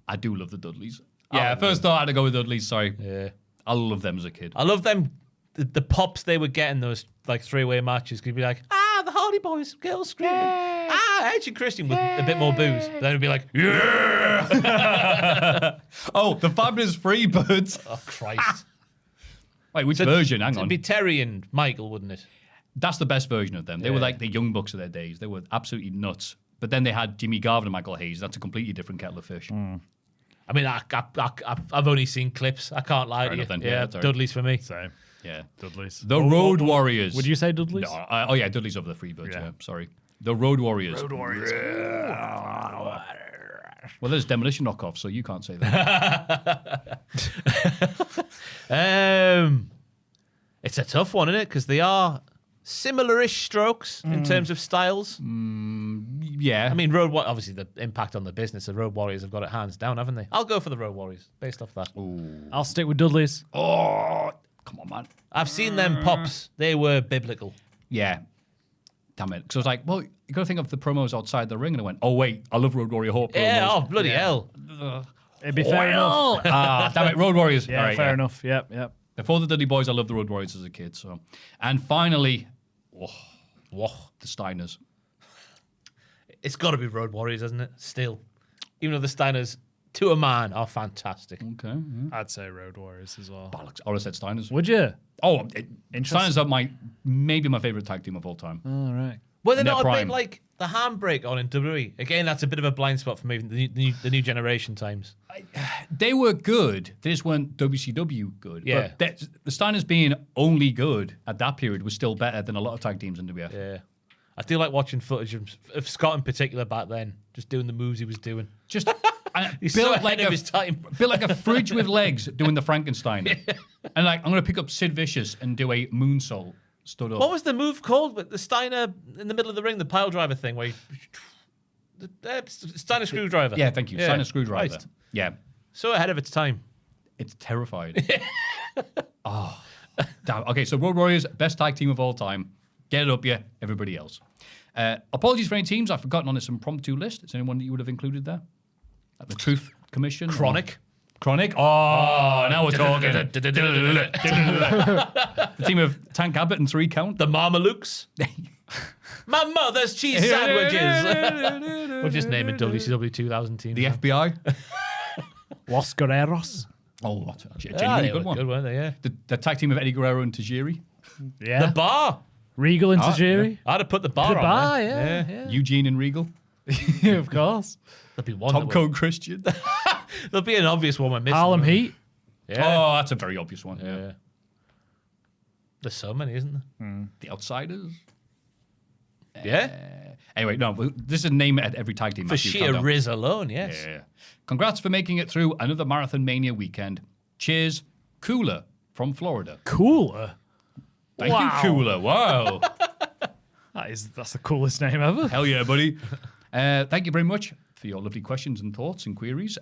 I do love the Dudleys. Yeah, first thought I had to go with Dudleys, sorry. Yeah. I love them as a kid. I love them. The pops they would get in those like three-way matches could be like, the Hardy Boys, girls screaming. Edge and Christian with a bit more booze. Then it'd be like, Oh, the Fabulous Freebirds. oh Christ. Wait, which version? Hang It'd on. be Terry and Michael, wouldn't it? That's the best version of them. They were Yeah. like the young bucks of their days. They were absolutely nuts. But then they had Jimmy Garvin and Michael Hayes. That's a completely different kettle of fish. I mean, I've only seen clips. I can't lie Fair to you. enough then. Yeah, Yeah, that's all right. Dudley's for me. Same. Yeah. Dudley's. The Road Warriors. Would you say Dudley's? No, oh, yeah, Dudley's over the Freebirds. Yeah. Yeah, sorry. The Road Warriors. Road Warriors. Well, there's Demolition knockoff, so you can't say that. It's a tough one, isn't it? Because they are similar-ish strokes in terms of styles. Yeah. I mean, obviously the impact on the business, the Road Warriors have got it hands down, haven't they? I'll go for the Road Warriors based off that. I'll stick with Dudley's. oh, come on, man. I've seen them pops. They were biblical. Yeah. Damn it. Because I was like, well, you got to think of the promos outside the ring. And I went, oh, wait, I love Road Warrior Hawk promos. Yeah, oh, bloody hell. It'd be fair enough. Damn it, Road Warriors. Yeah, All right, fair enough. Yep. Before the Dudley Boys, I loved the Road Warriors as a kid. So, and finally, the Steiners. It's got to be Road Warriors, hasn't it? Still. Even though the Steiners to a man are fantastic. Okay. Yeah. I'd say Road Warriors as well. Bollocks. I would have said Steiners. Would you? Oh, Steiners are maybe my favorite tag team of all time. All right. Well, they're In their not a bit prime. like the handbrake on in WWE. Again, that's a bit of a blind spot for me, the new generation times. They were good. They just weren't WCW good. Yeah. But the Steiners being only good at that period was still better than a lot of tag teams in WF. Yeah. I do like watching footage of Scott in particular back then, just doing the moves he was doing. Just He's so ahead of his time. built like a fridge with legs doing the Frankenstein. And like, I'm going to pick up Sid Vicious and do a moonsault stood up. What was the move called? With the Steiner in the middle of the ring, the pile driver thing, where Steiner screwdriver. Yeah, thank you. Yeah. Steiner screwdriver. Christ. Yeah. So ahead of its time. It's terrifying. Oh, damn. Okay, so Road Warriors, best tag team of all time. Get it up, yeah, everybody else. Apologies for any teams I've forgotten on this impromptu list. Is there anyone that you would have included there? Like the Truth Commission? Chronic. Chronic? Oh, now we're talking. The team of Tank Abbott and 3 Count. The Marmalukes. My mother's cheese sandwiches. We'll just name it WCW 2000 team. The FBI. Los Guerreros. Oh, that's actually a Ah, genuinely they good were one. good, weren't they? Yeah. The tag team of Eddie Guerrero and Tajiri. Yeah. The Bar. Regal and Tajiri. I'd have put the Bar The on Bar, there. yeah. Eugene and Regal. Yeah, of course. There'll be one. Top that would- Code Christian. There'll be an obvious one we're missing. Harlem won't there? Heat. Yeah. Oh, that's a very obvious one. Yeah. There's so many, isn't there? The Outsiders. Yeah. Anyway, no, this is a name at every tag team For match you sheer count down. Riz alone, yes. Yeah. Congrats for making it through another Marathon Mania weekend. Cheers, Cooler from Florida. Cooler. Thank Wow. you, Cooler. Wow. That's the coolest name ever. Hell yeah, buddy. Thank you very much for your lovely questions and thoughts and queries.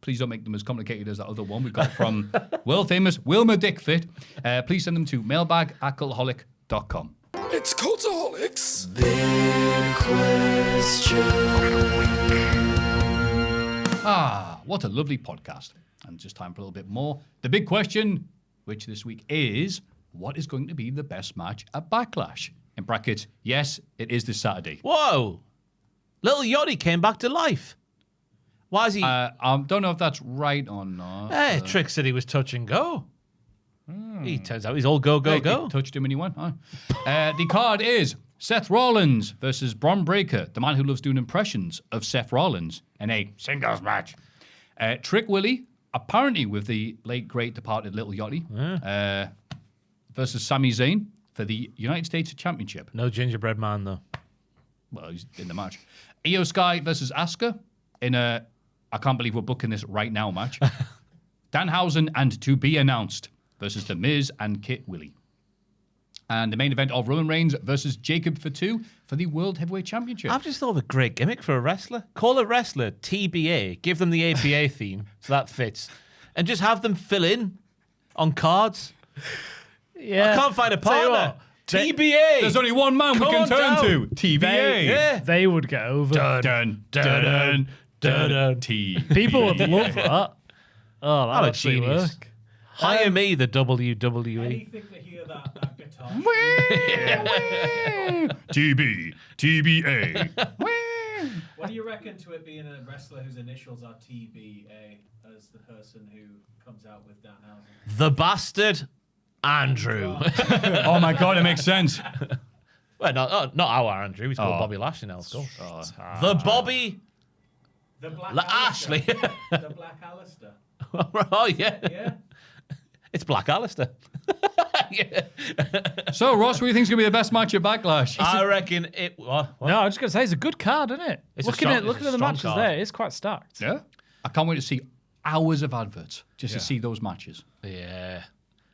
Please don't make them as complicated as that other one we got from world famous Wilma Dickfit. Please send them to mailbag@cultaholic.com. It's Cultaholics. What a lovely podcast. And just time for a little bit more. The big question, which this week is, what is going to be the best match at Backlash? In brackets, yes, it is this Saturday. Whoa. Little Yachty came back to life. Why is he... I don't know if that's right or not. Trick said he was touch and go. He turns out he's all go, go, They go. touched him and he went. Oh. The card is Seth Rollins versus Bron Breakker, the man who loves doing impressions of Seth Rollins in a singles match. Trick Willie, apparently with the late, great departed Little Yachty, versus Sami Zayn for the United States Championship. No gingerbread man, though. Well, he's in the match. Io Sky versus Asuka in a I can't believe we're booking this right now match. Danhausen and to be announced versus The Miz and Kit Willie. And the main event of Roman Reigns versus Jacob Fatu for the World Heavyweight Championship. I've just thought of a great gimmick for a wrestler. Call a wrestler TBA, give them the APA theme, so that fits, and just have them fill in on cards. Yeah. I can't find a Tell you partner. what, TBA. There's only one man we Come can on turn down. to. TVA. Yeah. They would get over. Dun, dun, dun, dun, T. People would love that. Oh, that I'm a would actually genius. work. Hire me, the WWE. Anything to hear that guitar. TB. TBA. What do you reckon to it being a wrestler whose initials are TBA as the person who comes out with Danhausen? The bastard, Andrew. Oh my God, it makes sense. Well, not our Andrew. He's called Oh. Bobby Lashley now, of course. The Bobby The Black Ashley. The Black Alistair. Oh, yeah. Yeah? It's Black Alistair. Yeah. So, Ross, what do you think is going to be the best match at Backlash? I reckon it... What? No, I was just going to say, it's a good card, isn't it? It's a looking strong- at it's a the strong matches card. there, it's quite stacked. Yeah. I can't wait to see hours of adverts just to see those matches. Yeah.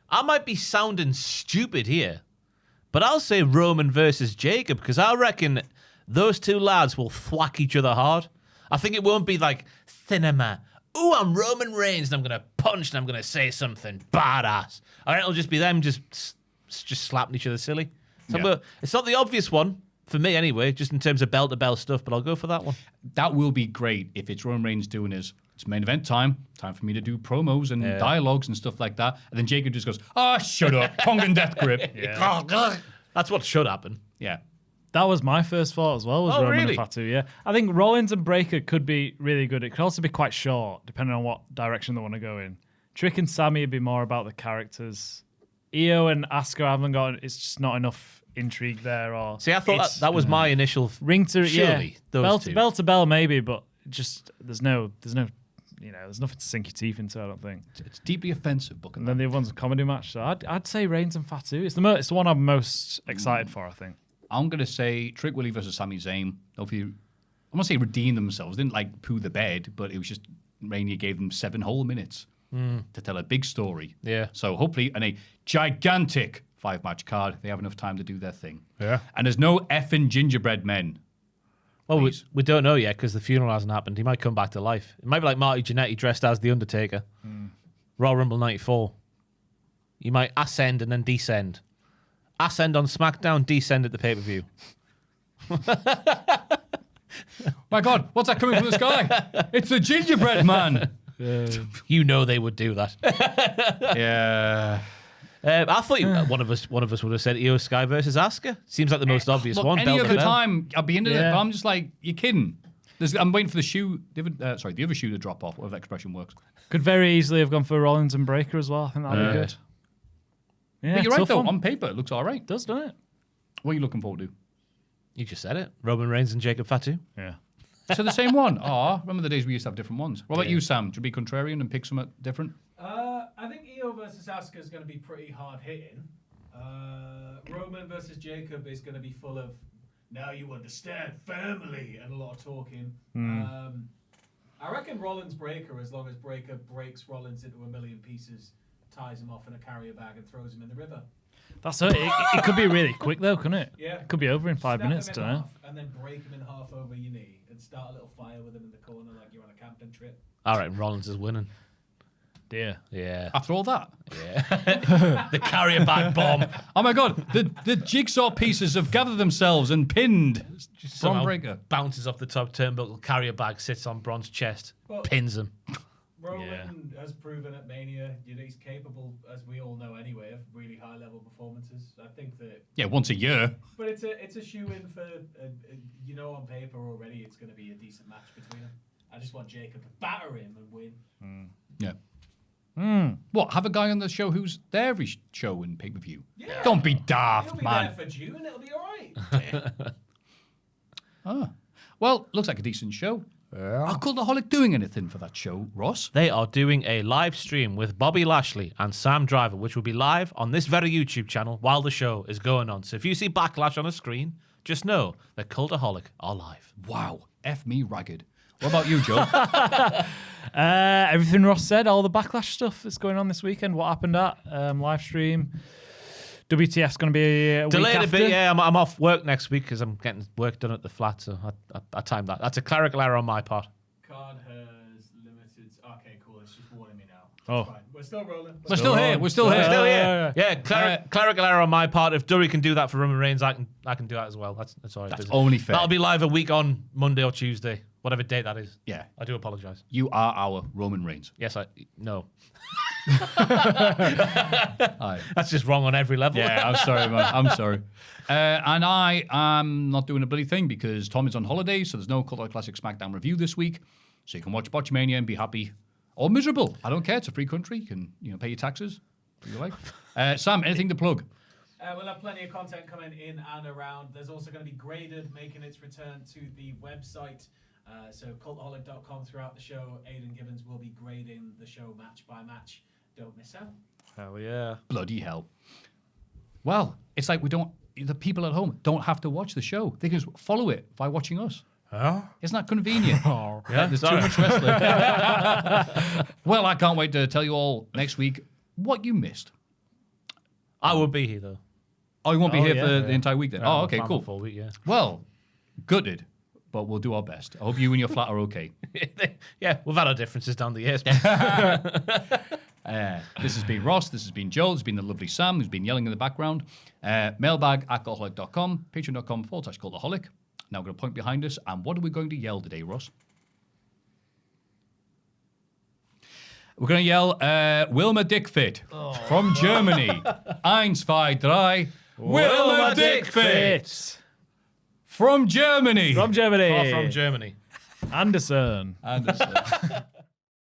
I might be sounding stupid here, but I'll say Roman versus Jacob because I reckon those two lads will thwack each other hard. I think it won't be like cinema. Ooh, I'm Roman Reigns and I'm going to punch and I'm going to say something badass. I reckon it'll just be them just slapping each other silly. So it's not the obvious one, for me anyway, just in terms of bell-to-bell stuff, but I'll go for that one. That will be great if it's Roman Reigns doing his it's main event time for me to do promos and dialogues and stuff like that. And then Jacob just goes, shut up, tongue and death grip. That's what should happen. Yeah. That was my first thought as well, was Roman really? and Fatu, yeah. I think Rollins and Breaker could be really good. It could also be quite short, depending on what direction they want to go in. Trick and Sammy would be more about the characters. Io and Asuka haven't got, it's just not enough intrigue there. Or See, I thought that was my initial ring to surely, those bell to bell maybe, but just there's nothing to sink your teeth into, I don't think. It's deeply offensive booking. And then the other one's a comedy match, so I'd say Reigns and Fatu. It's the one I'm most excited for, I think. I'm going to say Trick Willie versus Sami Zayn. Hopefully, I'm going to say redeem themselves. They didn't like poo the bed, but it was just Rainier gave them 7 whole minutes to tell a big story. Yeah. So hopefully, in a gigantic 5-match card, they have enough time to do their thing. Yeah. And there's no effing gingerbread men. Well, we don't know yet because the funeral hasn't happened. He might come back to life. It might be like Marty Jannetty dressed as The Undertaker. Royal Rumble 94. He might ascend and then descend. Ascend on SmackDown, descend at the pay-per-view. My God, what's that coming from the sky? It's the gingerbread man. You know they would do that. Yeah. I thought one of us would have said Io Sky versus Asuka. Seems like the most obvious one. Any Bell other to bell. time, I'd be into it, Yeah. but I'm just like, you're kidding. I'm waiting for the shoe. The other shoe to drop off. Whatever that expression works. Could very easily have gone for Rollins and Breaker as well. I think that'd be good. Yeah, But you're right tough though. one. On paper, it looks all right. It does, doesn't it? What are you looking forward to? You just said it. Roman Reigns and Jacob Fatu. Yeah. So the same one. Oh, remember the days we used to have different ones. What about you, Sam? Should we be contrarian and pick something different? I think Io versus Asuka is going to be pretty hard hitting. Roman versus Jacob is going to be full of now you understand family and a lot of talking. I reckon Rollins Breaker, as long as Breaker breaks Rollins into a million pieces, ties him off in a carrier bag and throws him in the river. That's it. It could be really quick though, couldn't it? Yeah. It could be over in 5 Snap minutes, him in don't know. half and then break him in half over your knee and start a little fire with him in the corner like you're on a camping trip. All right, Rollins is winning. Dear. Yeah. After all that? Yeah. The carrier bag bomb. Oh my God, the jigsaw pieces have gathered themselves and pinned Somehow Braun Breaker. bounces off the top turnbuckle, carrier bag sits on Braun's chest, Well- pins him. Roman has proven at Mania, he's capable, as we all know anyway, of really high level performances. I think that, Yeah, once a year. but it's a shoe in for, on paper already, it's going to be a decent match between them. I just want Jacob to batter him and win. Yeah. What? Have a guy on the show who's there every show in pay-per-view? Yeah. Don't be He'll daft, be man. there for June. It'll be all right. Well, looks like a decent show. Are Cultaholic doing anything for that show, Ross? They are doing a live stream with Bobby Lashley and Sam Driver, which will be live on this very YouTube channel while the show is going on. So if you see Backlash on a screen, just know that Cultaholic are live. Wow. F me ragged. What about you, Joe? Everything Ross said, all the Backlash stuff that's going on this weekend. What happened at live stream? WTF's going to be a week Delayed a after. bit, yeah. I'm off work next week because I'm getting work done at the flat, so I timed that. That's a clerical error on my part. Card has limited. Okay, cool. It's just warning me now. Oh. It's fine. We're still rolling. We're still here. We're still We're here. still yeah, here. Yeah, clerical error on my part. If Dury can do that for Roman Reigns, I can do that as well. That's all right. That's only fair. That'll be live a week on Monday or Tuesday, whatever date that is. Yeah. I do apologise. You are our Roman Reigns. Yes, no. Aye. That's just wrong on every level. Yeah, I'm sorry, man. I'm sorry. And I am not doing a bloody thing because Tom is on holiday, so there's no Cultaholic Classic SmackDown review this week. So you can watch Botchmania and be happy or miserable. I don't care. It's a free country. You can pay your taxes if you like. Sam, anything to plug? We'll have plenty of content coming in and around. There's also going to be Graded making its return to the website. So cultaholic.com throughout the show. Aidan Gibbons will be grading the show match by match. Don't miss out. Hell yeah. Bloody hell. Well, it's like the people at home don't have to watch the show. They can just follow it by watching us. Huh? Isn't that convenient? Yeah, There's too much wrestling. Well, I can't wait to tell you all next week what you missed. I will be here though. Oh, you won't be Oh, here yeah, for yeah. the entire week then? Oh, okay, cool. Full week, yeah. Well, gutted, but we'll do our best. I hope you and your flat are okay. Yeah, we've had our differences down the years. This has been Ross. This has been Joel. This has been the lovely Sam, who's been yelling in the background. Mailbag at cultaholic.com, patreon.com/cultaholic. Now we're going to point behind us. And what are we going to yell today, Ross? We're going to yell, Wilma Dickfit from Germany. 1, 2, 3. Wilma Dickfit. From Germany. From Germany. Far from Germany. Anderson. Anderson.